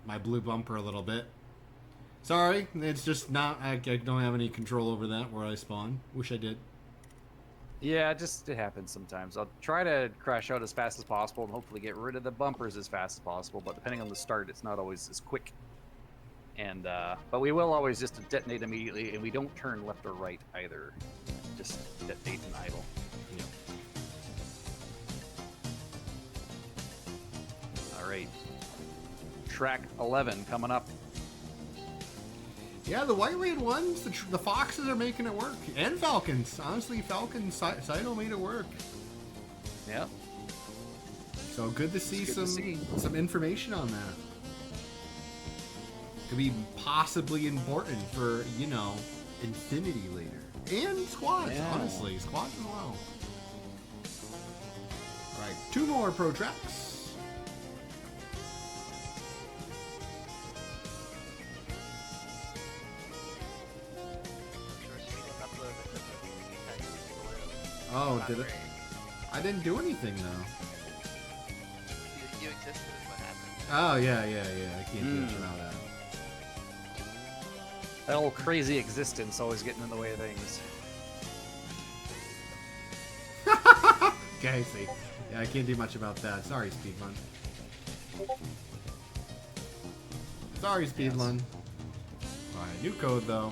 my blue bumper a little bit. Sorry, it's just not. I don't have any control over that where I spawn. Wish I did. Yeah, it happens sometimes. I'll try to crash out as fast as possible and hopefully get rid of the bumpers as fast as possible. But depending on the start, it's not always as quick. And but we will always just detonate immediately, and we don't turn left or right either. Just detonate and idle. Yeah. All right. Track 11 coming up. Yeah, the white raid ones, the Foxes are making it work. And Falcons. Honestly, Falcons, Saito made it work. Yeah. So good to see some information on that. Could be possibly important for, Infinity later. And squads, honestly. Squads as well. Alright, 2 more pro tracks. Oh, did it? I didn't do anything though. You existed is what happened. Oh yeah. I can't do much about that. That old crazy existence always getting in the way of things. Okay, see. Yeah, I can't do much about that. Sorry, Speedlun. Sorry, Speedlun. Alright, new code though.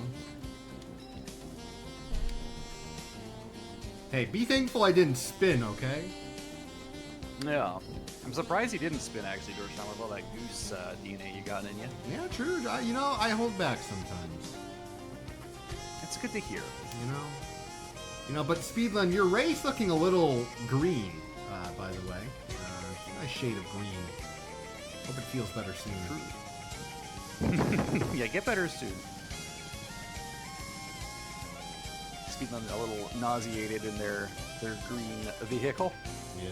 Hey, be thankful I didn't spin, okay? Yeah. I'm surprised he didn't spin, actually, Jorshama, with all that goose DNA you got in you. Yeah, true. I hold back sometimes. It's good to hear. But Speedlun, your race looking a little green, by the way. Nice shade of green. Hope it feels better soon. Yeah, get better soon. Speedlun a little nauseated in their green vehicle. Yeah.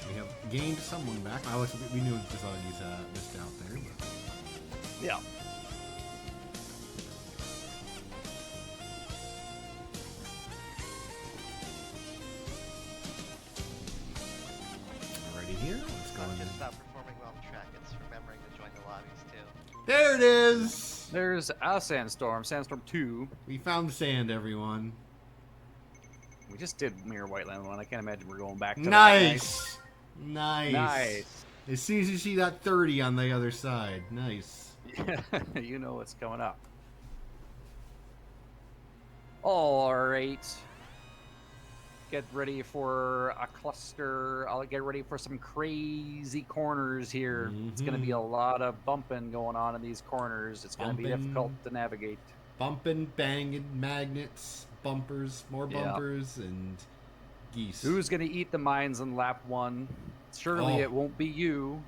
We have gained someone back. We knew Dzoggiez missed out there. But... Yeah. Alrighty here. Let's go. Not just about performing well on track, it's remembering to join the lobbies too. There it is! There's a Sandstorm, Sandstorm 2. We found the sand, everyone. We just did Mirror Whiteland 1. I can't imagine we're going back to Nice! Nice. Nice. As soon as you see that 30 on the other side. Nice. You know what's coming up. Alright. Get ready for a cluster. I'll get ready for some crazy corners here. It's going to be a lot of bumping going on in these corners. It's going to be difficult to navigate. Bumping, banging, magnets, bumpers, more bumpers, and geese. Who's going to eat the mines in lap 1? Surely it won't be you.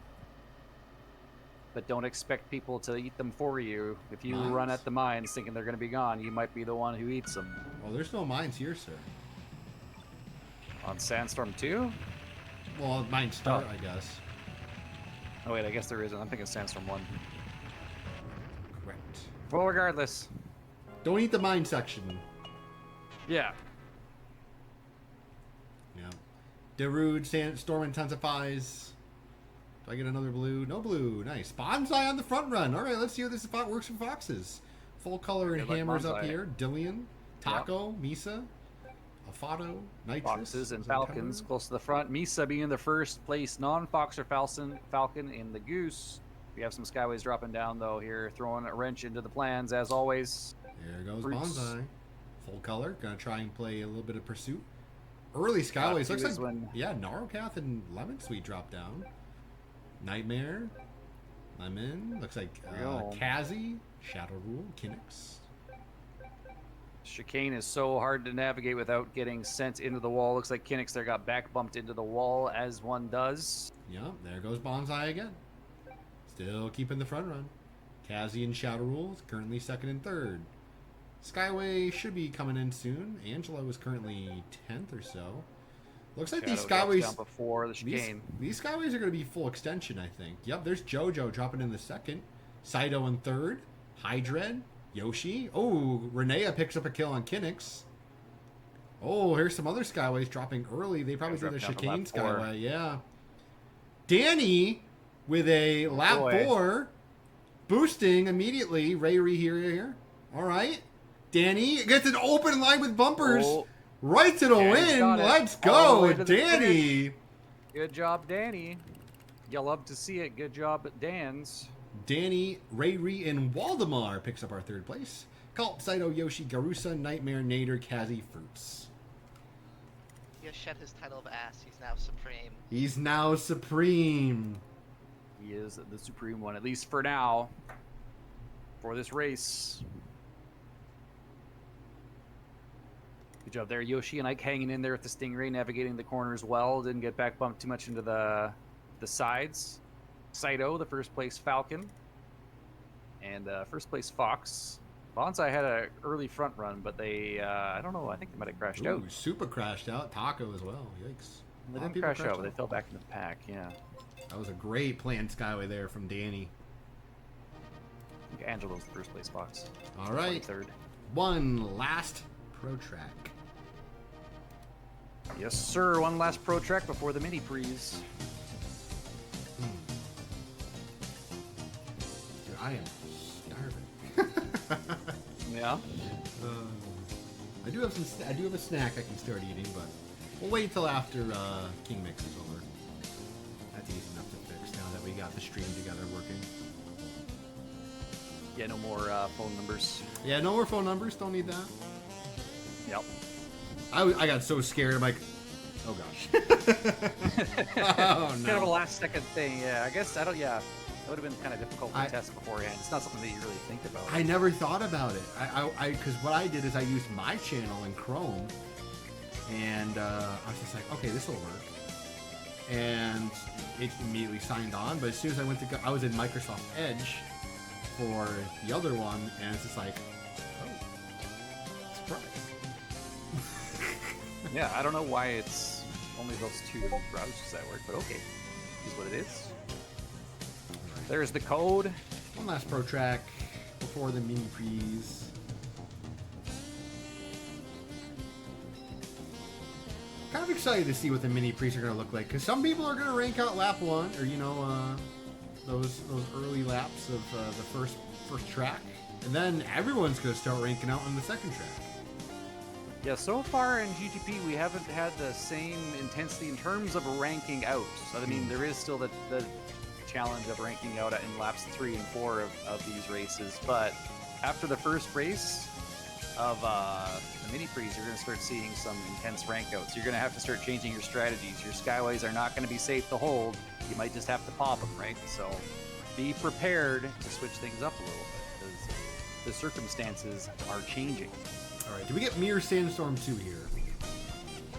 But don't expect people to eat them for you. If you run at the mines thinking they're going to be gone, you might be the one who eats them. Well, there's no mines here, sir. On Sandstorm 2? Well, mines start, I guess. Oh wait, I guess there isn't. I'm thinking Sandstorm 1. Correct. Well, regardless. Don't eat the mine section. Yeah. Yeah. Darude Storm intensifies. Do I get another blue? No blue. Nice. Bonsai on the front run. All right, let's see how this works for foxes. Full color and Good luck, hammers up Bonsai. here. Dillion, Taco, Misa, Afato, Nitrous. Foxes and was it Falcons Pepper? close to the front. Misa being the first place non-Fox or Falcon in the Goose. We have some Skyways dropping down, though, here, throwing a wrench into the plans, as always. There goes Fruits. Bonsai. Full color. Gonna try and play a little bit of Pursuit. Early Skyways. Looks like, when yeah, Narokath and Lemon Sweet drop down. Nightmare. Lemon. Looks like Kazi. Shadow Rule. Kinix. Chicane is so hard to navigate without getting sent into the wall. Looks like Kinix there got back bumped into the wall, as one does. Yep, there goes Bonsai again. Still keeping the front run. Kazi and Shadow Rule is currently second and third. Skyway should be coming in soon. Angela was currently 10th or so. Looks like these Shadow drops Skyways... down before the chicane. These Skyways are going to be full extension, I think. Yep, there's JoJo dropping in the second. Saito in third. Hydred. Yoshi. Oh, Renea picks up a kill on Kinix. Oh, here's some other Skyways dropping early. They probably do their Dropped chicane down to lap 4. Skyway. Yeah. Danny with a lap boy. 4. Boosting immediately. Rayri here. All right. Danny gets an open line with bumpers. Oh. Right to the Danny's win. got it. Let's All the way go, to the Danny. Good job, Danny. You love to see it. Good job at Dan's. Danny, Rayri, and Waldemar picks up our third place. Cult, Saito, Yoshi, Garusa, Nightmare, Nader, Kazi, Fruits. He has shed his title of ass. He's now supreme. He's now supreme. He is the supreme one, at least for now, for this race. Good job there, Yoshi and Ike hanging in there with the Stingray, navigating the corners well. Didn't get back bumped too much into the sides. Saito, the first place Falcon, and first place Fox. Bonsai had an early front run, but they, I don't know, I think they might have crashed out. Super crashed out. Taco as well. Yikes. They didn't crash out, but they fell back into the pack, yeah. That was a great planned Skyway there from Danny. I think Angelo's the first place Fox. All right. 23rd. One last Pro Track. Yes, sir. One last Pro Track before the mini Prix. Dude, I am starving. Yeah. I do have a snack I can start eating, but we'll wait till after Kingmaker's over. That's easy enough to fix now that we got the stream together working. Yeah, no more phone numbers. Yeah, no more phone numbers. Don't need that. Yep. I got so scared. I'm like, oh gosh. Oh no. Kind of a last second thing. Yeah, I guess I don't. Yeah, that would have been kind of difficult to test beforehand. It's not something that you really think about. I never thought about it. Because what I did is I used my channel in Chrome, and I was just like, okay, this will work. And it immediately signed on. But as soon as I went to go, I was in Microsoft Edge for the other one, and it's just like, oh, surprise. Yeah, I don't know why it's only those two browsers that work, but okay, is what it is. Right. There's the code. One last Pro Track before the mini Prix. Kind of excited to see what the mini Prix are going to look like, because some people are going to rank out lap 1, or those early laps of the first track, and then everyone's going to start ranking out on the second track. Yeah, so far in GGP we haven't had the same intensity in terms of ranking out. So I mean, there is still the challenge of ranking out in laps 3 and 4 of these races, but after the first race of the mini Prix, you're going to start seeing some intense rank outs. You're going to have to start changing your strategies. Your Skyways are not going to be safe to hold. You might just have to pop them, right? So be prepared to switch things up a little bit, because the circumstances are changing. All right, do we get Mirror Sandstorm 2 here?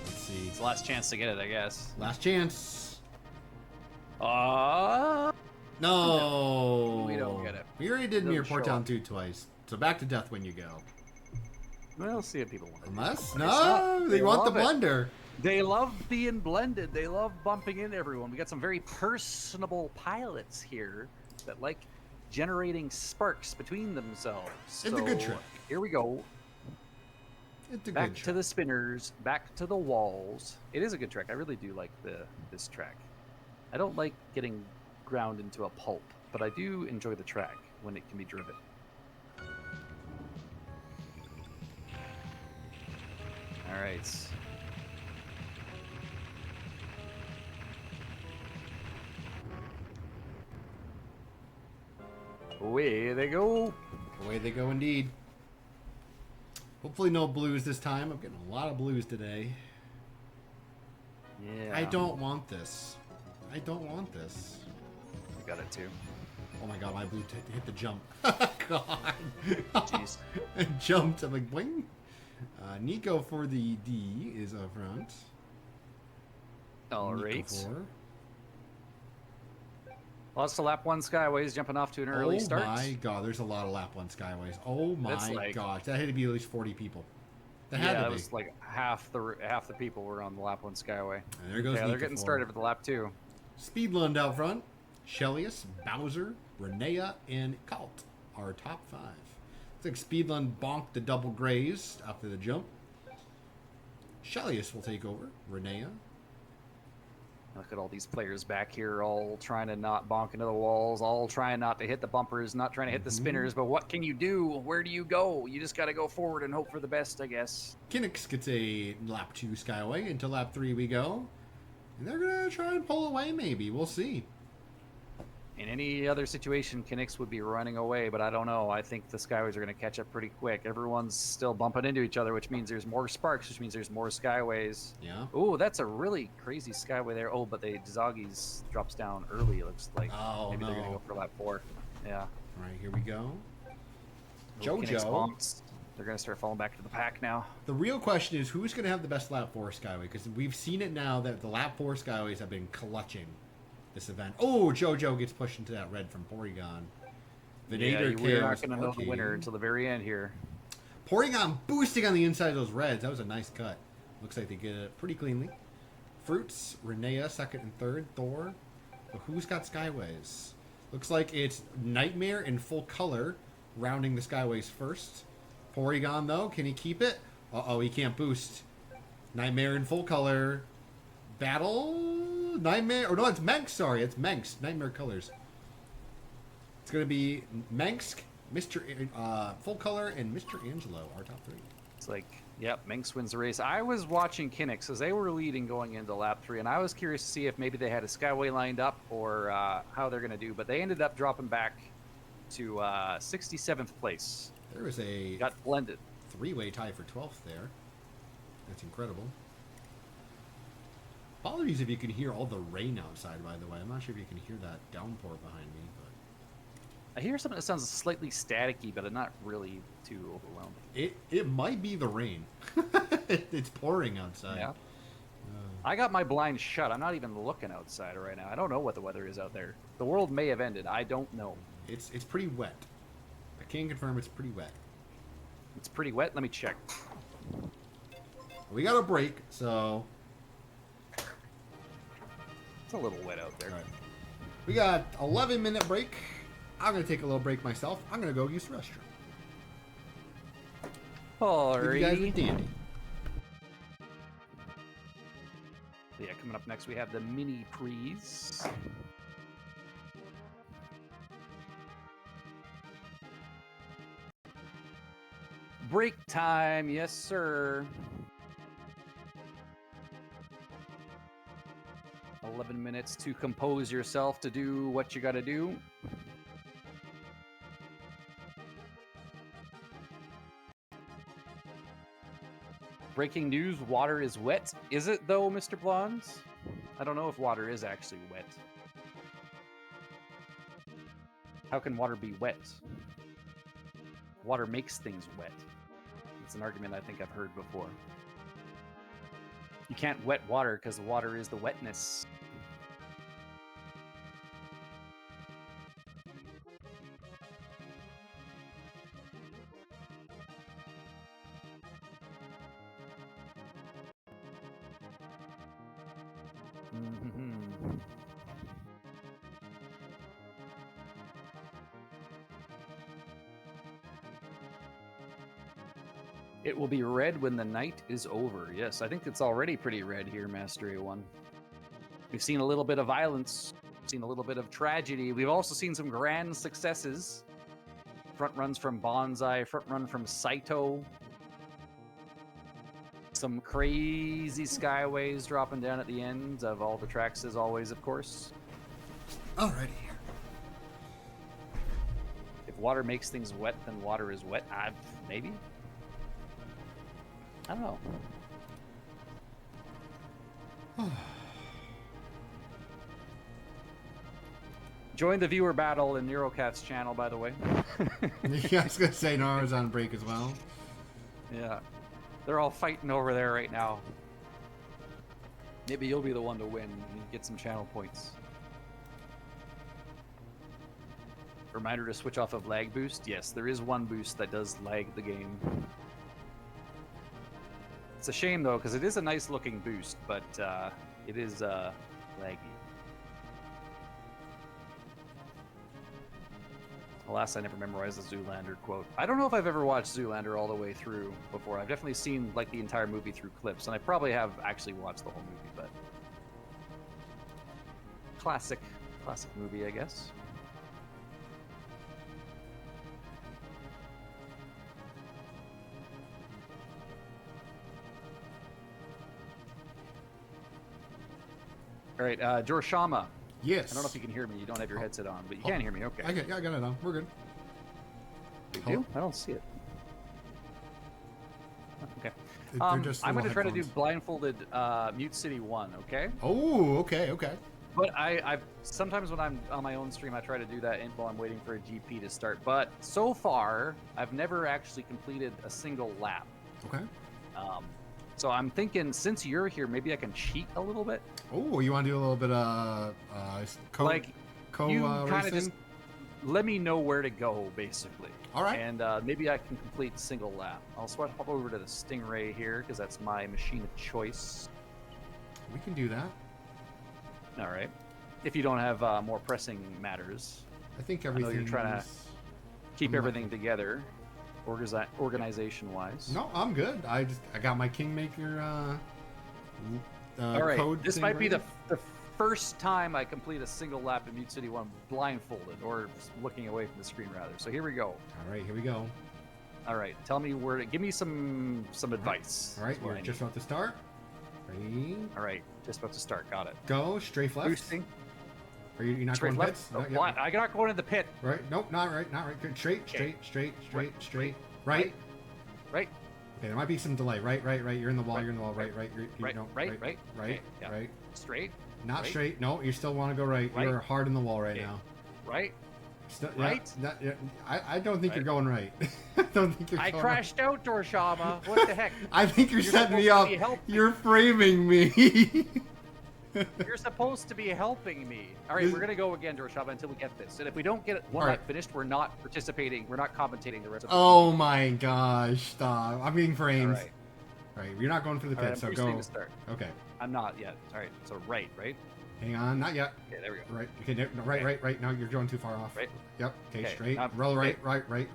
Let's see. It's the last chance to get it, I guess. Last chance. No. We don't get it. We already did Doesn't Mirror show Port Town up. 2 twice, so back to death when you go. We'll see what people want. Unless? It's No, not- they want the love it. blender. They love being blended. They love bumping into everyone. We got some very personable pilots here that like generating sparks between themselves. It's a good trick. Here we go. It's a Back good to track. the spinners, back to the walls. It is a good track. I really do like this track. I don't like getting ground into a pulp, but I do enjoy the track when it can be driven. All right. Away they go. Away they go indeed. Hopefully no blues this time. I'm getting a lot of blues today. Yeah. I don't want this. I don't want this. I got it too. Oh my god, my blue hit the jump. God. Jeez. It jumped. I'm like, boing. Nico for the D is up front. All Nico right. for. Lots of lap 1 Skyways jumping off to an early start. Oh my god, there's a lot of lap 1 Skyways. Oh That's my like- gosh, that had to be at least 40 people. That had Yeah, to it be. was like half the people were on the lap 1 Skyway. And there goes Yeah, they're Nico getting for. started for the lap 2. Speedlund out front. Shelius, Bowser, Renea, and Colt are top 5. Looks like Speedlund bonked the double graze after the jump. Shelius will take over. Renea. Look at all these players back here, all trying to not bonk into the walls, all trying not to hit the bumpers, not trying to hit the spinners. But what can you do? Where do you go? You just got to go forward and hope for the best, I guess. Kinix gets a lap 2 Skyway. Into lap 3 we go. And they're going to try and pull away maybe. We'll see. In any other situation, Kinix would be running away, but I don't know. I think the Skyways are going to catch up pretty quick. Everyone's still bumping into each other, which means there's more sparks, which means there's more Skyways. Yeah. Oh, that's a really crazy Skyway there. Oh, but the Dzoggiez drops down early, it looks like. Oh, Maybe they're going no. to go for lap 4. Yeah. All right, here we go. Little Kinix JoJo. bumps. They're going to start falling back to the pack now. The real question is who's going to have the best lap 4 Skyway? Because we've seen it now that the lap 4 Skyways have been clutching this event. Oh, JoJo gets pushed into that red from Porygon. Venator we're not Chaos going to know the Arcade. winner until the very end here. Porygon boosting on the inside of those reds. That was a nice cut. Looks like they get it pretty cleanly. Fruits, Renea, second and third. Thor. But who's got Skyways? Looks like it's Nightmare in full color rounding the Skyways first. Porygon, though, can he keep it? Uh-oh, he can't boost. Nightmare in full color. Battle? Nightmare? Oh, no, it's Manx, sorry. It's Manx. Nightmare colors. It's going to be Manx, Mr. Full Color, and Mr. Angelo, our top 3. It's like, yep, Minx wins the race. I was watching Kinix as they were leading going into lap 3, and I was curious to see if maybe they had a Skyway lined up or how they're going to do, but they ended up dropping back to 67th place. There was a Got blended. 3-way tie for 12th there. That's incredible. Apologies if you can hear all the rain outside, by the way. I'm not sure if you can hear that downpour behind me, but I hear something that sounds slightly staticky, but I'm not really too overwhelmed. it might be the rain. It's pouring outside. Yeah. I got my blinds shut. I'm not even looking outside right now. I don't know what the weather is out there. The world may have ended. I don't know. It's pretty wet. I can confirm it's pretty wet. It's pretty wet. Let me check. We got a break, so It's a little wet out there. all right. We got 11-minute break. I'm gonna take a little break myself. I'm gonna go use the restroom. Leave you guys with Alrighty. Dandy. Yeah, coming up next we have the mini Prix. Break time, yes sir. 11 minutes to compose yourself to do what you gotta do. Breaking news, water is wet. Is it though, Mr. Blondes? I don't know if water is actually wet. How can water be wet? Water makes things wet. It's an argument I think I've heard before. You can't wet water because the water is the wetness. Mhm. It will be red when the night is over. Yes, I think it's already pretty red here, Master A1. We've seen a little bit of violence, seen a little bit of tragedy. We've also seen some grand successes. Front runs from Bonsai, front run from Saito. Some crazy skyways dropping down at the end of all the tracks, as always, of course. Alrighty. If water makes things wet, then water is wet. Maybe? I don't know. Join the viewer battle in Neurocat's channel, by the way. Yeah, I was going to say Nara's on break as well. Yeah. They're all fighting over there right now. Maybe you'll be the one to win and get some channel points. Reminder to switch off of lag boost. Yes, there is one boost that does lag the game. It's a shame, though, because it is a nice looking boost, but it is laggy. Alas, I never memorized the Zoolander quote. I don't know if I've ever watched Zoolander all the way through before. I've definitely seen like the entire movie through clips, and I probably have actually watched the whole movie, but classic movie, I guess. All right, Jorshama. Yes. I don't know if you can hear me. You don't have your headset on, but you can hear me. Okay. I got it on. We're good. You do? I don't see it. Okay. They're just I'm going to try to do headphones. blindfolded Mute City 1, okay? Oh, okay. But I sometimes when I'm on my own stream, I try to do that while I'm waiting for a GP to start. But so far, I've never actually completed a single lap. Okay. So I'm thinking, since you're here, maybe I can cheat a little bit. Oh, you want to do a little bit of You kind of racing? just let me know where to go, basically. All right. And maybe I can complete a single lap. I'll hop over to the Stingray here, because that's my machine of choice. We can do that. All right. If you don't have more pressing matters. I think I know everything. you're trying to keep everything together, organization-wise. No, I'm good. I got my Kingmaker All right. code. This thing might be ready. the first time I complete a single lap in Mute City 1 blindfolded, or looking away from the screen, rather. So here we go. All right, here we go. All right. Tell me where to... Give me some advice. All right, That's what you're I just need. about to start. Ready? All right. Just about to start. Got it. Go. Strafe left. Boosting. Are you're not Straight going left. pits? Oh, Not yet. what? I got going in the pit. Right. Nope, not right. Good. Straight. Right. Right. Okay, there might be some delay. Right. You're in the wall. Right. You're in the wall. Right. Right. No, Right. Right. Okay, yeah. Right. Straight. Not Right. straight. No, you still want to go right. Right. You're hard in the wall right Okay. now. Right. Still, Right. I don't think Right. you're going right. I don't think you're I going crashed out, Jorshama. What the heck? Right. I think you're setting me supposed up. to be helping. You're framing me. You're supposed to be helping me. All right, we're gonna go again, Jorshama, until we get this. And if we don't get one All lap right. finished, we're not participating. We're not commentating the rest of the Oh my gosh! Stop! I'm getting All frames. right. All right, you're not going for the All pit, right, I'm so boosting go. to start. Okay, I'm not yet. All right, so right. hang on, not yet. Okay, there we go. Right. Okay, no, right. No, you're going too far off. Right. Yep. Okay, Okay, straight. now- Roll right. Yep. Right.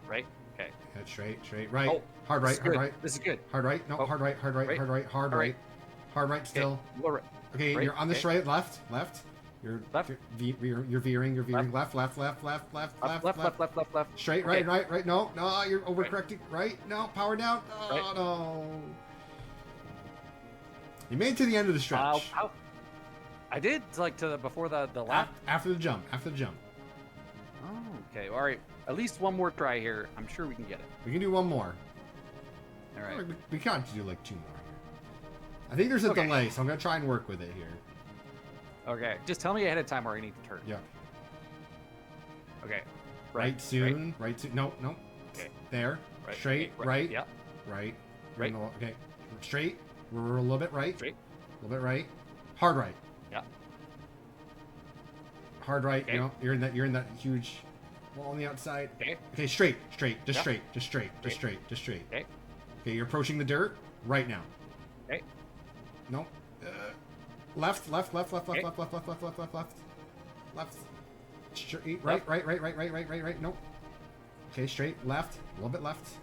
Right. Okay. Head straight. Right. Oh, hard this right. is Hard good. right. This is good. Hard right. No, Oh, hard right. Hard right. right. Hard right. Hard All right. right. Hard right. Still. Okay. Lower. Okay, Right, you're on the okay. straight. Left. You're Left. You're veering. You're veering. Left. Left. Straight. Okay. Right. No, you're overcorrecting. Right. No, power down. Oh Right. no. You made it to the end of the stretch. I did, like, before the lap. After the jump. Oh, okay. All right. At least one more try here. I'm sure we can get it. We can do one more. All right. We can't do like two more here. I think there's a Okay. delay, so I'm gonna try and work with it here. Okay. Just tell me ahead of time where I need to turn. Yeah. Okay. Right soon. Right soon. No. Okay. There. Right. Straight. Okay, Right. Yeah. Right. Right. Okay. Straight. We're a little bit right. Straight. A little bit right. Hard right. Yeah. Hard right. Okay. You know, you're in that huge wall on the outside. Okay. Okay. Straight. Just Yeah. straight. Okay. Okay. You're approaching the dirt right now. Okay. No. Left. Okay. Left. Straight. Right. Nope. Okay, straight. Left. A little bit left.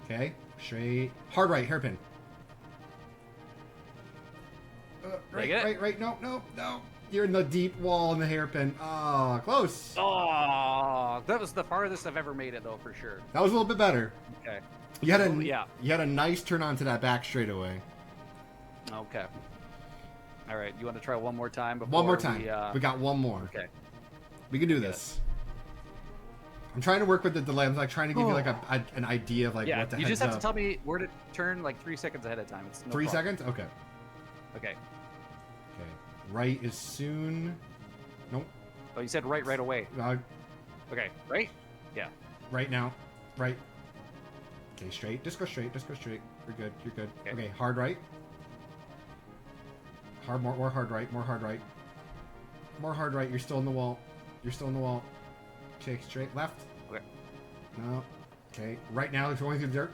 Okay, straight. Hard right, hairpin. Right, get it? right. No. You're in the deep wall in the hairpin. Oh, close. Oh, that was the farthest I've ever made it, though, for sure. That was a little bit better. Okay. You had Yeah. a nice turn onto that back straightaway. Okay. All right. You want to try one more time? Before One more time. We We got one more. Okay. We can do this. I'm trying to work with the delay. I'm like trying to give you like an idea of like Yeah. what the You just heads have to up. tell me where to turn like 3 seconds ahead of time. It's no 3 problem. seconds? Okay. Okay. Okay. Right is soon. Nope. Oh, you said right away. Okay. Right? Yeah. Right now. Right. Okay, straight. Just go straight. You're good. Okay. Okay, hard right. More hard right. More hard right. You're still in the wall. Take straight left. Okay. No. Okay. Right now, it's going through the dirt.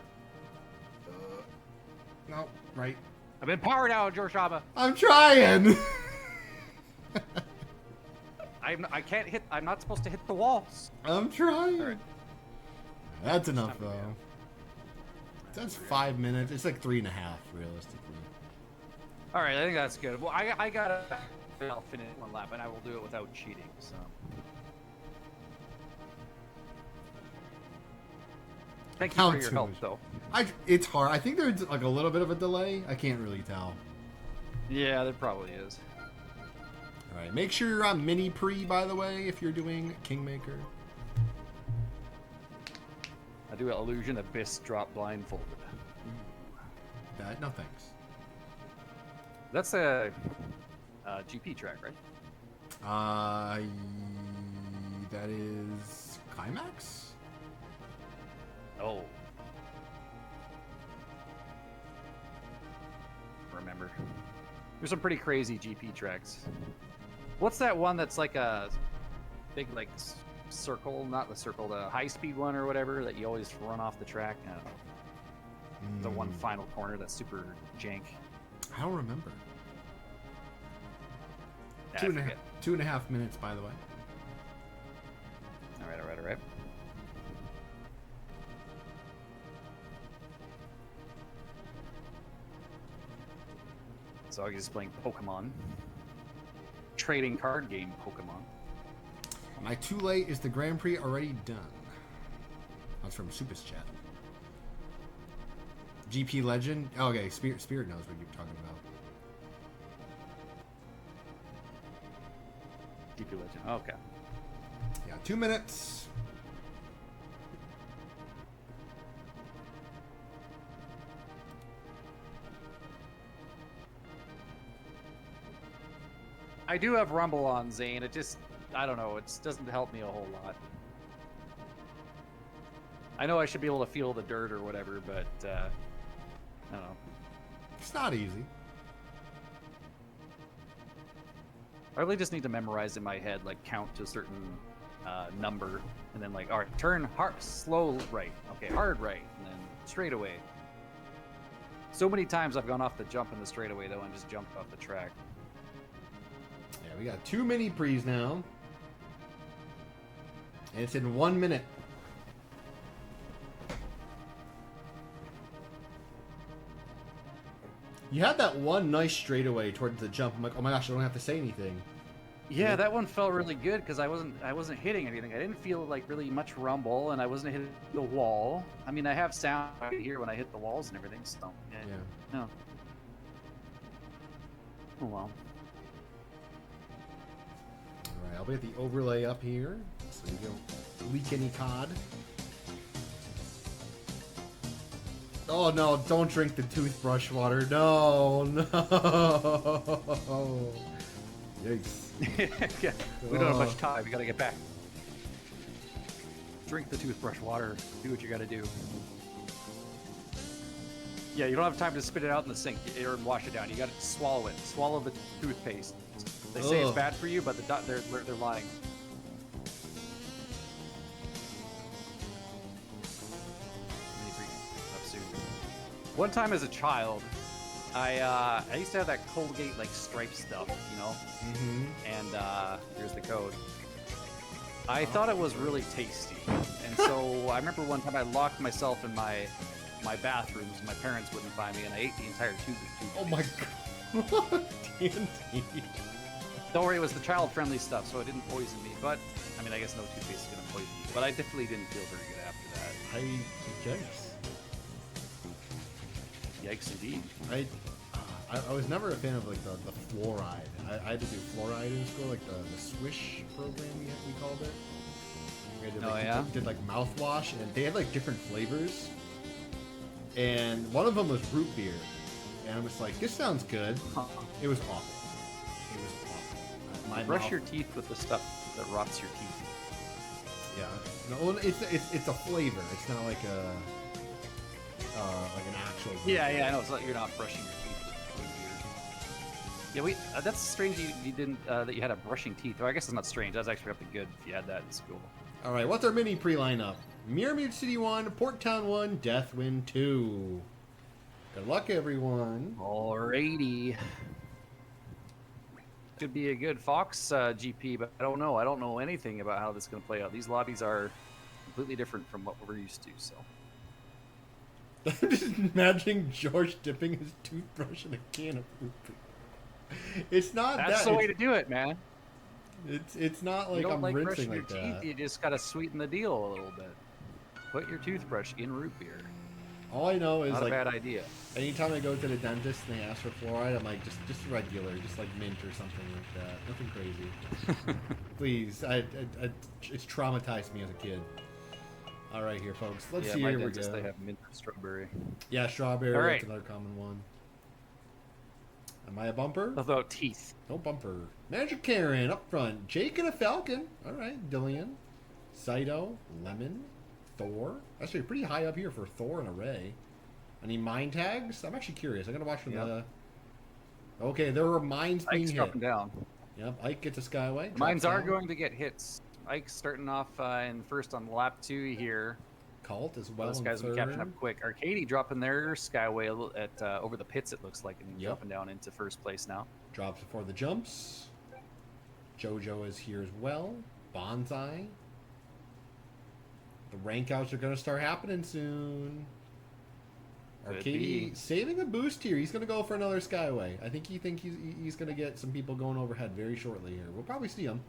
No. Right. I'm in power now, Jorshama. I'm trying. I can't hit. I'm not supposed to hit the walls. I'm trying. All right. That's enough, time to though. go. That's 5 minutes. It's like 3.5, realistically. All right. I think that's good. Well, I gotta. I'll finish one lap, and I will do it without cheating. So. Thank you Count for your too help, much. though. It's hard. I think there's like a little bit of a delay. I can't really tell. Yeah, there probably is. All right. Make sure you're on mini Prix, by the way, if you're doing Kingmaker. I do illusion abyss drop blindfolded. No thanks. That's a GP track, right? That is Climax. Oh. Remember. There's some pretty crazy GP tracks. What's that one that's like a big like circle, not the circle, the high speed one or whatever that you always run off the track? I don't know. The one final corner that's super jank. I don't remember. Nah, I forget. 2.5 minutes, by the way. All right. Dzoggiez is playing Pokemon. Trading card game Pokemon. My too late is the Grand Prix already done. That's from Super's chat. GP Legend. Oh, okay, Spirit knows what you're talking about. GP Legend. Okay. Yeah, 2 minutes. I do have Rumble on, Zane. It just, I don't know, it doesn't help me a whole lot. I know I should be able to feel the dirt or whatever, but, I don't know. It's not easy. I really just need to memorize in my head, like, count to a certain number, and then, like, all right, turn hard, slow right, okay, hard right, and then straight away. So many times I've gone off the jump in the straightaway, though, and just jumped off the track. Yeah, we got 2 mini Prix now. And it's in 1 minute. You had that one nice straightaway towards the jump. I'm like, oh my gosh, I don't have to say anything. Yeah, that one felt really good because I wasn't hitting anything. I didn't feel like really much rumble, and I wasn't hitting the wall. I mean, I have sound I can hear when I hit the walls and everything. So yeah. No. Oh well. All right, I'll get the overlay up here so you don't leak any COD. Oh no, don't drink the toothbrush water. No. Yikes. Yeah, we don't have much time. We gotta get back. Drink the toothbrush water. Do what you gotta do. Yeah, you don't have time to spit it out in the sink or wash it down. You gotta swallow it. Swallow the toothpaste. They say it's bad for you, but they're lying. Up soon. One time as a child, I used to have that Colgate like stripe stuff, you know. Mm-hmm. And here's the code. I thought it was really tasty, and so I remember one time I locked myself in my my bathroom so my parents wouldn't find me, and I ate the entire tube of toothpaste. Oh my god. Dandy. Don't worry, it was the child-friendly stuff, so it didn't poison me. But, I mean, I guess no toothpaste is going to poison you. But I definitely didn't feel very good after that. Yikes. Yikes, indeed. I was never a fan of like the fluoride. I had to do fluoride in school, like the swish program we called it. We had to, like, did like mouthwash, and they had like different flavors. And one of them was root beer, and I was like, "This sounds good." It was awful. It was awful. Brush your teeth with the stuff that rots your teeth. Yeah, no, it's a flavor. It's not like a like an actual. Yeah, I know. It's not, you're not brushing your teeth with root beer. Yeah, wait. That's strange. You didn't that you had a brushing teeth. Or I guess it's not strange. That's actually probably good if you had that in school. All right, what's our mini pre-lineup? Mirror City 1, Port Town 1, Deathwind 2. Good luck, everyone. Alrighty. Could be a good Fox GP, but I don't know. I don't know anything about how this is going to play out. These lobbies are completely different from what we're used to, so. I'm just imagining George dipping his toothbrush in a can of root beer. It's not That's the way to do it, man. It's not like you don't I'm like rinsing brushing like your that. teeth, you just gotta sweeten the deal a little bit. Put your toothbrush in root beer. All I know is Not like a bad idea. anytime I go to the dentist and they ask for fluoride, I'm like just regular, just like mint or something like that. Nothing crazy. Please, it's traumatized me as a kid. All right, here, folks. Let's see. My Here we dentist, go. They have mint and strawberry. Yeah, strawberry. All right. That's another common one. Am I a bumper? Without teeth. No bumper. Magic Karen up front. Jake and a Falcon. All right, Dillion. Saito. Lemon. Thor. Actually, pretty high up here for Thor and a Ray. Any mine tags? I'm actually curious. I'm going to watch from the... Okay, there are mines being Ike's hit. dropping down. Yep, Ike gets a Skyway. Mines drops are down. going to get hits. Ike's starting off in first on lap 2 here. Cult as well. Those guys will be catching up quick. Arcady dropping their Skyway at over the pits, it looks like, and dropping down into first place now. Drops before the jumps. Jojo is here as well. Bonsai. The rank outs are going to start happening soon. Could Arcady be. saving a boost here. He's going to go for another Skyway. I think he's going to get some people going overhead very shortly here. We'll probably see him.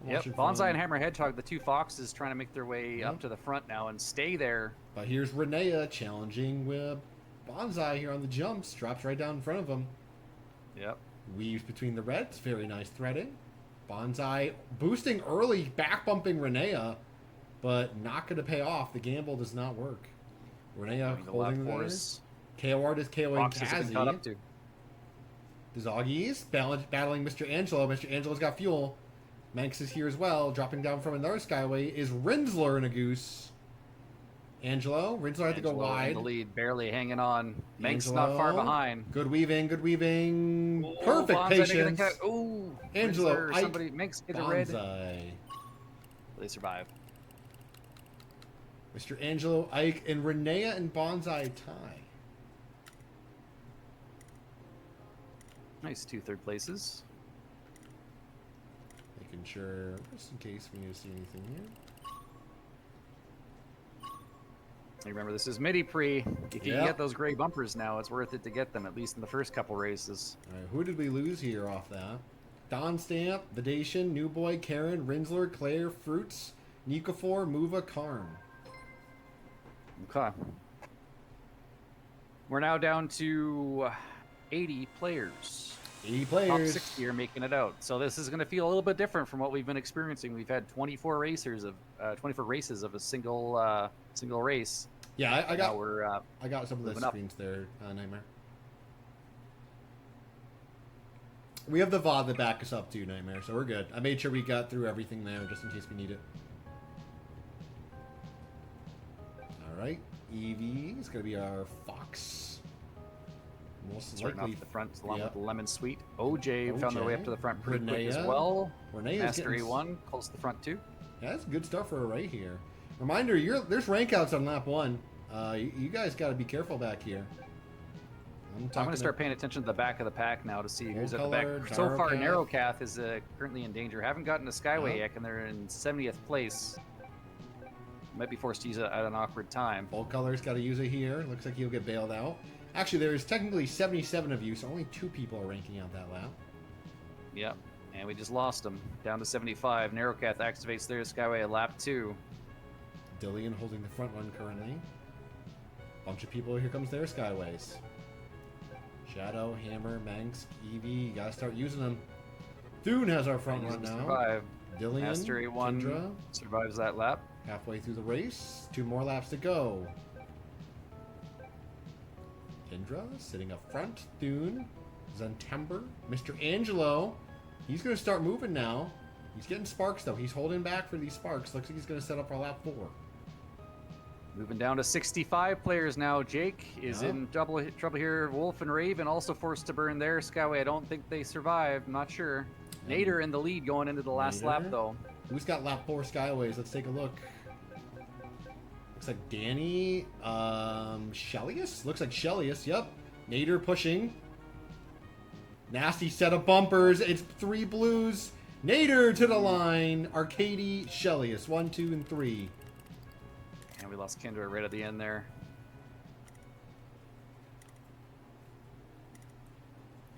Yep, Bonsai and Hammer Hedgehog, the two foxes, trying to make their way up to the front now and stay there. But here's Renea challenging with Bonsai here on the jumps. Drops right down in front of him. Yep. Weaves between the reds. Very nice threading. Bonsai boosting early, back bumping Renea, but not going to pay off. The gamble does not work. Renea holding there. KOR is KOing Foxes have been caught up Kazi. to. Dzoggiez battling Mr. Angelo. Mr. Angelo's got fuel. Manx is here as well. Dropping down from another Skyway is Rinsler and a Goose. Angelo. Rinsler had to go wide. In the lead, barely hanging on. Manx Angelo. not far behind. Good weaving, good weaving. Oh, Perfect Bonsai patience. Ooh, Angelo, Rinsler, Ike, somebody Manx get a red. Bonsai. They survive. Mr. Angelo, Ike, and Renea and Bonsai tie. Nice 2 third places. Making sure, just in case we need to see anything here. Remember, this is midi pre. If you Yeah. can get those gray bumpers now, it's worth it to get them, at least in the first couple races. All right, who did we lose here off that? Don Stamp, Vidation, New Boy, Karen, Rinsler, Claire, Fruits, Nikofor, Muva, Karn. Okay. We're now down to 80 players. 80 Top players. 60 are making it out. So this is going to feel a little bit different from what we've been experiencing. We've had 24 races of a single race. Yeah, I got. Now we're I got some of the moving up. screens there, Nightmare. We have the VOD that back us up too, Nightmare, so we're good. I made sure we got through everything there just in case we need it. Alright, Eevee is going to be our Fox. Most starting likely off the front along Yep. with Lemon Sweet. OJ found their way up to the front pretty quick as Renea. well. Renea's Master getting- A1 close to the front too. Yeah, that's good stuff for a right here. Reminder, there's rank outs on lap 1. You guys got to be careful back here. I'm going to start paying attention to the back of the pack now to see who's at the color, back. So far, Narrowcath. Narrowcath is currently in danger. Haven't gotten a Skyway Oh. yet, and they're in 70th place. Might be forced to use it at an awkward time. Full color's got to use it here. Looks like he'll get bailed out. Actually, there's technically 77 of you, so only 2 people are ranking out that lap. Yep. And we just lost him. Down to 75. Narrowcath activates their Skyway at lap 2. Dandeelion holding the front run currently. Bunch of people. Here comes their Skyways. Shadow, Hammer, Manx, Eevee. You gotta start using them. Thune has our front run now. Survive. Dillion, Master A1 Kindra, survives that lap. halfway through the race. 2 more laps to go. Kindra sitting up front. Thune, Zentember, Mr. Angelo. He's going to start moving now. He's getting sparks, though. He's holding back for these sparks. Looks like he's going to set up our lap 4. Moving down to 65 players now. Jake is in trouble here. Wolf and Raven also forced to burn their Skyway. I don't think they survived. I'm not sure. Nader in the lead going into the last Nader? lap, though. Who's got lap 4 Skyways? Let's take a look. Looks like Danny, Shellius? Looks like Shellius, yep. Nader pushing. Nasty set of bumpers. It's 3 blues. Nader to the line. Arcady, Shellius. 1, 2, and 3. And we lost Kendra right at the end there.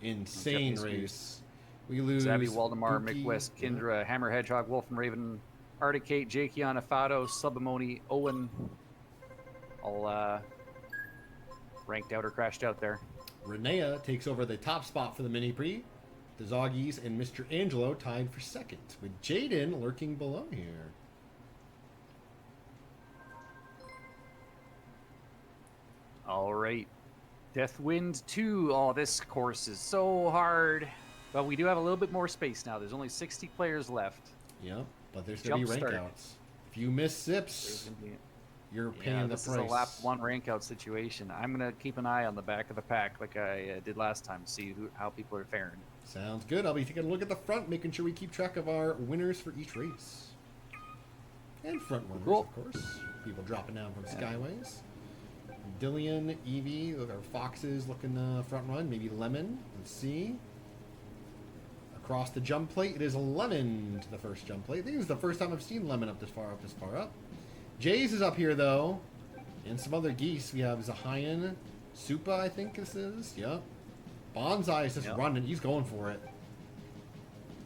Insane Japanese race. We lose Zabby, Waldemar, Buki, Mick West, Kendra, Hammer, Hedgehog, Wolf and Raven, Articate, Jakeon, Afado, Subamoni, Owen. All ranked out or crashed out there. Renea takes over the top spot for the mini Prix. The Dzoggiez and Mr. Angelo tied for second, with Jaden lurking below here. All right. Deathwind 2. Oh, this course is so hard. But we do have a little bit more space now. There's only 60 players left. Yep, but there's going to be rank Jumpstart. outs. If you miss sips, you're paying the this price. is a lap 1 rank out situation. I'm going to keep an eye on the back of the pack like I did last time to see how people are faring. Sounds good. I'll be taking a look at the front, making sure we keep track of our winners for each race. And front winners, Cool. of course. People dropping down from Skyways. Dillion, Eevee, look, our Foxes looking front run. Maybe Lemon. Let's see. Across the jump plate, it is Lemon to the first jump plate. I think it's the first time I've seen Lemon up this far up. Jays is up here, though. And some other geese. We have Zahian, Supa, I think this is. Yep. Bonsai is just running. He's going for it.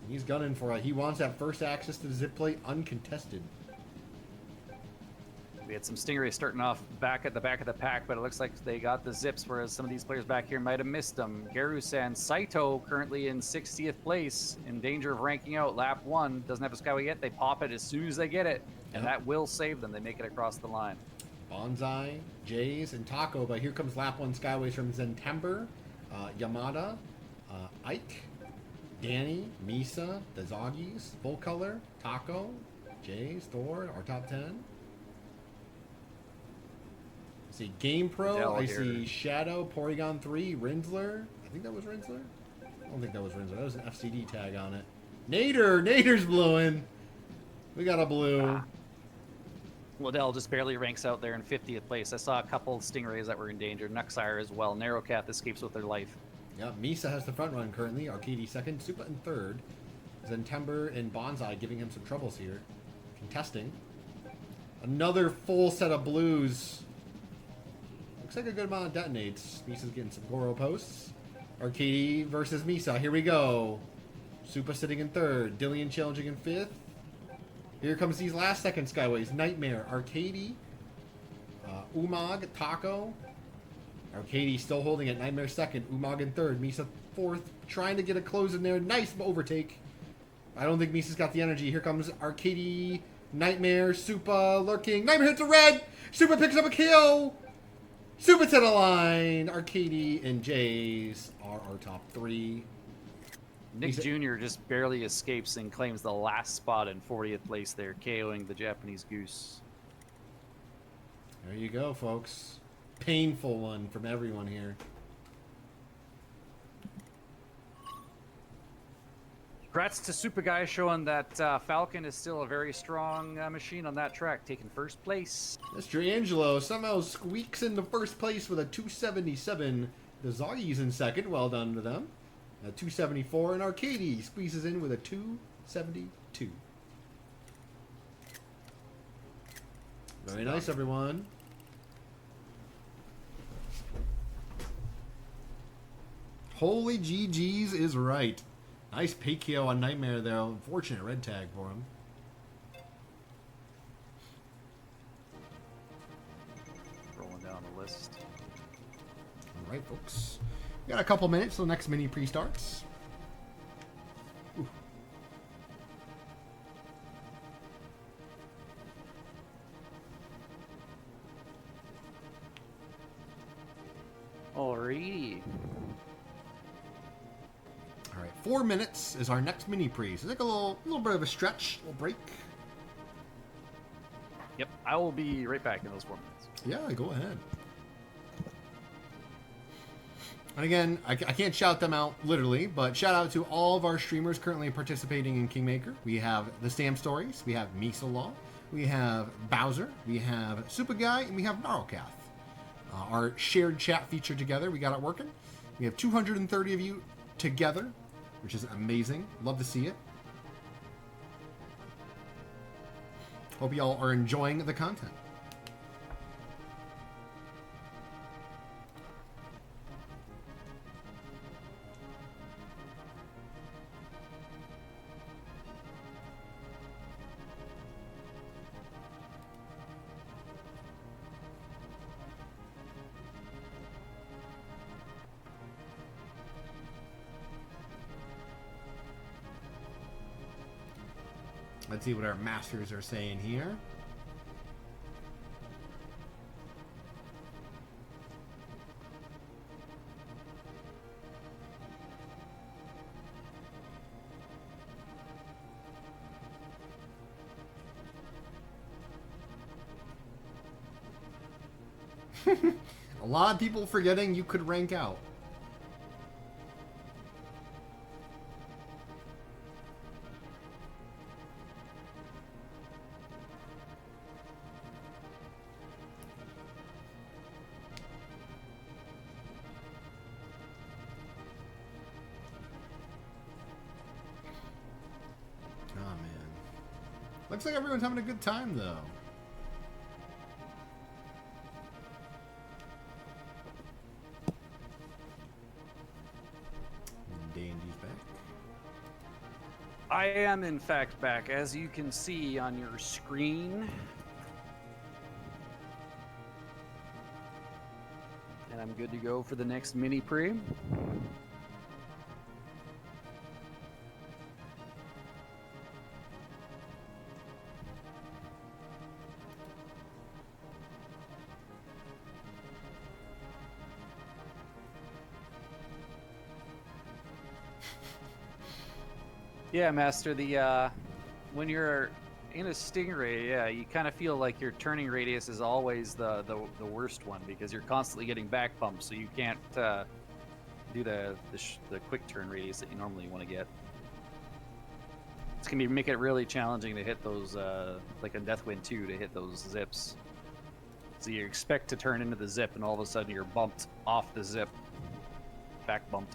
He's gunning for it. He wants that first access to the zip plate uncontested. We had some Stingrays starting off back at the back of the pack, but it looks like they got the zips, whereas some of these players back here might have missed them. Garusan, Saito currently in 60th place, in danger of ranking out. Lap 1, doesn't have a Skyway yet. They pop it as soon as they get it, and that will save them. They make it across the line. Bonsai, Jays, and Taco, but here comes lap 1 Skyways from Zentember, Yamada, Ike, Danny, Misa, the Dzoggiez, Full Color, Taco, Jays, Thor, our top 10. I see Game Pro, Adele I here. see Shadow, Porygon 3, Rinsler. I think that was Rinsler. I don't think that was Rinsler. That was an FCD tag on it. Nader's blueing. We got a blue. Liddell just barely ranks out there in 50th place. I saw a couple Stingrays that were in danger. Nuxire as well. Narrowcath escapes with their life. Yeah, Misa has the front run currently. Arcady second, Supa in third. Zentember and Bonsai giving him some troubles here. Contesting. Another full set of blues. Looks like a good amount of detonates. Misa's getting some Goro posts. Arcady versus Misa. Here we go. Supa sitting in third. Dillion challenging in fifth. Here comes these last second Skyways. Nightmare, Arcady, Umag, Taco. Arcady still holding it. Nightmare second. Umag in third. Misa fourth. Trying to get a close in there. Nice overtake. I don't think Misa's got the energy. Here comes Arcady, Nightmare, Supa lurking. Nightmare hits a red. Supa picks up a kill. Supa to the line. Arcady and Jays are our top 3. Nick Jr. just barely escapes and claims the last spot in 40th place there, KOing the Japanese Goose. There you go, folks. Painful one from everyone here. Congrats to Super Guy showing that Falcon is still a very strong machine on that track, taking first place. Mr. Angelo somehow squeaks into first place with a 277. The Dzoggiez in second. Well done to them. A 274, and Arcady squeezes in with a 272. Very nice, everyone. Holy GG's is right. Nice Pekio on Nightmare, though. Unfortunate red tag for him. Rolling down the list. All right, folks. We got a couple minutes till the next mini pre starts. Ooh. Alrighty. All right, 4 minutes is our next mini pre. So take a little bit of a stretch, a little break. Yep, I will be right back in those 4 minutes. Yeah, go ahead. And again, I can't shout them out literally, but shout out to all of our streamers currently participating in Kingmaker. We have the Stam Stories, we have Misalaw, we have Bowser, we have Super Guy, and we have Gnarlcath. Our shared chat feature together, we got it working. We have 230 of you together, which is amazing. Love to see it. Hope y'all are enjoying the content. Let's see what our masters are saying here. A lot of people forgetting you could rank out. Looks like everyone's having a good time, though. Dandy's back. I am, in fact, back. As you can see on your screen. And I'm good to go for the next mini pre. Yeah, Master, the when you're in a Stingray, yeah, you kind of feel like your turning radius is always the worst one because you're constantly getting back bumped, so you can't do the quick turn radius that you normally want to get. It's gonna make it really challenging to hit those, like in Deathwind 2, to hit those zips. So you expect to turn into the zip, and all of a sudden you're bumped off the zip, back bumped.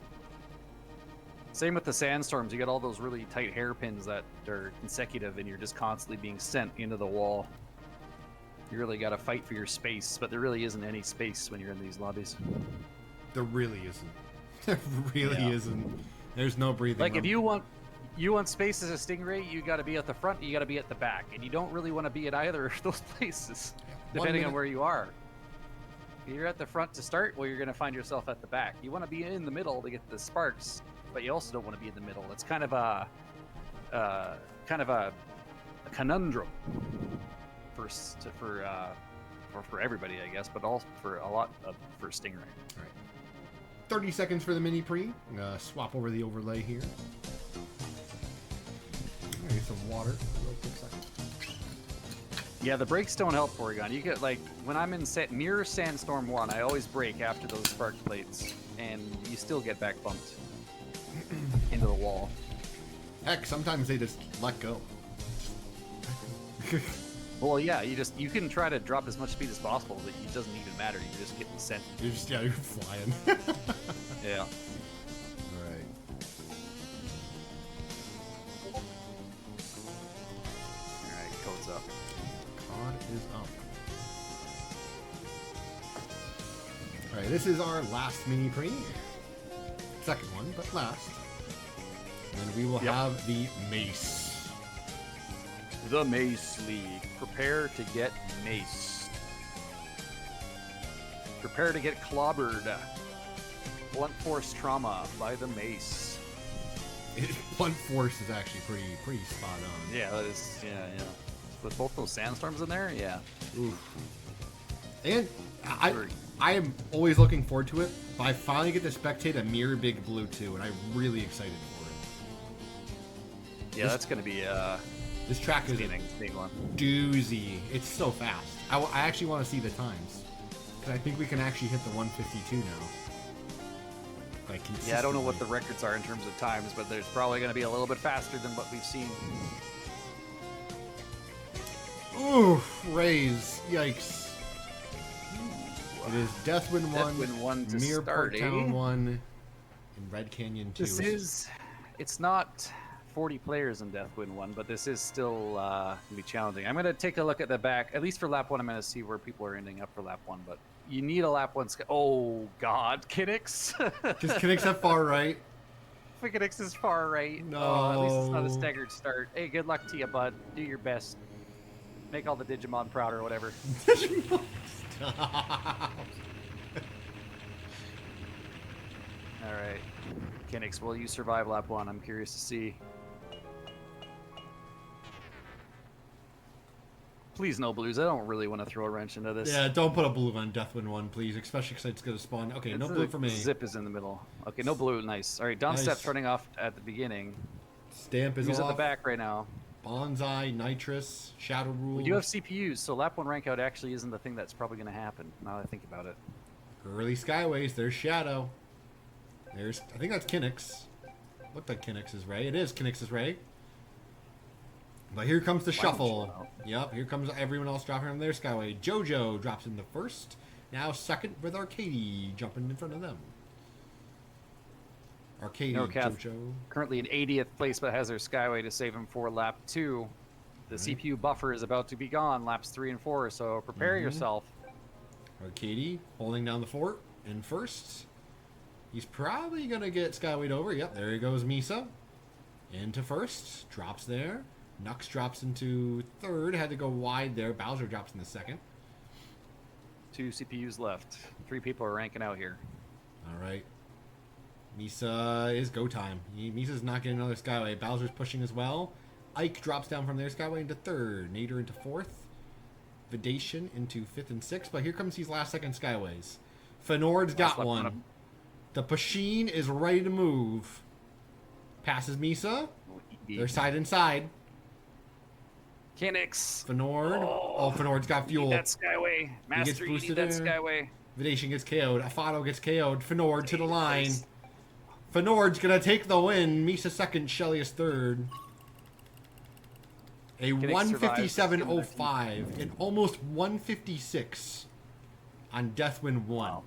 Same with the sandstorms. You get all those really tight hairpins that are consecutive, and you're just constantly being sent into the wall. You really got to fight for your space, but there really isn't any space when you're in these lobbies. There really isn't. There really isn't. There's no breathing Like room. if you want space as a Stingray, you got to be at the front, you got to be at the back, and you don't really want to be at either of those places, depending on where you are. If you're at the front to start, well, you're going to find yourself at the back. You want to be in the middle to get the sparks, but you also don't want to be in the middle. It's kind of a conundrum for everybody, I guess, but also for a lot of for Stingray. All right. 30 seconds for the mini pre. I'm gonna swap over the overlay here. Get some water. Real quick second. Yeah, the brakes don't help Porygon. You get like when I'm in near Sandstorm 1, I always brake after those spark plates, and you still get back bumped into the wall. Heck, sometimes they just let go. Well, yeah, you can try to drop as much speed as possible, but it doesn't even matter. You're just getting sent. You're flying. Yeah. All right. All right, code's up. Cod is up. Alright, this is our last mini Prix. Second one, but last. And we will have the Mace. The Mace League. Prepare to get maced. Prepare to get clobbered. Blunt force trauma by the Mace. Blunt force is actually pretty spot on. Yeah, that is. Yeah. With both those sandstorms in there, yeah. Oof. And I am always looking forward to it, but I finally get to spectate a Mirror Big Blue 2, and I'm really excited for it. Yeah, that's going to be this track is a big one. doozy. It's so fast. I actually want to see the times, because I think we can actually hit the 152 now. Like, yeah, I don't know what the records are in terms of times, but there's probably going to be a little bit faster than what we've seen. Oof, Rays. Yikes. It is Deathwind 1, Deathwind 1 to Mirror start, Park Town 1, and Red Canyon 2. It's not 40 players in Deathwind 1, but this is still going to be challenging. I'm going to take a look at the back, at least for lap 1. I'm going to see where people are ending up for lap 1, but you need a lap 1. Oh, God, Kinix. Does Kinix have far right? Kinix is far right. No. Oh, at least it's not a staggered start. Hey, good luck to you, bud. Do your best. Make all the Digimon proud or whatever. Alright. Kinix, will you survive lap 1? I'm curious to see. Please no blues. I don't really want to throw a wrench into this. Yeah, don't put a blue on Deathwind 1, please, especially because it's going to spawn. Okay, no blue for me. Zip is in the middle. Okay, no blue. Nice. Alright, Don Step's running off at the beginning. Stamp is Who's off. at the back right now? Bonsai, Nitrous, Shadow Rule. We do have CPUs, so lap 1 rank out actually isn't the thing that's probably going to happen, now that I think about it. Early Skyways, there's Shadow. There's, I think that's Kinix. Looked like Kinix's Ray. It is Kinix's Ray. But here comes the shuffle. Yep, here comes everyone else dropping on their Skyway. JoJo drops into first. Now second with Arcady jumping in front of them. Arcady, JoJo. Currently in 80th place, but has their Skyway to save him for lap 2. The CPU buffer is about to be gone, laps 3 and 4, so prepare yourself. Arcady holding down the fort in first. He's probably going to get Skywayed over. Yep, there he goes, Misa. Into first. Drops there. Nux drops into third. Had to go wide there. Bowser drops in the second. 2 CPUs left. 3 people are ranking out here. All right. Misa is go time. Misa's not getting another Skyway. Bowser's pushing as well. Ike drops down from their Skyway into third. Nader into fourth. Vidation into fifth and sixth. But here comes these last second Skyways. Fenord's got one. The Pasheen is ready to move. Passes Misa. They're side and side. Kinix. Fenord. Oh, Fenord's got fuel. That Skyway. Master, you need that Skyway. Vidation gets KO'd. Afato gets KO'd. Fenord to the line. Fenord's going to take the win. Misa second. Shelly is third. A 157.05 and almost 156 on Deathwind 1. Wow.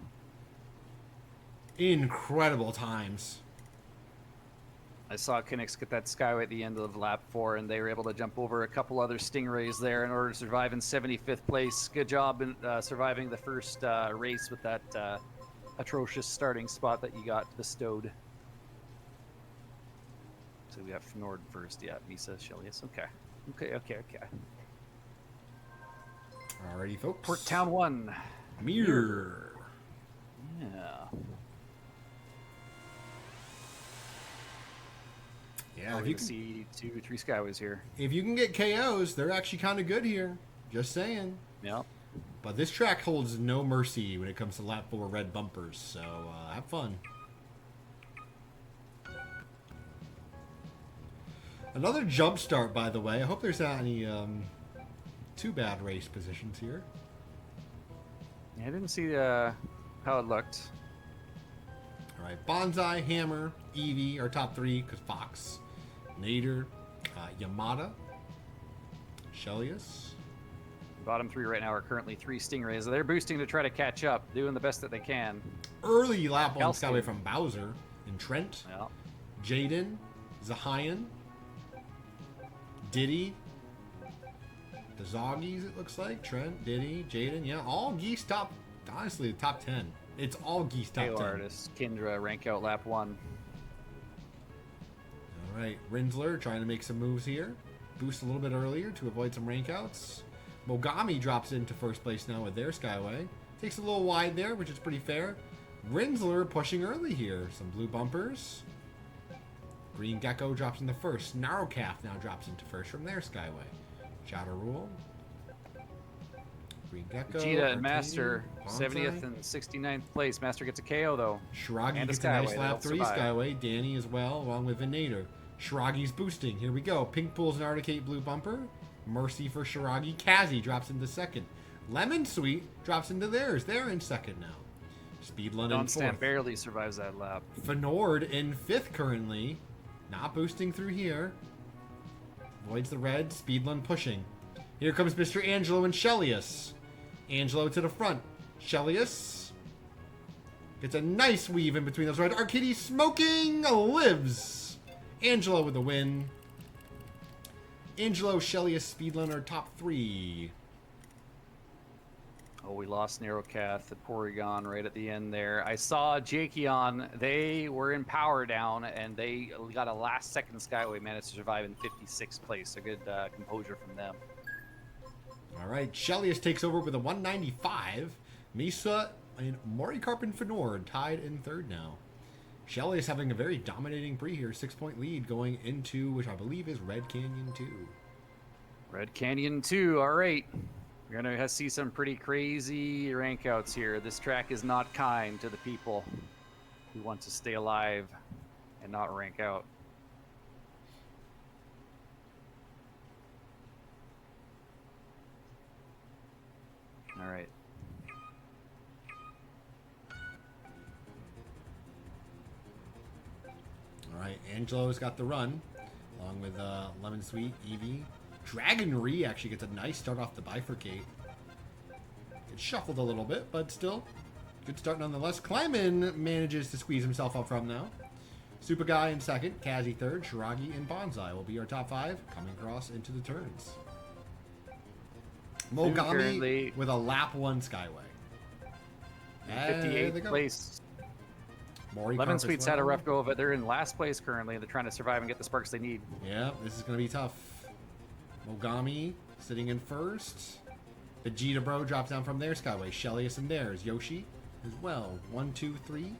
Incredible times. I saw Kinix get that Skyway at the end of lap 4, and they were able to jump over a couple other Stingrays there in order to survive in 75th place. Good job in surviving the first race with that atrocious starting spot that you got bestowed. So we got Fenord first. Yeah, Misa, Shelly. Yes, okay. Okay. Alrighty, folks. Port Town 1. Mirror. Yeah. Yeah, if you can see 2 or 3 Skyways here. If you can get KOs, they're actually kind of good here. Just saying. Yeah. But this track holds no mercy when it comes to lap 4 red bumpers, so have fun. Another jump start, by the way. I hope there's not any too bad race positions here. Yeah, I didn't see how it looked. All right, Bonsai, Hammer, Eevee are top 3 because Fox, Nader, Yamada, Shellius. Bottom 3 right now are currently 3 Stingrays. They're boosting to try to catch up, doing the best that they can. Early lap 1 Skyway from Bowser and Trent. Yeah. Jaden, Zahian, Diddy, the Dzoggiez, it looks like. Trent, Diddy, Jaden. Yeah, all geese top, honestly, top 10. It's all geese top KO 10. artist, Kindra, rank out lap 1. All right, Rinsler trying to make some moves here. Boost a little bit earlier to avoid some rank outs. Mogami drops into first place now with their Skyway. Takes a little wide there, which is pretty fair. Rinsler pushing early here. Some blue bumpers. Green Gecko drops into first. Narrow Calf now drops into first from their Skyway. Shadow Rule. Green Gecko. Vegeta and Master, Bonsai. 70th and 69th place. Master gets a KO though. Shiragi And a gets a nice Skyway, lap they'll 3 survive. Skyway. Danny as well, along with Venator. Shiragi's boosting. Here we go. Pink pulls an Articate blue bumper. Mercy for Shiragi. Kazi drops into second. Lemon Sweet drops into theirs. They're in second now. Speedlun in Dunstan fourth. barely survives that lap. Fenord in fifth currently. Not boosting through here. Avoids the red. Speedlun pushing. Here comes Mr. Angelo and Shellius. Angelo to the front. Shellius gets a nice weave in between those red. Arcady smoking lives. Angelo with the win. Angelo, Shellius, Speedlun are top 3. Oh, we lost Nerocath and Porygon right at the end there. I saw Jakeon. They were in power down, and they got a last-second Skyway, managed to survive in 56th place. So good composure from them. All right, Shellius takes over with a 195. Misa and Morikarp and Fenord tied in third now. Shellius having a very dominating Prix here, 6-point lead going into, which I believe is Red Canyon 2. Red Canyon 2, all right. We're going to see some pretty crazy rank outs here. This track is not kind to the people who want to stay alive and not rank out. All right. All right, Angelo's got the run, along with Lemon Sweet, Eevee. Dragon Ree actually gets a nice start off the bifurcate. It shuffled a little bit, but still, good start nonetheless. Kleimann manages to squeeze himself up from now. Super Guy in second, Kazi third, Shiragi and Bonsai will be our top 5, coming across into the turns. Mogami Currently- with a lap 1 Skyway. And there they 58th go. place. Morikarp Lemon as Sweets had a well. rough go of it. They're in last place currently. They're trying to survive and get the sparks they need. Yeah, this is going to be tough. Mogami sitting in first. Vegeta Bro drops down from their Skyway. Shellius and theirs. Yoshi as well. 1, 2, 3.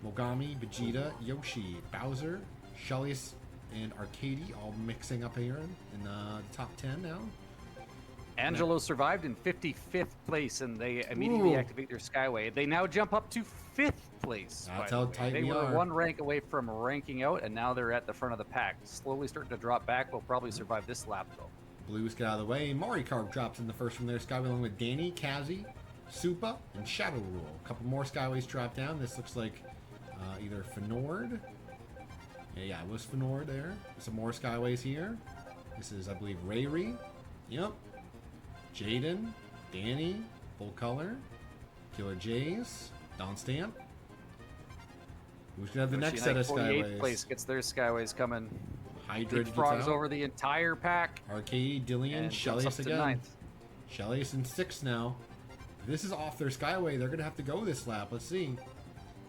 Mogami, Vegeta, Yoshi, Bowser, Shellius, and Arcady all mixing up here in the top 10 now. Angelo survived in 55th place, and they immediately Ooh. activate their Skyway. They now jump up to 5th place. That's by how the way. tight They we were are. 1 rank away from ranking out, and now they're at the front of the pack. Slowly starting to drop back. They'll probably survive this lap, though. Blues get out of the way. Morikarp drops in the first from their Skyway along with Danny, Kazi, Supa, and Shadow Rule. A couple more Skyways drop down. This looks like either Fenord. Yeah, it was Fenord there. Some more Skyways here. This is, I believe, Rayri. Yep. Jaden, Danny, Full Color, Killer Jays, Don Stamp. Who's gonna have the next set of 48th place Skyways? gets their Skyways coming. Hydra gets Frogs out. over the entire pack. Arcade, Dillion, And jumps up Shellius to again. 9th. Shellius in 6th now. If this is off their Skyway, they're gonna have to go this lap. Let's see.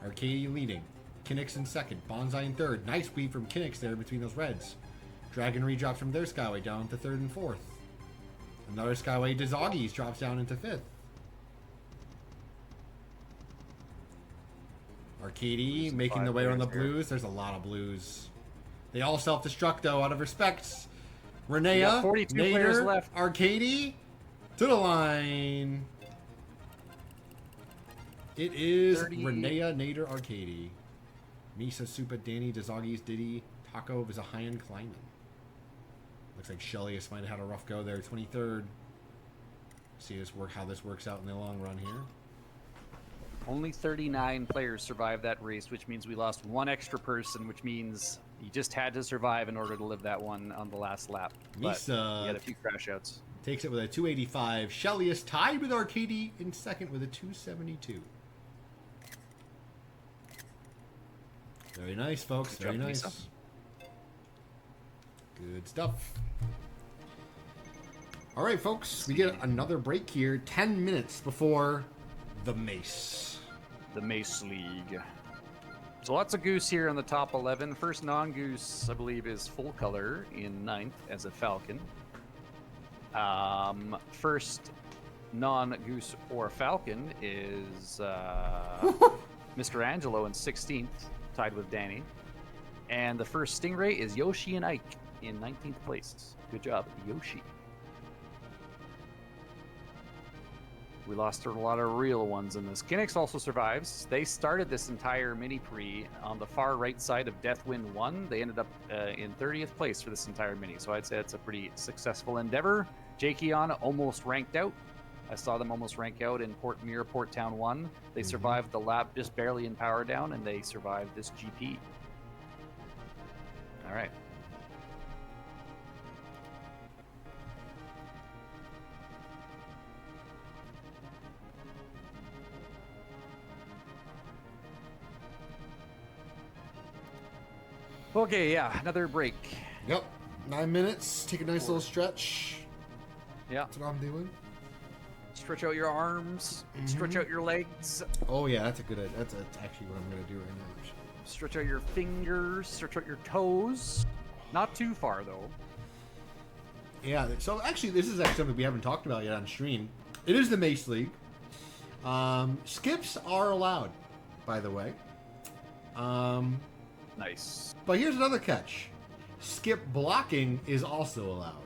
Arcade leading. Kinix in 2nd. Bonsai in 3rd. Nice weave from Kinix there between those reds. Dragon Ree drops from their Skyway down to 3rd and 4th. Another Skyway, Dzoggiez drops down into 5th. Arcady Some making the five way around the players here. blues. There's a lot of blues. They all self-destruct though, out of respect. We Renea, got 42 players Nader, left. Arcady, to the line. It is 30. Renea, Nader, Arcady. Misa, Supa, Danny, Dzoggiez, Diddy, Taco, Vizahayan, Kleimann. Looks like Shellius might have had a rough go there. 23rd. See how this works out in the long run here. Only 39 players survived that race, which means we lost 1 extra person, which means you just had to survive in order to live that one on the last lap. But Misa we had a few crash outs. takes it with a 285. Shellius tied with Arcady in 2nd with a 272. Very nice, folks. Good Very job, nice. Misa. Good stuff. All right, folks. We get another break here. 10 minutes before the Mace. the Mace League. So lots of goose here in the top 11. First non-goose, I believe, is full color in 9th as a falcon. First non-goose or falcon is Mr. Angelo in 16th, tied with Danny. And the first stingray is YoshiandIke in 19th place. Good job, Yoshi. We lost a lot of real ones in this. Kinix also survives. They started this entire mini Prix on the far right side of Deathwind 1. They ended up in 30th place for this entire mini. So I'd say it's a pretty successful endeavor. Jakeon almost ranked out. I saw them almost rank out in Port Muir, Port Town 1. They survived the lap just barely in power down, and they survived this GP. All right. Okay, yeah, another break. Yep. 9 minutes. Take a nice little stretch. Yeah. That's what I'm doing. Stretch out your arms. Stretch out your legs. Oh yeah, that's that's actually what I'm gonna do right now. Stretch out your fingers. Stretch out your toes. Not too far though. Yeah. So actually, this is actually something we haven't talked about yet on stream. It is the Mace League. Skips are allowed, by the way. Nice. But here's another catch. Skip blocking is also allowed.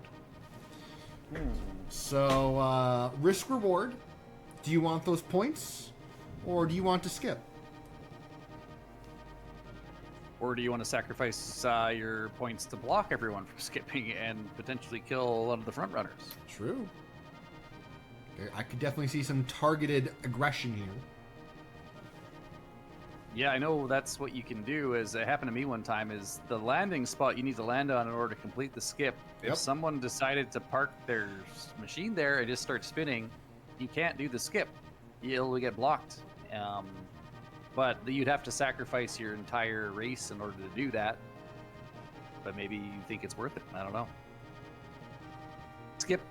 So, risk reward. Do you want those points? Or do you want to skip? Or do you want to sacrifice your points to block everyone from skipping and potentially kill a lot of the front runners? True. I could definitely see some targeted aggression here. Yeah, I know that's what you can do. As it happened to me one time, is the landing spot you need to land on in order to complete the skip. Yep. If someone decided to park their machine there and just start spinning, you can't do the skip. You'll get blocked. But you'd have to sacrifice your entire race in order to do that. But maybe you think it's worth it. I don't know. Skip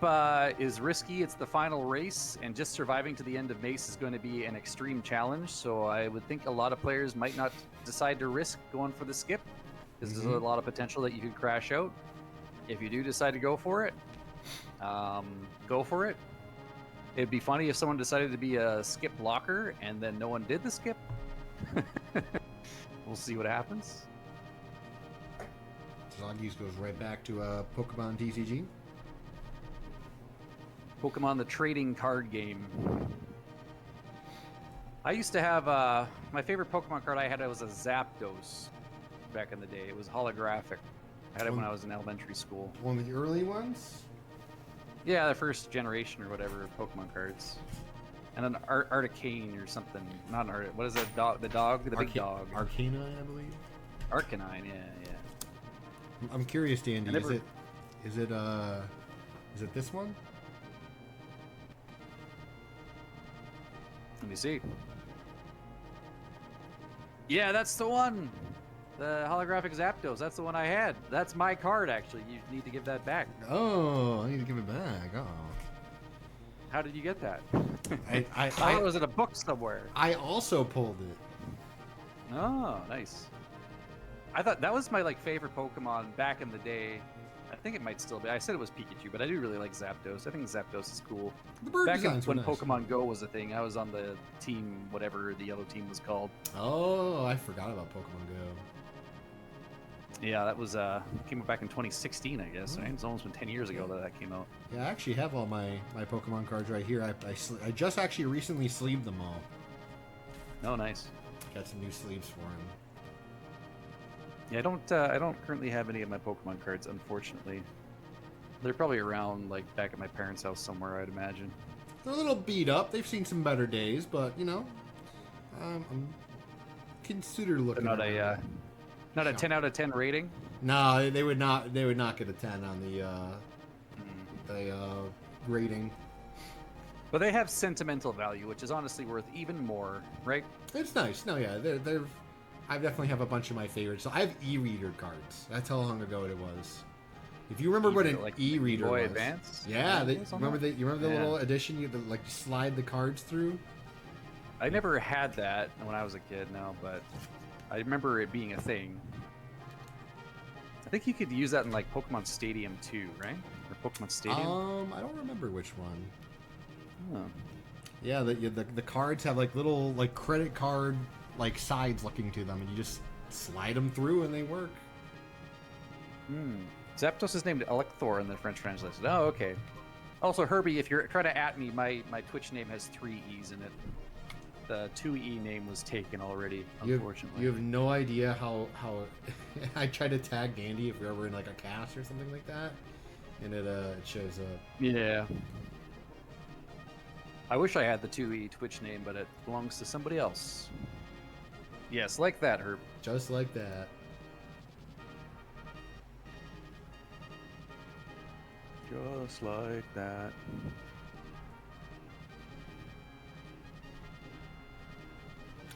is risky. It's the final race, and just surviving to the end of Mace is going to be an extreme challenge. So I would think a lot of players might not decide to risk going for the skip, because there's a lot of potential that you could crash out. If you do decide to go for it, go for it. It'd be funny if someone decided to be a skip blocker and then no one did the skip. We'll see what happens. Dzoggiez goes right back to Pokemon TCG. Pokemon the trading card game. I used to have my favorite Pokemon card I had was a Zapdos back in the day. It was holographic. I had it when I was in elementary school. One of the early ones? Yeah, the first generation or whatever of Pokemon cards. And an Articane or something. Not an Art. What is that dog? The dog? The big dog. Arcanine, I believe. Arcanine, yeah. I'm curious, Dandy. Never... Is it this one? Let me see. Yeah, that's the one. The holographic Zapdos. That's the one I had. That's my card, actually. You need to give that back. Oh, I need to give it back. Oh. How did you get that? I thought it was in a book somewhere. I also pulled it. Oh, nice. I thought that was my favorite Pokemon back in the day. I think it might still be. I said it was Pikachu, but I do really like Zapdos. I think Zapdos is cool. The bird back designs when were nice. Pokemon Go was a thing, I was on the team, whatever the yellow team was called. Oh, I forgot about Pokemon Go. Yeah, that was came out back in 2016, I guess. Right? It's almost been 10 years ago that came out. Yeah, I actually have all my Pokemon cards right here. I just actually recently sleeved them all. Oh, nice. Got some new sleeves for him. Yeah, I don't currently have any of my Pokemon cards, unfortunately. They're probably around back at my parents' house somewhere, I'd imagine. They're a little beat up. They've seen some better days, but I'm consider looking. They're not a 10 out of 10 rating. No, they would not get a 10 on the rating. But they have sentimental value, which is honestly worth even more, right? It's nice. No, yeah, I definitely have a bunch of my favorites. So I have e-reader cards. That's how long ago it was. If you remember what an e-reader Boy was. Advance? Yeah, you remember the little edition you slide the cards through? I never had that when I was a kid, no, but I remember it being a thing. I think you could use that in like Pokemon Stadium too, right? Or Pokemon Stadium? I don't remember which one. Oh. Yeah, the cards have like little like credit card like sides looking to them, and you just slide them through and they work. Zapdos is named Electhor in the French translation. Oh, okay. Also, Herbie, if you're trying to at me, my Twitch name has 3 E's in it. The 2E name was taken already, unfortunately. You have no idea how I tried to tag Dandy if we were in like a cast or something like that, and it shows up. Yeah. I wish I had the 2E Twitch name, but it belongs to somebody else. Yes, like that, Herb. Just like that. Just like that.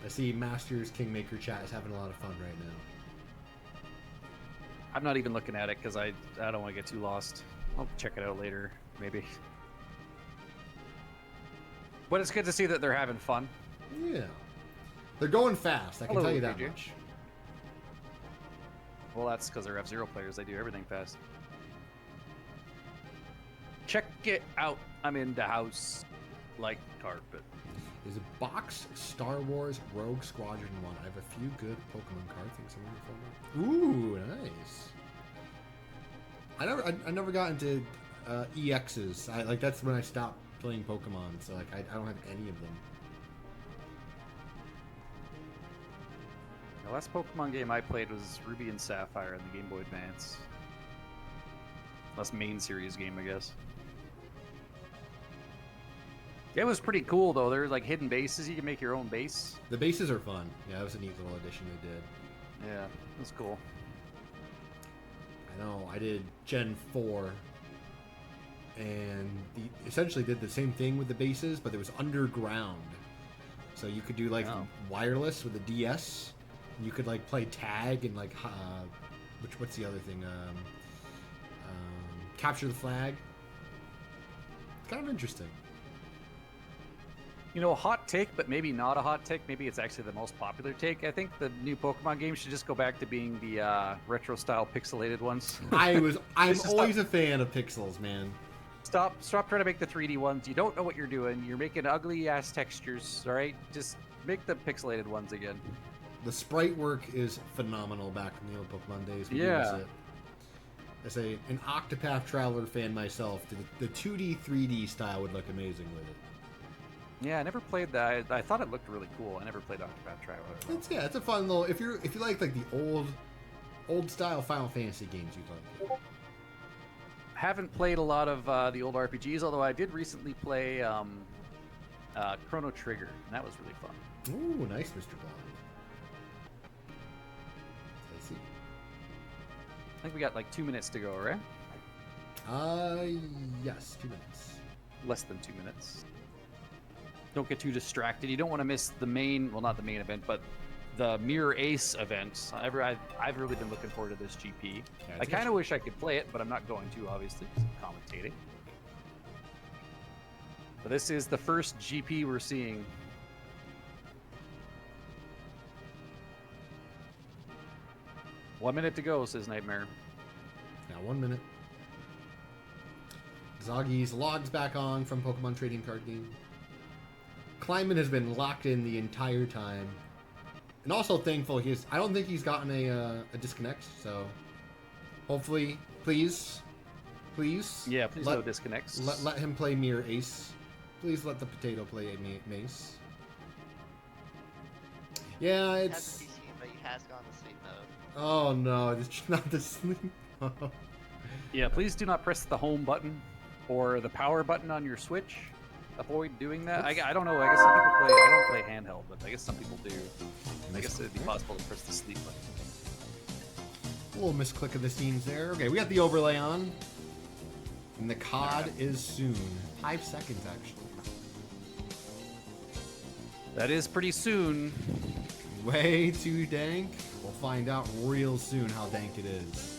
I see Masters Kingmaker chat is having a lot of fun right now. I'm not even looking at it because I don't want to get too lost. I'll check it out later, maybe. But it's good to see that they're having fun. Yeah. They're going fast, I can tell you that PJ. much. Well, that's because they're F-Zero players. They do everything fast. Check it out. I'm in the house like carpet. Is a box Star Wars Rogue Squadron 1. I have a few good Pokemon cards. Think someone will fill me. Ooh, nice. I never got into EXs. That's when I stopped playing Pokemon. So like I don't have any of them. The last Pokemon game I played was Ruby and Sapphire on the Game Boy Advance. Last main series game, I guess. It was pretty cool though. There's like hidden bases. You can make your own base. The bases are fun. Yeah, that was a neat little addition they did. Yeah, that's cool. I know. I did Gen 4, and essentially did the same thing with the bases, but it was underground. So you could do like wireless with the DS. And you could like play tag and like what's the other thing? Capture the flag. It's kind of interesting. You know, a hot take, but maybe not a hot take. Maybe it's actually the most popular take. I think the new Pokemon game should just go back to being the retro-style pixelated ones. I'm always a fan of pixels, man. Stop trying to make the 3D ones. You don't know what you're doing. You're making ugly-ass textures, all right? Just make the pixelated ones again. The sprite work is phenomenal back in the old Pokemon days. Yeah. As an Octopath Traveler fan myself, the 2D, 3D style would look amazing with it. Yeah, I never played that. I thought it looked really cool. I never played Octopath Traveler. It's a fun little. If you like the old style Final Fantasy games, you'd like it. Haven't played a lot of the old RPGs, although I did recently play Chrono Trigger, and that was really fun. Ooh, nice, Mr. Bond. I see. I think we got like 2 minutes to go, right? Yes, 2 minutes. Less than 2 minutes. Don't get too distracted. You don't want to miss the main, well, not the main event, but the Mirror Ace event. I've really been looking forward to this GP. Yeah, I kind of wish I could play it, but I'm not going to, obviously, because I'm commentating. But this is the first GP we're seeing. One minute to go, says Nightmare. Now 1 minute. Dzoggiez logs back on from Pokemon Trading Card Game. Kleimann has been locked in the entire time. And also thankful I don't think he's gotten a disconnect, so hopefully, please. Yeah, please no disconnects. Let him play Mirror Ace. Please let the potato play a Mace. Yeah, He it's... hasn't seen, but he has gone to sleep mode. Oh no, it's not the sleep. Yeah, please do not press the home button or the power button on your Switch. Avoid doing that. I don't know. I guess some people play. I don't play handheld, but I guess some people do. I guess it'd be possible to press the sleep button. A little misclick of the scenes there. Okay, we got the overlay on. And the COD is soon. 5 seconds, actually. That is pretty soon. Way too dank. We'll find out real soon how dank it is.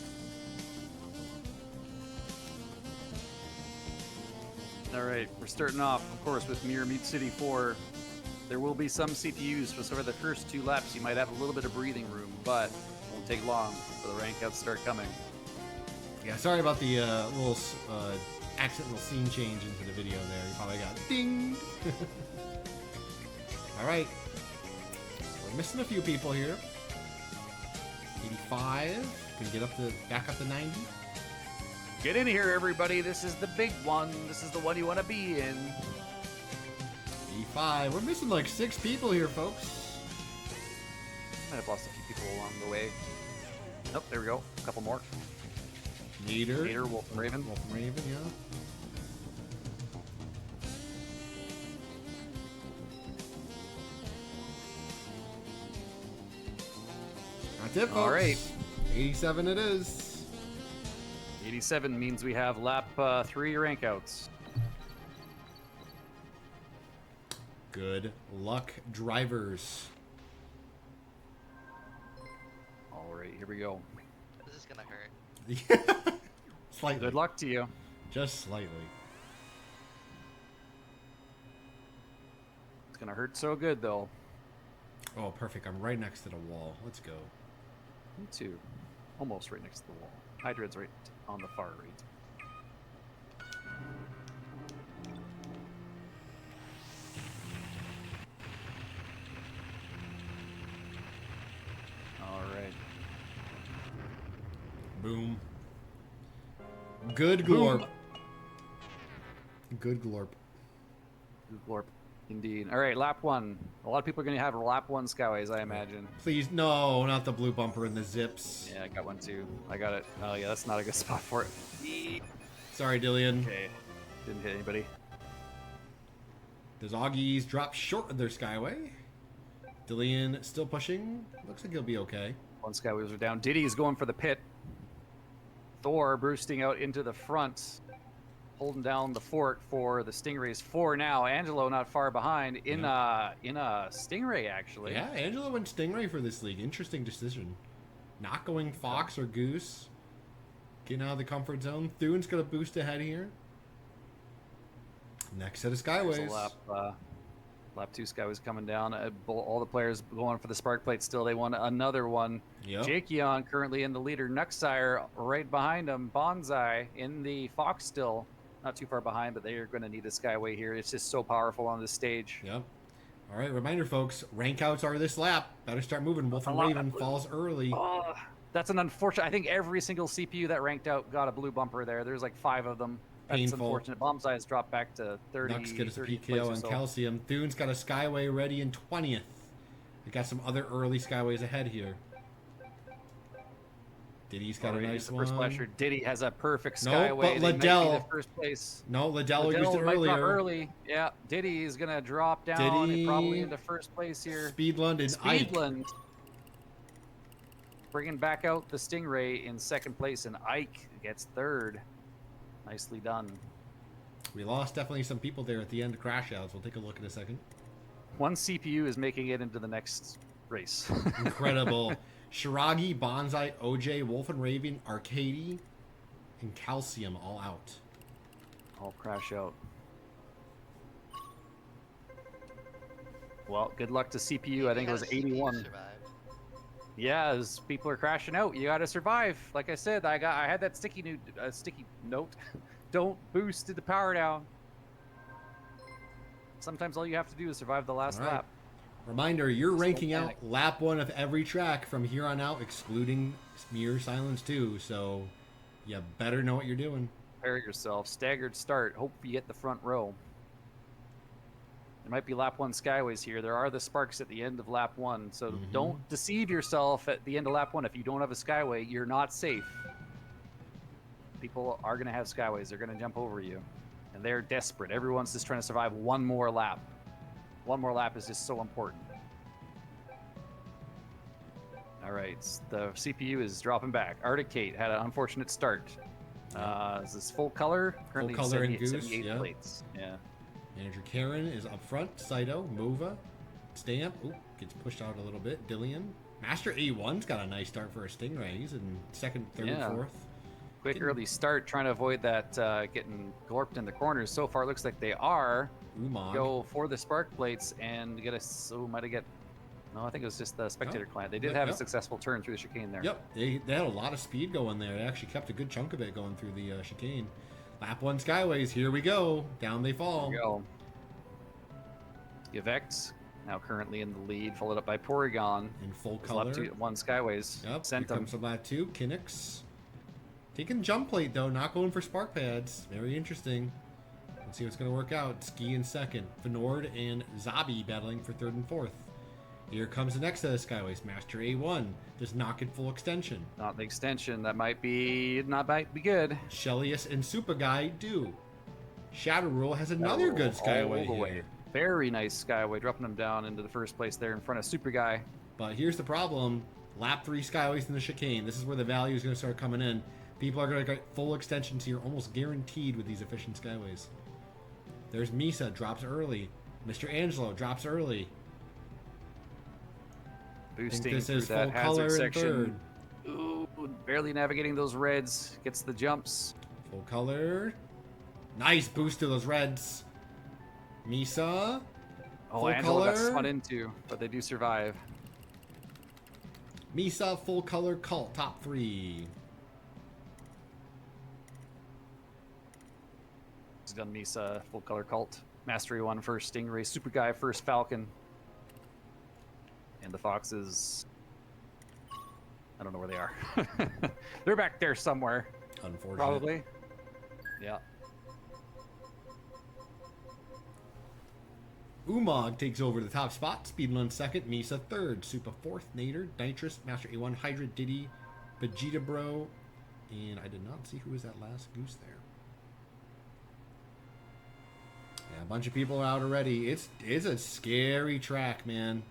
All right, we're starting off, of course, with Mirror Meat City 4. There will be some CPUs for sort of the first 2 laps. You might have a little bit of breathing room, but it won't take long for the rank outs to start coming. Yeah, sorry about the little accidental scene change into the video there. You probably got ding. All right, we're missing a few people here. 85. Can get back up to 90. Get in here, everybody. This is the big one. This is the one you want to be in. 85. We're missing like 6 people here, folks. Might have lost a few people along the way. Nope, there we go. A couple more. Nader. Wolf and Raven. Wolf and Raven, yeah. That's it, folks. All right. 87 it is. 87 means we have lap 3 rank outs. Good luck, drivers. All right, here we go. This is gonna hurt. Slightly. Good luck to you. Just slightly. It's gonna hurt so good though. Oh, perfect. I'm right next to the wall. Let's go. Me too. Almost right next to the wall. Hydred's right on the far right. All right. Boom. Good glorp. Good glorp. Good glorp. Indeed. All right, lap 1. A lot of people are going to have lap 1 Skyways, I imagine. Please, no, not the blue bumper and the zips. Yeah, I got one too. I got it. Oh, yeah, that's not a good spot for it. Sorry, Dillion. Okay. Didn't hit anybody. The Dzoggiez drop short of their Skyway. Dillion still pushing. Looks like he'll be okay. 1 Skyways are down. Diddy's going for the pit. Thor boosting out into the front, holding down the fort for the Stingrays. 4 now. Angelo not far behind in a Stingray actually. Yeah, Angelo went Stingray for this league. Interesting decision. Not going Fox or Goose. Getting out of the comfort zone. Thune's got a boost ahead here. Next set of Skyways. Lap 2 Skyways coming down. All the players going for the spark plate still. They want another one. Yep. Jakeon currently in the leader. Nuxire right behind him. Bonsai in the Fox still. Not too far behind, but they are going to need a Skyway here. It's just so powerful on this stage. Yep. All right, reminder, folks. Rank outs are this lap. Better start moving. Wolf and Raven falls early. Oh, that's an unfortunate. I think every single CPU that ranked out got a blue bumper there. There's like 5 of them. That's Painful. Unfortunate. Bomb's eyes dropped back to 30. Nux gets a 30 PKO on so. Calcium. Thune's got a Skyway ready in 20th. We got some other early Skyways ahead here. Diddy's got a nice one. First flasher. Diddy has a perfect No, Skyway. but They might be Liddell. the first place. No, Liddell used it might drop earlier. early. Yeah, Diddy is gonna drop down Diddy. and probably into first place here. Speedland and Ike. Speedland bringing back out the Stingray in second place, and Ike gets third. Nicely done. We lost definitely some people there at the end of crash outs. We'll take a look in a second. 1 CPU is making it into the next race. Incredible. Shiragi, Bonsai, OJ, Wolf and Raven, Arcady, and Calcium all out. All crash out. Well, good luck to CPU. I think it was 81. Yeah, as people are crashing out, you gotta survive. Like I said, I had that sticky note. Don't boost the power down. Sometimes all you have to do is survive the last All right. lap. Reminder, you're Just ranking don't out lap 1 of every track from here on out, excluding Mirror Silence 2, so you better know what you're doing. Prepare yourself. Staggered start. Hope you get the front row. There might be lap 1 Skyways here. There are the sparks at the end of lap 1, so don't deceive yourself at the end of lap 1. If you don't have a Skyway, you're not safe. People are going to have Skyways. They're going to jump over you. And they're desperate. Everyone's just trying to survive one more lap. One more lap is just so important. All right, the CPU is dropping back. Arctic Kate had an unfortunate start. Is this full color? Currently Full color and 78 Goose, 78 yeah. plates. Yeah. Manager Karen is up front. Saito, Mova, Stamp. Ooh, gets pushed out a little bit. Dillion. Master A1's got a nice start for a Stingray. He's in second, third, Yeah. fourth. Quick early start, trying to avoid that getting glorped in the corners. So far, looks like they are. Umag. go for the spark plates and get a. Oh, might have get. No, I think it was just the spectator client. They did have a successful turn through the chicane there. Yep, they had a lot of speed going there. They actually kept a good chunk of it going through the chicane. Lap 1 Skyways, here we go. Down they fall. There we go. Yvex, now currently in the lead, followed up by Porygon. In full color. Lap 1 Skyways. Yep, Sent here them. comes from lap 2, Kinix. Taking jump plate, though, not going for spark pads. Very interesting. Let's see what's going to work out. Ski in second. Fenord and Zabi battling for third and fourth. Here comes the next set of Skyways. Master A1. Does not get full extension. Not the extension. That might be good. Shellius and Super Guy do. Shadow Rule has another good Skyway here. Very nice Skyway, dropping them down into the first place there in front of Super Guy. But here's the problem. Lap 3 Skyways in the chicane. This is where the value is going to start coming in. People are going to get full extensions here, almost guaranteed with these efficient Skyways. There's Misa, drops early. Mr. Angelo drops early. Boosting this through is that full hazard color section. Ooh, barely navigating those reds. Gets the jumps. Full color. Nice boost to those reds. Misa. Oh, full Angelo got color. spun into, but they do survive. Misa, full color, Cult, top 3. He's done Misa, full color cult. Mastery 1 first Stingray. Super Guy first Falcon. And the Foxes. I don't know where they are. They're back there somewhere. Unfortunately. Probably. Yeah. Umag takes over the top spot. Speedlun second. Misa third. Super fourth. Nader. Nitrous. Master A1. Hydra. Diddy. Vegeta Bro. And I did not see who was that last goose there. Yeah, a bunch of people are out already. It's a scary track, man.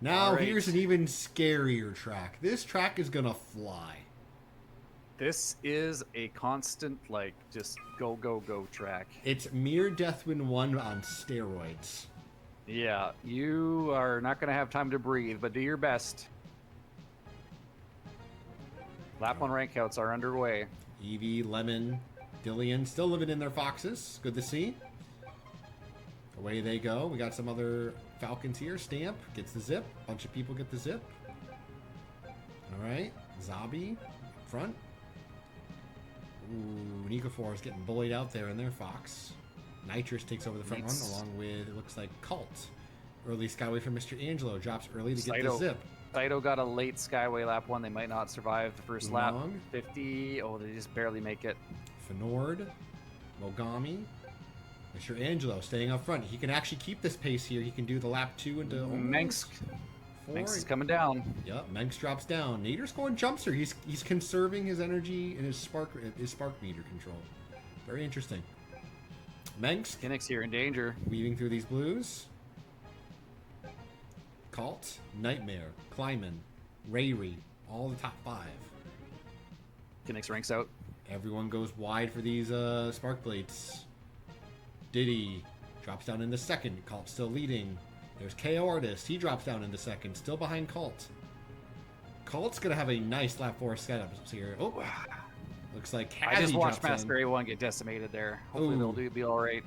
Now, Right. here's an even scarier track. This track is going to fly. This is a constant, like, just go, go, go track. It's Mere Deathwind 1 on steroids. Yeah, you are not going to have time to breathe, but do your best. Lap 1 rankouts are underway. Eevee, Lemon, Dillion still living in their foxes. Good to see. Away they go. We got some other Falcons here. Stamp gets the zip. Bunch of people get the zip. All right. Zabi up front. Ooh, Nicofor is getting bullied out there in their fox. Nitrous takes over the front run along with, it looks like, Cult. Early Skyway from Mr. Angelo. Drops early to get the zip. Saito got a late Skyway lap 1. They might not survive the first lap. Long. 50. Oh, they just barely make it. Fenord. Mogami. Mr. Angelo staying up front. He can actually keep this pace here. He can do the lap 2 into Menks. 4. Menks is coming down. Yep, Menks drops down. Nader's going jumpster. He's conserving his energy and his spark meter control. Very interesting. Menks Kinix here in danger. weaving through these blues. Cult, Nightmare, Kleimann, Rayri, all the top 5. Kinix ranks out. Everyone goes wide for these spark plates. Diddy drops down into second. Cult still leading. There's KO Artist. He drops down into second. Still behind Cult. Cult's going to have a nice lap 4 setup here. Oh, looks like Kazi I just watched drops Master in. A1 get decimated there. Hopefully Ooh. they'll be all right.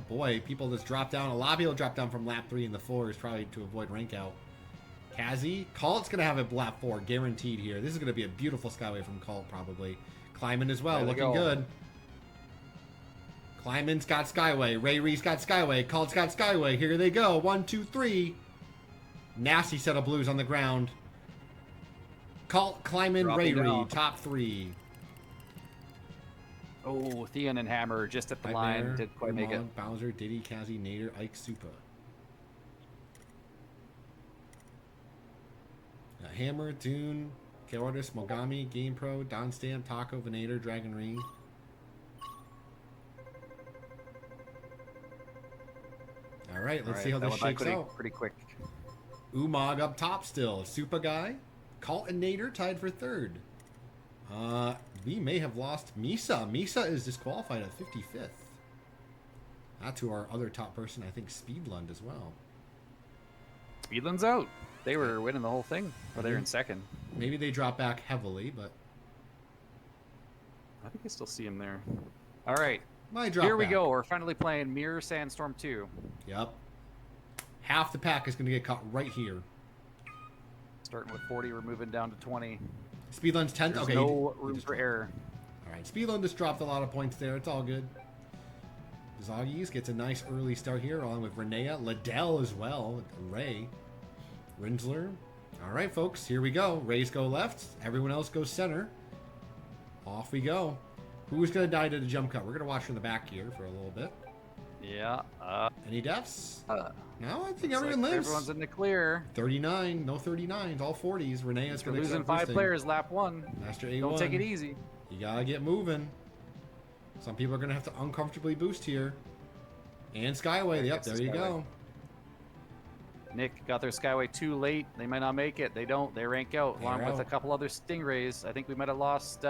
Boy, people just drop down. A lot of people drop down from lap 3 in the 4 is probably to avoid rank out. Kazi. Cult's going to have a lap 4 guaranteed here. This is going to be a beautiful Skyway from Cult probably. Kleimann as well. There they Looking go. good. Kleiman's got Skyway. Ray Ree's got Skyway. Cult's got Skyway. Here they go. 1, 2, 3. Nasty set of blues on the ground. Cult, Kleimann, Ray Dropping Ree. down. Top 3. Oh, Theon and Hammer just at the Nightmare, line. Didn't quite make it. Umag, Bowser, Diddy, Kazi, Nader, Ike, Supa. Hammer, Dune, K-Artist, Mogami, Game Pro, Don Stamp, Taco, Venator, Dragon Ring. All right, let's see how that this went by shakes out. pretty quick. Umag up top still. Super Guy. Cult and Nader tied for third. We may have lost Misa. Misa is disqualified at 55th. That's to our other top person, I think Speedlund as well. Speedland's out. They were winning the whole thing. Or they were in second. Maybe they drop back heavily, but I think I still see him there. All right. My drop Here we back. go. We're finally playing Mirror Sandstorm 2. Yep. Half the pack is going to get caught right here. Starting with 40, we're moving down to 20. Speedland's 10th. There's Okay. no he room just for dropped. error. All right. Speedland just dropped a lot of points there. It's all good. Dzoggiez gets a nice early start here, along with Renea. Liddell as well. Ray. Rinsler. All right, folks. Here we go. Rays go left. Everyone else goes center. Off we go. Who's going to die to the jump cut? We're going to watch from the back here for a little bit. Yeah. Any deaths? No, I think looks everyone like lives. Everyone's in the clear. 39. No 39s. All 40s. Renea's We're going to losing 5 players lap 1. Master A1. Don't take it easy. You got to get moving. Some people are going to have to uncomfortably boost here. And Skyway. Yep, there you go. Nick got their Skyway too late. They might not make it. They don't. They rank out along They're with a out. couple other Stingrays. I think we might have lost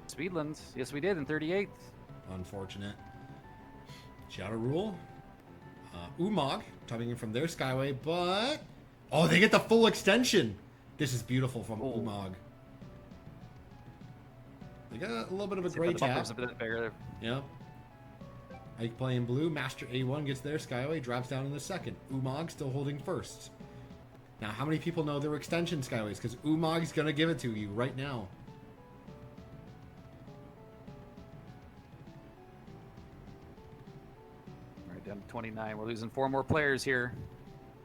Speedland. Yes, we did in 38th. Unfortunate. Shadow Rule. Umag coming in from their Skyway, but... Oh, they get the full extension. This is beautiful from Oh. Umag. They got a little bit of a See, gray but the tab. bumper's a bit bigger. Yep. Ike playing blue. Master A1 gets their Skyway, drops down in the second. Umag still holding first. Now, how many people know there were extension Skyways? Because Umag's going to give it to you right now. All right, down to 29. We're losing 4 more players here.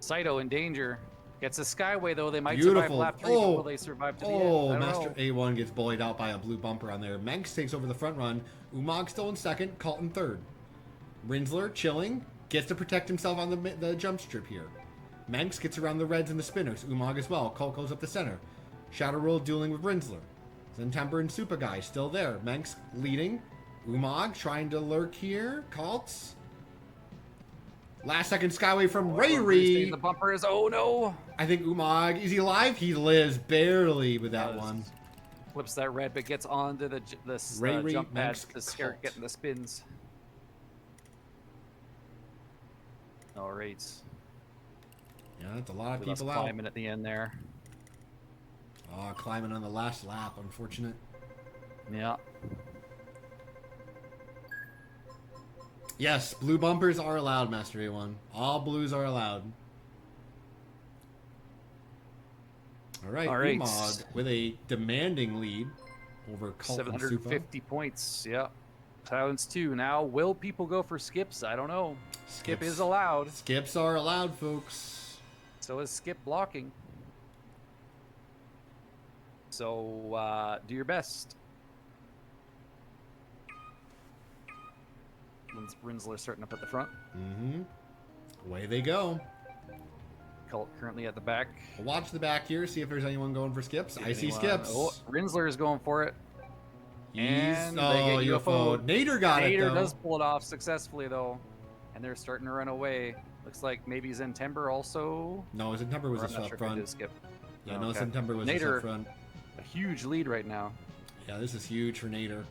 Saito in danger. Gets a Skyway, though. They might survive Beautiful. lap 3. Oh. Will they survive to the end? Oh, I don't Master know. A1 gets bullied out by a blue bumper on there. Menks takes over the front run. Umag still in second. Colton third. Rinsler chilling. Gets to protect himself on the jump strip here. Menks gets around the reds and the spinners. Umag as well. Colt goes up the center. Shadow Roll dueling with Rinsler. Zentemper and Super Guy still there. Menks leading. Umag trying to lurk here. Colts. Last second Skyway from Ray. The bumper is. Oh no! I think Umag, is he alive? He lives barely with that one. Flips that red, but gets onto the Ray, jump pad Max, to start Colt. getting the spins. All right. Yeah, that's a lot of We lost people out. Kleimann at the end there. Oh, Kleimann on the last lap. Unfortunate. Yeah. Yes, blue bumpers are allowed, Master A1. All blues are allowed. All right, All right. Umag with a demanding lead over Colt and Supa. 750 points. Yeah. Silence 2. Now, will people go for skips? I don't know. Skip is allowed. Skips are allowed, folks. So is skip blocking. So do your best. Rinsler starting up at the front. Mm-hmm. Away they go. Colt currently at the back. We'll watch the back here, see if there's anyone going for skips. I see Anyone- skips. Oh, Rinsler is going for it. And they oh, get UFO. Nader got it, Nader though. does pull it off successfully, though. And they're starting to run away. Looks like maybe Zentember also. No, Zentember was Or a I'm not sub sure if he front. did skip. Yeah, Oh, no, okay. Zentember was a Nader- sub front. A huge lead right now. Yeah, this is huge for Nader.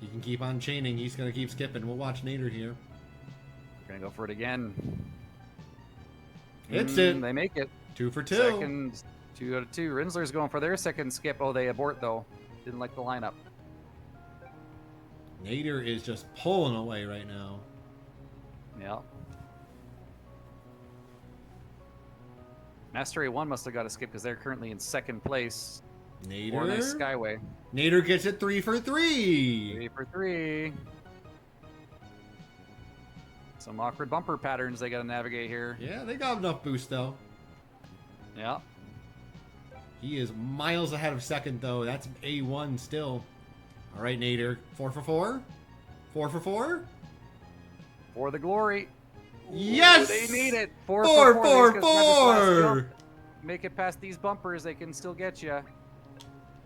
He can keep on chaining. He's going to keep skipping. We'll watch Nader here. Gonna go for it again. Hits it. They make it. 2 for 2. Second, 2 out of 2. Rinsler's going for their second skip. Oh, they abort though. Didn't like the lineup. Nader is just pulling away right now. Yeah. Master A1 must have got a skip because they're currently in second place. Or nice Nader. Skyway. Nader gets it 3 for 3. 3 for 3. Some awkward bumper patterns they got to navigate here. Yeah, they got enough boost though. Yeah. He is miles ahead of second though. That's A1 still. All right, Nader. 4 for 4. 4 for 4. For the glory. Yes! They need it. 4 4 for 4. for They just got this last 4. jump. Make it past these bumpers. They can still get you.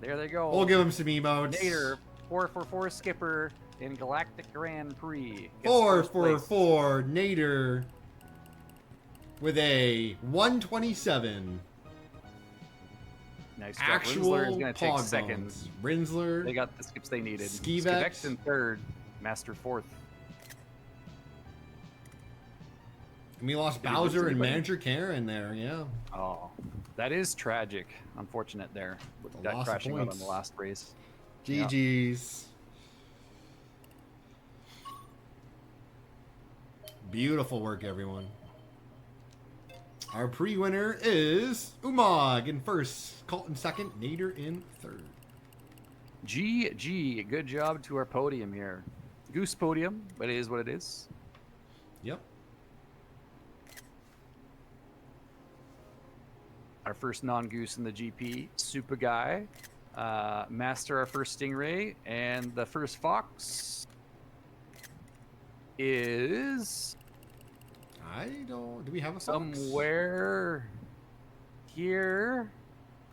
There they go. We'll give him some emotes. Nader, 4 for 4 skipper in Galactic Grand Prix. Gets 4 first for place. 4. Nader with a 127. Nice job. Actual Rinsler is going to take pog second. bones. Rinsler. They got the skips they needed. Skivex. Skivex in third. Master fourth. And we lost Did he Bowser lose and anybody? Manager Karen there, yeah. Oh, that is tragic. Unfortunate there. With The that loss of crashing out on points. the last race. Yeah. GG's. Beautiful work, everyone. Our pre-winner is Umag in first, Colton second, Nader in third. GG, good job to our podium here. Goose podium, but it is what it is. Yep. Our first non-goose in the GP, Super Guy. Master our first Stingray, and the first Fox is I don't. Do we have a Fox? somewhere here.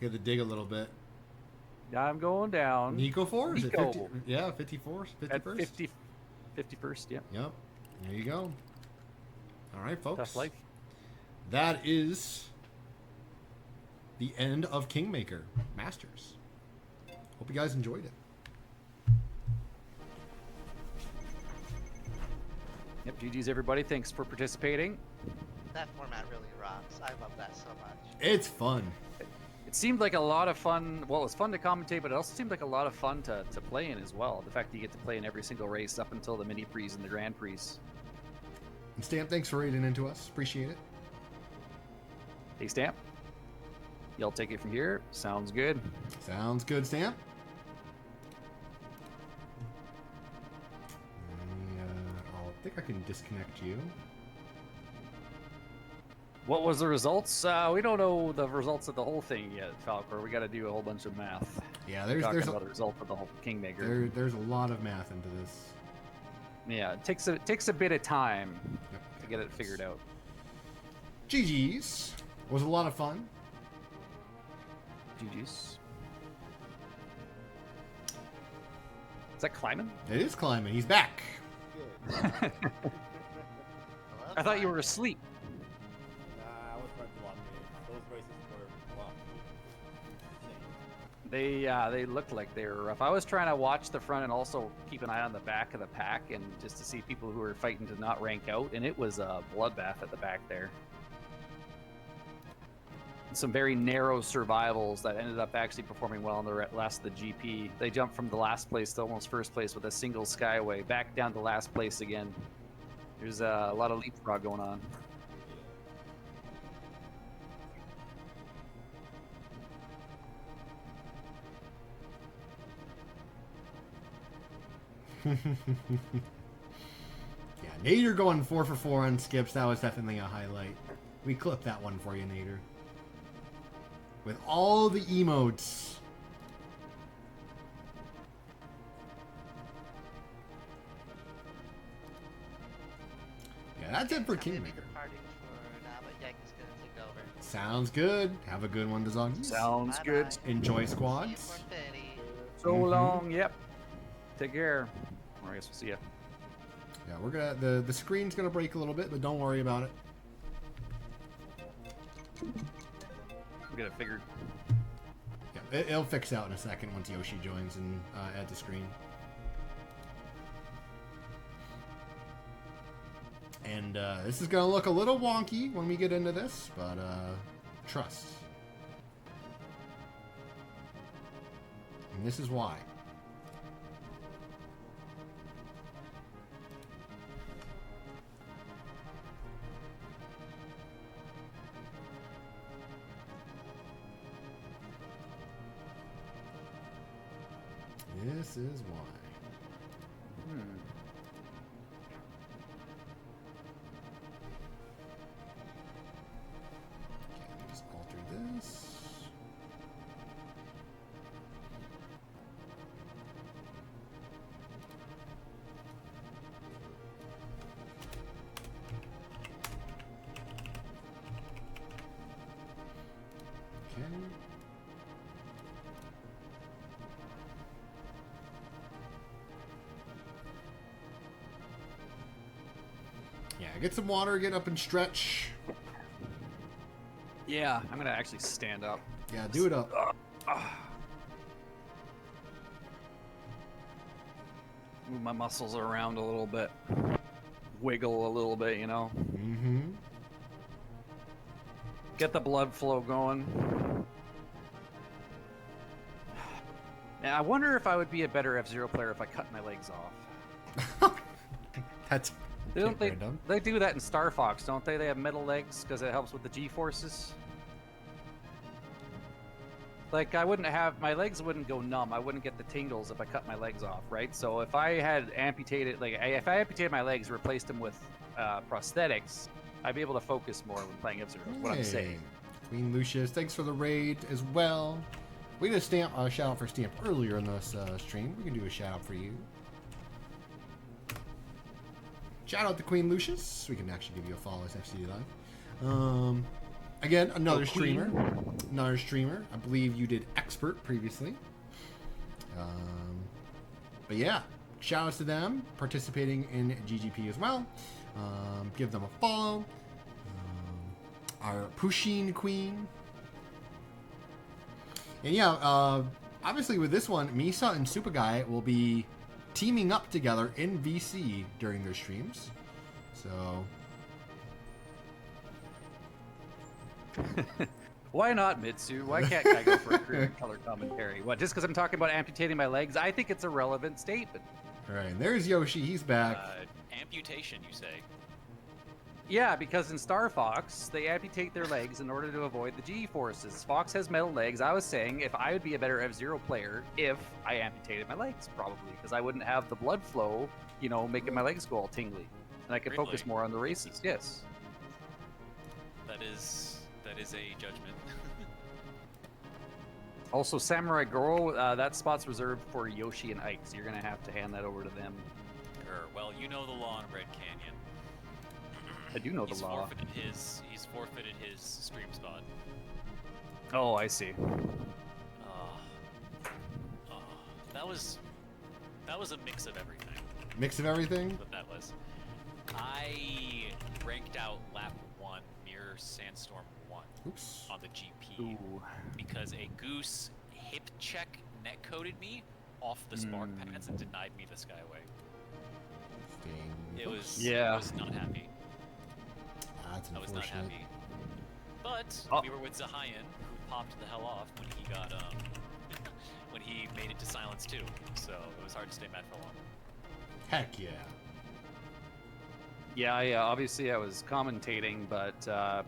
We have to dig a little bit. I'm going down. Nico 4? Is it Nico. 50? Yeah, 54? At 51st? 51st, yeah. Yep. There you go. All right, folks. Tough life. That is the end of Kingmaker Masters. Hope you guys enjoyed it. Yep, GG's everybody. Thanks for participating. That format really rocks. I love that so much. It's fun. It seemed like a lot of fun. Well, it was fun to commentate, but it also seemed like a lot of fun to play in as well. The fact that you get to play in every single race up until the mini Prix and the Grand Prix. And Stamp, thanks for raiding into us. Appreciate it. Hey, Stamp. Y'all take it from here. Sounds good. Sounds good, Stamp. I think I can disconnect you. What was the results? We don't know the results of the whole thing yet, Falcor. We got to do a whole bunch of math. Yeah, Talking there's about the result of the whole Kingmaker. there's a lot of math into this. Yeah, it takes a bit of time Yep. to get it figured out. GG's was a lot of fun. GG's. Is that Kleimann? It is Kleimann. He's back. Good. I thought you were asleep. Nah, I was trying to lock in. Those races were locked. They looked like they were rough. I was trying to watch the front and also keep an eye on the back of the pack, and just to see people who were fighting to not rank out, and it was a bloodbath at the back there. Some very narrow survivals that ended up actually performing well in the last of the GP. They jumped from the last place to almost first place with a single skyway, back down to last place again. There's a lot of leapfrog going on. Yeah, Nader going 4 for 4 on skips. That was definitely a highlight. We clipped that one for you, Nader. With all the emotes. Yeah, that's it for Kingmaker. Parting for now, but Yike is gonna take over. Sounds good. Have a good one, Dzoggiez. Sounds Bye-bye. good. Enjoy See you squads. for Betty. So long. Yep. Take care. Or I guess we'll see ya. Yeah, we're gonna the screen's gonna break a little bit, but don't worry about it. We gotta figure. Yeah, it'll fix out in a second once Yoshi joins and adds the screen. And this is gonna look a little wonky when we get into this, but trust. And this is why. This is why. Okay, let me just alter this. Okay. Yeah, get some water, get up and stretch. Yeah, I'm gonna actually stand up. Yeah, do it up. Move my muscles around a little bit. Wiggle a little bit, you know. Mm-hmm. Get the blood flow going. Now, I wonder if I would be a better F-Zero player if I cut my legs off. That's Don't they? Random. They do that in Star Fox, don't they? They have metal legs because it helps with the G forces. Like I wouldn't have my legs wouldn't go numb. I wouldn't get the tingles if I cut my legs off, right? So if I had amputated, if I amputated my legs, replaced them with prosthetics, I'd be able to focus more when playing F-Zero. Is what I'm saying. Queen Lucius, thanks for the raid as well. We did a shout out for Stamp earlier in this stream. We can do a shout out for you. Shout out to Queen Lucius. We can actually give you a follow as FCD Live. Again, another streamer. Another streamer. I believe you did Expert previously. But yeah, shout outs to them participating in GGP as well. Give them a follow. Our Pusheen Queen. And yeah, obviously with this one, Misa and Supagai will be teaming up together in VC during their streams. So Why not, Mitsu? Why can't I go for a career color commentary? What, just because I'm talking about amputating my legs? I think it's a relevant statement. all right, and there's Yoshi. He's back. Amputation, you say? Yeah, because in Star Fox, they amputate their legs in order to avoid the G forces. Fox has metal legs. I was saying if I would be a better F-Zero player if I amputated my legs, probably, because I wouldn't have the blood flow, making my legs go all tingly. And I could focus more on the races. Yes. That is a judgment. Also, Samurai Girl, that spot's reserved for Yoshi and Ike, so you're going to have to hand that over to them. Well, you know the law in Red Canyon. I do know the law. He's forfeited his stream spot. Oh, I see. That was a mix of everything. Mix of everything? What that was. I ranked out lap 1 Mirror Sandstorm 1 on the GP. Ooh. Because a goose hip check netcoded me off the spark pads and denied me the Skyway. I was not happy. That's I was not unfortunate. happy. But we were with Zahayan, who popped the hell off when he got when he made it to Silence 2. So it was hard to stay mad for long. Heck yeah. Yeah, obviously I was commentating, but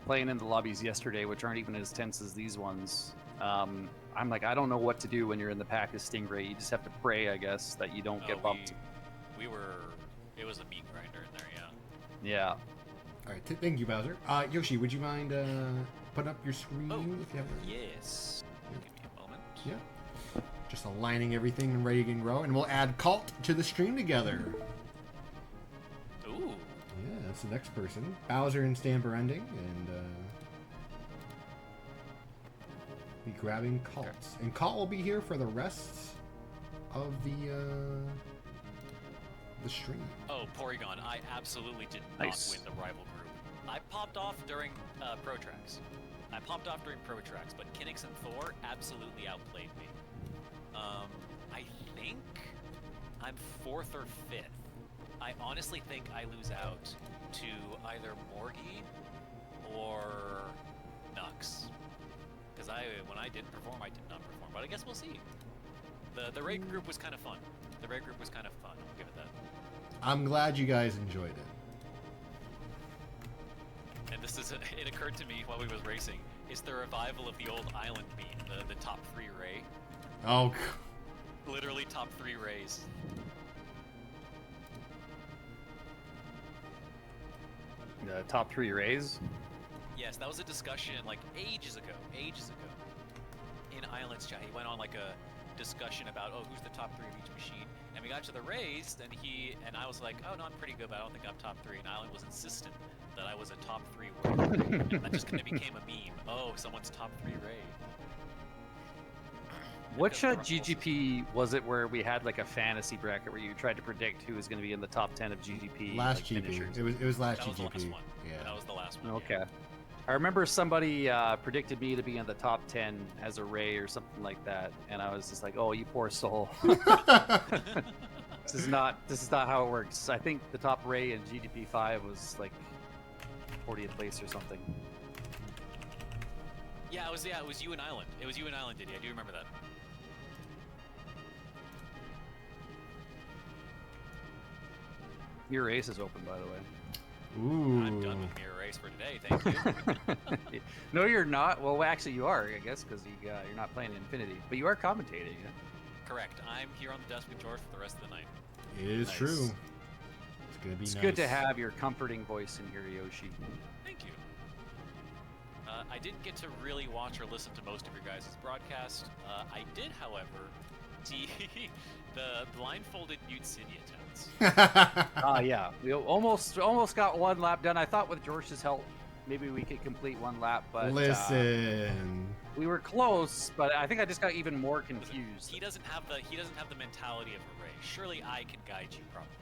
playing in the lobbies yesterday, which aren't even as tense as these ones, I'm like, I don't know what to do when you're in the pack as Stingray. You just have to pray, I guess, that you don't get bumped. It was a meat grinder in there, yeah. Yeah. All right, thank you, Bowser. Yoshi, would you mind putting up your screen if you have it? Yes. Give me a moment. Yeah. Just aligning everything and ready to grow, and we'll add Cult to the stream together. Ooh. Yeah, that's the next person. Bowser and Stamper ending, and be grabbing Cult. Okay. And Cult will be here for the rest of the stream. Oh, Porygon, I absolutely did not win the rival group. I popped off during Pro Tracks. But Kinix and Thor absolutely outplayed me. I think I'm 4th or 5th. I honestly think I lose out to either Morgie or Nux. Because when I didn't perform, I did not perform. But I guess we'll see. The raid group was kind of fun. I'll give it that. I'm glad you guys enjoyed it. And it occurred to me while we was racing, it's the revival of the old island meme, the top 3 Ray. Oh, literally top 3 Rays. The top 3 Rays? Yes, that was a discussion like ages ago. In Island's chat, he went on like a discussion about, who's the top 3 of each machine, and we got to the Rays, and I was like, oh no, I'm pretty good, but I don't think I'm top 3, and Island was insistent that I was a top 3 Ray, and that just kind of became a meme. Oh, someone's top 3 Ray. Which GGP was it where we had like a fantasy bracket where you tried to predict who was going to be in the top 10 of GGP? Last GP. Finishers? It was last that GGP. Was the last one. Yeah. That was the last one. Okay. Yeah. I remember somebody predicted me to be in the top 10 as a Ray or something like that, and I was just like, "Oh, you poor soul." This is not how it works. I think the top Ray in GGP 5 was like 40th place or something. Yeah, it was you and Island. It was you and Island, Diddy. I do remember that. Your race is open, by the way. Ooh. I'm done with Mirror Race for today. Thank you. No, you're not. Well, actually, you are, I guess, because you're not playing Infinity. But you are commentating, yeah? Correct. I'm here on the desk with George for the rest of the night. It is Nice. true. It's gonna be It's nice. good to have your comforting voice in here, Yoshi. Thank you. I didn't get to really watch or listen to most of your guys' broadcast. I did, however, see the blindfolded Newt City attempts. Yeah. We almost got one lap done. I thought with George's help, maybe we could complete one lap, but Listen. we were close. But I think I just got even more confused. He doesn't have the mentality of a Ray. Surely I can guide you properly.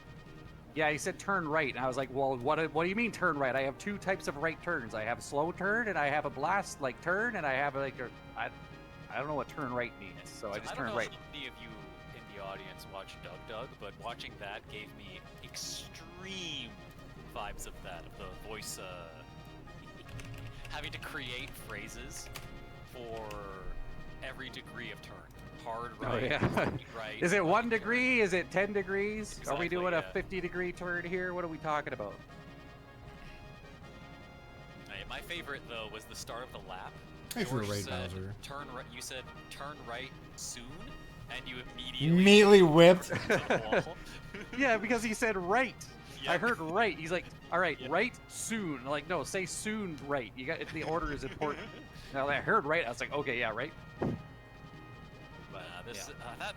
Yeah, he said turn right, and I was like, well, what do you mean turn right? I have two types of right turns. I have a slow turn, and I have a blast like turn, and I have I don't know what turn right means, so I just turned right. I don't know how many of you in the audience watch Doug, but watching that gave me extreme vibes of that, of the voice having to create phrases for every degree of turn. Hard right, Oh, yeah. right. Is it 1 degree? Is it 10 degrees? Are we Exactly, doing yeah. a 50-degree turn here? What are we talking about? My favorite though was the start of the lap. Thanks for the George raid, said, Bowser. Turn right. You said turn right soon, and you Immediately whipped. to the wall. Yeah, because he said right. I Yep. heard right. He's like, all right, Yep. right soon. I'm like, no, say soon right. You got the order is important. Now I heard right. I was like, okay, yeah, right. But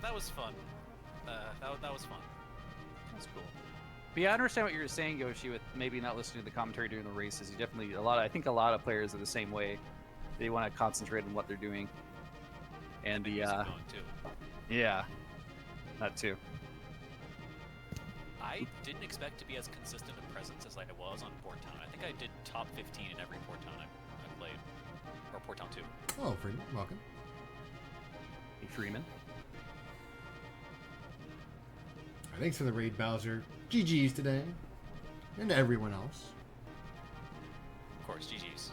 That was fun. That was fun. that's cool. But yeah, I understand what you're saying, Yoshi, with maybe not listening to the commentary during the races. You definitely I think a lot of players are the same way. They want to concentrate on what they're doing. And the Music going too. yeah, that too. I didn't expect to be as consistent a presence as I was on Port Town. I think I did top 15 in every Port Town I played, or Port Town 2. Hello, Freeman. Welcome. Hey, Freeman. Thanks for the raid, Bowser. GG's today. And to everyone else. Of course, GG's.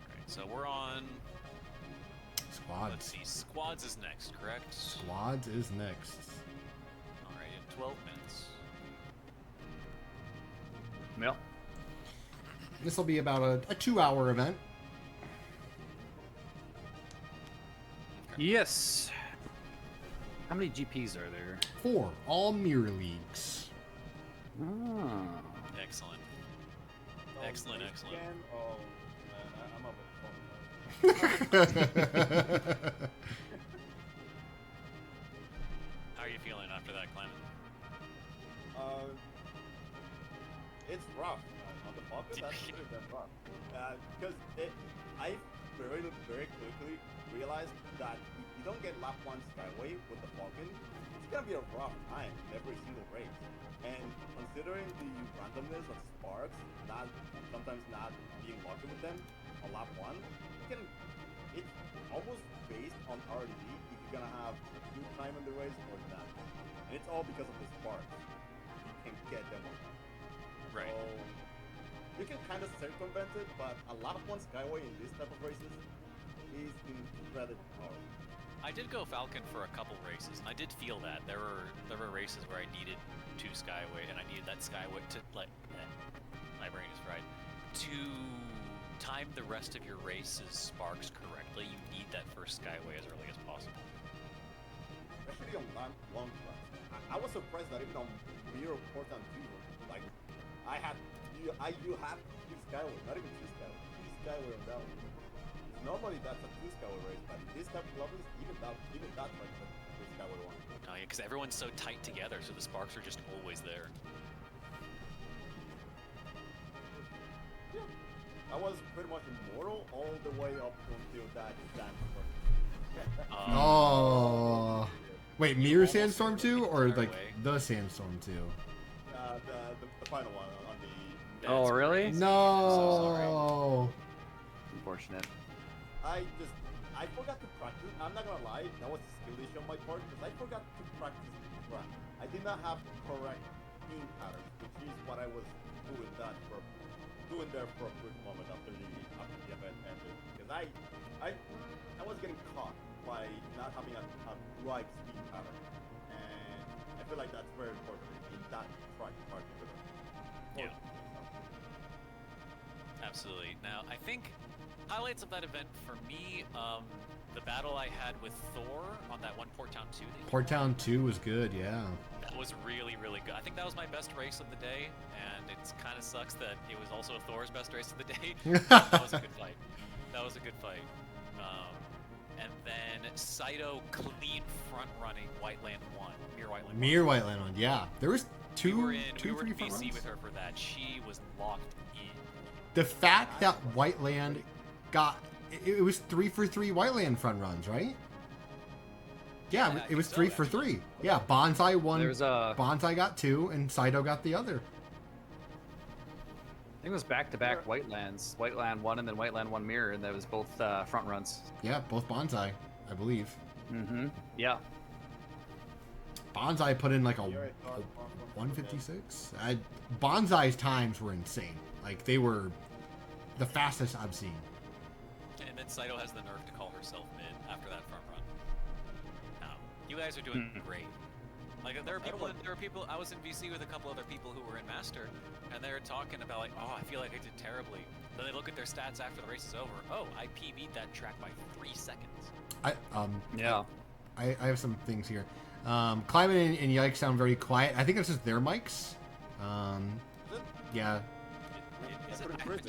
Alright, so we're on, let's Squads. see, Squads is next, correct? Squads is next. Alright, in 12 minutes. Yep. This will be about a 2-hour event. Yes. How many GPs are there? 4. All mirror leagues. Oh. Excellent. So, Excellent, race excellent. Again? Oh, man, I'm up with fun. How are you feeling after that, Kleimann? It's rough, man. On the focus, that's really that rough. Because I very quickly realized that if you don't get lap 1 Skyway with the Falcon, it's gonna be a rough time every single race. And considering the randomness of sparks, sometimes not being lucky with them on lap 1, it's almost based on RNG if you're gonna have a good time in the race or not. And it's all because of the sparks. You can get them on time. Right. So you can kind of circumvent it, but a lap 1 Skyway in this type of races is incredibly hard. I did go Falcon for a couple races, and I did feel that there were races where I needed 2 Skyway, and I needed that Skyway to my brain is fried. To time the rest of your race's sparks correctly, you need that first Skyway as early as possible. Especially on long tracks. I was surprised that even on Mirror Portan 2, like you have 2 Skyway, not even 2 Skyway, 3 Skyway on that one. Normally that's a 2 Skyway race, but in this type of levels, even that like the 3 Skyway one. Oh yeah, because everyone's so tight together, so the sparks are just always there. Yeah. I was pretty much immortal all the way up until that sandstorm. Oh. Wait, Mirror Almost Sandstorm made 2 it or the entire like way. the Sandstorm 2? The final one on the... Oh, That's really? crazy. No. Unfortunate. I forgot to practice. I'm not gonna lie, that was a skill issue on my part because I forgot to practice the run. I did not have correct in patterns, which is what I was doing there for a quick moment after the event ended. Because I was getting caught by not having a right speed pattern, and I feel like that's very important in that track in particular. Yeah. Absolutely. Now, I think highlights of that event for me, the battle I had with Thor on that one Port Town 2. Port Town 2 was good, yeah. That was really, really good. I think that was my best race of the day, and it kind of sucks that it was also Thor's best race of the day. That was a good fight. That was a good fight. And then Saito clean front running Whiteland 1. Mere Whiteland 1, yeah. There was We two, were in three front BC runs. with her for that. She was locked in. The fact that Whiteland got it was 3 for 3 Whiteland front runs, right? Yeah, Yeah, I it was think 3 so, for actually. 3. Yeah, Bonsai won. There's a. Bonsai got 2, and Saito got the other. I think it was back-to-back Whitelands. Whiteland 1 and then Whiteland 1 mirror, and that was both front runs. Yeah, both Bonsai, I believe. Mm-hmm. Yeah. Bonsai put in like a 156. Bonsai's times were insane. Like they were the fastest I've seen. And then Saito has the nerve to call herself mid after that front run. You guys are doing great. Like there are people. I was in VC with a couple other people who were in Master, and they were talking about like, oh, I feel like I did terribly. Then they look at their stats after the race is over. Oh, I PB'd that track by 3 seconds. Yeah. I have some things here. Kleimann and Yike sound very quiet. I think it's just their mics. Yeah. I haven't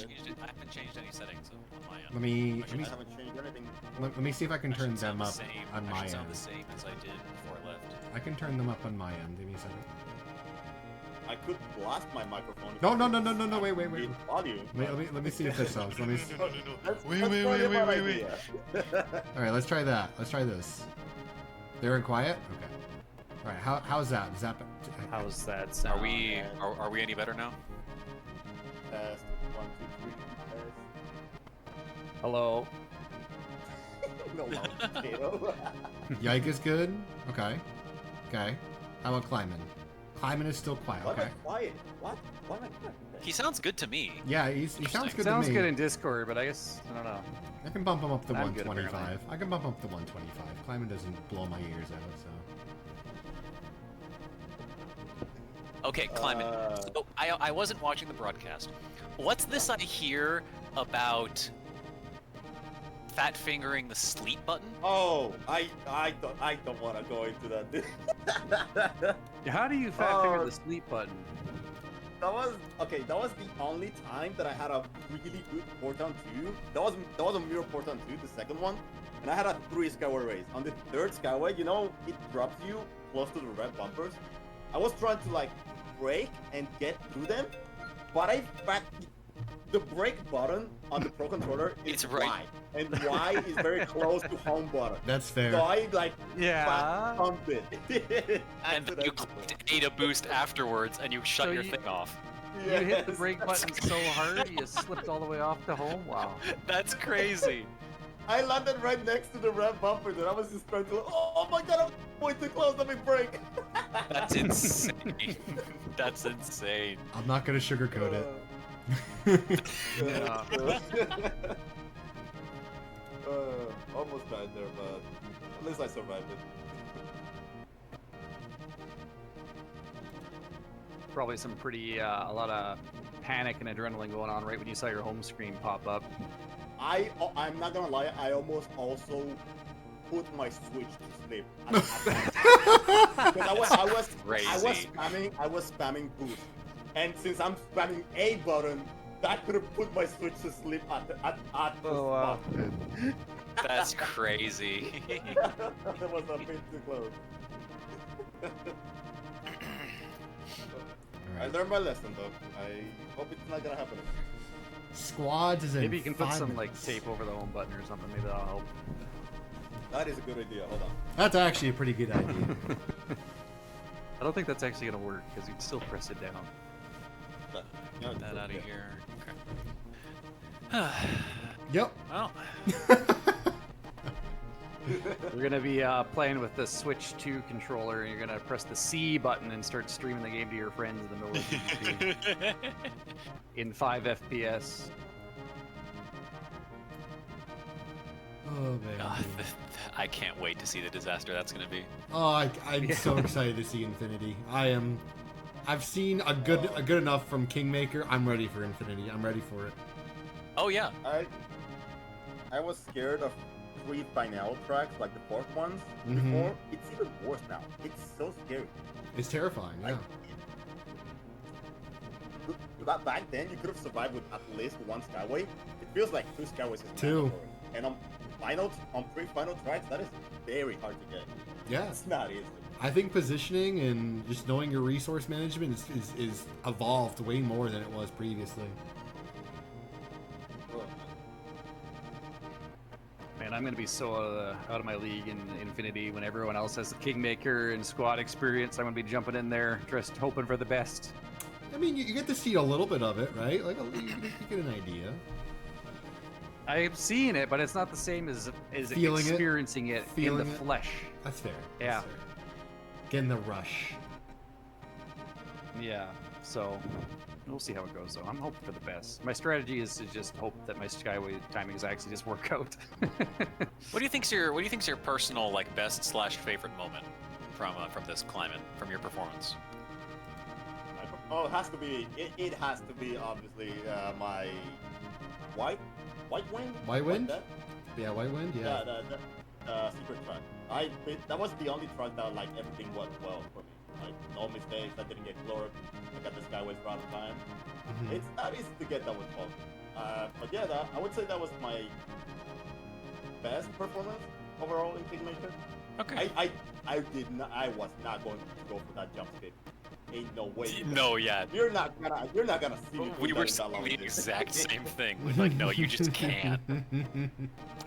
changed any settings on my end. Let me I haven't changed anything. let me see if I can turn them up on my I should sound end. the same as I did before I left. I can turn them up on my end. Give me a second. I could blast my microphone. if No, I no, no, could no, no, wait. need volume. Let me see if this helps. Let me see. Wait. All right, let's try that. Let's try this. They're in quiet. Okay. All right. How's that? Is that? How's that sound? Are we any better now? Test 1, 2, 3. Hello. Test. No, potato. Yike is good. Okay. Okay. How about Kleimann? Kleimann is still quiet. Why am Okay. I quiet? What? Why am I quiet? He sounds good to me. Yeah, he sounds good Sounds to me. good in Discord, but I guess I don't know. I can bump him up to I'm good, 125. I can bump him up to 125. Kleimann doesn't blow my ears out, so. Okay, Kleimann. So I wasn't watching the broadcast. What's this I hear about fat fingering the sleep button? Oh, I don't want to go into that. How do you fat finger the sleep button? That was okay. That was the only time that I had a really good Porton 2. That was a mirror Porton 2, the second one, and I had a 3 skyway race. On the 3rd skyway, you know, it drops you close to the red bumpers. I was trying to like brake and get through them, but the brake button on the Pro controller is It's right. Y, and Y is very close to home button. That's fair. So I like Yeah. pumped it. And then you clicked A to boost afterwards, and you shut So your you- thing off. You hit the brake button so hard you slipped all the way off to home. Wow. That's crazy. I landed right next to the red bumper, and I was just trying to. Oh my god! I'm way too close. Let me brake. That's insane. That's insane. I'm not gonna sugarcoat it. Yeah. Almost died there, but at least I survived it. Probably some pretty a lot of panic and adrenaline going on right when you saw your home screen pop up. I'm not gonna lie. I almost also put my Switch to sleep. Because I was spamming boost, and since I'm spamming A button, that could have put my Switch to sleep at the spot. That's crazy. That was a bit too close. I learned my lesson though. I hope it's not gonna happen. Squads is in Maybe you can put 5 some like minutes. tape over the home button or something. Maybe that'll help. That is a good idea. Hold on. That's actually a pretty good idea. I don't think that's actually gonna work because you'd still press it down. Yeah, Get that out of yeah. here. Okay. Yep. Well, We're gonna be playing with the Switch 2 controller, and you're gonna press the C button and start streaming the game to your friends in the middle of GGP in 5 FPS. Oh man. I can't wait to see the disaster that's going to be. Oh, I'm so excited to see Infinity. I've seen a good enough from Kingmaker. I'm ready for Infinity. I'm ready for it. Oh yeah. I was scared of 3 final tracks, like the 4th ones, before. It's even worse now. It's so scary. It's terrifying, yeah. Back then, you could have survived with at least 1 skyway. It feels like 2 skyways is 2. mandatory. And on 3 final tracks, that is very hard to get. Yeah. It's not easy. I think positioning and just knowing your resource management is evolved way more than it was previously. Man, I'm going to be so out of my league in Infinity when everyone else has the Kingmaker and squad experience. I'm going to be jumping in there, just hoping for the best. I mean, you get to see a little bit of it, right? Like, you get an idea. I've seen it, but it's not the same as Feeling experiencing it in the flesh. That's fair. Yeah. That's fair. Getting the rush. Yeah, so we'll see how it goes, though. I'm hoping for the best. My strategy is to just hope that my skyway timings actually just work out. What do you think's your personal like best / favorite moment from this Kleimann, from your performance? Oh, it has to be. It has to be obviously my white wind. White wind? Like Yeah, white wind. Yeah. The secret track. That was the only track that like everything went well for me. Like no mistakes. I didn't get floored. I got the skyways right on time. It's not easy to get that with Falcon. But yeah, I would say that was my best performance overall in Kingmaker. Okay. I was not going to go for that jump skip. Ain't no way. No, yeah. You're not gonna see me. We were saying the exact same thing. We're like, no, you just can't.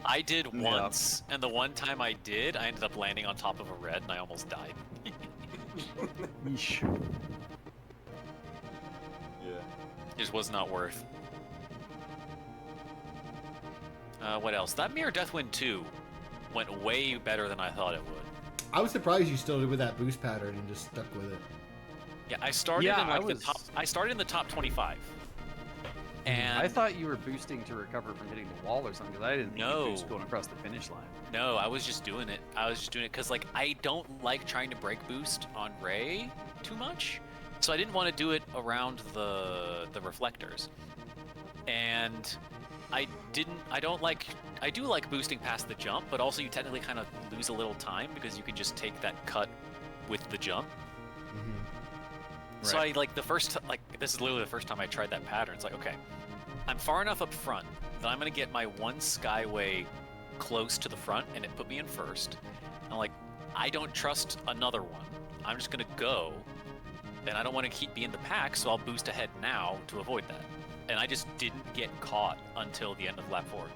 I did once, and the one time I did, I ended up landing on top of a red, and I almost died. Yeesh. Yeah. It just was not worth. What else? That Mirror Deathwind 2 went way better than I thought it would. I was surprised you still did with that boost pattern and just stuck with it. Yeah, I started in like the top. I started in the top 25. And I thought you were boosting to recover from hitting the wall or something, because I didn't think you boost going across the finish line. No, I was just doing it. Because like I don't like trying to break boost on Ray too much, so I didn't want to do it around the reflectors. And I do like boosting past the jump, but also you technically kind of lose a little time because you can just take that cut with the jump. So I like this is literally the first time I tried that pattern. It's like, okay, I'm far enough up front that I'm gonna get my one skyway close to the front, and it put me in first. And like, I don't trust another one. I'm just gonna go, and I don't want to keep being in the pack, so I'll boost ahead now to avoid that. And I just didn't get caught until the end of lap 4. All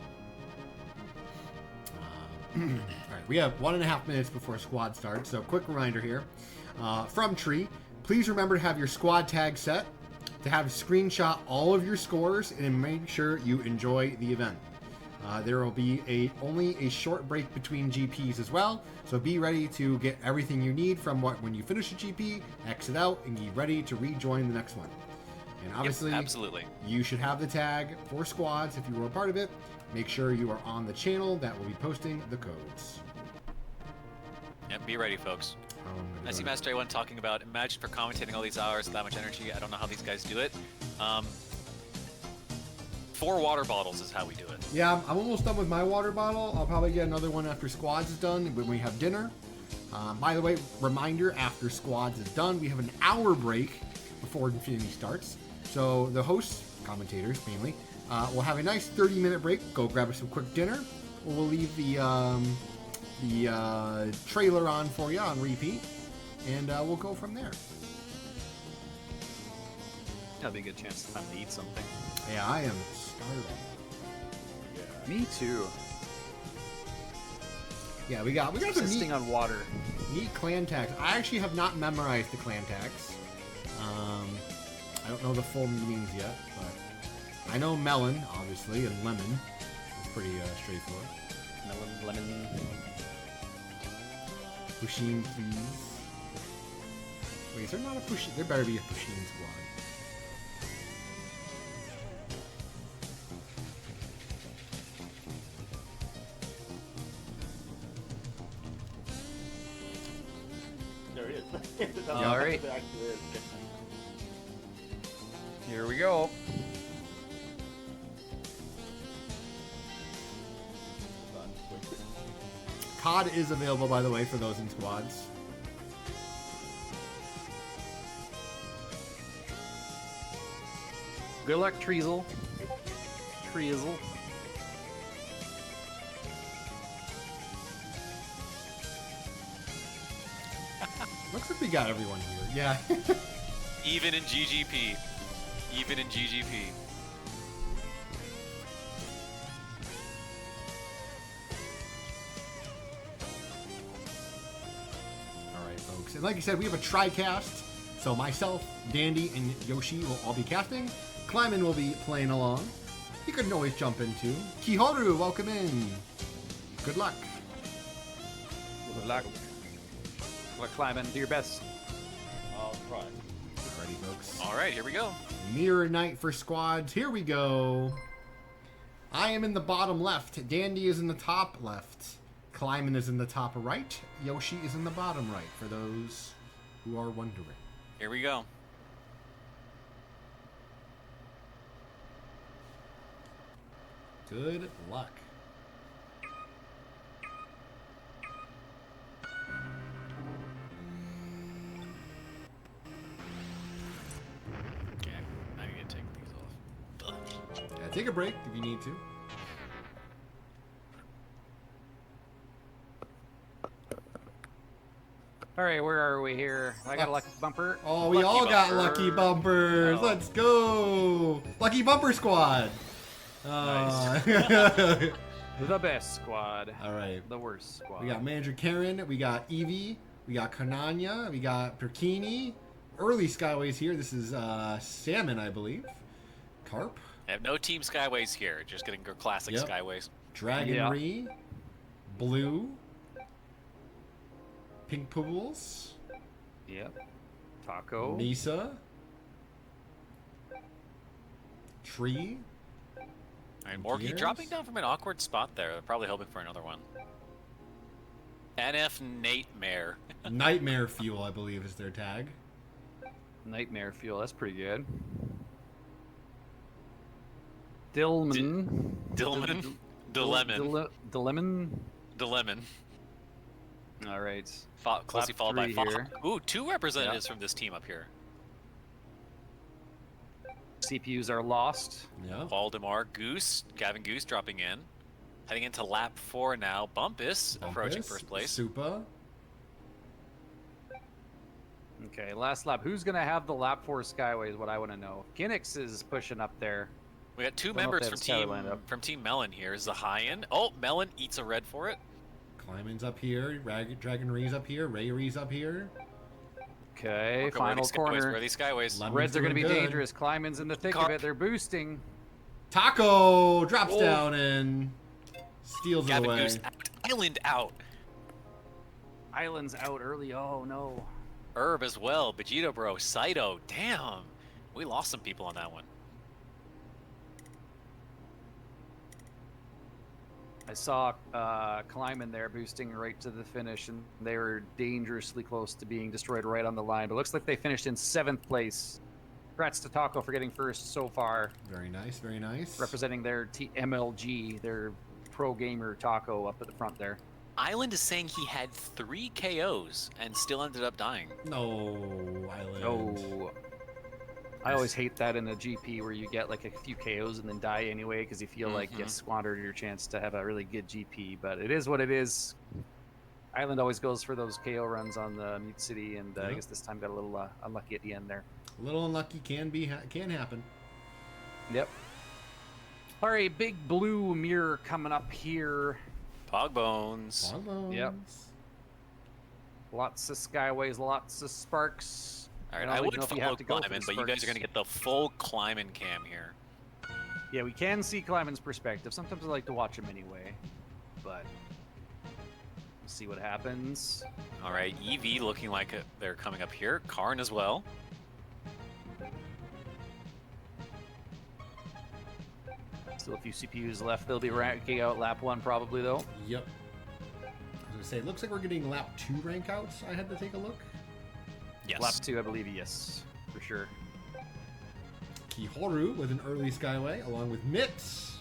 right, we have 1.5 minutes before squad starts, so quick reminder here from Prix. Please remember to have your squad tag set, to have screenshot all of your scores, and make sure you enjoy the event. There will be only a short break between GPs as well, so be ready to get everything you need from when you finish a GP, exit out, and be ready to rejoin the next one. And obviously, absolutely, you should have the tag for squads if you were a part of it. Make sure you are on the channel that will be posting the codes. Yep, be ready, folks. I see Master A1 talking about, imagine for commentating all these hours with that much energy. I don't know how these guys do it. 4 water bottles is how we do it. Yeah, I'm almost done with my water bottle. I'll probably get another one after squads is done when we have dinner. By the way, reminder, after squads is done, we have an hour break before Infinity starts. So the hosts, commentators mainly, will have a nice 30-minute break. Go grab us some quick dinner. We'll leave the trailer on for you on repeat, and we'll go from there. That'll be a good chance to finally eat something. Yeah, I am starving. Yeah. Me too. Yeah, we got some Insisting on water. neat clan tags. I actually have not memorized the clan tags. I don't know the full meanings yet, but I know melon, obviously, and lemon. It's pretty straightforward. Melon, lemon. Pusheen, please. Wait, is there not a Pusheen? There better be a Pusheen squad. That's All right. what it actually is. Here we go. COD is available, by the way, for those in squads. Good luck, Treazel. Treazel. Looks like we got everyone here. Yeah. Even in GGP. Even in GGP. All right, folks. And like I said, we have a tri-cast. So myself, Dandy, and Yoshi will all be casting. Kleimann will be playing along. You can always jump in too. Kihoru, welcome in. Good luck. Good luck. Good Kleimann, do your best. I'll try. Alrighty, folks. All right, here we go. Mirror Knight for squads. Here we go. I am in the bottom left. Dandy is in the top left. Kleimann is in the top right. Yoshi is in the bottom right, for those who are wondering. Here we go. Good luck. Okay, I'm gonna take these off. Yeah, take a break if you need to. All right, where are we here? I got a lucky bumper. Oh, we Lucky all got bumper. lucky bumpers. Oh. Let's go. Lucky bumper squad. The best squad. All right. The worst squad. We got Manager Karen. We got Evie. We got Kananya. We got Perkini. Early Skyways here. This is Salmon, I believe. Carp. I have no Team Skyways here. Just getting your classic Yep. Skyways. Dragonry. Blue. Pink Pools. Yep. Taco. Nisa. Tree. All right, Morky Gears? dropping down from an awkward spot there. They're probably hoping for another one. NF Nightmare. Nightmare Fuel, I believe, is their tag. Nightmare Fuel. That's pretty good. Dillman. Dillman. Dilemon. Dilemon. Dilemon. All right. Closely Lap followed by 3 here. Ooh, 2 representatives from this team up here. CPUs are lost. Yeah. Valdemar, Goose, Gavin Goose dropping in. Heading into lap 4 now. Bumpus approaching Bumpus, first place. Supa. Okay, last lap. Who's going to have the lap 4 Skyway is what I want to know. Ginnix is pushing up there. We got 2 Don't know if members they from have a Skyline lined up. Team Melon here. Zahayan. Oh, Melon eats a red for it. Kleimann's up here. Dragon Ree's up here. Ray Ree's up here. Okay, Okay, where are final these Skyways? Where are corner. these Skyways? Lemon's Reds are going to be doing good. dangerous. Kleiman's in the thick of Carp. it. They're boosting. Taco drops Oh. down and steals it Gavin away. Goose out. Island out. Island's out early. Oh, no. Herb as well. Vegito Bro. Saito. Damn. We lost some people on that one. I saw Kleimann there boosting right to the finish, and they were dangerously close to being destroyed right on the line. But it looks like they finished in 7th place. Congrats to Taco for getting first so far, Very nice, very nice. representing their MLG, their pro gamer Taco up at the front there. Island is saying he had 3 KOs and still ended up dying. No, Island. Oh, I always hate that in a GP where you get like a few KOs and then die anyway because you feel like you squandered your chance to have a really good GP. But it is what it is. Island always goes for those KO runs on the Mute City, and I Yep. guess this time got a little unlucky at the end there. A little unlucky can happen. Yep. All right, big blue mirror coming up here. Pog Bones. Yep. Lots of Skyways, lots of Sparks. All right, don't I really would know if you follow have to go for Kleimann, the but you guys are Sparks. going to get the full Kleimann cam here. Yeah, we can see Kleimann's perspective. Sometimes I like to watch him anyway, but we'll see what happens. All right, EV looking like they're coming up here. Karn as well. Still a few CPUs left. They'll be ranking out lap 1 probably, though. Yep. I was gonna say, it looks like we're getting lap 2 rank outs. I had to take a look. Yes. Lap 2, I believe, yes, for sure. Kihoru with an early Skyway, along with Mitz.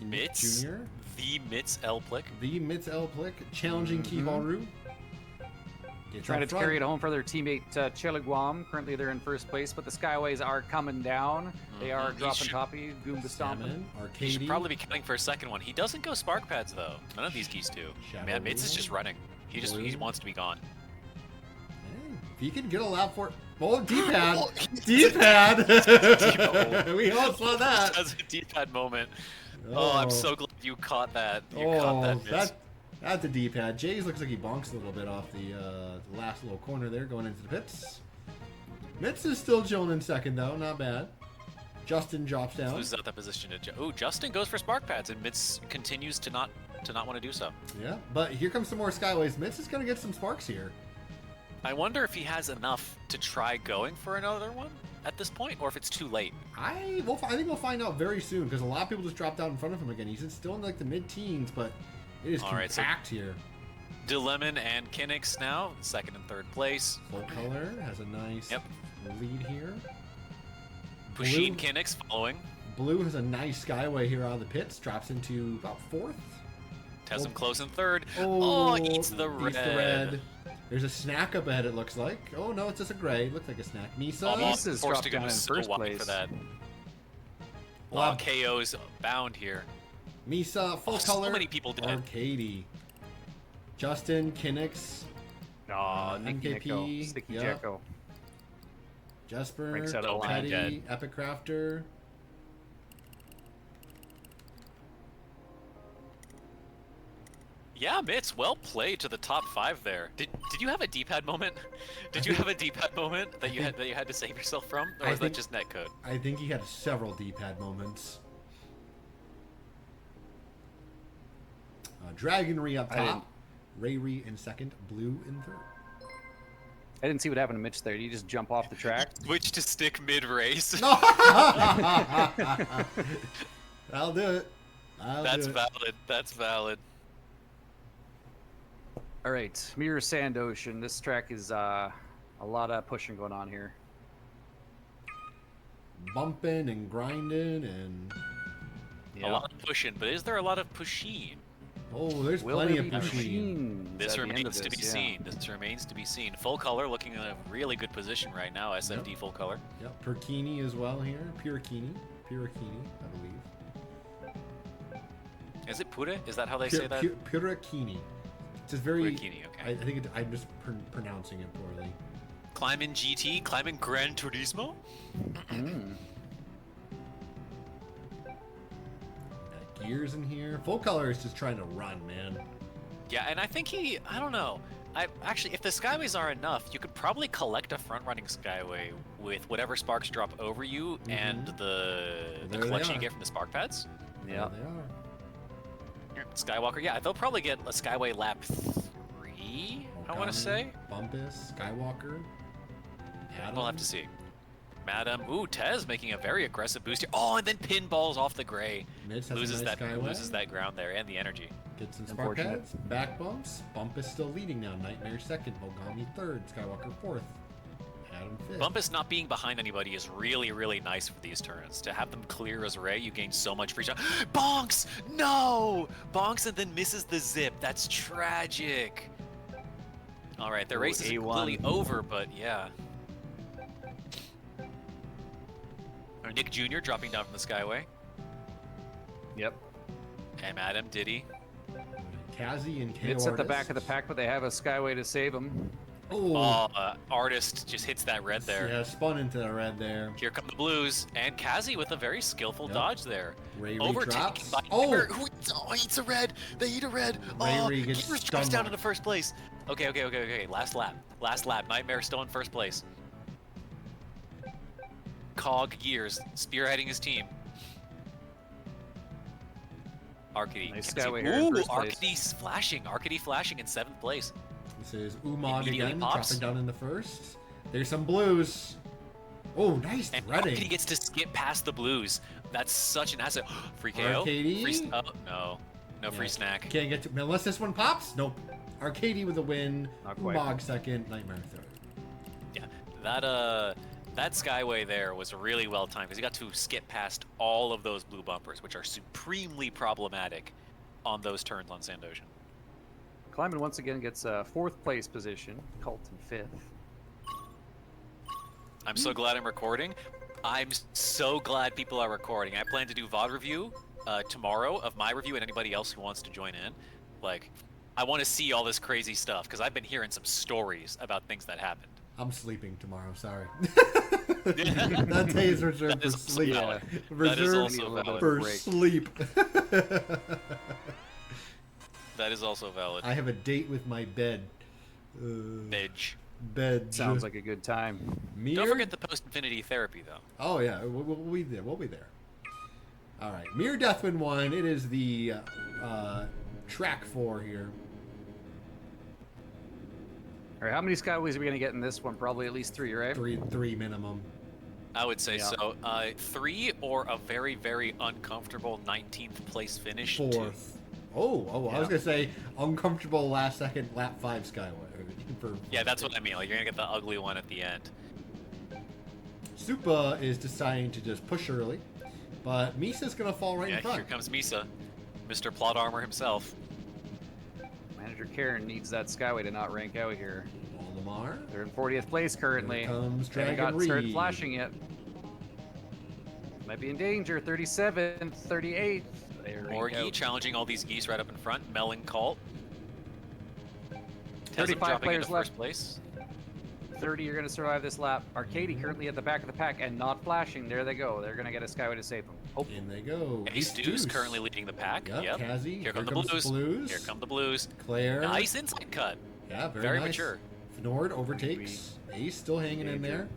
Mitz? Jr. The Mitz Elplick. The Mitz Elplick challenging Kihoru. Gets Trying up to front. carry it home for their teammate Chiliguam. Currently, they're in first place, but the Skyways are coming down. They are He dropping should- toppy, Goomba stomping. Salmon, He should Arcady. probably be counting for a second one. He doesn't go spark pads though. None of these geese do. Shadow Man, Mitz is Rule. just running. He Blue. wants to be gone. Hey, if he can get a lap for... Oh, D-pad! Oh, D-pad! We all saw that. That's a D-pad moment. Oh, I'm so glad you caught that. You Oh, caught that, Mitz. that's a D-pad. Jays looks like he bonks a little bit off the last little corner there, going into the pits. Mitz is still chilling in second, though. Not bad. Justin drops down. Loses out that position to Justin goes for spark pads, and Mitz continues to not want to do so. Yeah, but here comes some more Skyways. Mitz is going to get some sparks here. I wonder if he has enough to try going for another one at this point, or if it's too late. I think we'll find out very soon, because a lot of people just dropped out in front of him again. He's still in like the mid-teens, but it is All right, compact here. Delemon and Kinnix now, second and third place. Full color has a nice lead here. Pusheen Kinnix following. Blue has a nice Skyway here out of the pits, drops into about fourth. Has him close in third. Oh, Eats the red. There's a snack up ahead, it looks like. Oh, no, it's just a gray. Looks like a snack. Misa. Almost Misa's forced dropped to go down in so first wide place. for that. Wow. KO's bound here. Misa, full So color. many people did. Arcady. Justin, Kinnix, Oh, Nicky MKP, Nico, Sticky yeah. Jacko. Jesper, Breaks out of line. Teddy, Epic Crafter. Yeah, Mitz, well played to the top 5 there. Did you have a D-pad moment? Did you have a D-pad moment that you had to save yourself from, or I was that think- just netcode? I think he had several D-pad moments. Dragonry up I top. Rayri in second. Blue in third. I didn't see what happened to Mitch there. Did he just jump off the track? Switch to stick mid-race. No! I'll do it. That's valid. That's valid. All right, Mirror Sand Ocean. This track is a lot of pushing going on here. Bumping and grinding and... A lot of pushing, but is there a lot of pusheen? Oh, there's Will plenty there of be pushing. machines This at the end of remains to be this? seen. This remains to be seen. Full color looking in a really good position right now. SFD full color. Yep, Perkini as well here. Purakini, I believe. Is it Pura? Is that how they say that? Purakini. It's just very... Purakini, okay. I think I'm just pronouncing it poorly. Kleimann GT, Kleimann Gran Turismo. Mm. Got gears in here. Full color is just trying to run, man. Yeah, and I think I don't know. Actually, if the Skyways are enough, you could probably collect a front-running Skyway with whatever sparks drop over you and the There they collection you are. get from the spark pads. Yeah. There they are. Skywalker, yeah, they'll probably get a Skyway lap 3, I want Okami, to say. Bumpus, Skywalker. Adam. We'll have to see. Madam, ooh, Tez making a very aggressive boost here. Oh, and then pinballs off the gray. Mitz has a Loses nice that Skyway. loses that ground there and the energy. Get some spark Unfortunate. pads. Back bumps. Bumpus still leading now. Nightmare second. Mogami third. Skywalker fourth. Adam fifth. Bumpus not being behind anybody is really, really nice for these turns. To have them clear as Ray, you gain so much free shot. Bonks! No! Bonks and then misses the zip. That's tragic. All right, their Ooh, race is A1. completely over, but yeah. Or Nick Jr. dropping down from the Skyway. Yep. And Adam, Diddy. Kazi and KO It's at the Artist. back of the pack, but they have a Skyway to save them. Oh, Artist just hits that red there. yeah, spun into the red there. Here come the Blues, and Kazi with a very skillful Yep. dodge there. Ray Overtaken drops. by Oh, Nightmare, who eats a red. They eat a red. Oh, Ray gets Gears drops down stumbled. into first place. Okay. Last lap. Nightmare still in first place. Cog Gears spearheading his team. Arcady. Nice can see- Skyway here in Ooh, first place. Arcady flashing in 7th place. this is Umag Immediately again, pops. dropping down in the first. There's some blues. Oh, nice And threading. Arcady gets to skip past the Blues. That's such an asset. Free KO. Arcady? Oh, no. No free snack. Can't get to unless this one pops. Nope. Arcady with a win. Not quite. Mog second. Nightmare third. Yeah, that Skyway there was really well timed because you got to skip past all of those blue bumpers, which are supremely problematic on those turns on Sand Ocean. Kleimann once again gets a 4th place position. Colton 5th. I'm so glad I'm recording. I'm so glad people are recording. I plan to do VOD review tomorrow of my review and anybody else who wants to join in. Like, I want to see all this crazy stuff because I've been hearing some stories about things that happened. I'm sleeping tomorrow. Sorry. That day is reserved for sleep. Valid. That is Reserved also valid. for Break. sleep. That is also valid. I have a date with my bed. Edge. Bed. Sounds like a good time. Mir? Don't forget the post-infinity therapy, though. Oh yeah, we'll be there. We'll be there. All right, Mir Deathwind 1. It is the track 4 here. All right, how many Skyways are we going to get in this one? Probably at least 3, right? Three minimum. I would say Yeah. so. 3 or a very, very uncomfortable 19th place finish. 2. 4th. Oh, I was gonna say uncomfortable last second lap 5 Skyway. Yeah, that's what I mean. Like, you're gonna get the ugly one at the end. Supa is deciding to just push early, but Misa's gonna fall right in Yeah, front. here comes Misa, Mr. Plot Armor himself. Manager Karen needs that Skyway to not rank out here. Waldemar. They're in 40th place currently. Here comes They haven't Dragon started Reed. flashing yet. Might be in danger. 37th, 38th. They're ranked Orgy out. challenging all these geese right up in front. Melon Cult. 35 dropping players into left. first place. 30 are going to survive this lap. Arcady currently at the back of the pack and not flashing. There they go. They're going to get a Skyway to save them. Oh, In they go. Ace Deuce currently leading the pack. Yep, Kazzy. Here come the comes blues. Blues. Here come the blues. Claire. Nice inside cut. Yeah, Very nice. mature. Fnord overtakes. Ace still hanging in there.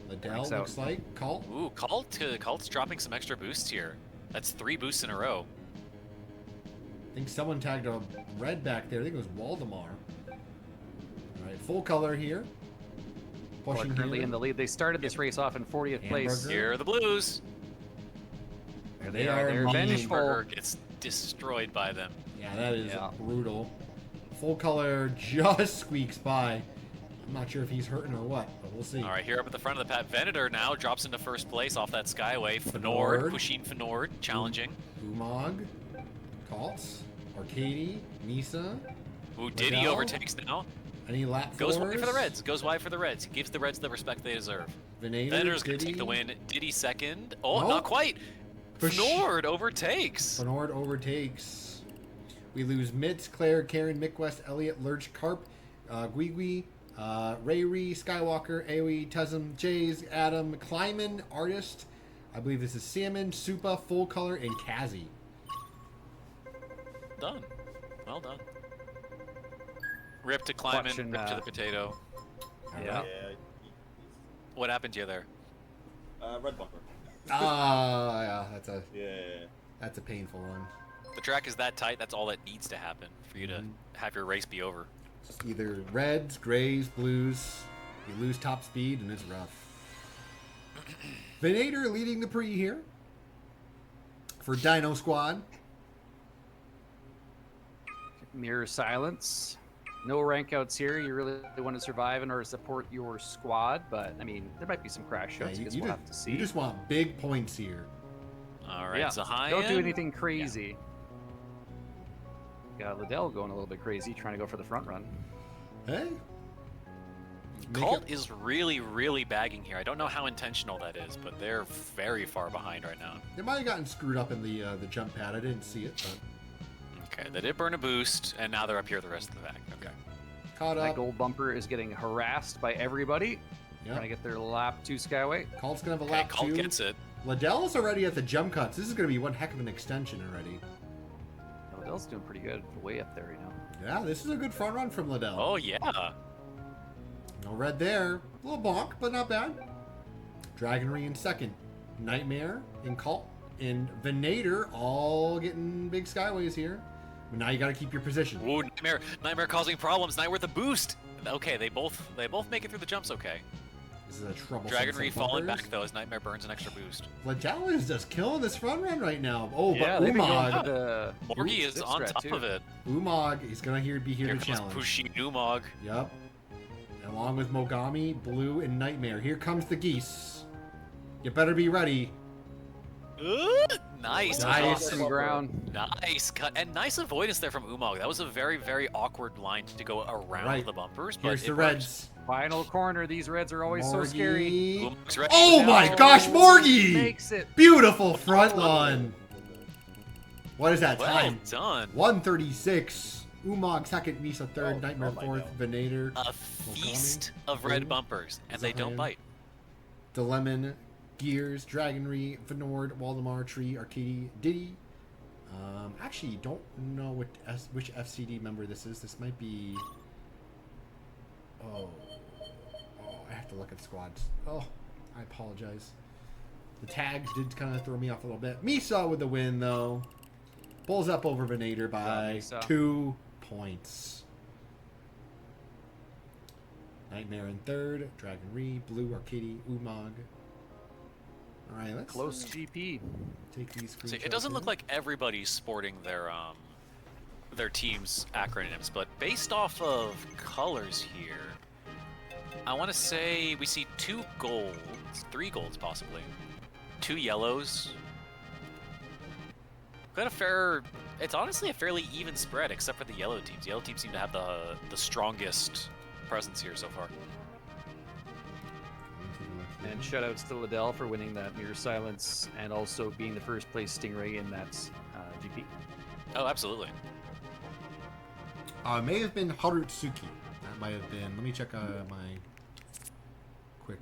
Liddell Ranks out. looks like. Cult. Ooh, Cult's dropping some extra boosts here. That's 3 boosts in a row. I think someone tagged a red back there. I think it was Waldemar. All right, full color here. Well, Pushing currently here. in the lead. They started this race off in 40th place. Hamburger. Here are the blues. There They they are are. They're mean. vengeful. Burger gets destroyed by them. Yeah, that is Yeah. brutal. Full color just squeaks by. I'm not sure if he's hurting or what, but we'll see. All right, here up at the front of the pack, Venator now drops into first place off that Skyway. Fnord. Fnord, Pusheen Fnord, challenging. Umog, Caltz, Arcady, Misa. Ooh, Diddy Liddell. overtakes now. Any lap Goes fours? wide for the Reds. Goes wide for the Reds. Gives the Reds the respect they deserve. Venator, Venator's going to Diddy. take the win. Diddy second. Oh, No. not quite. Push. Fnord overtakes. Fnord overtakes. We lose Mitz, Claire, Karen, Mick Elliott, Lurch, Carp, Guigui, Rayri, Skywalker, Aoi, Tezum, Jays, Adam, Kleimann, Artist. I believe this is Salmon, Supa, Full Color, and Kazzy. Done. Well done. Rip to Kleimann, Watching, rip to the potato. Yeah. Yeah. What happened to you there? Red bumper. Yeah, Yeah. that's a painful one. The track is that tight, that's all that needs to happen for you to have your race be over. Just either reds, grays, blues. You lose top speed, and it's rough. Venator leading the Prix here for Dino Squad. Mirror silence. No rank outs here. You really want to survive in order to support your squad, but I mean, there might be some crash Yeah, outs because you we'll just- have to see. You just want big points here. All right, yeah. Zahayan. Don't do anything crazy. Got Liddell going a little bit crazy, trying to go for the front run. Hey? Cult is really, really bagging here. I don't know how intentional that is, but they're very far behind right now. They might have gotten screwed up in the jump pad. I didn't see it, but Okay, they did burn a boost, and now they're up here the rest of the back. Okay. caught That up. gold bumper is getting harassed by everybody. Trying to Yep. get their lap 2 Skyway. Colt's gonna have a Okay, lap Cult 2. gets it. Liddell's already at the jump cuts. This is gonna be one heck of an extension already. Liddell's doing pretty good, way up there, you know. Yeah, this is a good front run from Liddell. Oh, yeah. No red there. A little bonk, but not bad. Dragonry in second. Nightmare in Cult and Venator all getting big skyways here. But now you got to keep your position. Ooh, Nightmare causing problems. Now we're at the boost. Okay, they both make it through the jumps okay. This is a trouble. Dragon Re falling back though as Nightmare burns an extra boost. Flagellan is just killing this front run right now. Oh, Yeah, but they've been going Umag. for the Morgie is zip on strat, top too. of it. Umag, he's gonna be here Here to comes challenge. Pushy Umog. Yep. Along with Mogami, Blue, and Nightmare. Here comes the geese. You better be ready. Nice. Nice. Some ground. Nice cut and nice avoidance there from Umog. That was a very, very awkward line to go around Right. the bumpers. But Here's it the worked. Reds. Final corner. These reds are always so Morgie. scary. Umog's ready. Oh my gosh, Morgie! Makes it. Beautiful front run. What is that Well time? done. 136. Umag second, Misa third, Oh, Nightmare oh my fourth, Venator, A feast of red bumpers, and they don't Zion. bite. Delemon, Gears, Dragonry, Venord, Waldemar, Tree, Arcady, Diddy. Actually, don't know which FCD member this is. This might be. Oh, I have to look at squads. Oh, I apologize. The tags did kind of throw me off a little bit. Misa with the win though. Pulls up over Venator by Misa. 2 points. Nightmare in third, Dragon Re, Blue, Arcady, Umag. All right, let's Close GP. take these screenshots. See, it doesn't look here. like everybody's sporting their team's acronyms, but based off of colors here, I want to say we see 2 golds, 3 golds possibly, 2 yellows. Got a fair. It's honestly a fairly even spread, except for the yellow teams. Yellow teams seem to have the strongest presence here so far. And shoutouts to Liddell for winning that Mirror Silence and also being the first place Stingray in that GP. Oh, absolutely. It may have been Harutsuki. That might have been. Let me check my quick.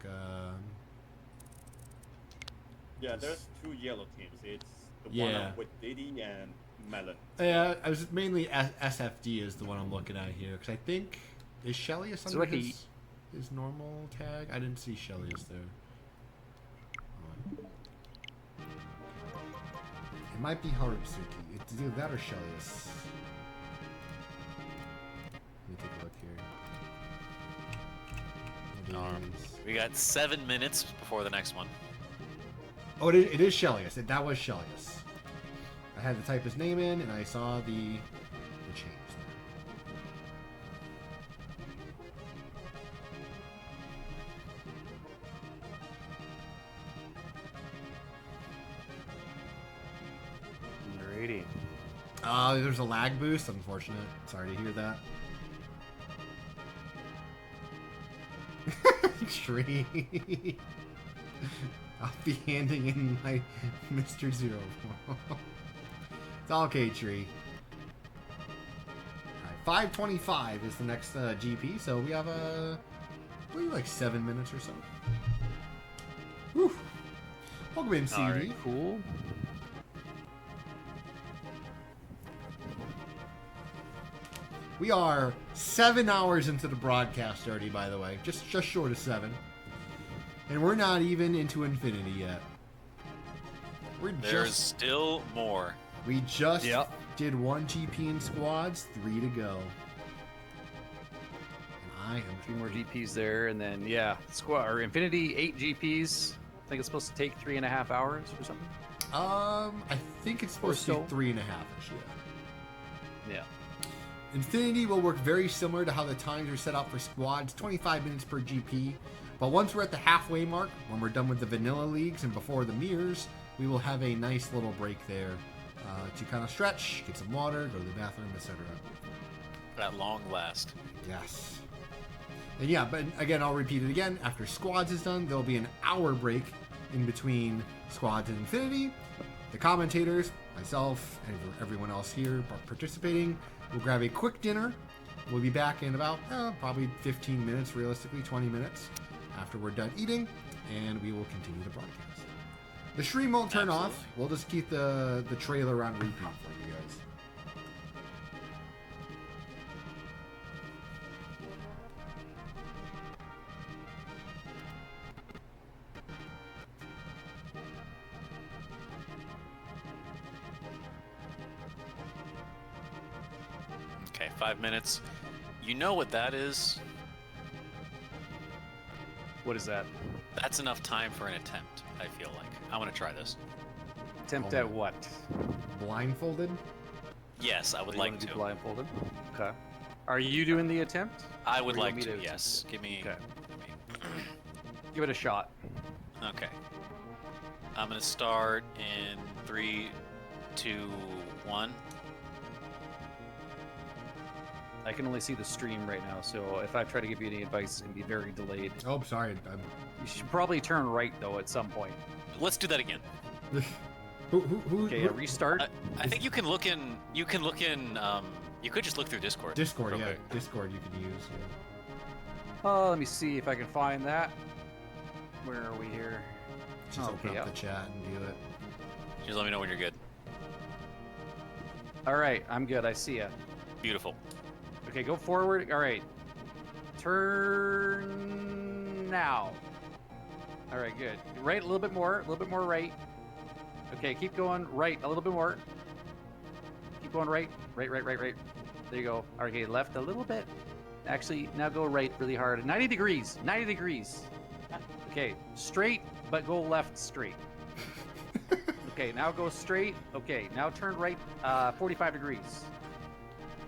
Yeah, there's 2 yellow teams. It's the Yeah. one with Diddy and Melon. Yeah, I was mainly SFD is the one I'm looking at here because I think is Shellius under like his normal tag. I didn't see Shellius there. It might be Harutsuki. It's either that or Shellius. Let me take a look here. We got 7 minutes before the next one. Oh, it is Shellius. That was Shellius. I had to type his name in, and I saw the change Alrighty. there. There's a lag boost. Unfortunate. Sorry to hear that. Tree. I'll be handing in my Mr. Zero. It's all okay, Tree. Alright, 5:25 is the next GP, so we have maybe like 7 minutes or so. Whew. Welcome in, CD. Alright, cool. We are 7 hours into the broadcast already, by the way. Just short of 7. And we're not even into infinity yet. There's still more. We just Yep. did 1 GP in squads, 3 to go. And I am 3 more GPs there, and then squad or Infinity 8 GPs. I think it's supposed to take 3.5 hours or something. I think it's supposed to so. be 3.5 ish, yeah. Yeah. Infinity will work very similar to how the times are set up for squads, 25 minutes per GP. But once we're at the halfway mark, when we're done with the vanilla leagues and before the mirrors, we will have a nice little break there to kind of stretch, get some water, go to the bathroom, etc. At long last. Yes. And yeah, but again, I'll repeat it again. After squads is done, there'll be an hour break in between squads and Infinity. The commentators, myself, and everyone else here participating, will grab a quick dinner. We'll be back in about probably 15 minutes, realistically 20 minutes after we're done eating, and we will continue the broadcast. The stream won't turn off. We'll just keep the trailer on repeat for you guys. Okay, 5 minutes. You know what that is? What is that? That's enough time for an attempt, I feel like. I want to try this. Attempt Oh. at what? Blindfolded? Yes, I would You like wanna to. do blindfolded. Okay. Are you doing the attempt? I would Or you want like me to, yes. Give me... Okay. Give it a shot. Okay. I'm going to start in 3, 2, 1. I can only see the stream right now, so if I try to give you any advice, it's going to be very delayed. Oh, sorry. You should probably turn right, though, at some point. Let's do that again. Who? Okay, a restart. I think you can look in... You can look in... you could just look through Discord. Discord, real yeah. quick. Discord you can use. Oh, let me see if I can find that. Where are we here? Just Okay, open up yeah. the chat and view it. Just let me know when you're good. All right, I'm good. I see ya. Beautiful. Okay, go forward. All right. Turn now. All right, good. Right a little bit more right. Okay, keep going right a little bit more. Keep going right. Right. There you go. Okay, left a little bit. Actually, now go right really hard. 90 degrees. 90 degrees. Okay, straight, but go left straight. Okay, now go straight. Okay, now turn right 45 degrees.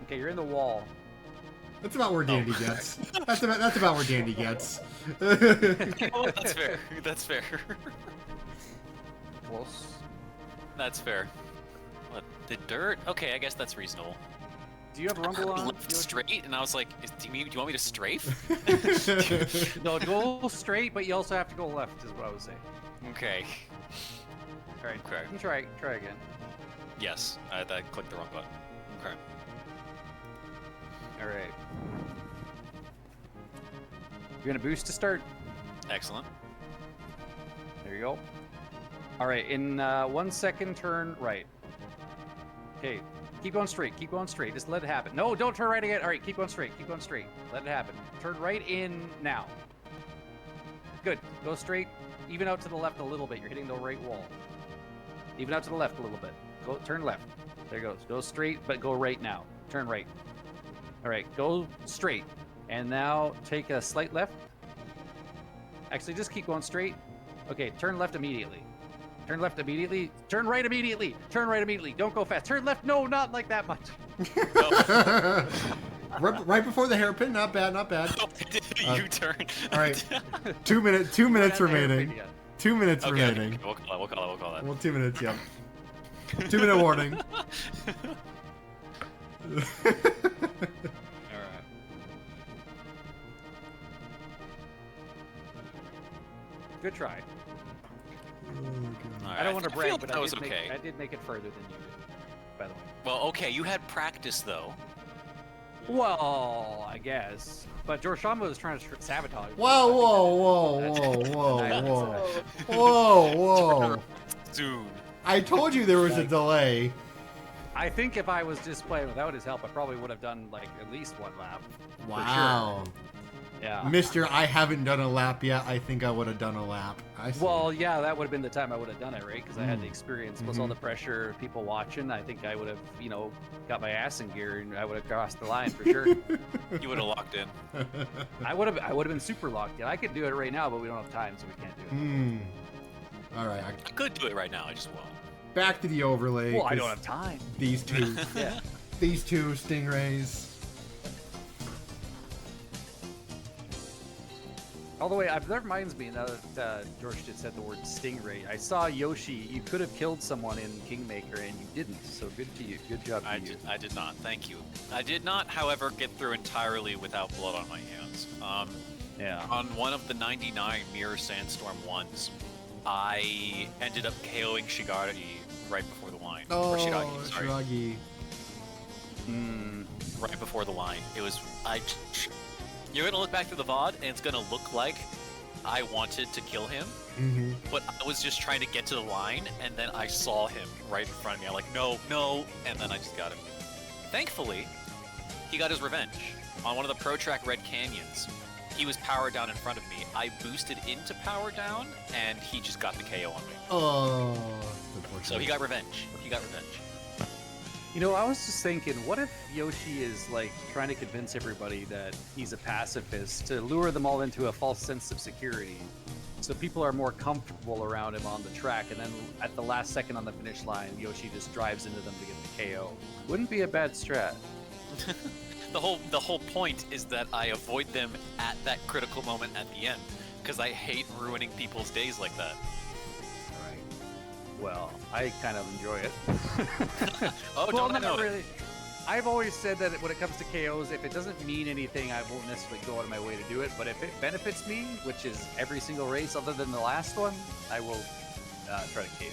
Okay, you're in the wall. That's about where Dandy gets. That's about where Dandy gets. Oh, that's fair. That's fair. Close. That's fair. What? The dirt? Okay, I guess that's reasonable. Do you have rumble on? Left straight, and I was like, do you want me to strafe? No, go straight, but you also have to go left, is what I was saying. Okay. All right, Okay. you can try again. Yes, I clicked the wrong button. Okay. All right. You're gonna boost to start. Excellent. There you go. All right, in 1 second, turn right. Okay, keep going straight. Keep going straight. Just let it happen. No, don't turn right again. All right, keep going straight. Keep going straight. Let it happen. Turn right in now. Good. Go straight. Even out to the left a little bit. You're hitting the right wall. Even out to the left a little bit. Go. Turn left. There goes. Go straight, but go right now. Turn right. All right, go straight. And now take a slight left. Actually, just keep going straight. Okay, turn left immediately. Turn left immediately. Turn right immediately. Turn right immediately. Don't go fast. Turn left. No, not like that much. right before the hairpin. Not bad. Not bad. You turn. All right. 2 minutes. 2 minutes remaining. 2 minutes Okay, remaining. okay, we'll call that. Well, 2 minutes. Yep. 2 minute warning. All right. Good try. All I don't want to feel brag, like but that I was did, okay. I did make it further than you did, by the way. Well, okay, you had practice though. Well, I guess. But Jorshama was trying to sabotage me. Whoa. Soon. I told you there was a delay. I think if I was just playing without his help, I probably would have done like at least one lap. for Wow. sure. Yeah. Mister, I haven't done a lap yet. I think I would have done a lap. I see. Well, yeah, that would have been the time I would have done it, right? Because I had the experience, plus all the pressure of people watching. I think I would have, got my ass in gear and I would have crossed the line for sure. You would have locked in. I would have been super locked in. I could do it right now, but we don't have time, so we can't do it. All right. I could do it right now. I just won't. Back to the overlay. Well, I 'cause don't have time. These two. Yeah. These two stingrays. Although, that reminds me, now that George just said the word stingray, I saw Yoshi. You could have killed someone in Kingmaker, and you didn't. So good to you. Good job to you. I did not. Thank you. I did not, however, get through entirely without blood on my hands. Yeah. On one of the 99 Mirror Sandstorm ones, I ended up KOing Shigari right before the line. Or Shiragi, sorry. Shiragi. Right before the line. It was... You're gonna look back through the VOD, and it's gonna look like I wanted to kill him, but I was just trying to get to the line, and then I saw him right in front of me. I'm like, no, and then I just got him. Thankfully, he got his revenge. On one of the Pro Track Red Canyons, he was powered down in front of me. I boosted into power down, and he just got the KO on me. Oh. So he got revenge. You know, I was just thinking, what if Yoshi is like trying to convince everybody that he's a pacifist to lure them all into a false sense of security, so people are more comfortable around him on the track, and then at the last second on the finish line, Yoshi just drives into them to get the KO. Wouldn't be a bad strat. The whole point is that I avoid them at that critical moment at the end, because I hate ruining people's days like that. Well, I kind of enjoy it. Oh, well, don't I know not it? really. I've always said that when it comes to KOs, if it doesn't mean anything, I won't necessarily go out of my way to do it. But if it benefits me, which is every single race other than the last one, I will try to KO.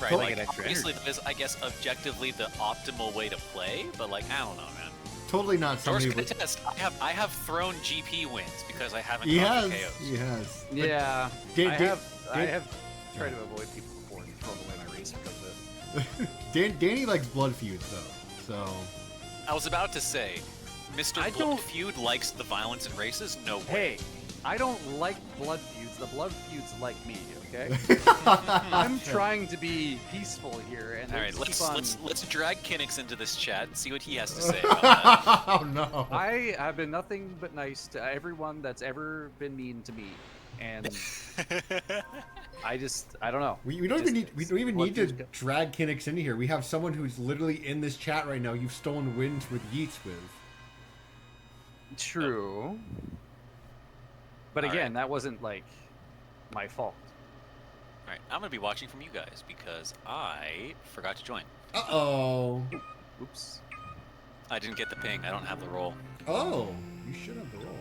Right, Totally like, get extra obviously that is, I guess, objectively the optimal way to play, but like, I don't know, man. Totally not George somebody. can attest, I have thrown GP wins because I haven't He gone has. for KOs. He has. Yeah, Dan- I Dan- have tried to avoid people before and thrown away my race because of it. Danny likes blood feuds though, so I was about to say, Mr. I Blood don't- Feud likes the violence in races? No way. Hey, I don't like blood feuds. The blood feuds like me. Okay, I'm trying to be peaceful here, and All right, they keep on... let's drag Kinnix into this chat and see what he has to say about that. oh no. I have been nothing but nice to everyone that's ever been mean to me, and I don't know. We don't even need blood to feuds go- drag Kinnix into here. We have someone who's literally in this chat right now. You've stolen wins with Yeats with. True, but All again, that wasn't like my fault. All right, I'm gonna be watching from you guys because I forgot to join. Uh-oh. Oops. I didn't get the ping. I don't have the role. Oh, you should have the roll.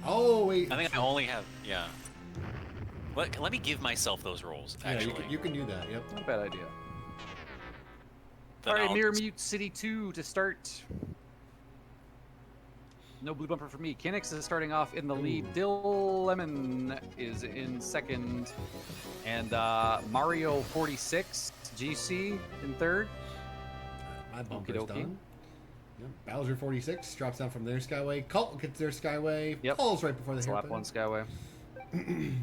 Oh wait. I think I only have Let me give myself those roles. Yeah, Actually, you can do that. Yep. Not a bad idea. Then All right, I'll Mirror just- Mute City 2 to start. No blue bumper for me. Kinnix is starting off in the lead. Dill Lemon is in second. And Mario 46, GC in third. My bumper's Okey-dokey. done. Yep. Bowser 46 drops down from their Skyway. Cult gets their Skyway. Yep. Falls right before the It's lap hairpin. 1 Skyway.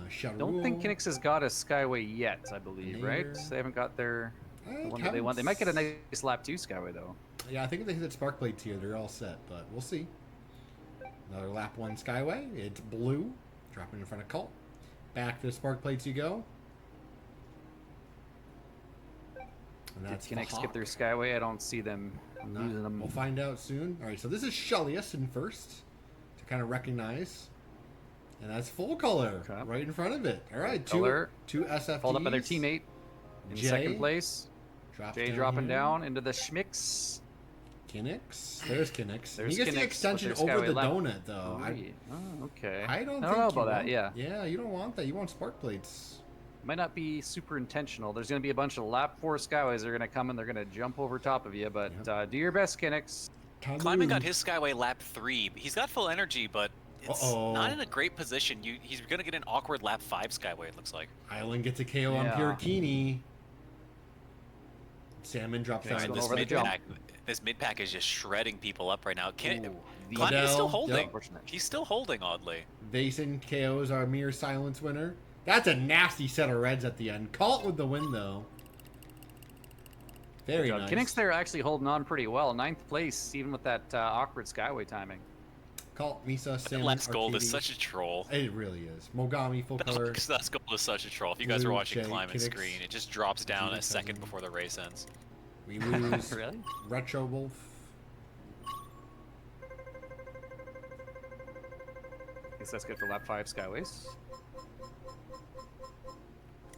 Shadow Don't think Kinnix has got a Skyway yet, I believe, right? Neither. They haven't got their the one that they haven't want. They might get a nice lap 2 Skyway, though. Yeah, I think if they hit that spark plates here, they're all set, but we'll see. Another lap 1 Skyway. It's blue. Dropping in front of Cult. Back to the spark plates you go. And Did that's Kinnix Fahawk. get their Skyway? I don't see them No, losing them. We'll find out soon. All right, so this is Shellius in first to kind of recognize. And that's full color Okay. right in front of it. All right, Color. two SFTs. Followed up by their teammate in Jay second place. Drops Jay down dropping here. down into the Schmicks. Kinnix. There's Kinnix. There's he gets Kinnix the with extension their over Skyway the lap donut, though. Oh, okay. I don't know think about that, want- yeah. Yeah, you don't want that. You want spark plates. Might not be super intentional. There's going to be a bunch of lap 4 Skyways that are going to come and they're going to jump over top of you, but do your best, Kinnix. Kleimann got his Skyway lap 3. He's got full energy, but it's not in a great position. He's gonna get an awkward lap 5 Skyway. It looks like. Island gets a KO on Yeah. Purekini. Salmon drops Kinnix down. going This over the mid jump. pack, this mid pack is just shredding people up right now. Ooh, Kleimann is Liddell, still holding. yep. Unfortunate. He's still holding oddly. Vason KOs our Mere Silence winner. That's a nasty set of reds at the end. Call it with the win, though. Very Good job. nice. Kinnix there actually holding on pretty well. 9th place, even with that awkward Skyway timing. Call it Misa, Salmon, Last Gold is Arcady. such a troll. It really is. Mogami, full color. Last Gold is such a troll. If you guys are Blue, watching Jay, Kleimann's Kinnix, screen, it just drops down a GGP second cousin. before the race ends. We lose. Really? Retro Wolf. Guess that's good for lap 5 Skyways.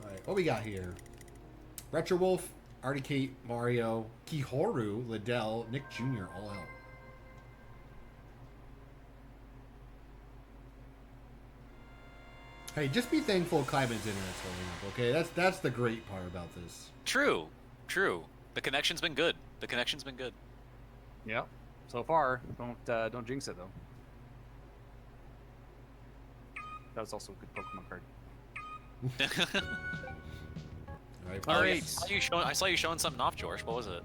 Alright, what we got here? Retro Wolf, Articate, Mario, Kihoru, Liddell, Nick Jr. all out. Hey, just be thankful Kleiman's internet's holding up, okay? That's the great part about this. True. The connection's been good. Yep. So far, don't jinx it though. That was also a good Pokemon card. Alright, All Oh, right. yeah. I saw you showing something off, George. What was it?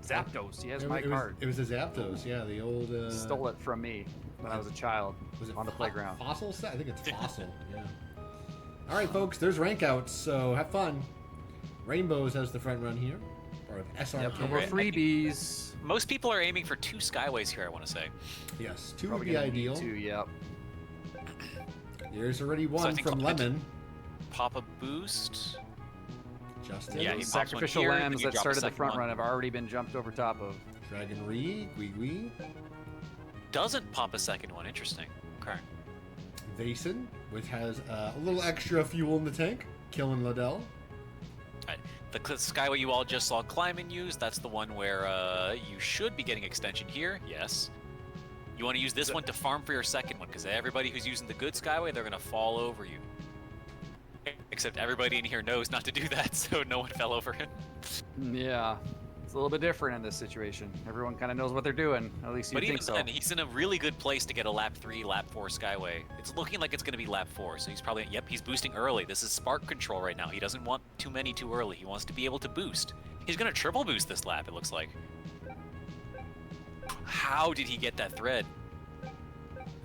Zapdos, he has It my was- card. It was a Zapdos, yeah, the old... Stole it from me when I was a child Was it on the playground. Fossil set? I think it's Fossil, yeah. Alright, folks, there's rank outs, so have fun. Rainbows has the front run here. Or SRK. Yep, no more freebies. Most people are aiming for 2 Skyways here, I want to say. Yes, 2 would Probably be gonna need ideal. 2, yep. There's already So I one think from Clement Lemon. Pop a boost. Justin. Yeah, he pops Sacrificial one here, then lambs you that drop a started the second front one. run have already been jumped over top of. Dragon Ree, Gwee. Doesn't pop a second one. Interesting. Okay. Vason, which has a little extra fuel in the tank. Killing Liddell. Alright. The Skyway you all just saw Kleimann use, that's the one where you should be getting extension here. Yes. You want to use this one to farm for your second one, because everybody who's using the good Skyway, they're going to fall over you. Except everybody in here knows not to do that, so no one fell over him. Yeah. It's a little bit different in this situation. Everyone kind of knows what they're doing. At least you But even think so. then, he's in a really good place to get a lap 3, lap 4 Skyway. It's looking like it's going to be lap 4, so he's probably... Yep, he's boosting early. This is spark control right now. He doesn't want too many too early. He wants to be able to boost. He's going to triple boost this lap, it looks like. How did he get that thread?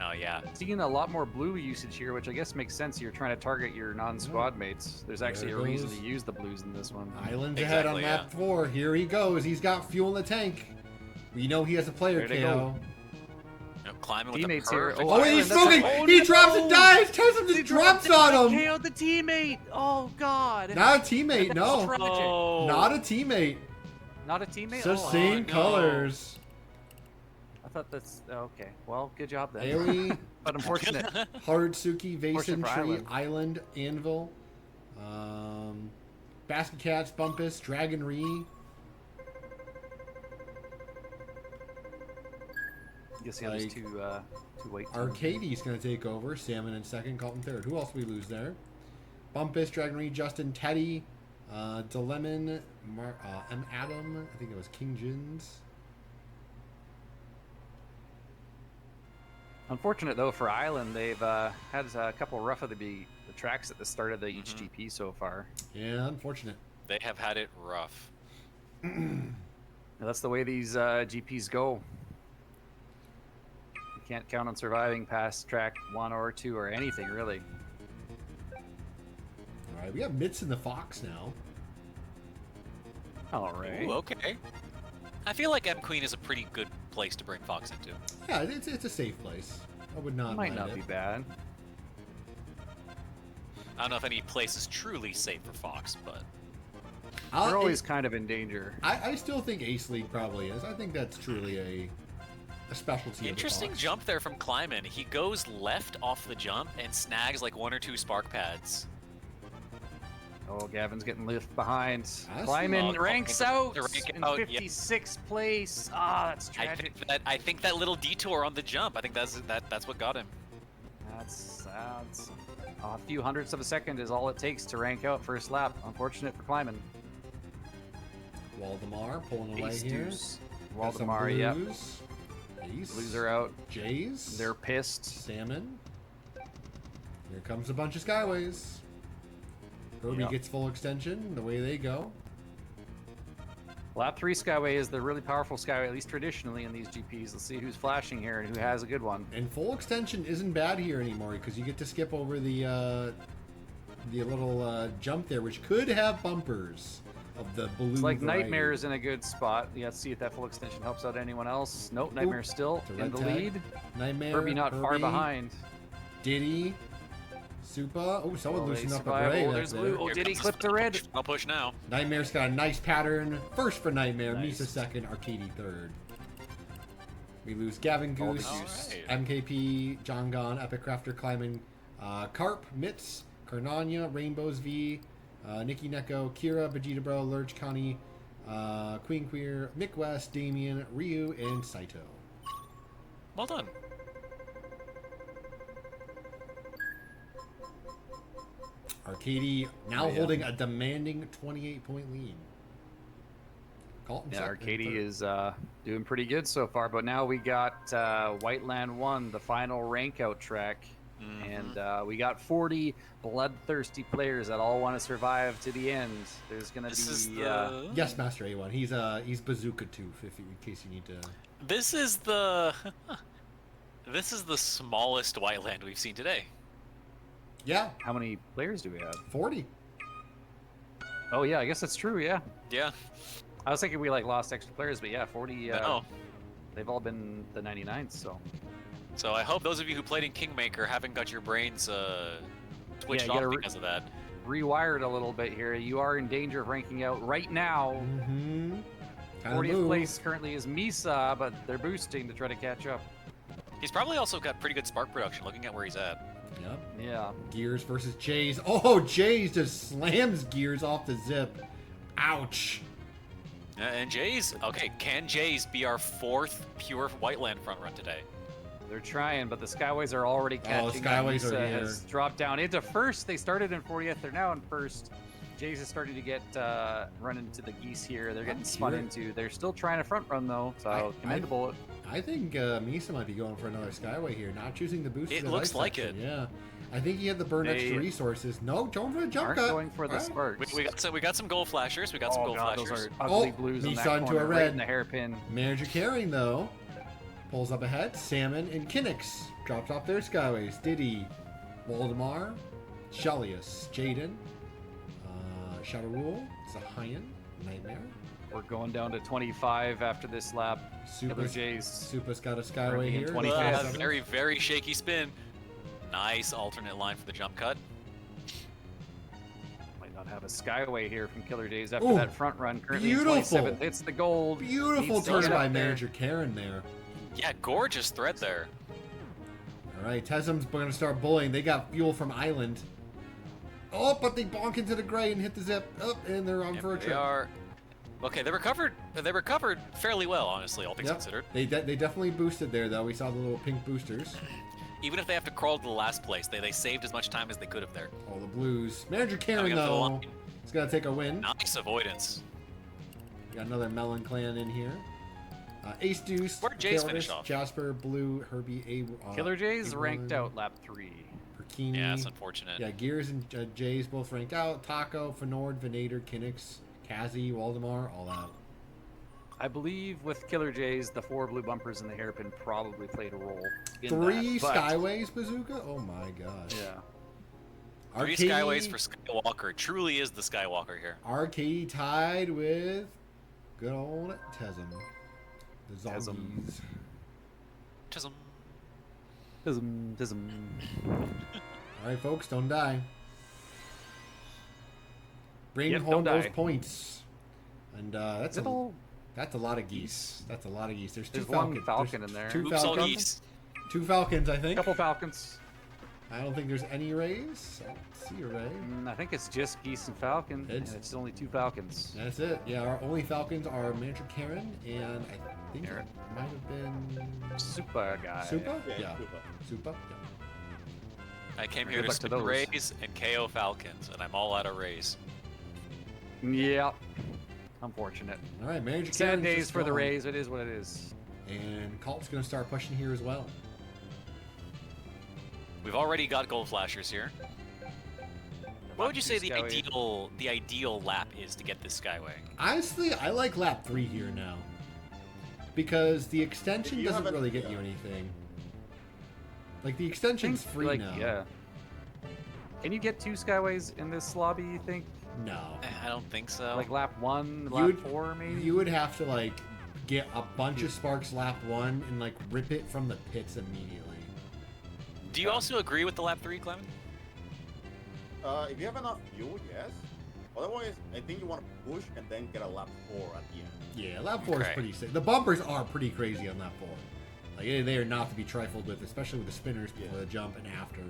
Oh, yeah. Seeing a lot more blue usage here, which I guess makes sense. You're trying to target your non-squad mates. There's actually There a it reason goes. to use the blues in this one. Island's ahead on Exactly, lap 4. Here he goes. He's got fuel in the tank. We know he has a player There they KO. No, Kleimann with Teammates the here. perfect... Oh, and he's smoking! Oh, He drops and no! dies! Tenzin just drops on him! KO'd the teammate! Oh, God! Not a teammate, no. Oh. Not a teammate. Not a teammate? Just Oh, same no. colors. I thought that's... Okay. Well, good job then. Aoi, But unfortunate. Harusuki, Vason, Fortunate for Tree, Island. Island, Anvil, Basket Cats, Bumpus, Dragon Ree. Guess the others Like, two wait. Arcadie's going to take over. Salmon in second, Colton third. Who else we lose there? Bumpus, Dragon Ree, Justin, Teddy, Delemon, M. Adam. I think it was King Jins. Unfortunate though for Island, they've had a couple rough of the tracks at the start of each GP so far. Yeah, unfortunate. They have had it rough. Now, that's the way these GPs go. You can't count on surviving past track 1 or 2 or anything really. All right, we got Mitz and the Fox now. All right. Ooh, okay. I feel like M Queen is a pretty good place to bring Fox into. Yeah, it's a safe place. I would not Might mind not it. be bad. I don't know if any place is truly safe for Fox, but They're always kind of in danger. I still think Ace League probably is. I think that's truly a specialty. Of the interesting Fox. jump there from Kleimann. He goes left off the jump and snags like 1 or 2 spark pads. Oh, Gavin's getting left behind. That's- Kleimann Oh, ranks Kleimann out to rank in out, yeah. 56th place. Ah, that's tragic. I think that little detour on the jump. I think that's what got him. That's a few hundredths of a second is all it takes to rank out first lap. Unfortunate for Kleimann. Waldemar pulling away Ace here. deuce. Got some Waldemar, yep. blues. Ace. Blues are out. Jays. They're pissed. Salmon. Here comes a bunch of Skyways. Herbie Yep. gets full extension. The way they go. Lap 3 Skyway is the really powerful Skyway, at least traditionally in these GPs. Let's see who's flashing here and who has a good one. And full extension isn't bad here anymore because you get to skip over the little jump there, which could have bumpers of the blue. It's like variety. Nightmare's in a good spot. Yeah, let's see if that full extension helps out anyone else. Nope, Nightmare's still It's a in red the tag. lead. Nightmare. Herbie not far Herbie, behind. Diddy. Supa. Oh, someone Oh, they loosened up a survive. gray Oh, back there's there. blue. Oh, Here did he comes clip the final red? push. I'll push now. Nightmare's got a nice pattern. First for Nightmare. Nice. Misa second. Arcady third. We lose Gavin All the Goose, Goose. MKP, John Gon, Epic Crafter, Kleimann, Carp, Mitz, Karnania, Rainbows V, Nikki Neko, Kira, Vegeta Bro, Lurch, Connie, Queen Queer, Mick West, Damien, Ryu, and Saito. Well done. Arcady now Oh, yeah. holding a demanding 28-point lead. Colton Yeah, second, Arcady third. is doing pretty good so far, but now we got Whiteland 1, the final rank out track. And we got 40 bloodthirsty players that all want to survive to the end. There's going This to is be... the Yes, Master A1. He's Bazooka Tooth, in case you need to. this is the this is the smallest Whiteland we've seen today. Yeah, How many players do we have? 40. Oh yeah, I guess that's true. Yeah, Yeah. I was thinking we like lost extra players, but yeah, 40. No. They've all been the 99s. So I hope those of you who played in Kingmaker haven't got your brains switched you off gotta because of that. Rewired a little bit here. You are in danger of ranking out right now. Mm-hmm. 40th place currently is Misa, but they're boosting to try to catch up. He's probably also got pretty good spark production, looking at where he's at. Yep. Yeah. Gears versus Jays. Oh, Jays just slams Gears off the zip. Ouch. And Jays, okay, can Jays be our 4th pure Whiteland front run today? They're trying, but the Skyways are already catching. Skyways Misa are here. has dropped down into first. They started in 40th. They're now in first. Jays is starting to get run into the geese here. They're getting spun into. They're still trying to front run though, so commendable. I think Misa might be going for another Skyway here, not choosing the boost. It looks like it. Yeah. I think he had to burn extra resources. No, going for the jump aren't cut. going for the sparks. We got some gold flashers. We got some gold flashers. Those are ugly blues in that Misa into corner, a right red. in the hairpin. Manager carrying though. Pulls up ahead. Salmon and Kinnix drops off their Skyways. Diddy, Waldemar, Shelius, Jaden, Shadowrule, Zahian, Nightmare. We're going down to 25 after this lap. Killer Jays. Supa's got a Skyway Currently in here. 25th. Very, very shaky spin. Nice alternate line for the jump cut. Might not have a Skyway here from Killer Jays after Ooh, that front run. Currently in beautiful. 27th. It's the gold. Beautiful Needs to turn get by up there. Manager Karen there. Yeah, gorgeous thread there. All right, Tesm's going to start bullying. They got fuel from Island. Oh, but they bonk into the gray and hit the zip. Oh, and they're on for a They trip. are. Okay, they recovered. They recovered fairly well, honestly, all things Yep. considered. They definitely boosted there, though. We saw the little pink boosters. Even if they have to crawl to the last place, they saved as much time as they could have there. All the blues. Manager Coming Karen, up the though, line. is going to take a win. Nice avoidance. We got another Melon Clan in here. Ace Deuce, Where'd Jays Taylor, finish off? Jasper, Blue, Herbie, A. Killer Jays Abel, ranked out lap 3. Perkini. Yeah, it's unfortunate. Yeah, Gears and Jays both rank out. Taco, Fenord, Venator, Kinnix, Kazi, Waldemar, all that. I believe with Killer Jays, the 4 blue bumpers and the hairpin probably played a role in 3 that, but- Skyways bazooka? Oh my gosh. Yeah. 3 Skyways for Skywalker. Truly is the Skywalker here. Arcade tied with good old Tesm. The Tesm. Dzoggiez. Chisholm. Tism. All right, folks, don't die. Bring Yep, home don't those die. points. And that's Is it all? that's a lot of geese. That's a lot of geese. There's 2 There's one falcons. falcon There's in there. 2 Oops, all falcons. geese. 2 falcons, I think. Couple falcons. I don't think there's any rays. I don't see a ray. I think it's just geese and falcon, and It's- it's only 2 falcons. That's it. Yeah, our only falcons are Manager Karen and I think Karen. it might have been Super guy. Supa. Yeah, Supa. Yeah. I came Good here to luck to spin those. Rays and KO Falcons, and I'm all out of Rays. Yeah. Unfortunate. All right, Manager Sad Karen's days just for the gone. Rays. It is what it is. And Cult's gonna start pushing here as well. We've already got gold flashers here. What would you say the Skyway. ideal lap is to get this Skyway? Honestly, I like lap 3 here now. Because the extension If you doesn't haven't- really get yeah. you anything. Like the extension's free like, now. Yeah. Can you get 2 Skyways in this lobby, you think? No. I don't think so. Like lap 1, You lap would- 4, maybe? You would have to like get a bunch of sparks lap 1 and like rip it from the pits immediately. Do you also agree with the lap 3, Kleimann? If you have enough fuel, yes. Otherwise, I think you want to push and then get a lap 4 at the end. Yeah, lap 4 is Okay. pretty sick. The bumpers are pretty crazy on lap 4. Like they are not to be trifled with, especially with the spinners before the jump and after.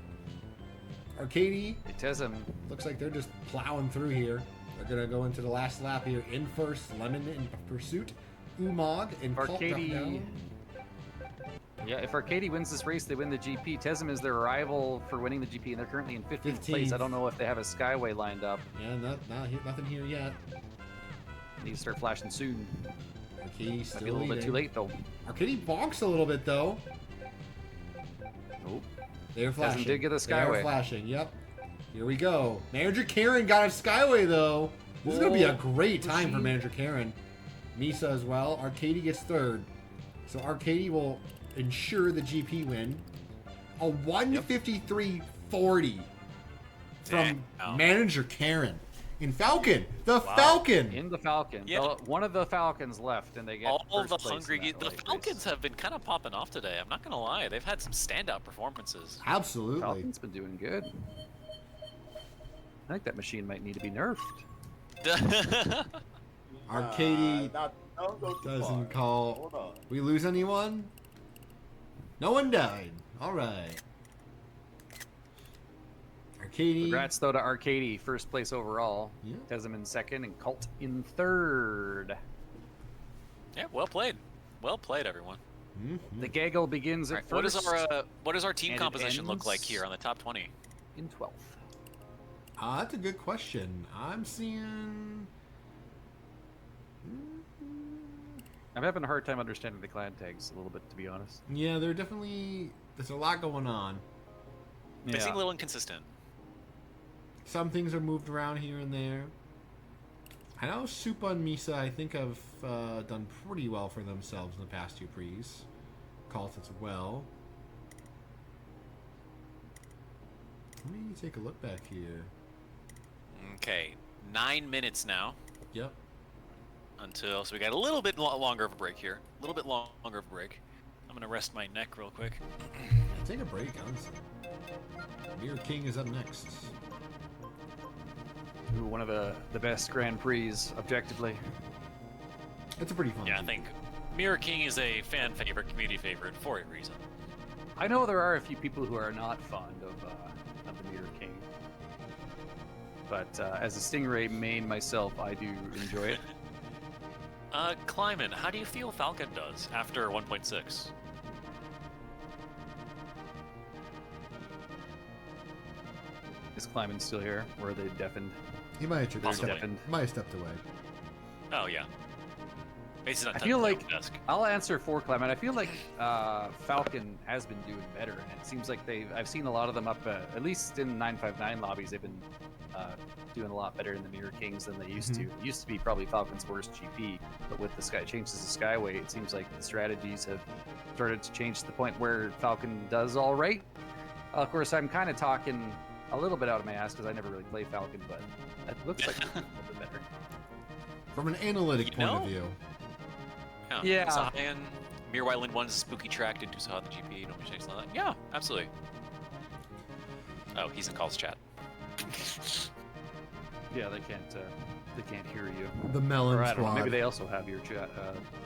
Arcady It does him. looks like they're just plowing through here. They're gonna go into the last lap here. In first, Lemon in pursuit, Umog and Colt drop Arcady. down. Yeah, if Arcady wins this race, they win the GP. Tesm is their rival for winning the GP, and they're currently in 15th place. 15th. I don't know if they have a Skyway lined up. Yeah, nothing here yet. Need to start flashing soon. Arcady Might still be a little bit leading. too late, though. Arcady bonks a little bit though. Nope. They're flashing. did get a They are Skyway. flashing. Yep. Here we go. Manager Karen got a Skyway though. This is gonna be a great time for Manager Karen. Misa as well. Arcady gets third. So Arcady will ensure the GP win. A 153.40 from Damn. Manager Karen. In Falcon! The Wow. Falcon! In the Falcon. Yeah. One of the Falcons left, and they get All first the place in hungry. that The light Falcons race. have been kind of popping off today. I'm not gonna lie. They've had some standout performances. Absolutely. Falcon's been doing good. I think that machine might need to be nerfed. Arcady Don't go too doesn't far. call. Hold on. We lose anyone? No one died. Alright. Arcady. Congrats though to Arcady, first place overall. Yeah. Tesm in second, and Cult in third. Yeah, well played. Well played, everyone. Mhm. The gaggle begins at Alright, first. what does our team and it composition look like ends- here on the top 20? in 12th. That's a good question. I'm seeing. I'm having a hard time understanding the clan tags a little bit, to be honest. Yeah, they're definitely. There's a lot going on. They seem a little inconsistent. Some things are moved around here and there. I know Supa and Misa, I think, have done pretty well for themselves in the past two Prix. Cult as well. Let me take a look back here. Okay, 9 minutes now Yep. until, so we got a little bit longer of a break here. A little bit longer of a break. I'm gonna rest my neck real quick. Take a break, honestly. Mirror King is up next. Ooh, one of the best Grand Prix, objectively. It's a pretty fun Yeah, I game. think Mirror King is a fan favorite, community favorite for a reason. I know there are a few people who are not fond of the Mirror King. But as a Stingray main myself, I do enjoy it. Kleimann, how do you feel Falcon does after 1.6? Is Kleimann still here? Or are they deafened? He might have, Possibly. might have stepped away. Oh, yeah. He's not I feel touching like the desk. I'll answer for Kleimann. I feel like Falcon has been doing better, and it seems like I've seen a lot of them up, at least in 959 lobbies, they've been doing a lot better in the Mirror Kings than they used to. It used to be probably Falcon's worst GP, but with the changes to Skyway, it seems like the strategies have started to change to the point where Falcon does all right. Of course, I'm kind of talking a little bit out of my ass because I never really play Falcon, but it looks like it's a little bit better. From an analytic You point know? of view. Yeah. Zahan, Mirror Wildland 1's spooky track did Dusaha the GP, nobody takes that. Yeah, absolutely. Oh, he's in calls chat. Yeah, they can't hear you. The Melon Or I don't know, Squad. maybe they also have your chat,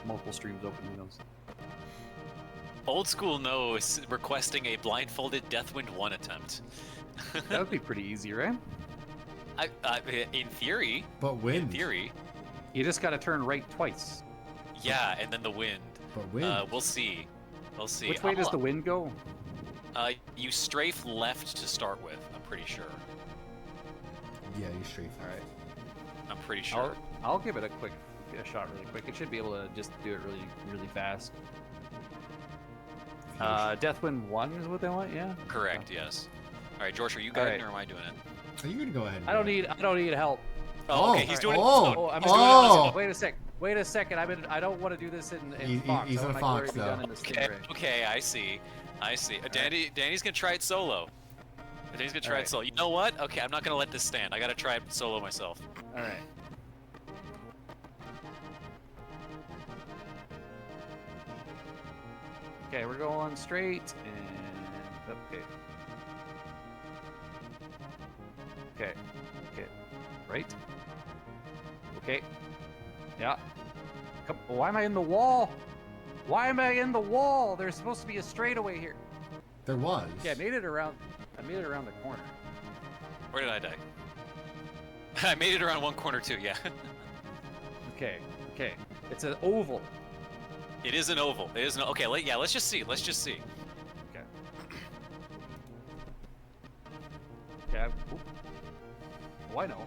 multiple streams open. Who knows? Old School knows requesting a blindfolded Deathwind 1 attempt. That would be pretty easy, right? In theory, But wind. You just got to turn right twice. yeah, and then the wind. But wind. We'll see. We'll see. Which way does the wind go? You strafe left to start with, I'm pretty sure. Yeah, you straight. All right, I'm pretty sure. I'll give it a shot really quick. It should be able to just do it really fast. Deathwind 1 is what they want, yeah. Correct, yes. Alright, George, are you guiding or am I doing it? Are you gonna go ahead? And I don't need help. Oh, okay, he's doing it. Oh, I'm just doing oh. it. Wait a second. I don't want to do this in Fox. He's I in want a my Fox, glory to be though. done in the Stingray. Okay, I see. Danny's gonna try it solo. Danny's gonna try Alright. it solo. You know what? Okay, I'm not gonna let this stand. I gotta try it solo myself. All right. Okay, we're going straight and okay. Okay. Right. Okay. Yeah. Come, why am I in the wall? Why am I in the wall? There's supposed to be a straightaway here. There was. Yeah, I made it around the corner. Where did I die? I made it around one corner too, yeah. Okay. It's an oval. It is an oval. It is an okay, let's just see. Let's just see. Okay. Okay. Oop. Oh, I know.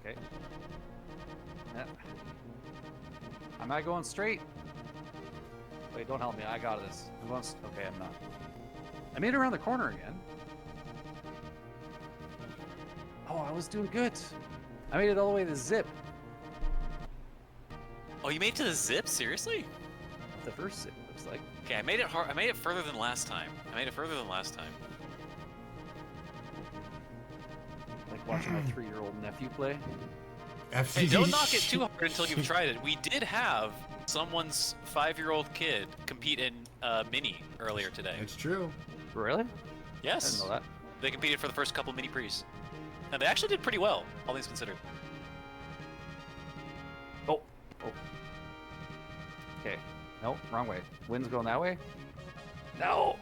Okay. Yeah. Am I going straight? Wait, don't help me. I got this. Okay, I'm not. I made it around the corner again. Oh, I was doing good. I made it all the way to Zip. Oh, you made it to the zip? Seriously? The first Zip, looks like. Okay, I made it further than last time. watching my 3-year-old nephew play. Hey, don't knock it too hard until you've tried it. We did have someone's 5-year-old kid compete in Mini earlier today. It's true. Really? Yes. I didn't know that. They competed for the first couple Mini Prix. And they actually did pretty well, all things considered. Oh. Okay. No, wrong way. Wind's going that way? No!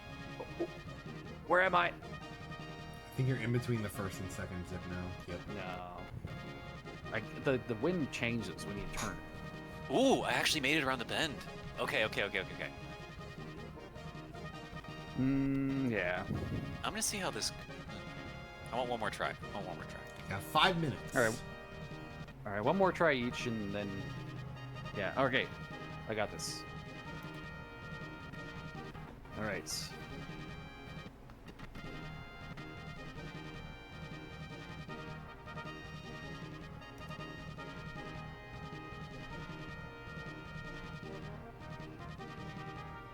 Where am I? I think you're in between the first and second zip now. Yep. No. The wind changes when you turn. Ooh, I actually made it around the bend. Okay. Yeah. I'm gonna see how this... I want one more try. Got 5 minutes. All right, one more try each, and then... Yeah, okay. I got this. All right.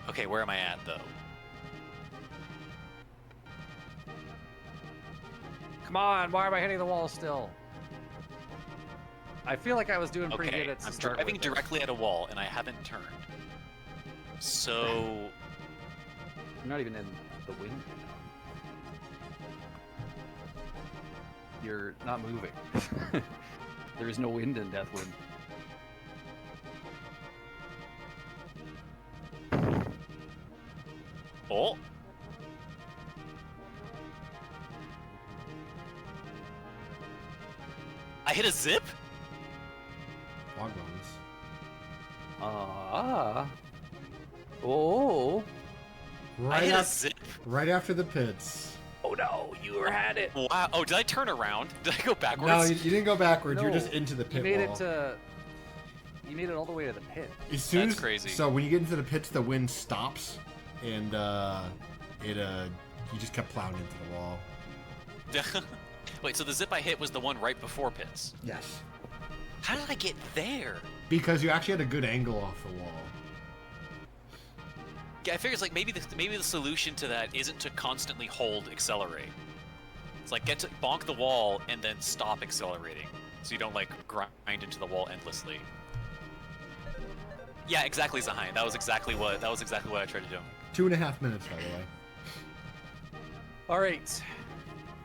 Okay, where am I at, though? Come on, why am I hitting the wall still? I feel like I was doing pretty Okay, good at I'm start driving with it. directly at a wall, and I haven't turned. So... I'm not even in the wind. You're not moving. There is no wind in Deathwind. Oh! I hit a zip? Log bones. Oh. I hit a zip? Right after the pits. Oh no, you had it. Wow. Oh, did I turn around? Did I go backwards? No, you didn't go backwards. You're No, just into the pit You made wall. it to. You made it all the way to the pit. As soon That's as, crazy. So when you get into the pits, the wind stops, and you just kept plowing into the wall. Wait, so the zip I hit was the one right before pits? Yes. How did I get there? Because you actually had a good angle off the wall. Yeah, I figure it's like maybe the solution to that isn't to constantly hold accelerate. It's like get to bonk the wall and then stop accelerating, so you don't like grind into the wall endlessly. Yeah, exactly, Zahain. That was exactly what I tried to do. 2.5 minutes, by the way. All right,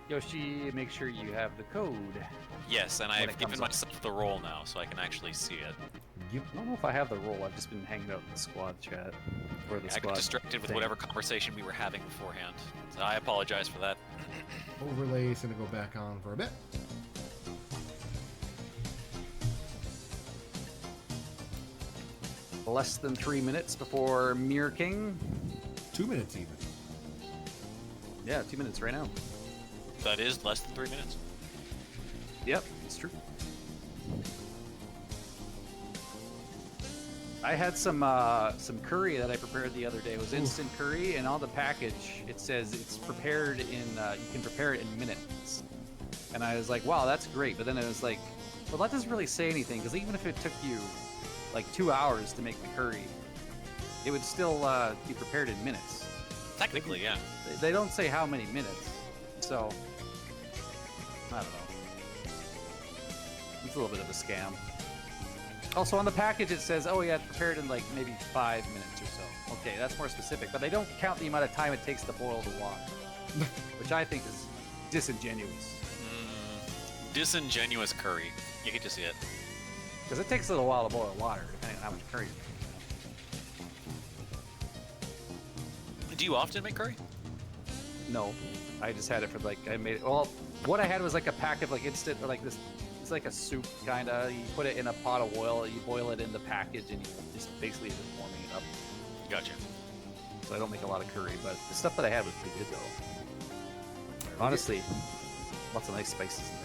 Yoshi, make sure you have the code. Yes, and When I've it given comes up. myself the roll now, so I can actually see it. Yep. I don't know if I have the roll. I've just been hanging out in the squad chat. Or the I squad got distracted with thing. whatever conversation we were having beforehand. So I apologize for that. Overlay is going to go back on for a bit. Less than 3 minutes before Mirror King. 2 minutes even. Yeah, 2 minutes right now. That is less than 3 minutes. Yep, it's true. I had some curry that I prepared the other day. It was instant curry, and on the package it says it's prepared in. You can prepare it in minutes. And I was like, wow, that's great. But then it was like, well, that doesn't really say anything because even if it took you like 2 hours to make the curry, it would still be prepared in minutes. Technically, yeah. They don't say how many minutes, so I don't know. It's a little bit of a scam. Also, on the package it says, oh yeah, it's prepared in like maybe 5 minutes or so. Okay, that's more specific, but they don't count the amount of time it takes to boil the water, which I think is disingenuous. Disingenuous curry. You hate to see it. Because it takes a little while to boil water, depending on how much curry you make. Do you often make curry? No, I just had it for like, I made it, well, what I had was like a pack of like instant, like this, it's like a soup kind of, you put it in a pot of oil, you boil it in the package, and you just basically just warming it up. Gotcha. So I don't make a lot of curry, but the stuff that I had was pretty good though. Honestly, lots of nice spices in there.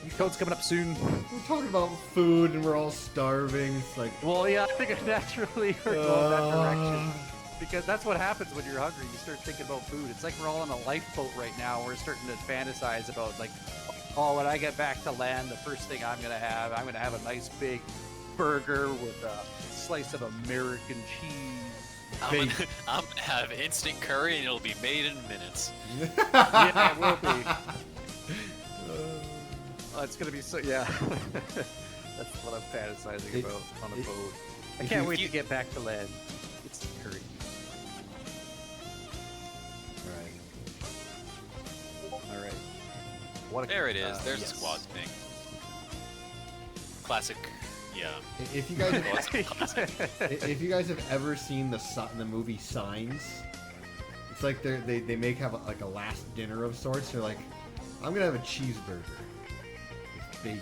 New code's coming up soon. We're talking about food and we're all starving. It's like, Well, yeah, I think naturally we're going that direction. Because that's what happens when you're hungry. You start thinking about food. It's like we're all on a lifeboat right now. We're starting to fantasize about like, oh, when I get back to land, the first thing I'm gonna have a nice big burger with a slice of American cheese. I'm gonna have instant curry and it'll be made in minutes. Yeah, it will be. it's gonna be so yeah. That's what I'm fantasizing about on a boat. I if can't you- wait to get back to land. It's hurting. All right. What a, There it is. There's yes. a squad thing. Classic. Yeah. If you guys Well, have, it's classic. if you guys have ever seen the movie Signs, it's like they have like a last dinner of sorts. They're like, I'm gonna have a cheeseburger with bacon,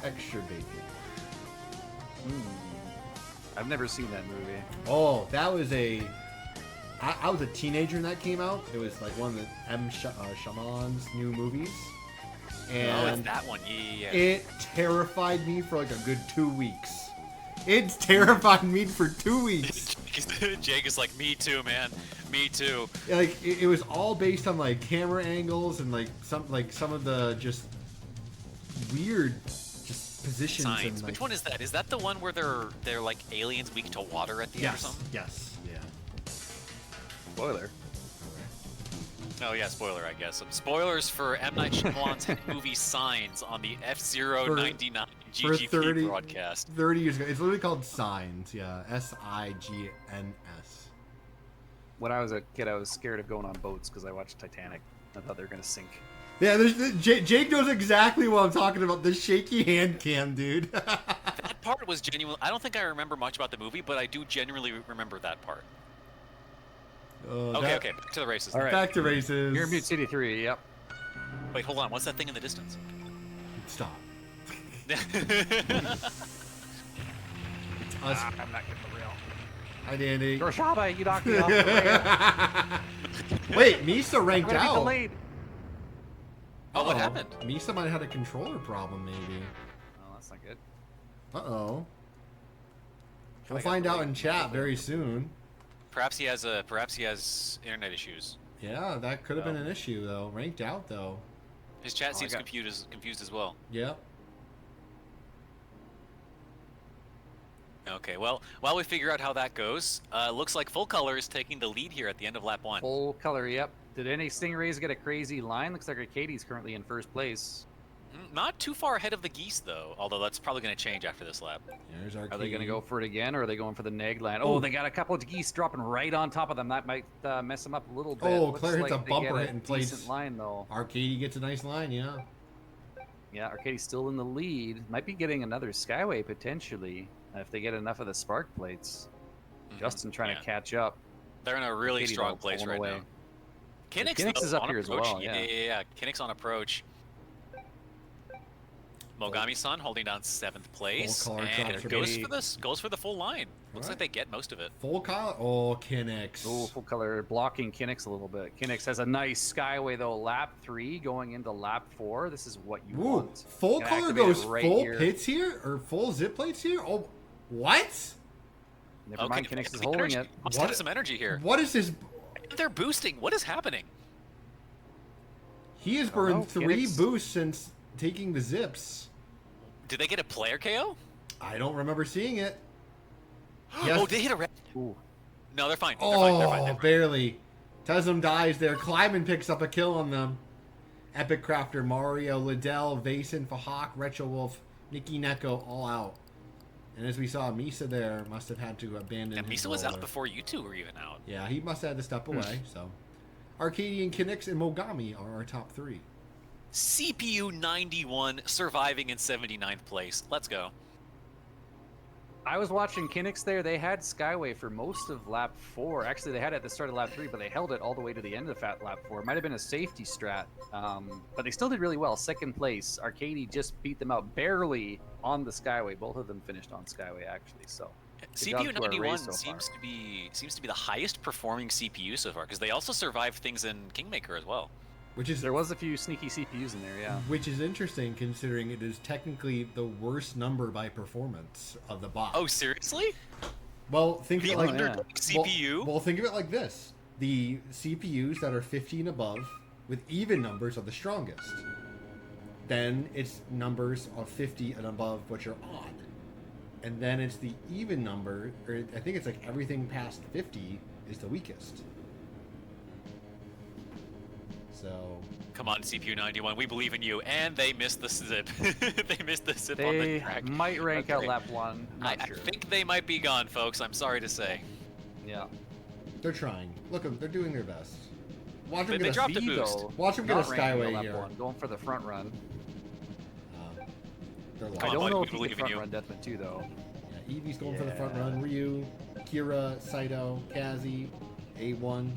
extra bacon. I've never seen that movie. Oh, that was I was a teenager when that came out. It was like one of the Shaman's new movies. Oh, And it's that one. Yeah. it terrified me for like a good 2 weeks. It's terrified me for 2 weeks. Jake is like, me too, man. Me too. Like it was all based on like camera angles and like some of the just weird just positions. Signs. And, like, Which one is that? Is that the one where they're like aliens weak to water at the end or Yes. something? Yes. Yeah. Spoiler. Oh yeah, spoiler, I guess. Spoilers for M. Night Shyamalan's movie Signs on the F-099 For GGP 30 broadcast. 30 years ago. It's literally called Signs. Yeah. Signs. When I was a kid, I was scared of going on boats because I watched Titanic. I thought they were gonna sink. Yeah, Jake knows exactly what I'm talking about. The shaky hand cam, dude. That part was genuine. I don't think I remember much about the movie, but I do genuinely remember that part. Okay, back to the races. All right. Back to races. You're in Mute City 3, yep. Wait, hold on. What's that thing in the distance? Stop. That's Us. I'm not getting the rail. Hi, Dandy. Jorshama, you knocked me off the rail. Wait, Misa I'm ranked gonna be out. delayed. Oh, what Uh-oh. happened? Misa might have had a controller problem, maybe. Oh, that's not good. Uh-oh. I We'll got find out delayed. in chat very soon. Perhaps he has internet issues. Yeah, that could have been an issue, though. Ranked out, though. His chat Oh, I seems got- confused as well. Yep. Okay, well, while we figure out how that goes, looks like Full Color is taking the lead here at the end of lap 1. Full color, yep. Did any Stingrays get a crazy line? Looks like Arcadie's currently in first place. Not too far ahead of the Geese, though, although that's probably going to change after this lap. There's our Are they going to key. go for it again, or are they going for the neg line? Oh. Oh, they got a couple of geese dropping right on top of them. That might mess them up a little bit. Oh, Looks Claire hits like a they bumper get hit and plays- decent line, though. Arcady gets a nice line, yeah. Yeah, Arcadie's still in the lead. Might be getting another Skyway, potentially, if they get enough of the spark plates. Justin trying to catch up. They're in a really Arcadie's strong all place pulling right away. now. Kinnick's, Kinnick's though, is up on here as approach. well, yeah. Yeah. Kinnick's on approach. Mogami-san holding down 7th place, color and drops goes for the full line. Looks Alright. like they get most of it. Full color. Oh, Kinnick's. Oh, full color blocking Kinnick's a little bit. Kinnick's has a nice Skyway, though. Lap 3 going into lap 4. This is what you Ooh, want. full Gonna color activate it goes right full here. pits here? Or full zip plates here? Oh, what? Never mind, Okay, Kinnick's is the holding energy- it. Must What- have some energy here. What is this? They're boosting. What is happening? He has don't know. burned 3 Kinnick's- boosts since taking the zips. Did they get a player KO? I don't remember seeing it. Oh, Yes. they hit a red. Ooh. No, they're fine. They're Oh, fine. They're fine. They're fine. barely. Tesm dies there. Kleimann picks up a kill on them. Epic Crafter, Mario, Liddell, Vason, Fahawk, Retro Wolf, Nikki Neko, all out. And as we saw, Misa there must have had to abandon And his Misa was out roller. before you two were even out. Yeah, he must have had to step away, so. Arcadian, Kinnick's, and Mogami are our top 3. CPU 91 surviving in 79th place. Let's go. I was watching Kinnick's there. They had Skyway for most of lap 4. Actually, they had it at the start of lap 3, but they held it all the way to the end of lap 4. It might have been a safety strat, but they still did really well. Second place. Arcadie just beat them out barely on the Skyway. Both of them finished on Skyway, actually. So CPU job to our 91 race so seems to be the highest performing CPU so far because they also survived things in Kingmaker as well. Which is there was a few sneaky CPUs in there, yeah. Which is interesting considering it is technically the worst number by performance of the bot. Oh, seriously? Well, think of The it like underdog CPU? Well, think of it like this: the CPUs that are 50 and above with even numbers are the strongest. Then it's numbers of 50 and above which are odd, and then it's the even number, or I think it's like everything past 50 is the weakest. So Come on, CPU 91, we believe in you. And they missed the zip. They missed the zip on the They track. might rank out Okay. lap 1. I Not sure. think they might be gone, folks. I'm sorry to say. Yeah. they're trying. Look, they're doing their best. Watch them They get a dropped a V, boost. though, Watch them get a not ranking Skyway lap here. 1, going for the front run. They're Come I on, don't buddy, know we if he believe can in front you. run Deathman 2, though. Yeah, Eevee's going for the front Yeah. run. Ryu, Kira, Saito, Kazi, A1.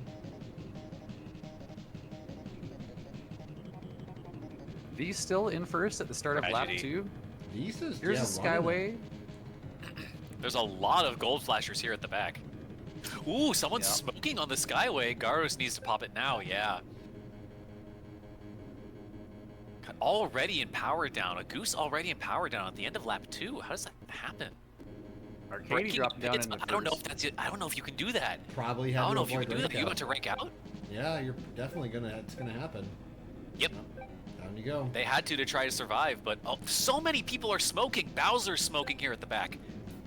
V's still in first at the start of lap Tragedy. 2. These is Here's yeah, the running Skyway. There's a lot of gold flashers here at the back. Ooh, someone's Yeah. smoking on the Skyway. Garus needs to pop it now, yeah. God, already in power down. A Goose already in power down at the end of lap 2. How does that happen? Arcady Breaking dropped down pits, in the I don't know if first. that's it. I don't know if you can do that. Probably I have don't to know if you avoid can do that. rank You out. want to rank out? Yeah, you're definitely gonna. It's gonna happen. Yep. Down you go. They had to try to survive, but oh, so many people are smoking. Bowser's smoking here at the back.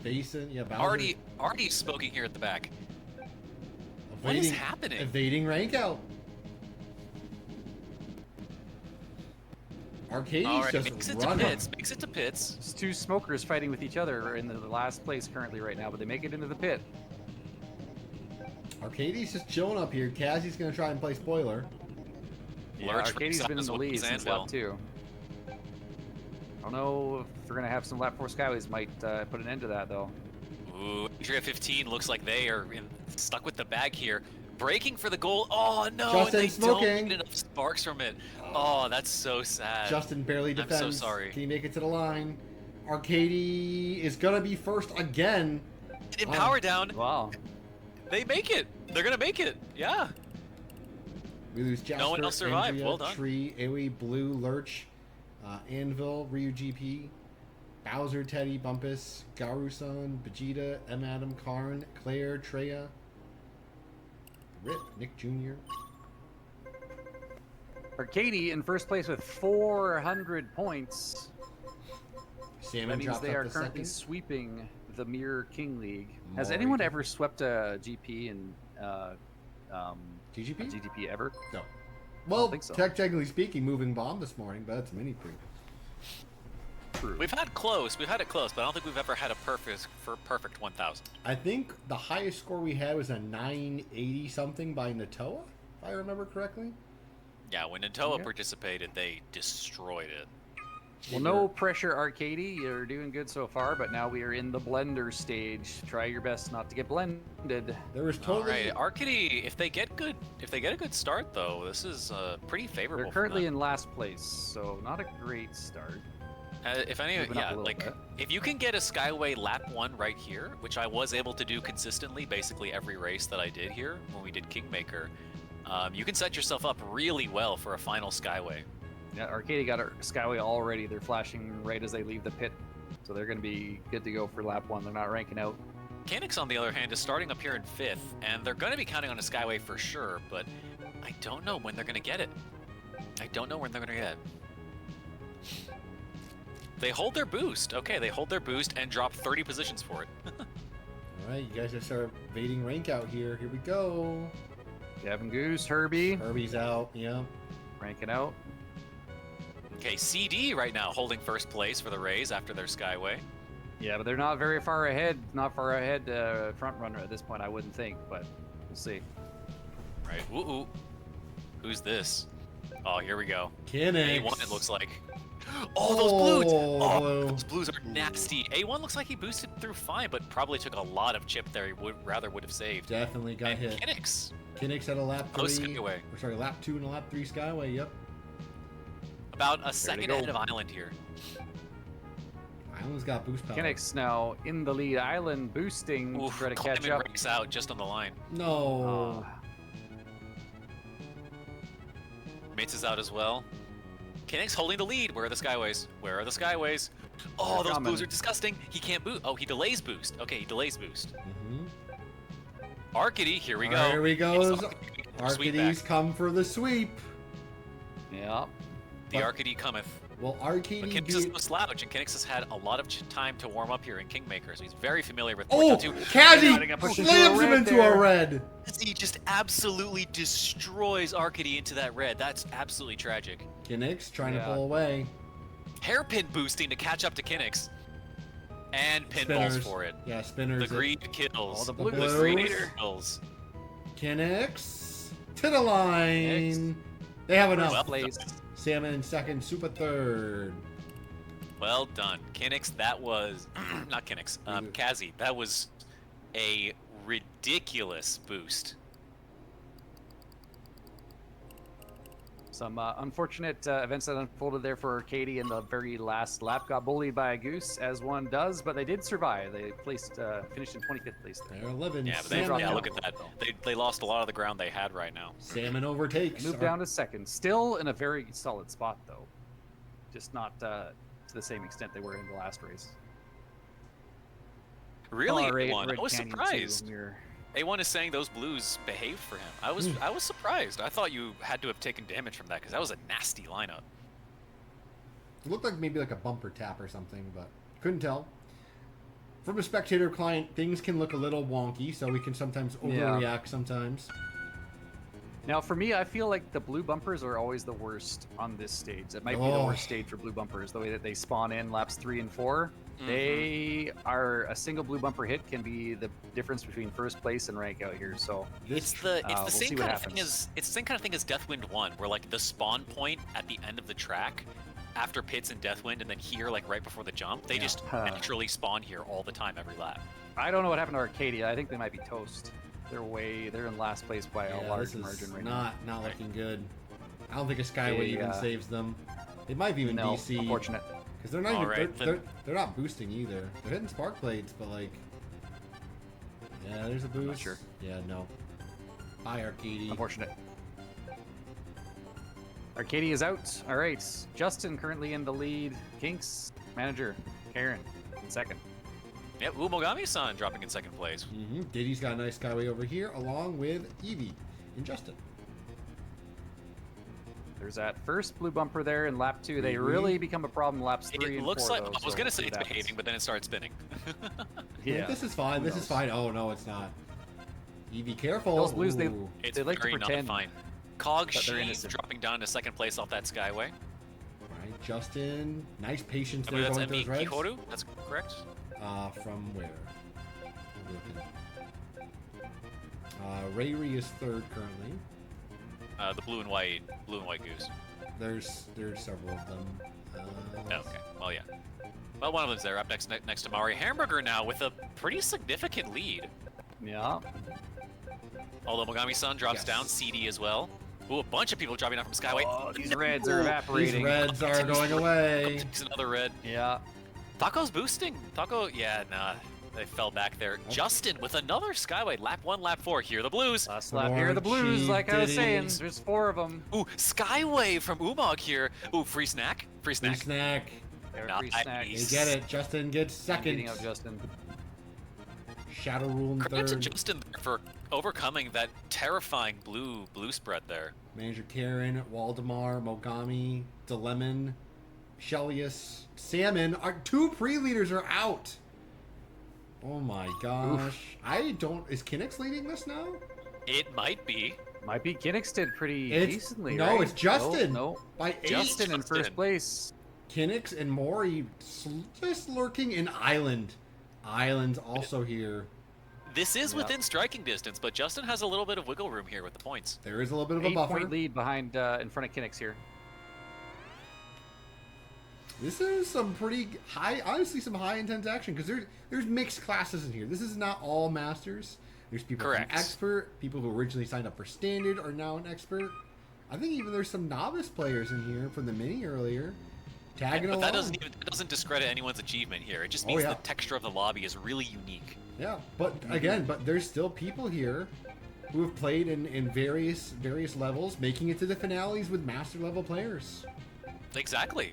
Basin, yeah, Bowser. Artie's smoking here at the back. evading, What is happening? Evading rank out. Arcady's All right, just makes it to running. pits. Makes it to pits. It's two smokers fighting with each other in the last place currently right now, but they make it into the pit. Arcady's just chilling up here. Kazi's gonna try and play spoiler. Yeah, Lurch Arcady's freaks out been in as the well lead as since Anvil. lap 2. I don't know if we're going to have some lap 4 Skyways might put an end to that, though. Ooh, Adria 15 looks like they are stuck with the bag here. Breaking for the goal. Oh no, Justin and they smoking. don't get enough sparks from it. Oh, that's so sad. Justin barely I'm defends. so sorry. Can he make it to the line? Arcady is gonna be first again. In power down, Wow. they make it. They're gonna make it. Yeah. We lose Jasper, No one else survived. Andrea, Well done. Tree, Aoi, Blue, Lurch, Anvil, Ryu GP, Bowser, Teddy, Bumpus, Garu-san, Vegeta, M. Adam, Karn, Claire, Treya, Rip, Nick Jr. Arcady in first place with 400 points. Salmon That means drops they up are to currently second. sweeping the Mirror King League. Has Maury. anyone ever swept a GP in GGP? GGP ever? No. Well, think so. technically speaking, moving bomb this morning, but that's mini pre. True. We've had it close, but I don't think we've ever had a perfect 1,000. I think the highest score we had was a 980 something by Natoa, if I remember correctly. Yeah, when Nintendo Okay. participated, they destroyed it. Well, no pressure, Arcady. You're doing good so far, but now we are in the blender stage. Try your best not to get blended. There was All totally right, Arcady. If they get a good start though, this is pretty favorable. They're for currently them. in last place, so not a great start. If any, moving up yeah, a little like bit. if you can get a Skyway lap 1 right here, which I was able to do consistently, basically every race that I did here when we did Kingmaker, you can set yourself up really well for a final Skyway. Yeah, Arcady got a Skyway already. They're flashing right as they leave the pit, so they're going to be good to go for lap 1. They're not ranking out. Mechanics, on the other hand, is starting up here in 5th, and they're going to be counting on a Skyway for sure, but I don't know when they're going to get it. I don't know when they're going to get it. They hold their boost. Okay, they hold their boost and drop 30 positions for it. All right, you guys have started evading rank out here. Here we go. Gavin Goose, Herbie, Herbie's out. Yeah. ranking out. Okay, CD right now holding first place for the Rays after their Skyway. Yeah, but they're not very far ahead. Not far ahead front runner at this point, I wouldn't think, but we'll see. Right. Ooh. Who's this? Oh, here we go. Kinix. A1, it looks like. Oh, those blues! Oh, blue. those blues are nasty. A1 looks like he boosted through fine, but probably took a lot of chip there he would have saved. Definitely got And hit. Kinix. Kinix had a lap Oh, 3. Skyway. Or sorry, lap 2 and a lap 3 Skyway. Yep. About a second go. ahead of Island here. Island's got boost power. Kinix now in the lead. Island boosting Oof, to try to catch Kleimann up. breaks out just on the line. No. Mates is out as well. Kinix holding the lead. Where are the Skyways? Where are the Skyways? Oh, They're those coming. blues are disgusting. He can't boost. Oh, he delays boost. Okay, he delays boost. Mm-hmm. Arcady, here we All go. right, here he goes. Sweep Arcady's back. come for the sweep. Yeah. The Arcady cometh. Well, But Arcady Kinix is beat... no slouch, and Kinix has had a lot of time to warm up here in Kingmaker, so he's very familiar with Oh! Portal 2. Kazi push into slams a him red into there. a red! He just absolutely destroys Arcady into that red. That's absolutely tragic. Kinix trying to Yeah. pull away. Hairpin boosting to catch up to Kinix. And pinballs Spinners. for it. Yeah, spinners. The greed kills. Oh, the blue. The blues. green kills. Kinix to the line. They have enough. Well Place. Salmon in second, Supa third. Well done. Kinix, that was... not Kinix. Kazi, that was a ridiculous boost. Some unfortunate events that unfolded there for Arcady in the very last lap. Got bullied by a goose, as one does, but they did survive. They finished in 25th place there. They're 11. Yeah, but Salmon, look at that. They lost a lot of the ground they had right now. Salmon overtakes. Moved down to second. Still in a very solid spot, though. Just not to the same extent they were in the last race. Really, Red A1. I was Canyon, surprised. too. A1 is saying those blues behaved for him. I was surprised. I thought you had to have taken damage from that because that was a nasty lineup. It looked like maybe like a bumper tap or something, but couldn't tell. From a spectator client, things can look a little wonky, so we can sometimes overreact sometimes. Now, for me, I feel like the blue bumpers are always the worst on this stage. It might be the worst stage for blue bumpers, the way that they spawn in laps 3 and 4. They are a single blue bumper hit can be the difference between first place and rank out here. So It's the we'll see same what kind of thing happens. as Deathwind 1, where like the spawn point at the end of the track after pits and Deathwind, and then here like right before the jump, they just naturally spawn here all the time every lap. I don't know what happened to Arcadia. I think they might be toast. They're in last place by a large margin right now. Not looking good. I don't think a Skyway even saves them. They might be even No, DC. unfortunate. Because they're not All even right, they're not boosting either. They're hitting spark blades, but like, yeah, there's a boost. Not sure. Yeah, no. Bye, Arcady. Unfortunate. Arcadia is out. All right, Justin currently in the lead. Kinks manager Karen in second. Yep, Umogami-san dropping in second place. Diddy's got a nice Skyway over here, along with Evie and Justin. There's that first blue bumper there in lap 2. They really become a problem laps 3 It and looks 4. like though, I was so gonna say we'll it's see what behaving, but then it started spinning. Yeah, This is fine. This is fine. Oh no, it's not. Evie, careful. Those blues, they Ooh. It's They like to very not pretend fine. Cog that they're Sheev innocent. dropping down to second place off that Skyway. Right, Justin. Nice patience I there believe that's going with MB those reds. Kihoru. That's correct. From where? Rayri is third currently. The blue and white goose. There's several of them. Okay. Well, yeah. Well, one of them's there. Up next to Mari Hamburger now with a pretty significant lead. Yeah. Although Mogami-san drops down, CD as well. Ooh, a bunch of people dropping down from Skyway. Oh, these reds are evaporating. These reds are going away. Takes another red. Yeah. Taco's boosting. Taco, yeah, nah. They fell back there. Justin with another Skyway. Lap 1, lap 4. Here are the blues. Last lap here, the blues, Cheap like I was saying. ditties. There's 4 of them. Ooh, Skyway from Umog here. Ooh, free snack. Free Free snack. snack. Every snack. You get it. Justin gets second. Beating up Justin. Shadow Rule in Credit to third. Justin for overcoming that terrifying blue spread there. Manager Karen, Waldemar, Mogami, Delemon, Shelius, Salmon. Our 2 pre-leaders are out. Oh my gosh. Is Kinix leading this now? It might be. Might be Kinix did pretty It's- decently, no, right? it's Justin. No. By 8. Justin in Justin. first place. Kinix and Mori just lurking in Island. Island's also here. This is Yeah. within striking distance, but Justin has a little bit of wiggle room here with the points. There is a little bit of a buffer. 8-point lead behind, in front of Kinix here. This is some pretty high, honestly, some high intense action because there's mixed classes in here. This is not all masters. There's people Correct. from expert, people who originally signed up for standard are now an expert. I think even there's some novice players in here from the mini earlier, tagging But along. that doesn't discredit anyone's achievement here. It just means yeah. the texture of the lobby is really unique. Yeah, but again, there's still people here who have played in various levels, making it to the finales with master level players. Exactly.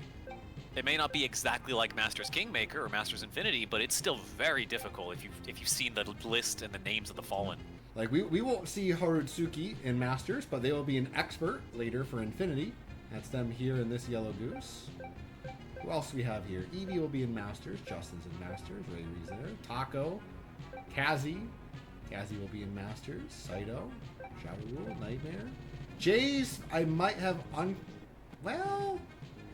It may not be exactly like Masters Kingmaker or Masters Infinity, but it's still very difficult if you've seen the list and the names of the Fallen. Like we won't see Harutsuki in Masters, but they will be an expert later for Infinity. That's them here in this Yellow Goose. Who else do we have here? Evie will be in Masters. Justin's in Masters. Ray's there. Taco. Kazi. Kazi will be in Masters. Saito. Shadow Rule. Nightmare. Jays, I might have well,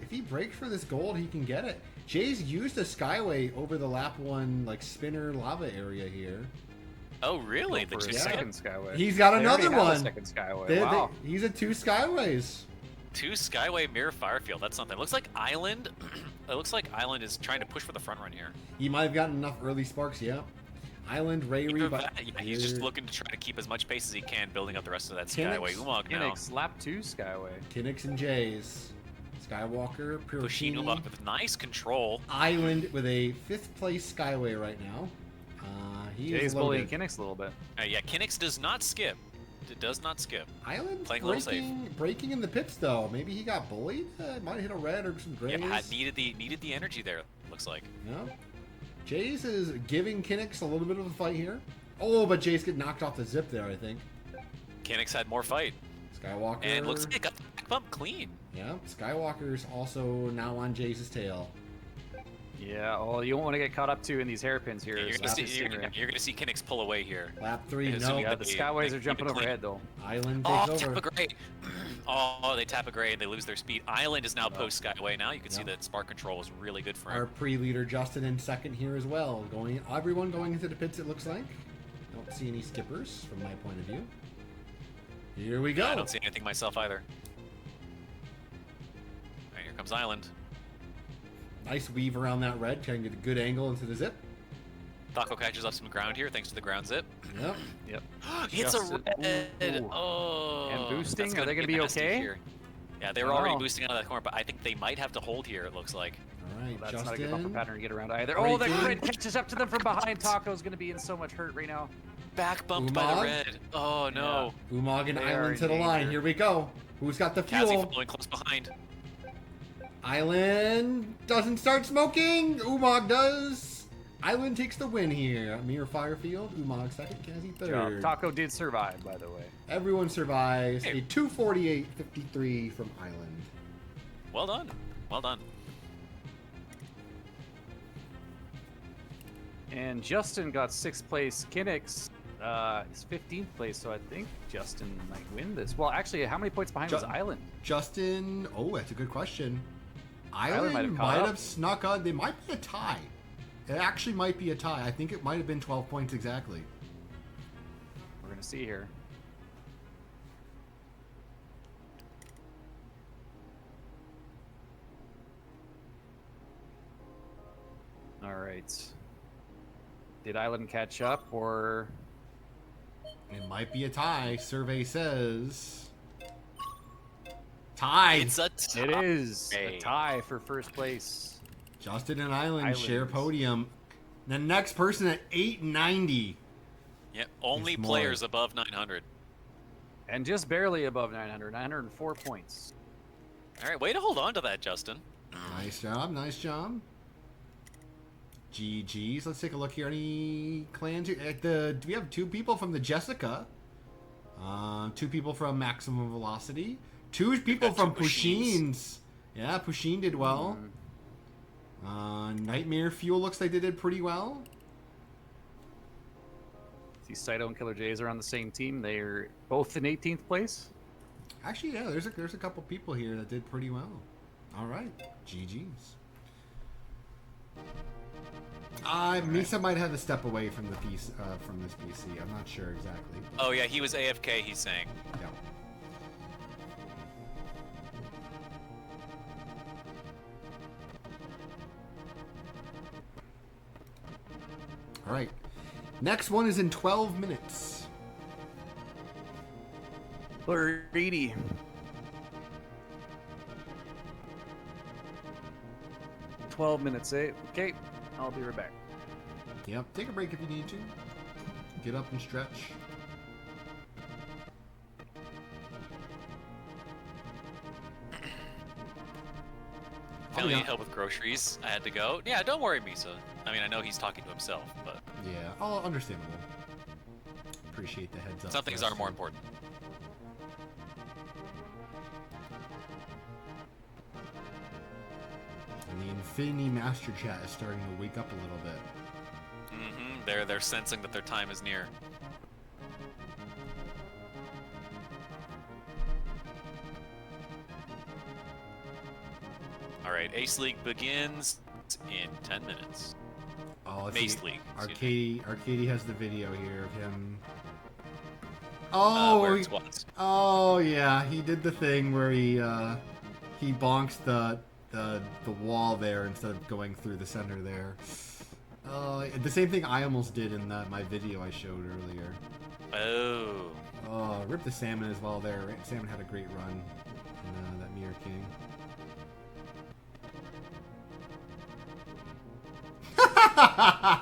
if he breaks for this gold, he can get it. Jay's used a Skyway over the lap 1, like, spinner lava area here. Oh, really? For The a two second Skyway. He's got They already another have a one. second Skyway. They- Wow. he's at 2 Skyways. 2 Skyway Mirror Firefield. That's something. It looks like Island. It looks like Island is trying to push for the front run here. He might have gotten enough early sparks, yeah. Island, Either Rayri, of but that, yeah, he's just looking to try to keep as much pace as he can, building up the rest of that Kinnick. Skyway. Umag now. Phoenix, lap 2 Skyway. Kinnick's and Jays. Skywalker, Pushing Piroshini. Umag with nice control. Island with a 5th place Skyway right now. He Jay's is bullying loaded. Kinnick's a little bit. Yeah, Kinnick's does not skip. It does not skip. Island's Playing a little safe. breaking in the pits though. Maybe he got bullied. Might hit a red or some grays. Yeah, needed the energy there. Looks like. No. Jays is giving Kinnick's a little bit of a fight here. Oh, but Jays get knocked off the zip there, I think. Kinnick's had more fight, Skywalker. and looks like it got the back bump clean. Yeah, Skywalker's also now on Jays' tail. Yeah, well, you won't want to get caught up too in these hairpins here. You're It's gonna not see, just you're, Stingray. you're gonna see Kinnick's pull away here. Lap 3, Yeah, no. so Yeah, the They- Skyways they are jumping keep it clean. overhead though. Island Oh, takes tap over. a grade. Oh, they tap a grade. They lose their speed. Island is now post Skyway now. You can see Yep. that spark control is really good for Our him. pre-leader Justin in second here as well. Everyone going into the pits, it looks like. Don't see any skippers from my point of view. Here we go. I don't see anything myself either. All right, here comes Island. Nice weave around that red, trying to get a good angle into the zip. Taco catches up some ground here thanks to the ground zip. Yep. Yep. It's a Just- red. ooh. Oh. And boosting? That's Are they gonna be nasty okay? here. Yeah, they were I don't already know. boosting out of that corner, but I think they might have to hold here. It looks like. All right, Well, that's not a good bumper Justin. pattern to get around either. Oh, the Breaking. grid catches up to them from behind. Taco's going to be in so much hurt right now. Back bumped by the Umag? red. Oh no. Umag and They are Island in to the line. danger. Here we go. Who's got the Kazi fuel? following close behind. Island doesn't start smoking. Umag does. Island takes the win here. Mirror Firefield. Umag second. Kazi third. Taco did survive, by the way. Everyone survives. Hey. A 248.53 from Island. Well done. Well done. And Justin got 6th place. Kinnick's is 15th place, so I think Justin might win this. Well, actually, how many points behind was Island? Justin, oh, that's a good question. Island Island might have caught up. snuck on. They might be a tie. It actually might be a tie. I think it might have been 12 points exactly. We're going to see here. All right. Did Island catch up, or It might be a tie. Survey says tie. It's a tie. it is a tie for first place? Justin and Island share Islands. podium. The next person at 890. Yep. Only It's more. players above 900. And just barely above 900, 904 points. All right, way to hold on to that, Justin. Nice job. Nice job. GG's. Let's take a look here. Any clans here? Do we have 2 people from the Jessica? 2 people from Maximum Velocity. 2 people got from two Pushins. Pushins. Yeah, Pushin did well. Nightmare Fuel looks like they did pretty well. See, Saito and Killer Jays are on the same team. They're both in 18th place. Actually, yeah, there's a couple people here that did pretty well. All right, GG's. Misa might have a step away from the piece from this PC. I'm not sure exactly. Oh yeah, he was AFK. He's saying. Yeah. All right. Next one is in 12 minutes. Greedy. $12, eh? Okay, I'll be right back. Yep. Take a break if you need to. Get up and stretch. If I need help with groceries, I had to go. Yeah, don't worry, Misa. I mean, I know he's talking to himself, but Yeah. Oh, understandable. Appreciate the heads up. some things for us are more too. important. And the Affinity Master Chat is starting to wake up a little bit. They're sensing that their time is near. All right, Ace League begins in 10 minutes. Oh, let's Mace see. League. Arcady has the video here of him. Where Oh, it squats. oh yeah, he did the thing where he bonks the wall there instead of going through the center there. The same thing I almost did in my video I showed earlier. Oh. Oh, rip the Salmon as well there. Salmon had a great run in that Mirror King.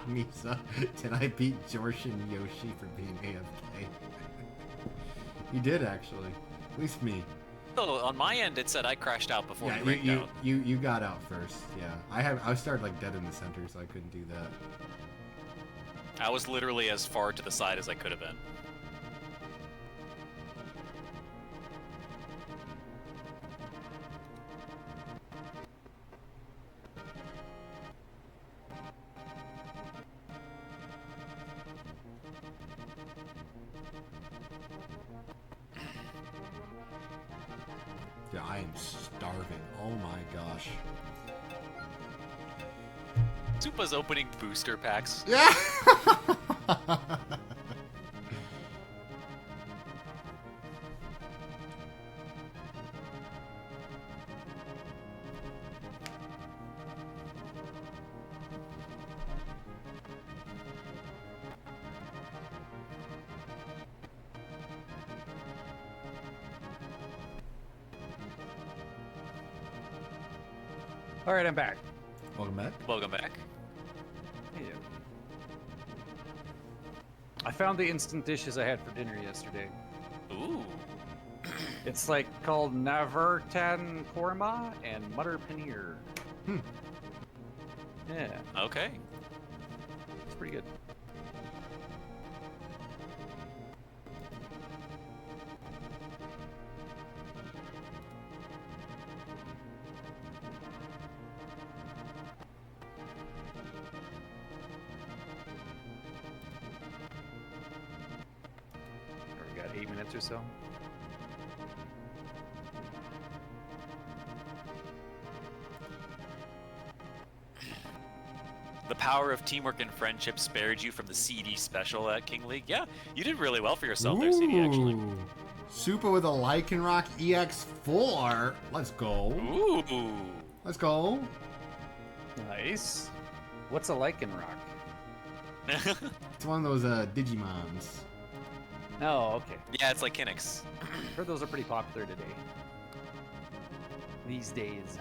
Misa, did I beat Jorsh and Yoshi for being AFK? You did actually. At least me. Oh, on my end it said I crashed out before you ranked out. You got out first. Yeah, I started like dead in the center, so I couldn't do that. I was literally as far to the side as I could have been. Yeah, I am starving. Oh my gosh. Supa's opening booster packs. Yeah. All right, I'm back. Welcome back. Welcome back. Hey. I found the instant dishes I had for dinner yesterday. Ooh. It's like called Navratan korma and mutter paneer. Yeah, Okay. it's pretty good. We got 8 minutes or so. The power of teamwork and friendship spared you from the CD special at King League. Yeah, you did really well for yourself there, CD, actually. Ooh. Super with a Lycanroc EX4. Let's go. Ooh. Let's go. Nice. What's a Lycanroc? It's one of those Digimons. Oh, okay. Yeah, it's like Kinix. Heard those are pretty popular today. These days.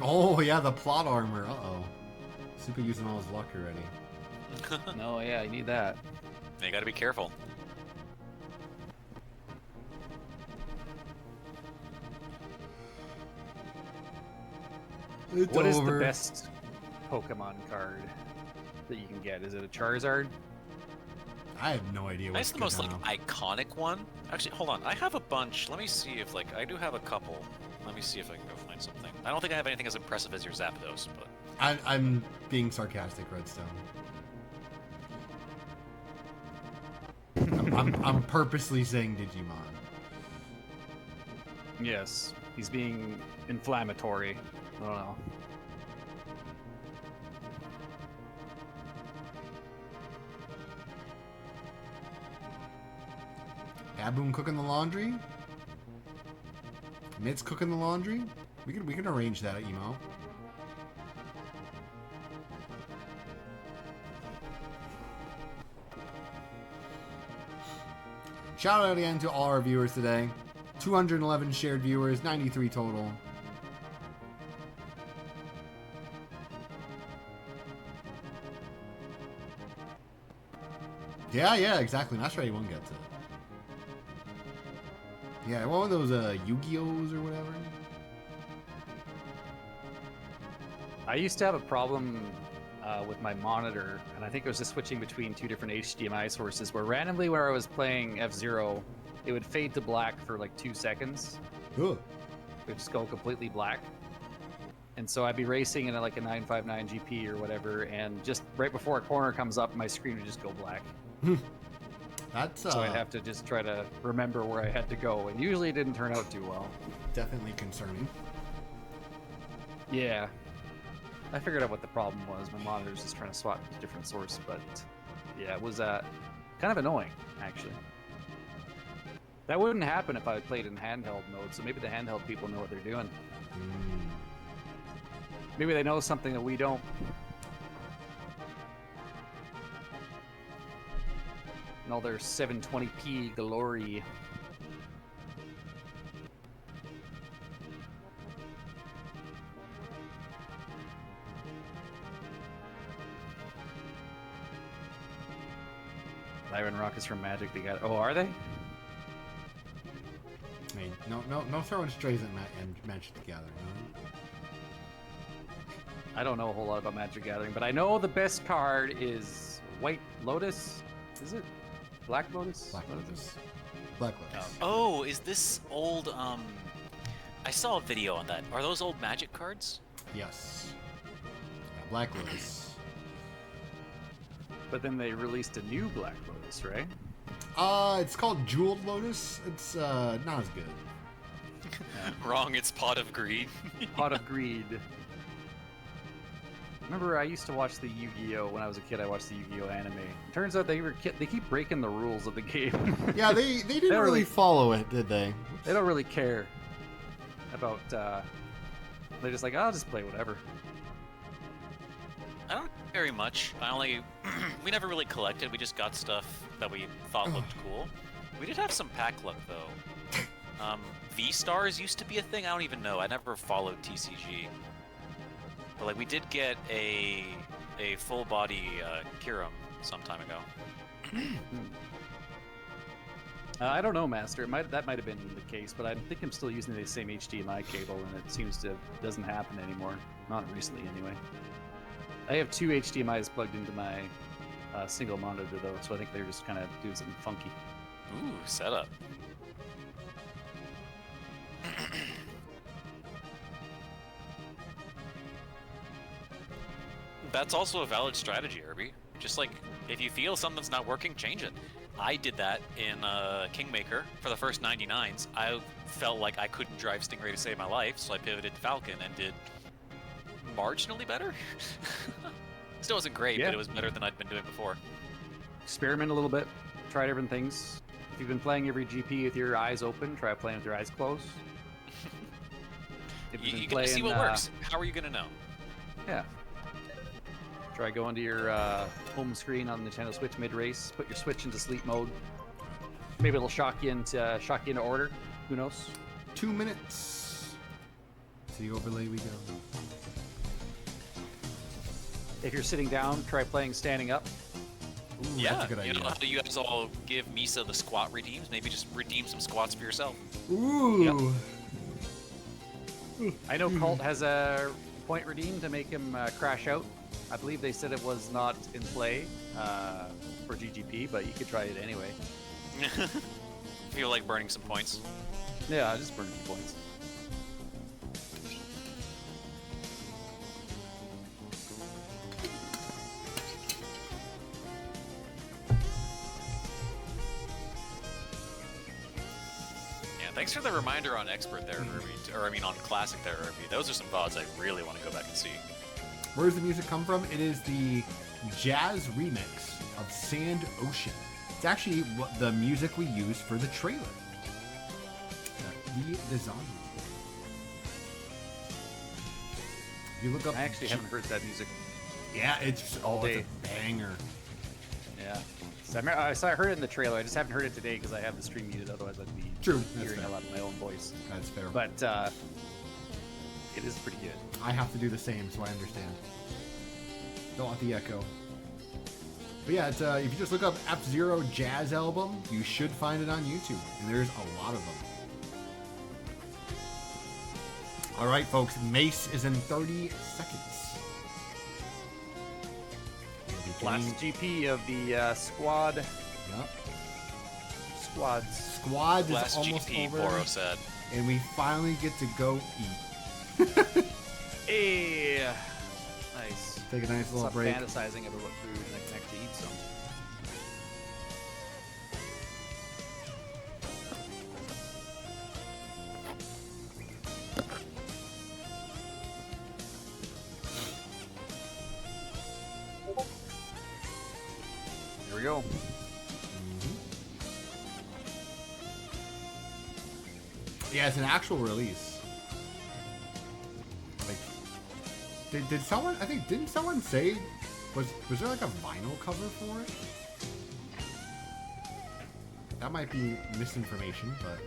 Oh yeah, the plot armor. Uh-oh. Super using all his luck already. No, yeah, you need that. You gotta be careful. It's What is over. the best Pokemon card that you can get? Is it a Charizard? I have no idea what's That's the most good like now. iconic one. Actually, hold on. I have a bunch. Let me see if like I do have a couple. Let me see if I can go find something. I don't think I have anything as impressive as your Zapdos, but I'm being sarcastic, Redstone. I'm purposely saying Digimon. Yes. He's being inflammatory. I don't know. Baboon cooking the laundry. Mit's cooking the laundry. We can arrange that, emo. Shout out again to all our viewers today. 211 shared viewers, 93 total. Yeah, exactly. That's right, you won't get to it. Yeah, one of those Yu-Gi-Ohs or whatever. I used to have a problem with my monitor, and I think it was just switching between two different HDMI sources, where randomly where I was playing F-Zero, it would fade to black for like 2 seconds. Ugh. It would just go completely black. And so I'd be racing in like a 959 GP or whatever, and just right before a corner comes up, my screen would just go black. That's So I'd have to just try to remember where I had to go, and usually it didn't turn out too well. definitely concerning. Yeah. I figured out what the problem was. My monitor was just trying to swap to a different source, but yeah, it was kind of annoying, actually. That wouldn't happen if I played in handheld mode, so maybe the handheld people know what they're doing. Maybe they know something that we don't. And all their 720p glory. Lyran Rockets from Magic, they got. Oh, are they? I mean, no throwing strays at Magic the Gathering. No? I don't know a whole lot about Magic Gathering, but I know the best card is White Lotus. Is it? Black Lotus? Black Lotus. Black Lotus. Oh, is this old? I saw a video on that. Are those old Magic cards? Yes. Yeah, Black Lotus. But then they released a new Black Lotus, right? It's called Jeweled Lotus. It's not as good. Wrong. It's Pot of Greed. Pot of Greed. Remember, I used to watch the Yu-Gi-Oh! When I was a kid. I watched the Yu-Gi-Oh! Anime. Turns out they keep breaking the rules of the game. Yeah, they didn't really follow it, did they? They don't really care about. They're just like, I'll just play whatever. I don't very much. We never really collected. We just got stuff that we thought looked cool. We did have some pack luck though. V-Stars used to be a thing. I don't even know. I never followed TCG. But like we did get a full body Kiram some time ago. I don't know, Master. That might have been the case, but I think I'm still using the same HDMI cable, and it seems to doesn't happen anymore. Not recently, anyway. I have 2 HDMIs plugged into my single monitor, though, so I think they're just kind of doing something funky. Ooh, setup. That's also a valid strategy, Irby. Just like, if you feel something's not working, change it. I did that in Kingmaker for the first 99s. I felt like I couldn't drive Stingray to save my life, so I pivoted to Falcon and did marginally better. Still wasn't great, but it was better than I'd been doing before. Experiment a little bit. Try different things. If you've been playing every GP with your eyes open, try playing with your eyes closed. If You gotta see what works. How are you gonna know? Yeah. Try going to your home screen on the Nintendo Switch mid-race. Put your Switch into sleep mode. Maybe it'll shock you into order. Who knows? 2 minutes. To the overlay we go. If you're sitting down, try playing standing up. Ooh, Yeah, that's a good idea. you know how you guys all give Misa the squat redeems? Maybe just redeem some squats for yourself. Ooh. I know Colt has a point redeem to make him crash out. I believe they said it was not in play for GGP, but you could try it anyway. Feel like burning some points. Yeah, just burn a few points. Yeah, thanks for the reminder on Expert there, Irby. Or I mean on Classic there, Irby. Those are some VODs I really want to go back and see. Where does the music come from? It is the jazz remix of Sand Ocean. It's actually the music we used for the trailer. The Dzoggiez. If you look up, I actually haven't heard that music. Yeah, it's it's a banger. Yeah. So I heard it in the trailer. I just haven't heard it today because I have the stream muted. Otherwise, I'd be True. That's hearing fair. a lot of my own voice. That's fair. But it is pretty good. I have to do the same, so I understand. Don't want the echo. But yeah, it's, if you just look up F-Zero Jazz album, you should find it on YouTube. And there's a lot of them. Alright, folks, Mace is in 30 seconds. Last GP of the squad. Yep. Squads. Squad is Last almost GP, over, Boro said. and we finally get to go eat. Hey, nice. Take a nice little Stop break. fantasizing about food and I can actually eat some. Here we go. Yeah, it's an actual release. Like, did someone? I think didn't someone say was there like a vinyl cover for it? That might be misinformation, but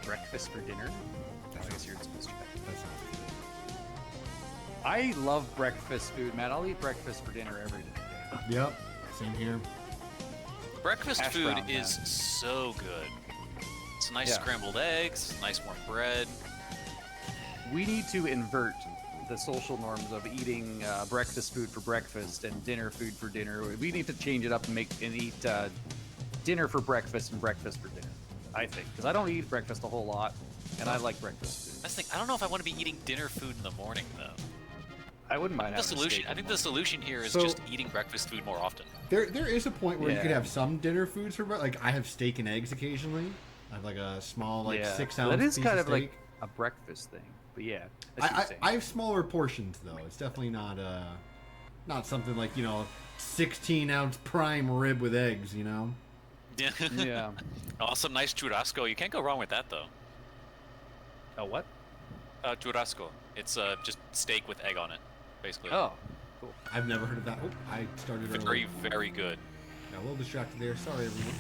Breakfast for dinner. I guess you're supposed to. that sounds good. I love breakfast food, man. I'll eat breakfast for dinner every day. Yep, same here. Breakfast Hash food brown, is man. so good. It's nice Yeah. scrambled eggs, nice warm bread. We need to invert the social norms of eating breakfast food for breakfast and dinner food for dinner. We need to change it up and eat dinner for breakfast and breakfast for dinner. I think because I don't eat breakfast a whole lot, and I like breakfast food. That's the thing. I don't know if I want to be eating dinner food in the morning though. I wouldn't mind The having a solution. steak I in think the the solution here is So- just eating breakfast food more often. There is a point where you Yeah. could have some dinner foods for like I have steak and eggs occasionally. I have like a small morning. like Yeah. 6 Well, ounce That is piece kind of of like steak. a breakfast thing, but yeah. I see what you're I saying. have smaller portions though. It's definitely not something like 16-ounce prime rib with eggs. Yeah. Yeah. Oh, some nice churrasco. You can't go wrong with that though. Oh, what? Churrasco. It's just steak with egg on it, basically. Oh, cool. I've never heard of that. Oh, I started Very, early. very good. Got a little distracted there. Sorry, everyone.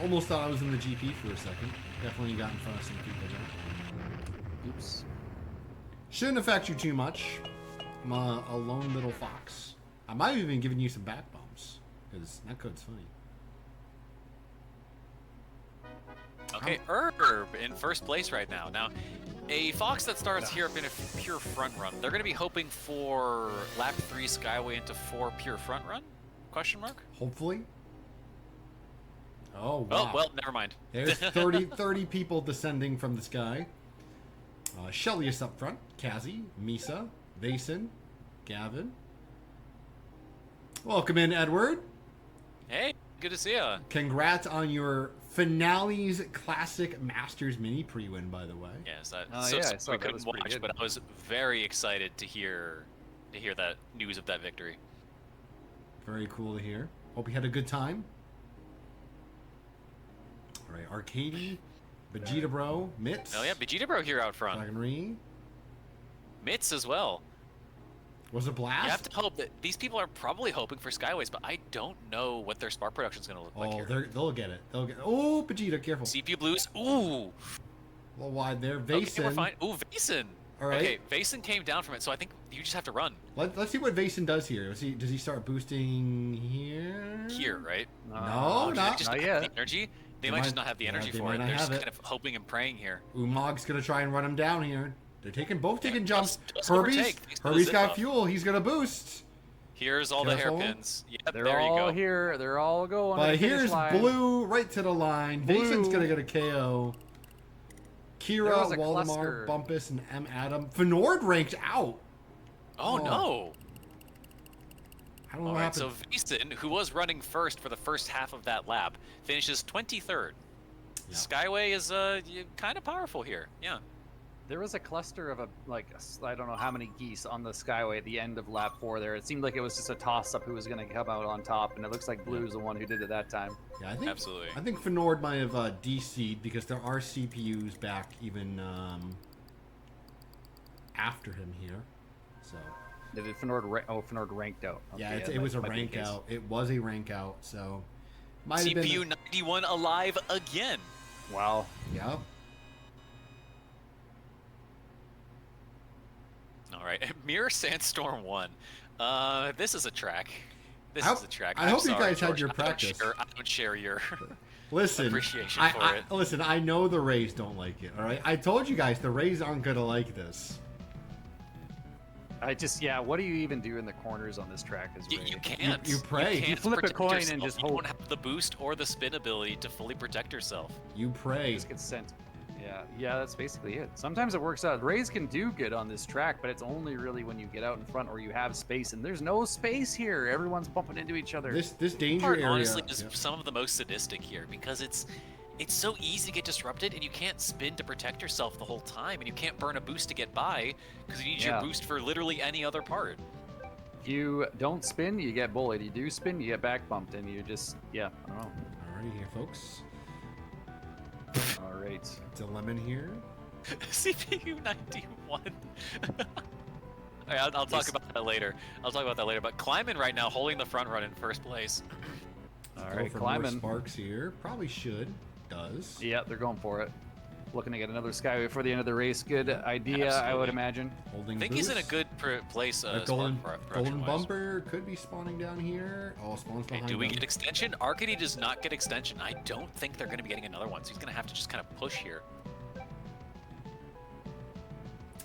Almost thought I was in the GP for a second. Definitely got in front of some people there. Oops. Shouldn't affect you too much. I'm a lone little fox. I might have even given you some back bumps, because that code's funny. Okay, Herb in first place right now. Now, a Fox that starts here up in a pure front run, they're going to be hoping for lap 3 Skyway into 4 pure front run? Question mark? Hopefully. Oh, wow. Oh, well, never mind. There's 30 people descending from the sky. Shelly is up front. Kazi, Misa, Vason, Gavin. Welcome in, Edward. Hey, good to see ya. Congrats on your finale's classic Masters mini pre-win, by the way. Yes, Oh, so yeah, I sorry saw we that. couldn't Was pretty watch, good. but I was very excited to hear that news of that victory. Very cool to hear. Hope you had a good time. All right, Arcady, Vegeta Bro, Mitz. Oh yeah, Vegeta Bro here out front. Dragonry. Mitz as well. Was it blast? You have to hope that these people are probably hoping for Skyways, but I don't know what their spark production is going to look like here. They'll get it. They'll get. Oh, Vegeta, careful. CPU blues. Ooh. A little wide there. Okay, Vason. we're fine. Ooh, Vason. All right. Okay, Vason came down from it, so I think you just have to run Let's see what Vason does here. Does he start boosting here? here, right? No, Do they not. just not not yet. have the energy. They They might just might- not have the yeah, energy they for might it. not They're just have it. kind of hoping and praying here. Umog's gonna try and run him down here. They're both taking jumps. just Herbie's overtake. Thanks for the Herbie's zip got up. fuel. He's gonna boost. Here's all Careful. the hairpins. Yep, They're there you all go. here. They're all going. to But the finish here's line. Blue right to the line. Blue. Vason's gonna get a KO. There Kira, was a Waldemar, cluster. Bumpus, and M. Adam. Fenord ranked out. Oh no! I don't know All what right, so happened. Vason, who was running first for the first half of that lap, finishes 23rd. Yeah. Skyway is kind of powerful here. Yeah. There was a cluster of I don't know how many geese on the Skyway at the end of lap 4 there. It seemed like it was just a toss-up who was going to come out on top, and it looks like Blue's the one who did it that time. Yeah, I think Absolutely. I think Fenord might have DC'd because there are CPUs back even after him here. So Did Fenord Fenord ranked out. yeah, Okay, it was that a might be the rank case. out. It was a rank out. So might have CPU been. 91 alive again. Wow. Yep. All right, Mirror Sandstorm 1. This is a track. This I is a track. I I'm hope you sorry, guys had George. your I don't practice. share- I don't share your. Listen, appreciation for it. Listen, I know the Rays don't like it, all right? I told you guys the Rays aren't going to like this. What do you even do in the corners on this track? You can't. You pray. You can't You flip a protect coin yourself. and just you hope. don't have the boost or the spin ability to fully protect yourself. You pray. Just get sent. Yeah, that's basically it. Sometimes it works out. Rays can do good on this track, but it's only really when you get out in front or you have space, and there's no space here. Everyone's bumping into each other. This danger Part, area. honestly, is some of the most sadistic here because it's so easy to get disrupted, and you can't spin to protect yourself the whole time, and you can't burn a boost to get by because you need your boost for literally any other part. If you don't spin, you get bullied. You do spin, you get back bumped, and you just, I don't know. Alrighty here, folks. All right. It's a lemon here. CPU 91. Alright, I'll talk about that later. But Kleimann right now holding the front run in first place. All Go right, for more Kleimann. sparks here. Probably should. Does. Yeah, they're going for it. Looking to get another Skyway before the end of the race. Good idea, I would Absolutely. imagine. Holding I think he's in a boost. good place. That golden bumper could be spawning down here. Oh, spawns Okay, behind do we them. get extension? Arcady does not get extension. I don't think they're going to be getting another one, so he's going to have to just kind of push here.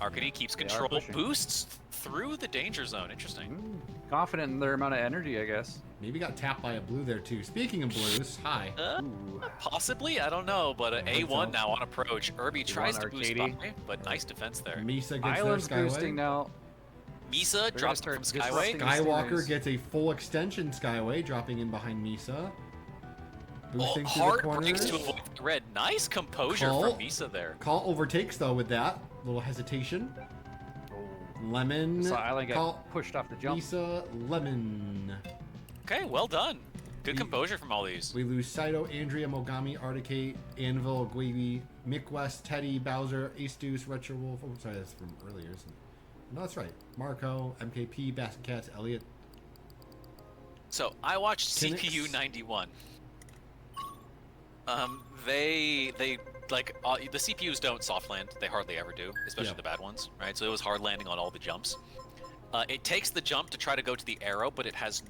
Arcady keeps They are control, pushing. boosts through the danger zone. Interesting. Confident in their amount of energy, I guess. Maybe got tapped by a blue there too. Speaking of blues, hi. Ooh. Possibly, I don't know, but A1 now on approach. Irby tries to boost Arcady. by, but nice defense there. Misa gets Island's their boosting Skyway. Misa now. They're drops gonna from start Skyway. disrupting Skywalker Steamers. gets a full extension Skyway, dropping in behind Misa. Boosting through the Hard corners. breaks to avoid the red. Nice composure Call. from Misa there. Call overtakes though with that little hesitation. Lemon. So Island get Call. pushed off the jump. Misa Lemon. Okay, well done. Good We- composure from all these. We lose Saito, Andrea, Mogami, Articate, Anvil, Guivi, Mick West, Teddy, Bowser, Ace Deuce, Retro Wolf. Oh, sorry, that's from earlier. No, that's right. Marco, MKP, Basket Cats, Elliot. So I watched Kinix. CPU 91. They like the CPUs don't soft land. They hardly ever do, especially Yeah. the bad ones, right? So it was hard landing on all the jumps. It takes the jump to try to go to the arrow, but it has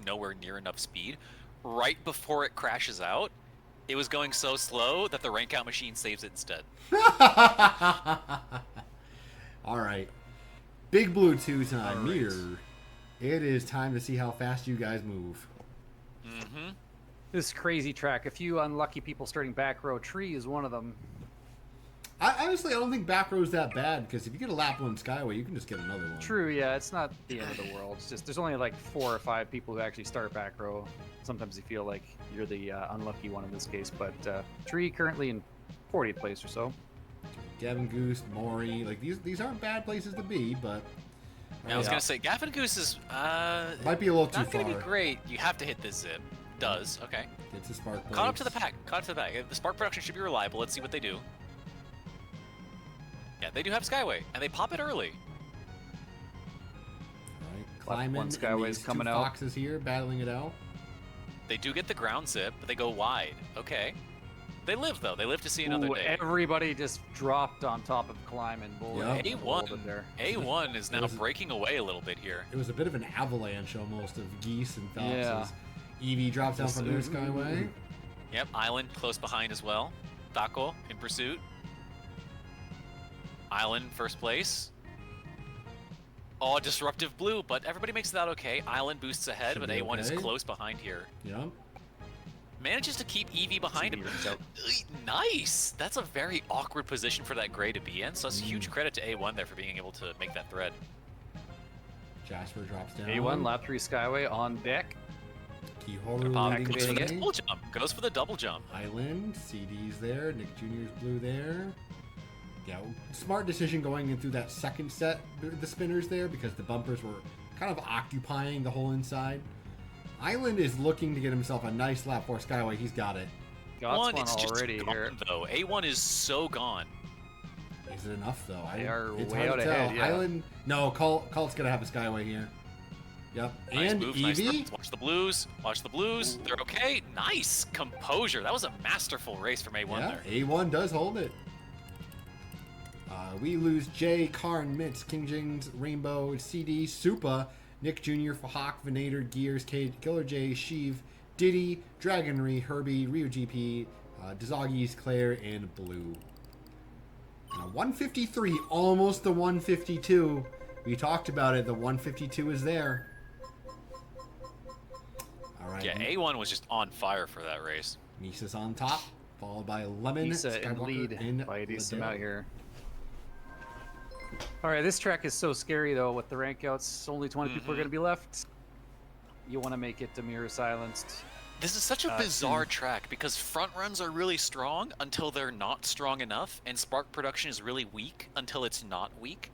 nowhere near enough speed. Right before it crashes out, it was going so slow that the rank out machine saves it instead. All right. Big Blue 2 time. All right. Meter. It is time to see how fast you guys move. Mm-hmm. This crazy track. A few unlucky people starting back row. Tree is one of them. Honestly, I don't think back row is that bad, because if you get a lap one Skyway, you can just get another one. True, yeah, it's not the end of the world. It's just there's only like 4 or 5 people who actually start back row. Sometimes you feel like you're the unlucky one in this case, but Tree currently in 40th place or so. Gavin Goose, Maury, like these aren't bad places to be, but I was gonna say Gavin Goose is might be a little too not gonna far. be great. You have to hit this zip. Does okay. Gets a spark blades. Caught up to the pack. Caught up to the pack. The spark production should be reliable. Let's see what they do. Yeah, they do have Skyway, and they pop it early. All right, Left one Kleimann and Skyway's these coming two out. foxes here battling it out. They do get the ground zip, but they go wide. Okay. They live though. They live to see another Ooh, day. everybody just dropped on top of Kleimann. Boy, Yeah. A1. there. A1 is now was- breaking away a little bit here. It was a bit of an avalanche almost of geese and foxes. Yeah. Evie drops down Just- from their Skyway. Yep, Island close behind as well. Daco in pursuit. Island first place. Oh, disruptive blue, but everybody makes it out okay. Island boosts ahead, Should but be A1 is okay. close behind here. Yep. Manages to keep Eevee behind him. Evie out. Nice! That's a very awkward position for that gray to be in, so it's huge credit to A1 there for being able to make that thread. Jasper drops down. A1 lap 3 Skyway on deck. Kihoru Pop leading goes for the the way. double jump. Goes for the double jump. Island, CD's there, Nick Jr.'s blue there. Yeah, smart decision going into that second set, the spinners there, because the bumpers were kind of occupying the whole inside. Island is looking to get himself a nice lap for Skyway. He's got it. Got one it's just already gone, here. though. A1 is so gone. Is it enough though? They are it's way hard out to tell. ahead, yeah. Island, no, Colt's gonna have a Skyway here. Yep, Nice and move, nice Eevee. throws. Watch the blues. Watch the blues. They're okay. Nice composure. That was a masterful race from A1 Yeah, there. A1 does hold it. We lose Jay, Karn, Mitz, King Jings, Rainbow, CD, Supa, Nick Jr., Fahawk, Venator, Gears, Killer J, Sheev, Diddy, Dragonry, Herbie, Rio GP, Dzoggiez, Claire, and Blue. And a 153, almost the 152. We talked about it. The 152 is there. All right. Yeah, A1 was just on fire for that race. Misa's on top, followed by Lemon, Misa in Skywalker, lead and by a decent Liddell. amount here. All right, this track is so scary though. With the rank outs, only 20 people are going to be left. You want to make it to mirror silenced. This is such a bizarre track because front runs are really strong until they're not strong enough, and spark production is really weak until it's not weak.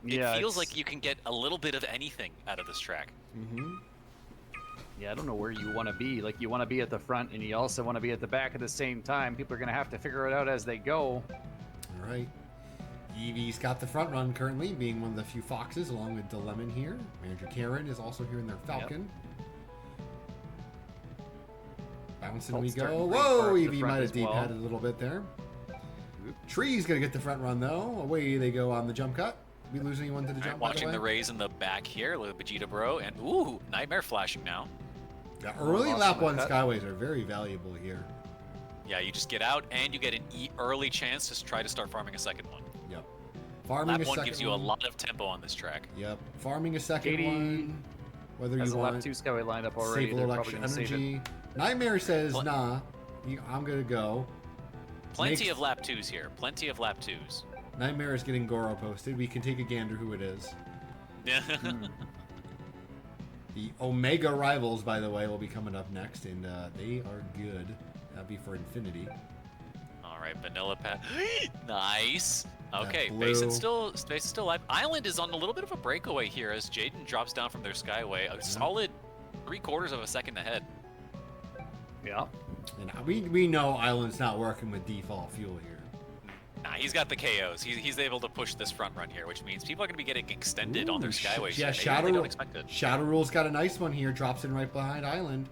Yeah, It feels like you can get a little bit of anything out of this track. Mm-hmm. Yeah, I don't know where you want to be. Like, you want to be at the front, and you also want to be at the back at the same time. People are going to have to figure it out as they go. All right. Evie's got the front run currently, being one of the few foxes, along with Lemon here. Manager Karen is also here in their Falcon. Bouncing we Colt's starting go. to bring Whoa, part to the Evie front might have as well. deep-headed a little bit there. Tree's going to get the front run, though. Away they go on the jump cut. We lose anyone to the jump, by Watching the the way? rays in the back here with Vegeta Bro, and ooh, Nightmare flashing now. The early Lost lap on the 1 cut. Skyways are very valuable here. Yeah, you just get out and you get an early chance to try to start farming a second one. Yep. Farming Lap a 1 second gives you a one. lot of tempo on this track. Yep. Farming a second Katie one. Whether Has you a want lap 2 Skyway lined up already. save a They're little probably extra going to save it. energy. Nightmare says, Pl- nah, I'm going to go. Plenty Makes- of lap 2s here. Plenty of lap 2s. Nightmare is getting Goro posted. We can take a gander who it is. Yeah. The Omega Rivals, by the way, will be coming up next, and they are good. That'll be for Infinity. All right, Vanilla Pat. Nice. Okay, blue. Basin's still alive. Island is on a little bit of a breakaway here as Jaden drops down from their Skyway. A solid 3/4 of a second ahead. Yeah. And we know Island's not working with default fuel here. Nah, he's got the KOs. He's able to push this front run here, which means people are going to be getting extended on their Ooh, Skyways. yeah, Maybe Shadow they don't expect it. Shadow Rule's got a nice one here. Drops in right behind Island.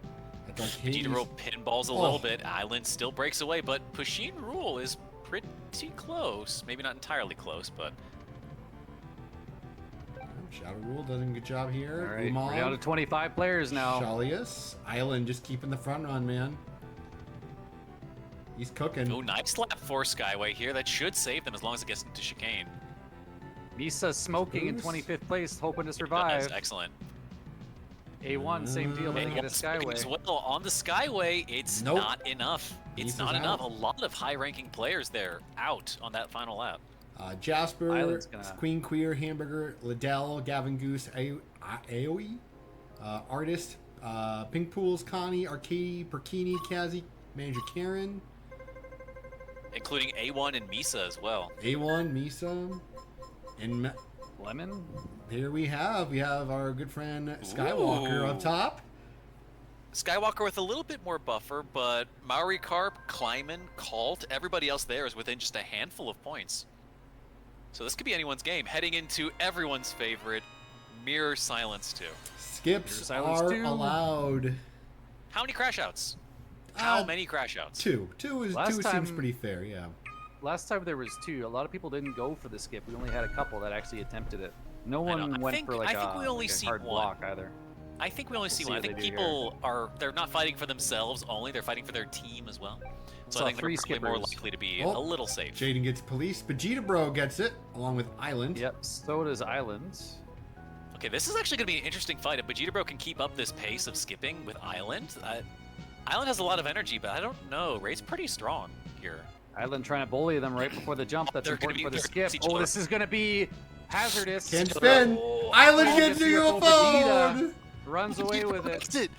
That's Arcades. Vegeta Bro pinballs a Oh. little bit. Island still breaks away, but Pusheen Rule is pretty close. Maybe not entirely close, but Shadow Rule does a good job here. All right, Umar, we're down to 25 players now. Shalius. Island just keeping the front run, man. He's cooking. oh, nice lap 4 Skyway here. That should save them as long as it gets into chicane. Misa smoking in Oops. 25th place, hoping to That's survive. excellent. A1, same deal, but And they get a as Skyway. well, on the Skyway, it's Nope. not enough. It's Misa's not enough. out. A lot of high-ranking players there out on that final lap. Jasper, Island's gonna- Queen Queer, Hamburger, Liddell, Gavin Goose, Aoi, Artist, Pink Pools, Connie, Arcady, Perkini, Kazi, Manager Karen, Including A1 and Misa as well. A1, Misa, and Lemon? here we have our good friend Skywalker Ooh. up top. Skywalker with a little bit more buffer, but Maori Carp, Kleimann, Colt, everybody else there is within just a handful of points. So this could be anyone's game, heading into everyone's favorite, Mirror Silence 2. Skips Silence are 2. allowed. How many crash outs? How many crash outs? Two Last seems time- pretty fair, yeah. Last time there was 2. A lot of people didn't go for the skip. We only had a couple that actually attempted it. No I know. one I went think- for like I think we only like a see hard one. block either. I think we only see see one. I what think they do people they're not fighting for themselves only, they're fighting for their team as well. So Saw I think they're 3 probably more skippers. likely to be Oh, a little safe. Jaden gets police. Vegeta Bro gets it, along with Island. Yep, so does Islands. Okay, this is actually going to be an interesting fight. If Vegeta Bro can keep up this pace of skipping with Island, Island has a lot of energy, but I don't know. Ray's pretty strong here. Island trying to bully them right before the jump. That's They're gonna important be- for the they're gonna skip. see each Oh, other. this is going to be hazardous. Can't spin. Oh, Island oh, gets gets UFO'd. Vegeta. Runs away with it. Makes it.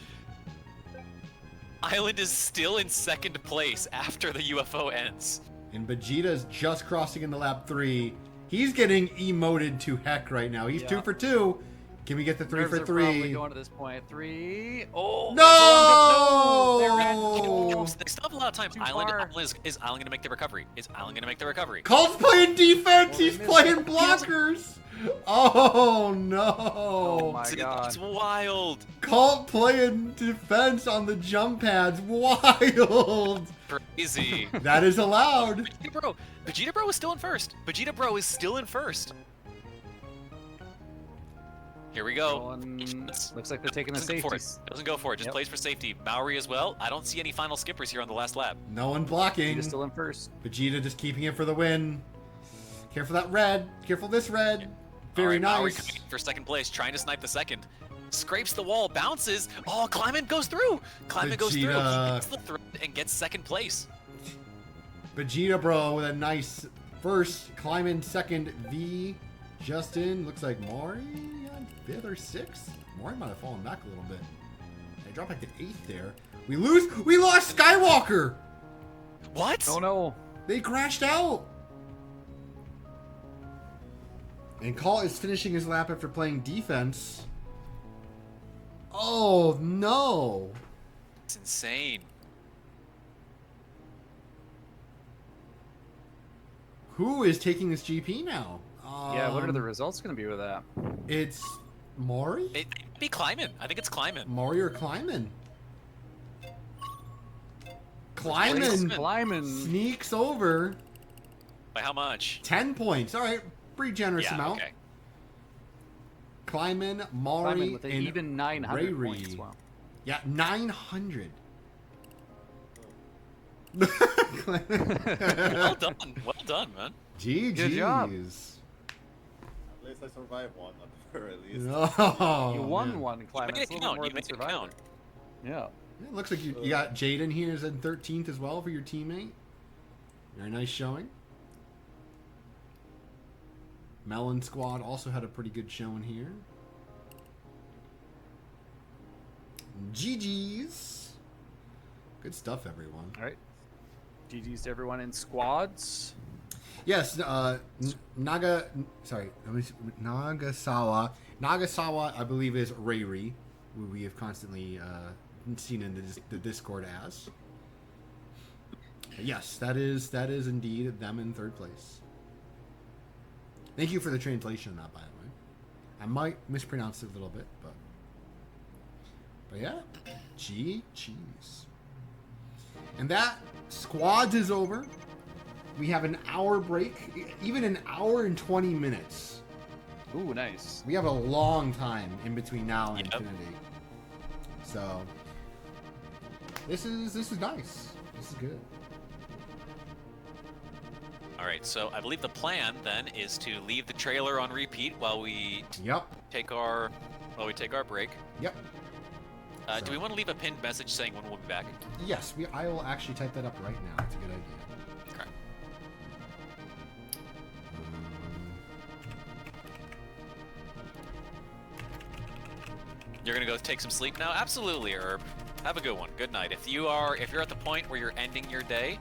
Island is still in second place after the UFO ends. And Vegeta's just crossing into lap 3. He's getting emoted to heck right now. He's Yeah. 2 for 2. Can we get the 3 Nerves for are probably 3? going to this point. 3. Oh, No! they're at 2. They still have a lot of time. Too Island far. is Island going to make the recovery? Is Island going to make the recovery? Colt's playing defense. Oh, they He's missed playing it. blockers. Oh no! Oh my god. It's wild. Colt playing defense on the jump pads. Wild. Crazy. That is allowed. Vegeta Bro is still in first. Vegeta Bro is still in first. Here we go. Going- looks like they're taking the Doesn't go for it. safeties. Doesn't go for it. Just Yep. plays for safety. Maori as well. I don't see any final skippers here on the last lap. No one blocking. Vegeta's still in first. Vegeta just keeping it for the win. Careful that red. Careful this red. Very All right, Maori nice. coming in for second place, trying to snipe the second. Scrapes the wall, bounces. Oh, Kleimann goes through. Kleimann goes through. He Vegeta. gets the thread and gets second place. Vegeta, bro, with a nice first. Kleimann second. V. Justin. Looks like Maury on 5th or 6th. Maury might have fallen back a little bit. They dropped back to 8th there. We lose. We lost Skywalker. What? Oh no. They crashed out. And Call is finishing his lap after playing defense. Oh, no. It's insane. Who is taking this GP now? Yeah, what are the results going to be with that? It's Maury? It might be Kleimann. I think it's Kleimann. Maury or Kleimann? Kleimann. Kleimann. Sneaks over. By how much? 10 points. All right, pretty generous Yeah, amount. okay. Kleimann, Maury, Kleimann with an and even 900 Ray points. Wow. Yeah, 900. Well done. Well done, man. GG's. Good job. At least I survived one, at the very least. Oh, You won man. one, Kleimann. made it It's a little count. more You than made it Survivor. count. Yeah. It looks like you got Jaden here as in 13th as well for your teammate. Very nice showing. Melon Squad also had a pretty good showing here. GG's. Good stuff, everyone. All right. GG's to everyone in squads. Yes, Nagasawa. Nagasawa, I believe, is Rayri, who we have constantly seen in the Discord as. Yes, that is indeed them in 3rd place. Thank you for the translation of that, by the way. I might mispronounce it a little bit, but yeah, GG's. And that squads is over. We have an hour break, even an hour and 20 minutes. Ooh, nice. We have a long time in between now and Yep. Infinity. So this is nice. This is good. All right, so I believe the plan then is to leave the trailer on repeat while we Yep. take our break. Yep. Do we want to leave a pinned message saying when we'll be back? Yes, I will actually type that up right now. It's a good idea. Okay. You're gonna go take some sleep now? Absolutely, Herb. Have a good one. Good night. If you're at the point where you're ending your day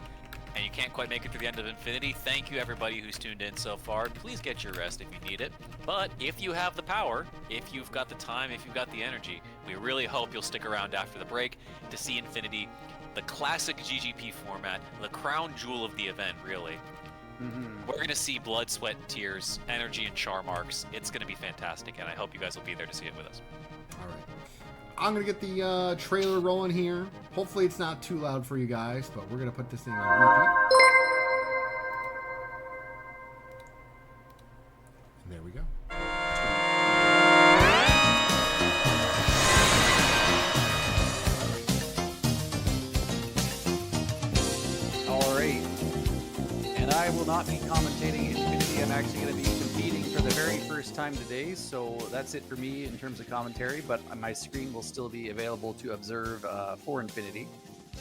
and you can't quite make it to the end of Infinity, thank you everybody who's tuned in so far. Please get your rest if you need it. But if you have the power, if you've got the time, if you've got the energy, we really hope you'll stick around after the break to see Infinity, the classic GGP format, the crown jewel of the event, really. Mm-hmm. We're going to see blood, sweat, tears, energy, and char marks. It's going to be fantastic, and I hope you guys will be there to see it with us. All right. I'm going to get the trailer rolling here. Hopefully it's not too loud for you guys, but we're going to put this thing on repeat. And there we go. All right. And I will not be commentating Infinity. I'm actually going to be competing for the very first time today. So that's it for me in terms of commentary. But my screen will still be available to observe for Infinity.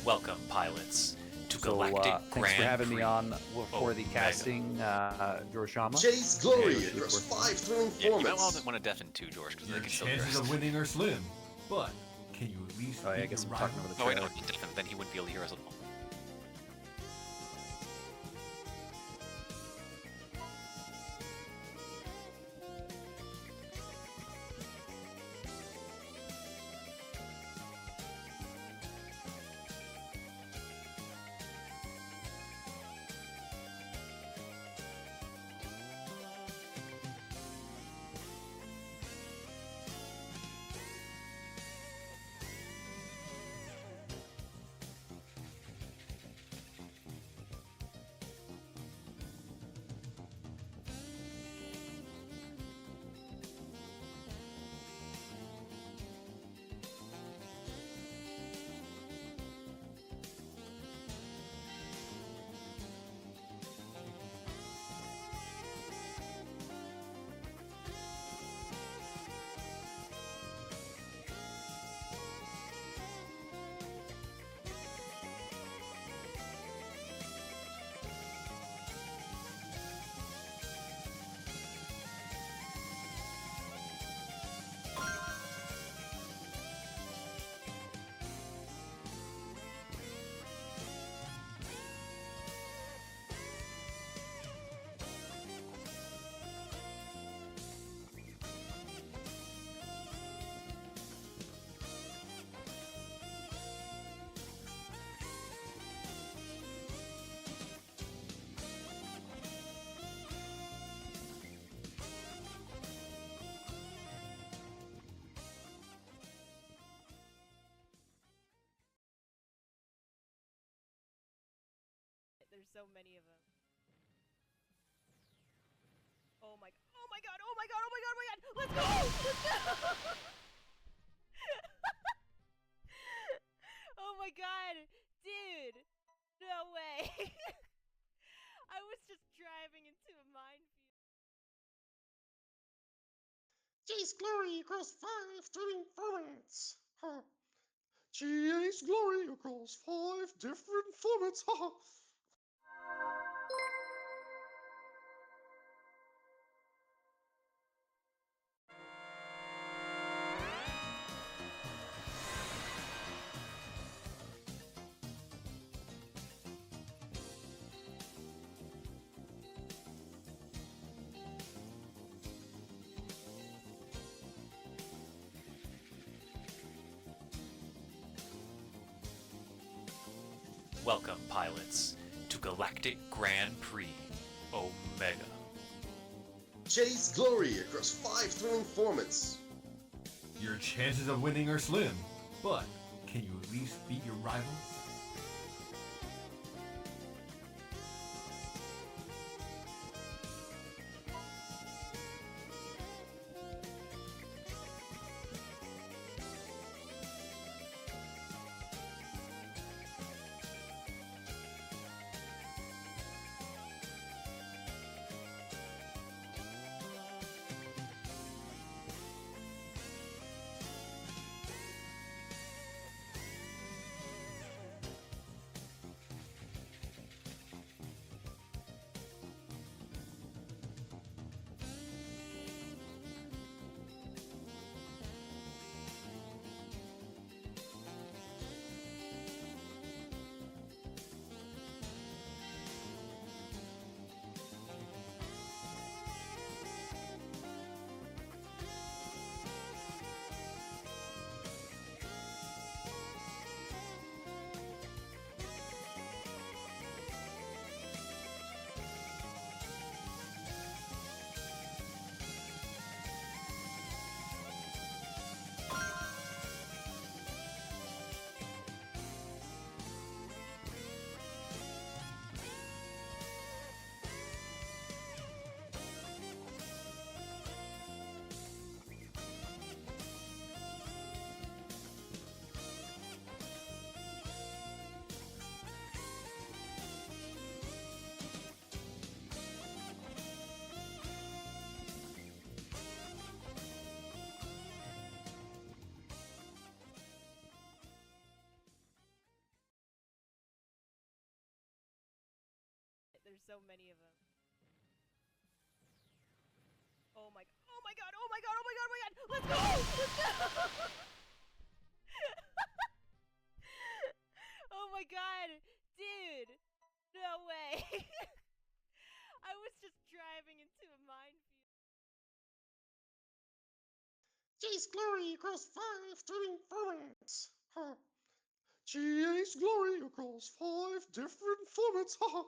Welcome, pilots, to So Galactic thanks Grand for having Prix. me on for the Omega. casting, Jorshama. Jay's glory Yeah, across of 5 thrilling Yeah, you might formats. want to deafen too, George, because they Your can still hear chances us. of winning are slim, but can you at least Oh, yeah, I beat guess your I'm talking rival? over the Oh, wait, no, trailer. deafen, then he wouldn't be able to hear us at all. so many of them. Oh my god, oh my god, oh my god, oh my god, oh my god! Let's go! Let's go! Oh my god! Dude! No way! I was just driving into a minefield. Jay's glory across 5 different formats. Huh. GA's glory across 5 different formats. Haha. Welcome, pilots, to Galactic Grand Prix Omega. Jay's glory across 5 thrilling formats. Your chances of winning are slim, but can you at least beat your rivals? There's so many of them. Oh my god, oh my god, oh my god, oh my god, oh my god! Let's go! Let's go! Oh my god! Dude! No way! I was just driving into a minefield. Jay's glory across 5 different formats. Huh. GA's glory across 5 different formats. Haha.